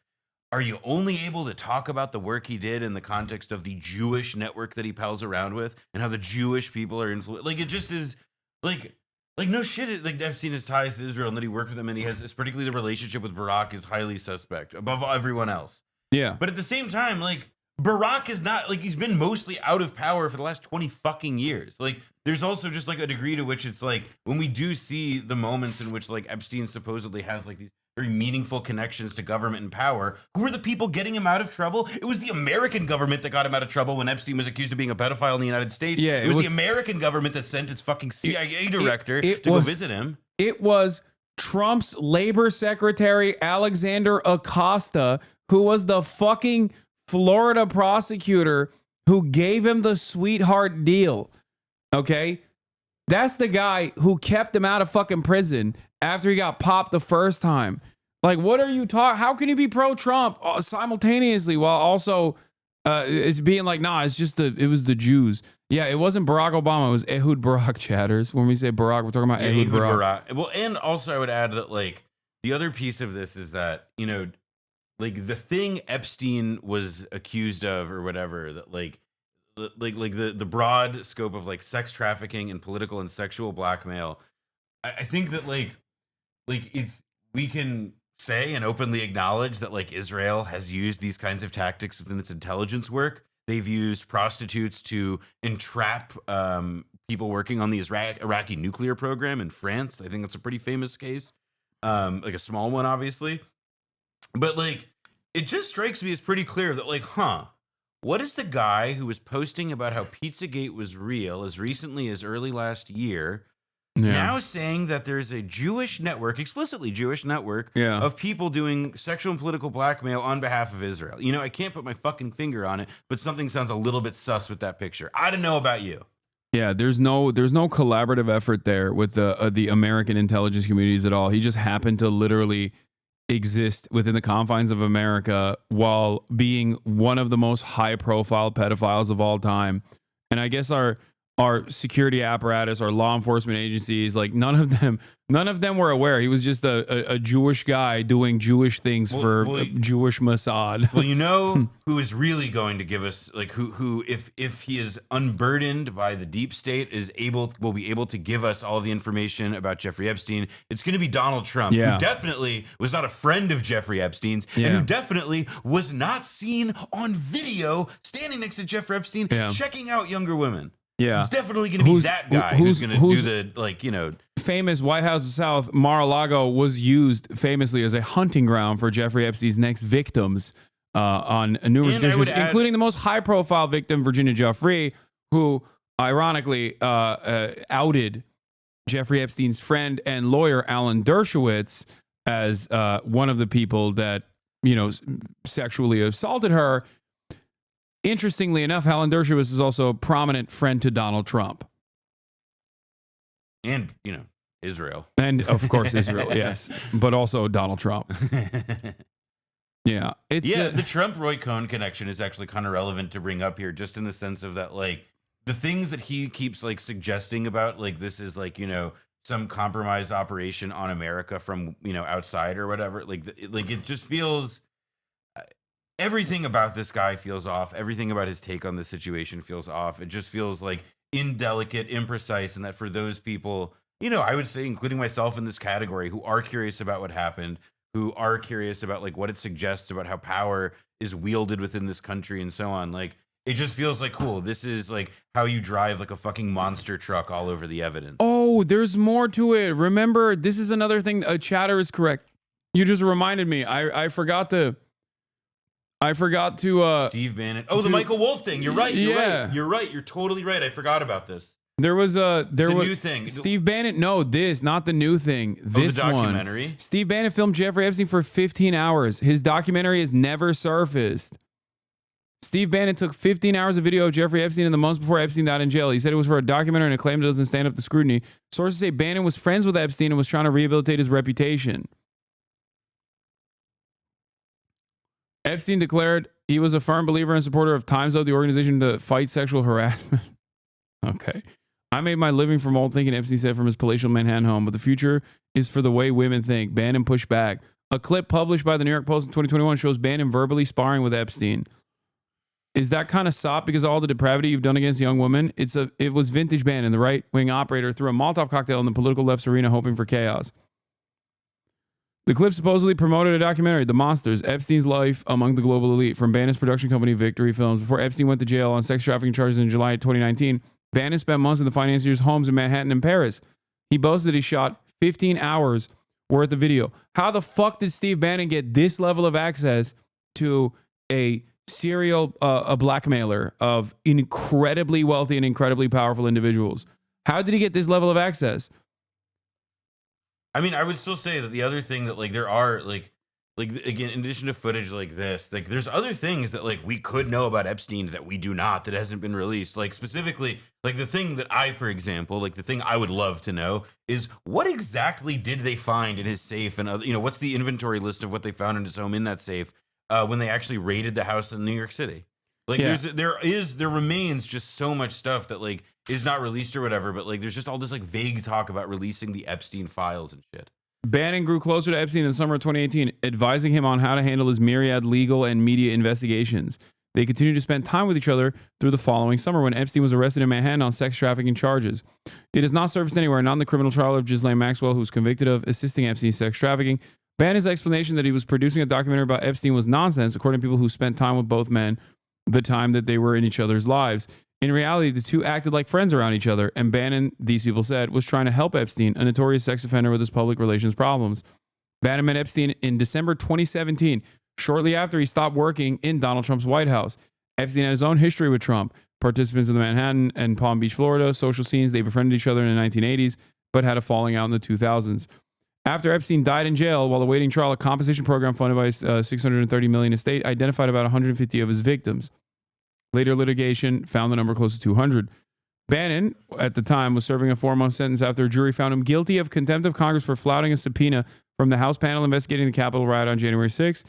Are you only able to talk about the work he did in the context of the Jewish network that he pals around with and how the Jewish people are influenced? Like, it just is like no shit. Like, Epstein has ties to Israel and that he worked with them, and he has, particularly the relationship with Barack is highly suspect above everyone else.
Yeah.
But at the same time, like, Barack is not, like, he's been mostly out of power for the last 20 fucking years. Like, there's also just like a degree to which it's like when we do see the moments in which like Epstein supposedly has like these very meaningful connections to government and power, who are the people getting him out of trouble? It was the American government that got him out of trouble when Epstein was accused of being a pedophile in the United States.
Yeah,
it was the American government that sent its fucking CIA director to go visit him.
It was Trump's labor secretary, Alexander Acosta, who was the fucking Florida prosecutor who gave him the sweetheart deal. Okay? That's the guy who kept him out of fucking prison after he got popped the first time. Like, what are you talking? How can you be pro-Trump simultaneously while also it's being like, nah, it was the Jews. Yeah, it wasn't Barack Obama. It was Ehud Barak, chatters. When we say Barack, we're talking about Ehud Barak.
Well, and also I would add that, like, the other piece of this is that, you know, like, the thing Epstein was accused of or whatever, that like the broad scope of like sex trafficking and political and sexual blackmail. I think that like we can say and openly acknowledge that like Israel has used these kinds of tactics within its intelligence work. They've used prostitutes to entrap people working on the Iraqi nuclear program in France. I think that's a pretty famous case, like a small one, obviously. But like, it just strikes me as pretty clear that like, what is the guy who was posting about how Pizzagate was real as recently as early last year now saying that there's a Jewish network, explicitly Jewish network, of people doing sexual and political blackmail on behalf of Israel? You know, I can't put my fucking finger on it, but something sounds a little bit sus with that picture. I don't know about you.
Yeah, there's no collaborative effort there with the American intelligence communities at all. He just happened to literally exist within the confines of America while being one of the most high-profile pedophiles of all time. And I guess our
our security apparatus, our law enforcement agencies, like none of them were aware. He was just a Jewish guy doing Jewish things for Jewish Mossad.
Well, you know who is really going to give us, like, who if he is unburdened by the deep state will be able to give us all the information about Jeffrey Epstein. It's going to be Donald Trump, who definitely was not a friend of Jeffrey Epstein's, and who definitely was not seen on video standing next to Jeffrey Epstein checking out younger women.
Yeah,
it's definitely going to be that guy who's going to do the, like, you know,
famous White House of South. Mar-a-Lago was used famously as a hunting ground for Jeffrey Epstein's next victims on numerous occasions, including the most high-profile victim, Virginia Giuffre, who ironically outed Jeffrey Epstein's friend and lawyer Alan Dershowitz as one of the people that, you know, sexually assaulted her. Interestingly enough, Alan Dershowitz is also a prominent friend to Donald Trump.
And, you know, Israel.
And, of course, Israel, yes. But also Donald Trump. Yeah.
The Trump-Roy Cohn connection is actually kind of relevant to bring up here, just in the sense of that, like, the things that he keeps, like, suggesting about, like, this is, like, you know, some compromise operation on America from, you know, outside or whatever. Like, it just feels... Everything about this guy feels off. Everything about his take on the situation feels off. It just feels like indelicate, imprecise, and that for those people, you know, I would say, including myself in this category, who are curious about what happened, who are curious about, like, what it suggests about how power is wielded within this country and so on. Like, it just feels like, cool, this is like how you drive like a fucking monster truck all over the evidence.
Oh, there's more to it. Remember, this is another thing. Chatter is correct. You just reminded me. I forgot to
Steve Bannon. Oh, the Michael Wolff thing. You're right. You're right. You're totally right. I forgot about this.
There was a
new thing.
Steve Bannon. No, not the new thing. This
the documentary.
One. Steve Bannon filmed Jeffrey Epstein for 15 hours. His documentary has never surfaced. Steve Bannon took 15 hours of video of Jeffrey Epstein in the months before Epstein died in jail. He said it was for a documentary and a claim it doesn't stand up to scrutiny. Sources say Bannon was friends with Epstein and was trying to rehabilitate his reputation. Epstein declared he was a firm believer and supporter of Time's Up, the organization to fight sexual harassment. Okay. I made my living from old thinking, Epstein said from his palatial Manhattan home, but the future is for the way women think. Bannon pushed back. A clip published by the New York Post in 2021 shows Bannon verbally sparring with Epstein. Is that kind of sop because of all the depravity you've done against young women? It was vintage Bannon, the right-wing operator, threw a Molotov cocktail in the political left's arena hoping for chaos. The clip supposedly promoted a documentary, The Monsters, Epstein's Life Among the Global Elite, from Bannon's production company Victory Films. Before Epstein went to jail on sex trafficking charges in July 2019, Bannon spent months in the financier's homes in Manhattan and Paris. He boasted he shot 15 hours worth of video. How the fuck did Steve Bannon get this level of access to a serial blackmailer of incredibly wealthy and incredibly powerful individuals? How did he get this level of access?
I mean, I would still say that the other thing that, like, there are, like again, in addition to footage like this, like, there's other things that, like, we could know about Epstein that we do not, that hasn't been released. Like, specifically, like, the thing that for example, like, the thing I would love to know is what exactly did they find in his safe and other, you know, what's the inventory list of what they found in his home in that safe when they actually raided the house in New York City? Like, there remains just so much stuff that, like, is not released or whatever, but, like, there's just all this, like, vague talk about releasing the Epstein files and shit.
Bannon grew closer to Epstein in the summer of 2018, advising him on how to handle his myriad legal and media investigations. They continued to spend time with each other through the following summer when Epstein was arrested in Manhattan on sex trafficking charges. It has not surfaced anywhere, not in the criminal trial of Ghislaine Maxwell, who was convicted of assisting Epstein in sex trafficking. Bannon's explanation that he was producing a documentary about Epstein was nonsense, according to people who spent time with both men the time that they were in each other's lives. In reality, the two acted like friends around each other, and Bannon, these people said, was trying to help Epstein, a notorious sex offender with his public relations problems. Bannon met Epstein in December 2017, shortly after he stopped working in Donald Trump's White House. Epstein had his own history with Trump. Participants in the Manhattan and Palm Beach, Florida social scenes, they befriended each other in the 1980s, but had a falling out in the 2000s. After Epstein died in jail while awaiting trial, a compensation program funded by his $630 million estate identified about 150 of his victims. Later litigation found the number close to 200. Bannon, at the time, was serving a 4-month sentence after a jury found him guilty of contempt of Congress for flouting a subpoena from the House panel investigating the Capitol riot on January 6th.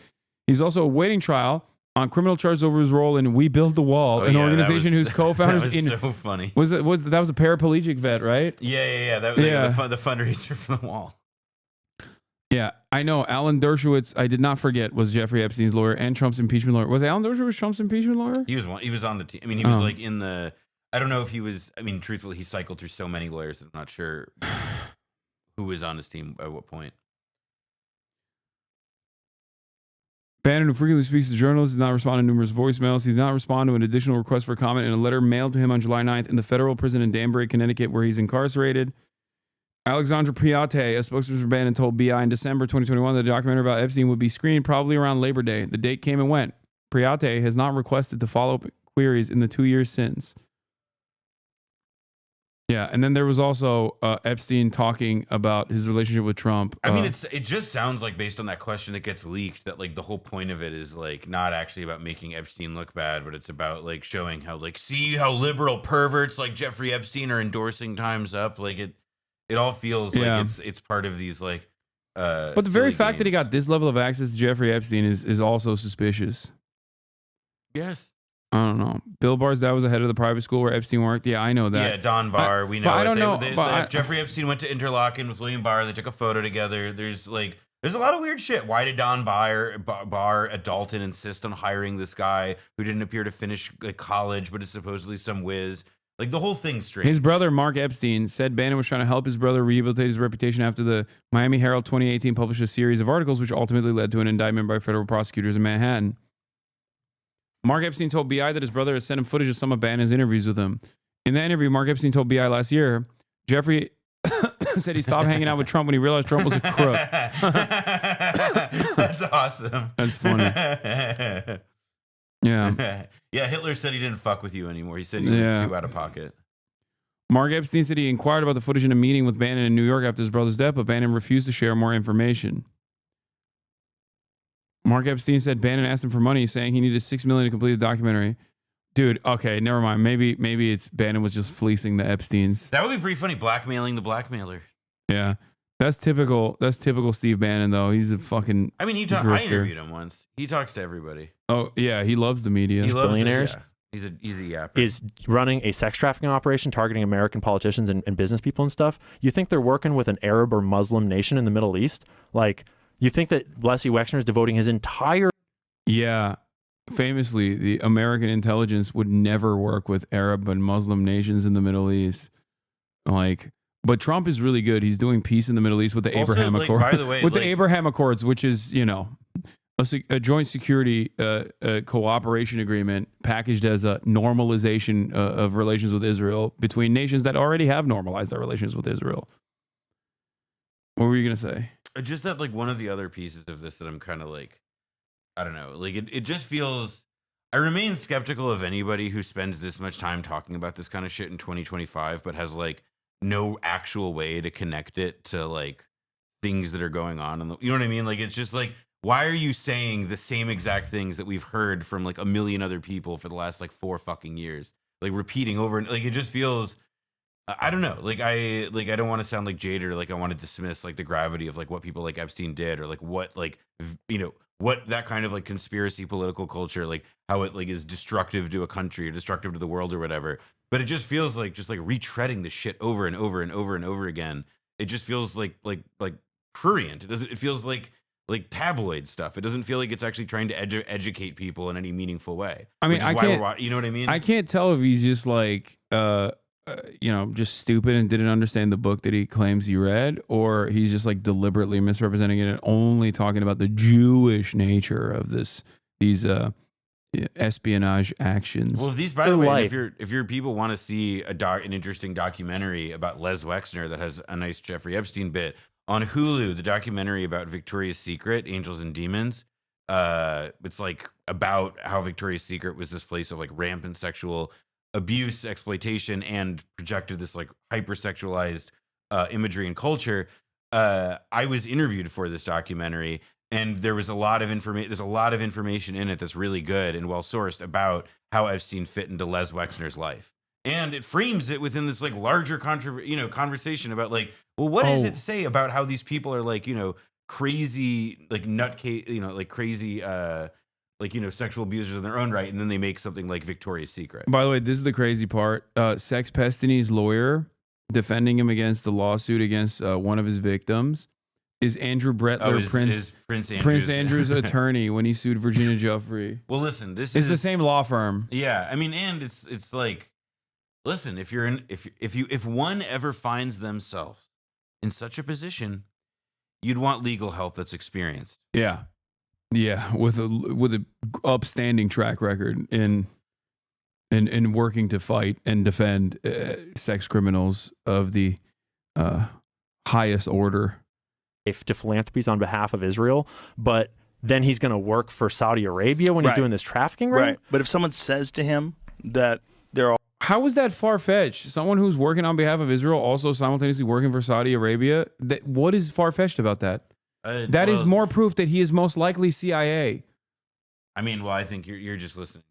He's also awaiting trial on criminal charges over his role in We Build the Wall, an organization whose co-founders
that was so funny.
that was a paraplegic vet, right?
Yeah. That was the fundraiser for the wall.
Yeah, I know. Alan Dershowitz, I did not forget, was Jeffrey Epstein's lawyer and Trump's impeachment lawyer. Was Alan Dershowitz Trump's impeachment lawyer?
He was on the team. I mean, he was like in the. I don't know if he was. I mean, truthfully, he cycled through so many lawyers that I'm not sure who was on his team at what point.
Bannon, who frequently speaks to journalists, did not respond to numerous voicemails. He did not respond to an additional request for comment in a letter mailed to him on July 9th in the federal prison in Danbury, Connecticut, where he's incarcerated. Alexandra Priate, a spokesperson for Bannon, told BI in December 2021 that the documentary about Epstein would be screened probably around Labor Day. The date came and went. Priate has not requested to follow up queries in the 2 years since. Yeah, and then there was also Epstein talking about his relationship with Trump.
I mean, it just sounds like, based on that question that gets leaked, that like the whole point of it is like not actually about making Epstein look bad, but it's about like showing how like see how liberal perverts like Jeffrey Epstein are endorsing Time's Up. Like it all feels like it's part of these like.
But the very fact that he got this level of access to Jeffrey Epstein is also suspicious.
Yes.
I don't know. Bill Barr's dad was the head of the private school where Epstein worked. Yeah, I know that.
Yeah, Don Barr. We know.
I don't know.
Jeffrey Epstein went to Interlochen with William Barr. They took a photo together. There's a lot of weird shit. Why did Don Barr at Dalton insist on hiring this guy who didn't appear to finish like college, but is supposedly some whiz? Like the whole thing's strange.
His brother, Mark Epstein, said Bannon was trying to help his brother rehabilitate his reputation after the Miami Herald 2018 published a series of articles which ultimately led to an indictment by federal prosecutors in Manhattan. Mark Epstein told BI that his brother had sent him footage of some of Bannon's interviews with him. In that interview, Mark Epstein told BI last year, Jeffrey said he stopped hanging out with Trump when he realized Trump was a crook.
That's awesome.
That's funny. Yeah.
Yeah, Hitler said he didn't fuck with you anymore. He said he was too out of pocket.
Mark Epstein said he inquired about the footage in a meeting with Bannon in New York after his brother's death, but Bannon refused to share more information. Mark Epstein said Bannon asked him for money, saying he needed $6 million to complete the documentary. Dude, okay, never mind. Maybe it's Bannon was just fleecing the Epsteins.
That would be pretty funny, blackmailing the blackmailer.
Yeah, that's typical. That's typical Steve Bannon, though. He's a fucking.
I mean, I interviewed him once. He talks to everybody.
Oh yeah, he loves the media.
He loves
billionaires.
He's a yapper.
Is running a sex trafficking operation targeting American politicians and business people and stuff. You think they're working with an Arab or Muslim nation in the Middle East? Like, you think that Leslie Wexner is devoting his entire...
Yeah. Famously, the American intelligence would never work with Arab and Muslim nations in the Middle East. But Trump is really good. He's doing peace in the Middle East with the Abraham Accords.
By the way,
the Abraham Accords, which is, a joint security cooperation agreement packaged as a normalization of relations with Israel between nations that already have normalized their relations with Israel. What were you going to say?
Just that, one of the other pieces of this that I'm kind of I don't know, it just feels, I remain skeptical of anybody who spends this much time talking about this kind of shit in 2025, but has no actual way to connect it to things that are going on. You know what I mean? It's just why are you saying the same exact things that we've heard from a million other people for the last 4 fucking years? Repeating over and it just feels, I don't know. I don't want to sound jaded or I want to dismiss the gravity of what people like Epstein did or what what that kind of conspiracy political culture, how it is destructive to a country or destructive to the world or whatever. But it just feels just retreading the shit over and over and over and over again. It just feels like prurient. It feels like tabloid stuff. It doesn't feel like it's actually trying to educate people in any meaningful way.
I mean,
I can't, you know what I mean?
I can't tell if he's just just stupid and didn't understand the book that he claims he read, or he's just deliberately misrepresenting it and only talking about the Jewish nature of these espionage actions.
Well, by the way, if your people want to see an interesting documentary about Les Wexner that has a nice Jeffrey Epstein bit on Hulu, the documentary about Victoria's Secret, Angels and Demons. It's about how Victoria's Secret was this place of rampant sexual abuse, exploitation, and projected this hypersexualized imagery and culture. I was interviewed for this documentary, and there was a lot of information. There's a lot of information in it that's really good and well sourced about how Epstein fit into Les Wexner's life, and it frames it within this larger conversation about what does it say about how these people are crazy nutcase, crazy like, you know, sexual abusers in their own right, and then they make something like Victoria's Secret.
By the way, this is the crazy part. Sex Pestini's lawyer defending him against the lawsuit against one of his victims is Andrew Brettler, Prince Andrew's attorney when he sued Virginia Giuffre.
Well, listen,
it's the same law firm.
Yeah, I mean, and it's like, listen, if one ever finds themselves in such a position, you'd want legal help that's experienced.
Yeah, with a upstanding track record in working to fight and defend sex criminals of the highest order.
To philanthropies on behalf of Israel, but then he's going to work for Saudi Arabia when he's doing this trafficking ring?
Right. But if someone says to him that they're all...
How is that far-fetched? Someone who's working on behalf of Israel also simultaneously working for Saudi Arabia? What is far-fetched about that? That is more proof that he is most likely CIA.
I mean, well, I think you're just listening.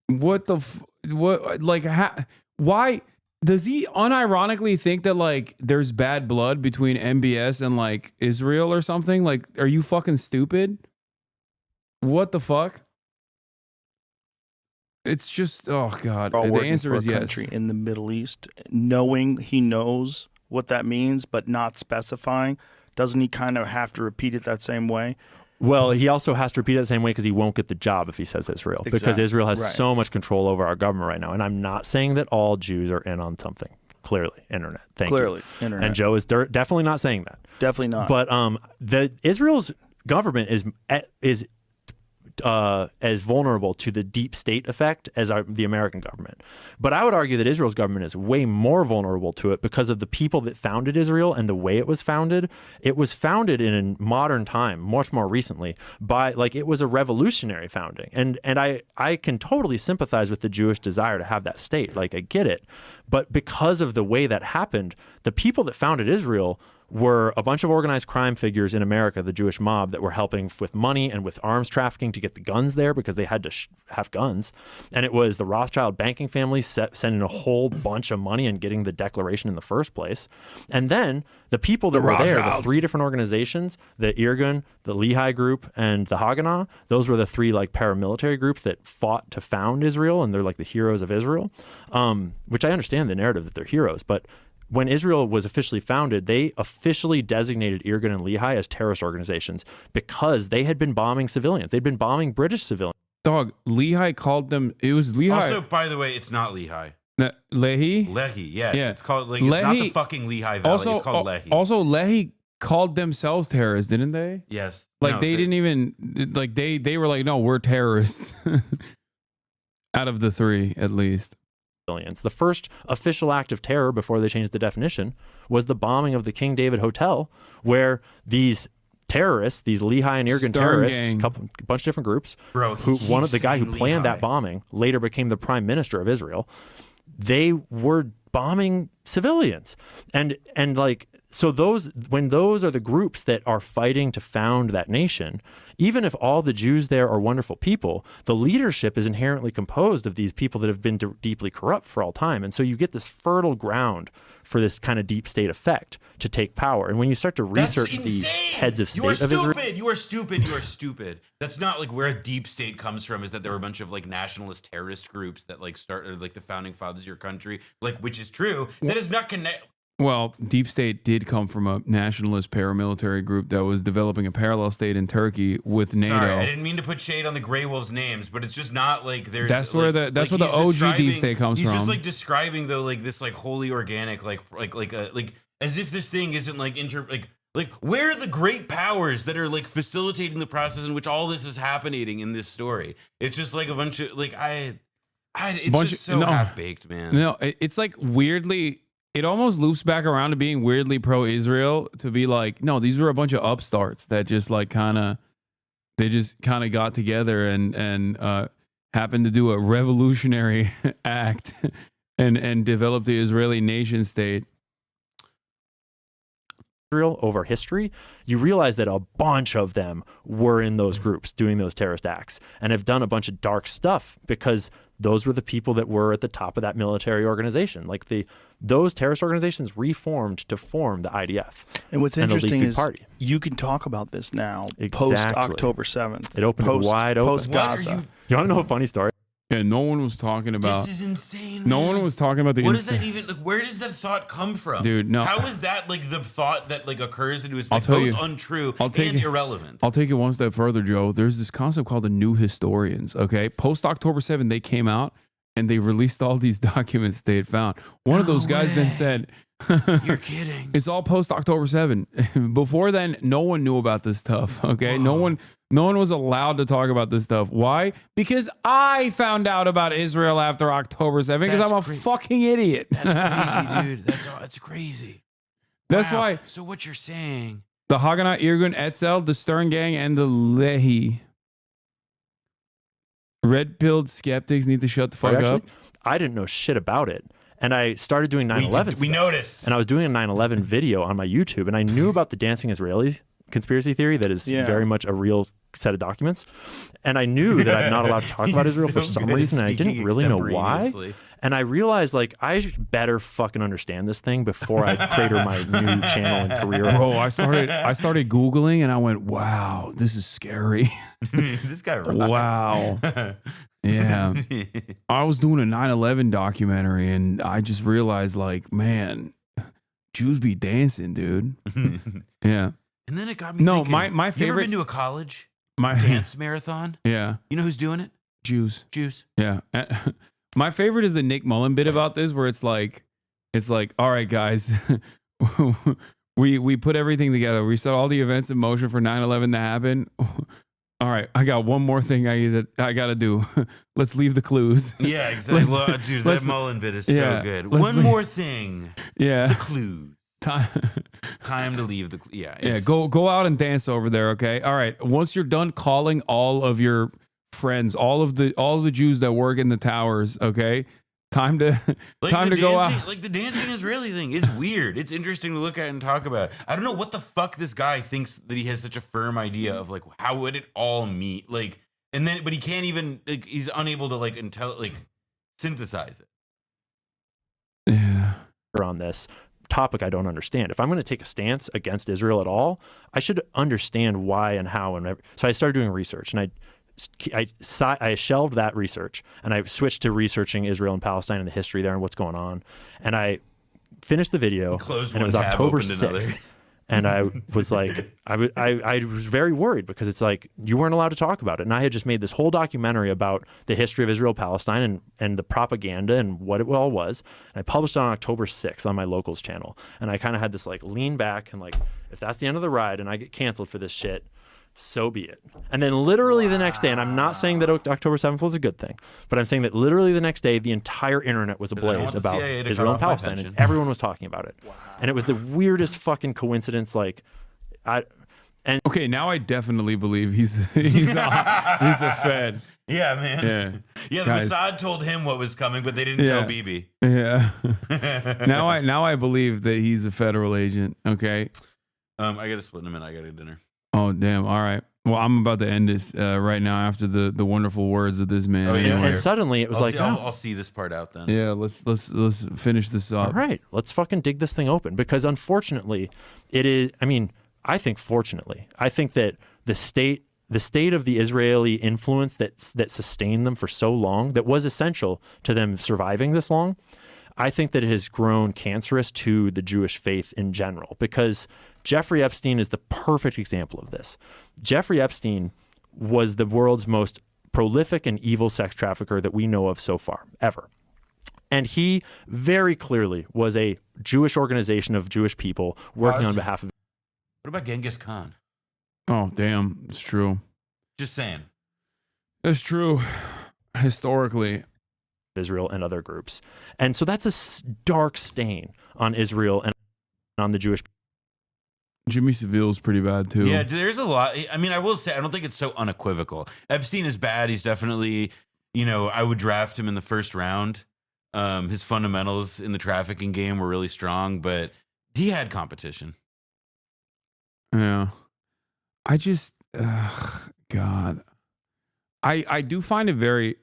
What the... why... Does he unironically think that, like, there's bad blood between MBS and, like, Israel or something? Like, are you fucking stupid? What the fuck? It's just, oh, God. The answer is yes.
Country in the Middle East, knowing he knows what that means, but not specifying, doesn't he kind of have to repeat it that same way?
Well, he also has to repeat it the same way because he won't get the job if he says Israel. Exactly. Because Israel has so much control over our government right now. And I'm not saying that all Jews are in on something. Clearly, internet. Thank you.
Internet.
And Joe is definitely not saying that.
Definitely not.
But the Israel's government is as vulnerable to the deep state effect as the American government. But I would argue that Israel's government is way more vulnerable to it because of the people that founded Israel and the way it was founded. It was founded in a modern time, much more recently, by, like, it was a revolutionary founding. And I can totally sympathize with the Jewish desire to have that state. Like, I get it. But because of the way that happened, the people that founded Israel were a bunch of organized crime figures in America, the Jewish mob, that were helping with money and with arms trafficking to get the guns there because they had to have guns. And it was the Rothschild banking family sending a whole bunch of money and getting the declaration in the first place. And then the people that were there, the three different organizations, the Irgun, the Lehi group, and the Haganah, those were the three, like, paramilitary groups that fought to found Israel, and they're like the heroes of Israel, which I understand the narrative that they're heroes, but when Israel was officially founded, they officially designated Irgun and Lehi as terrorist organizations because they had been bombing civilians. They'd been bombing British civilians.
Dog, Lehi called them, it was Lehi.
Also, by the way, it's not Lehi.
Lehi?
Lehi, yes.
Yeah.
It's called, like, it's not the fucking Lehigh Valley. It's called Lehi.
Also, Lehi called themselves terrorists, didn't they?
Yes.
Like, they didn't even, like, they were like, no, we're terrorists. Out of the three, at least.
The first official act of terror before they changed the definition was the bombing of the King David Hotel, where these terrorists, these Lehi and Irgun terrorists, a bunch of different groups, one of the guy who planned that bombing later became the prime minister of Israel. They were bombing civilians, and like, so when those are the groups that are fighting to found that nation, even if all the Jews there are wonderful people, the leadership is inherently composed of these people that have been deeply corrupt for all time. And so you get this fertile ground for this kind of deep state effect to take power. And when you start to research the heads of state of Israel...
You are stupid. That's not, like, where a deep state comes from, is that there were a bunch of, like, nationalist terrorist groups that, like, started, like, the founding fathers of your country, like, which is true. That is not connected.
Well, Deep State did come from a nationalist paramilitary group that was developing a parallel state in Turkey with NATO.
Sorry, I didn't mean to put shade on the Grey Wolves' names, but it's just not like there's.
That's where the OG Deep State comes from.
He's just, like, describing, though, like, this, like, wholly organic, like as if this thing isn't, like, like where are the great powers that are, like, facilitating the process in which all this is happening in this story? It's just like a bunch of, like, it's just so half baked, man.
No, it's like weirdly. It almost loops back around to being weirdly pro-Israel, to be like, no, these were a bunch of upstarts that just, like, kind of got together and happened to do a revolutionary act and develop the Israeli nation state.
Over history, you realize that a bunch of them were in those groups doing those terrorist acts and have done a bunch of dark stuff because those were the people that were at the top of that military organization. Like those terrorist organizations reformed to form the IDF.
And what's interesting is
party.
you can talk about this now,
Exactly.
post October 7th.
It opened wide open.
Post Gaza.
You want to know a funny story?
Yeah, no one was talking about.
This is insane.
No one was talking about the.
What does that even? Like, where does that thought come from,
dude? No.
How is that like the thought that like occurs and it was
I'll
like,
tell
both
you,
untrue
I'll take
and
it,
irrelevant?
I'll take it one step further, Joe. There's this concept called the new historians. Okay, post October 7, they came out and they released all these documents they had found. One of those guys then said,
"You're kidding."
It's all post October 7. Before then, no one knew about this stuff. Okay, no one was allowed to talk about this stuff. Why? Because I found out about Israel after October 7 because I'm a fucking idiot.
That's crazy, dude. That's crazy.
That's
Wow.
why.
So what you're saying?
The Haganah, Irgun, Etzel, the Stern Gang, and the Lehi. Red-pilled skeptics need to shut the fuck up.
I didn't know shit about it. And I started doing 9/11
We noticed.
And I was doing a 9/11 video on my YouTube, and I knew about the dancing Israelis conspiracy theory that is very much a real set of documents. And I knew that I'm not allowed to talk about Israel for some reason, and I didn't really know why. And I realized, like, I better fucking understand this thing before I crater my new channel and career.
Bro, I started Googling, and I went, wow, this is scary.
This guy rocks.
Wow. Yeah. I was doing a 9/11 documentary, and I just realized, like, man, Jews be dancing, dude. Yeah.
And then it got me thinking,
my
you
favorite.
ever been to a college
My
dance marathon?
Yeah.
You know who's doing it?
Jews.
Yeah.
My favorite is the Nick Mullen bit about this, where it's like, all right, guys, we put everything together. We set all the events in motion for 9/11 to happen. All right, I got one more thing I got to do. Let's leave the clues.
Yeah, exactly. Well, dude, that Mullen bit is so good. One more thing.
Yeah.
The clues. Time to leave the. Yeah.
Go out and dance over there. Okay. All right. Once you're done calling all of your friends, all of the Jews that work in the towers. Okay. Time to go out.
Like the dancing Israeli thing. It's weird. It's interesting to look at and talk about. I don't know what the fuck this guy thinks that he has such a firm idea of, like, how would it all meet, like, and then but he can't even, like, he's unable to synthesize it.
Yeah. On this topic I don't understand. If I'm going to take a stance against Israel at all, I should understand why and how and so I started doing research, and I shelved that research and I switched to researching Israel and Palestine and the history there and what's going on. And I finished the video, and it was October 6th. And I was like, I was very worried because it's like, you weren't allowed to talk about it. And I had just made this whole documentary about the history of Israel, Palestine, and the propaganda and what it all was. And I published it on October 6th on my locals channel. And I kind of had this like lean back and like, if that's the end of the ride and I get canceled for this shit, so be it. And then literally the next day, and I'm not saying that October 7th was a good thing, but I'm saying that literally the next day, the entire internet was ablaze about Israel and Palestine, and everyone was talking about it. Wow. And it was the weirdest fucking coincidence. Like,
okay, now I definitely believe he's a Fed.
Yeah, man. Yeah. The Mossad told him what was coming, but they didn't tell Bibi.
Yeah. now I believe that he's a federal agent. Okay.
I got to split in a minute. I got to dinner.
Oh, damn. All right. Well, I'm about to end this right now after the wonderful words of this man.
Oh, yeah. And suddenly it was
I'll see this part out then.
Yeah, let's finish this up.
All right. Let's fucking dig this thing open, because unfortunately it is, I think fortunately, I think that the state of the Israeli influence that sustained them for so long, that was essential to them surviving this long, I think that it has grown cancerous to the Jewish faith in general, because Jeffrey Epstein is the perfect example of this. Jeffrey Epstein was the world's most prolific and evil sex trafficker that we know of so far, ever. And he very clearly was a Jewish organization of Jewish people working on behalf of.
What about Genghis Khan?
Oh, damn. It's true.
Just saying.
It's true. Historically.
Israel and other groups. And so that's a dark stain on Israel and on the Jewish people.
Jimmy Savile's pretty bad too.
Yeah, there's a lot. I will say, I don't think it's so unequivocal. Epstein is bad. He's definitely, I would draft him in the first round. His fundamentals in the trafficking game were really strong, but he had competition.
Yeah. I just, God. I do find it very,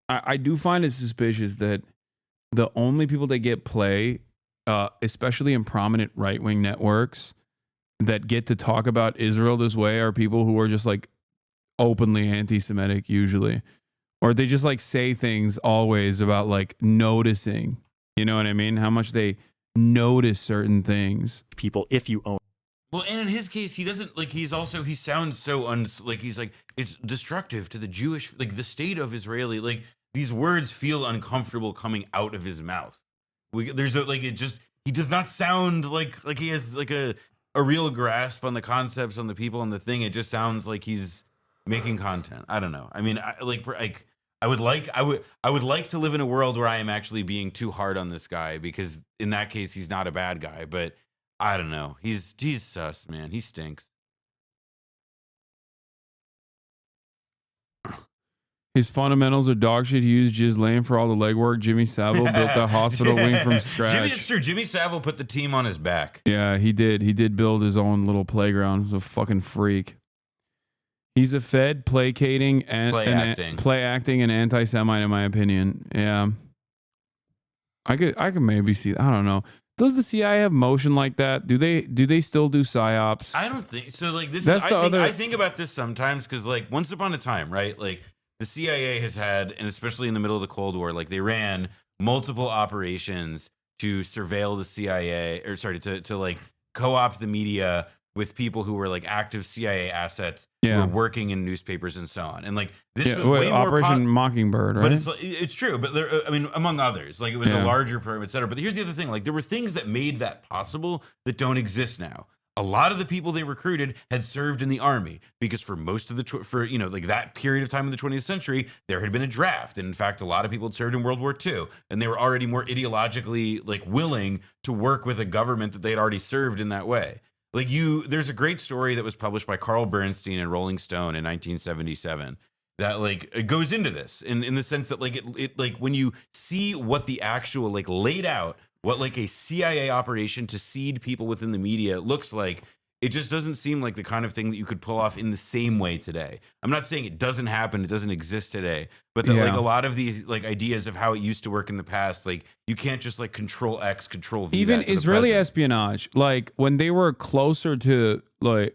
I do find it suspicious that the only people that get play, especially in prominent right-wing networks, that get to talk about Israel this way are people who are just like openly anti-Semitic usually, or they just like say things always about like noticing, you know what I mean? How much they notice certain things.
People, if you own.
Well, and in his case, he doesn't like. He sounds so like he's like it's destructive to the Jewish, like the state of Israeli. Like these words feel uncomfortable coming out of his mouth. There's a, like it just he does not sound like he has like a real grasp on the concepts, on the people, on the thing. It just sounds like he's making content. I don't know. I mean, I would like to live in a world where I am actually being too hard on this guy, because in that case he's not a bad guy, but I don't know. He's sus, man. He stinks.
His fundamentals are dog shit. He used Jizz Lane for all the legwork. Jimmy Savile built that hospital wing from scratch.
It's true. Jimmy Savile put the team on his back.
Yeah, he did. He did build his own little playground. He's a fucking freak. He's a Fed placating and play acting and anti-Semite, in my opinion. Yeah, I could maybe see. I don't know. Does the CIA have motion like that? Do they still do psyops?
I don't think so. Like this,
That's
I think about this sometimes because like once upon a time, right? Like the CIA has had, and especially in the middle of the Cold War, like they ran multiple operations to surveil the CIA, or sorry, to like co-opt the media with people who were like active CIA assets who were working in newspapers and so on. And like this was way more
Operation Mockingbird, right?
But it's true. But there, I mean, among others, like it was a larger program, et cetera. But here's the other thing: like there were things that made that possible that don't exist now. A lot of the people they recruited had served in the army, because for most of the like that period of time in the 20th century, there had been a draft. And in fact, a lot of people had served in World War II, and they were already more ideologically like willing to work with a government that they had already served in that way. Like there's a great story that was published by Carl Bernstein in Rolling Stone in 1977 that like it goes into this in the sense that like it like when you see what the actual like laid out, what like a CIA operation to seed people within the media looks like, it just doesn't seem like the kind of thing that you could pull off in the same way today. I'm not saying it doesn't happen, it doesn't exist today, but that like a lot of these like ideas of how it used to work in the past, like you can't just like Control X, Control V.
Even Israeli espionage, like when they were closer to like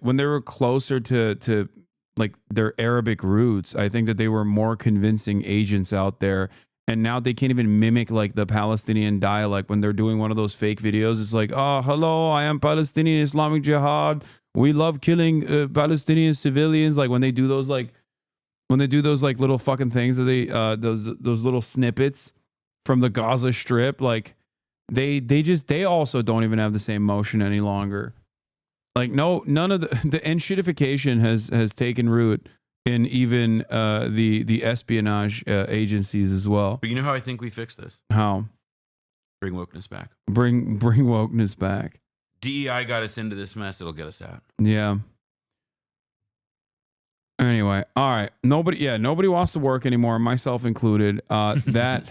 their Arabic roots, I think that they were more convincing agents out there. And now they can't even mimic like the Palestinian dialect when they're doing one of those fake videos. It's like, oh, hello, I am Palestinian Islamic Jihad. We love killing Palestinian civilians. Like when they do those little fucking things that they those little snippets from the Gaza Strip. Like they also don't even have the same motion any longer. Like none of the shitification has taken root in even the espionage agencies as well.
But you know how I think we fix this?
How?
Bring wokeness back.
Bring wokeness back.
DEI got us into this mess. It'll get us out.
Yeah. Anyway, all right. Nobody wants to work anymore, myself included. That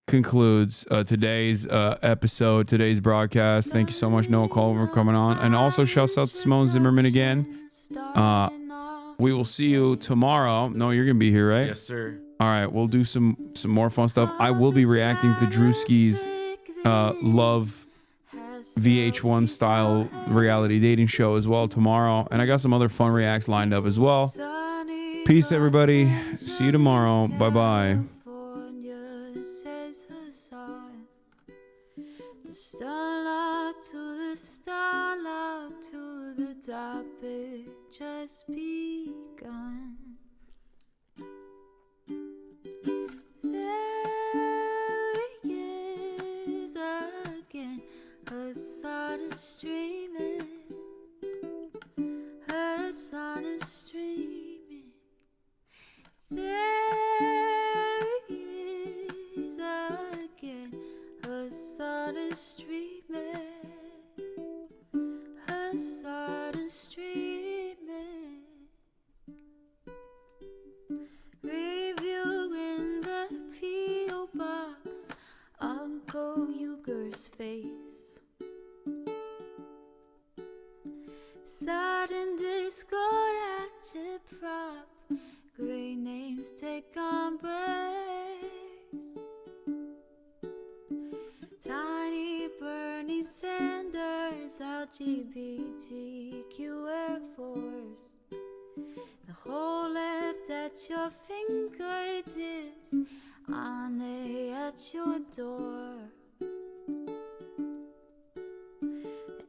concludes today's episode, today's broadcast. Thank you so much, Noah Culver, for coming on. And also shouts out to Simone Zimmerman again. We will see you tomorrow. No, you're gonna be here, right?
Yes, sir.
All right, we'll do some more fun stuff. I will be reacting to Drewski's Love VH1 style reality dating show as well tomorrow, and I got some other fun reacts lined up as well. Peace, everybody. See you tomorrow. Bye bye.
Topic just begun. There he is again, Hasan is streaming, Hasan is streaming. There he is again, Hasan is streaming. Hasan is streaming, reviewing the P.O. box, Uncle Uger's face. Sudden discord at your prop, great names take on breath. Force, LGBTQ Air Force. The whole left at your fingertips, on at your door.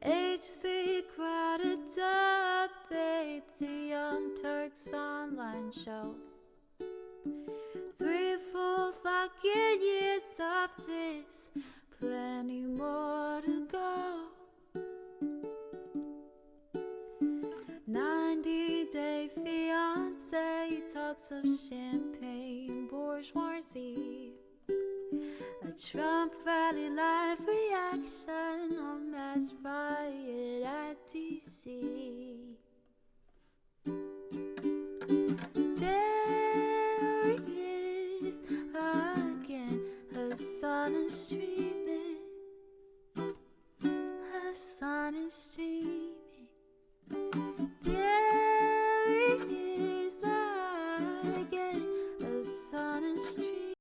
H3 crowded debate, the Young Turks online show. 3 full fucking years of this, plenty more to go. 90-day fiance talks of champagne bourgeoisie. A Trump rally live reaction on mass riot at DC. There he is again, Hasan is streaming. Hasan is streaming.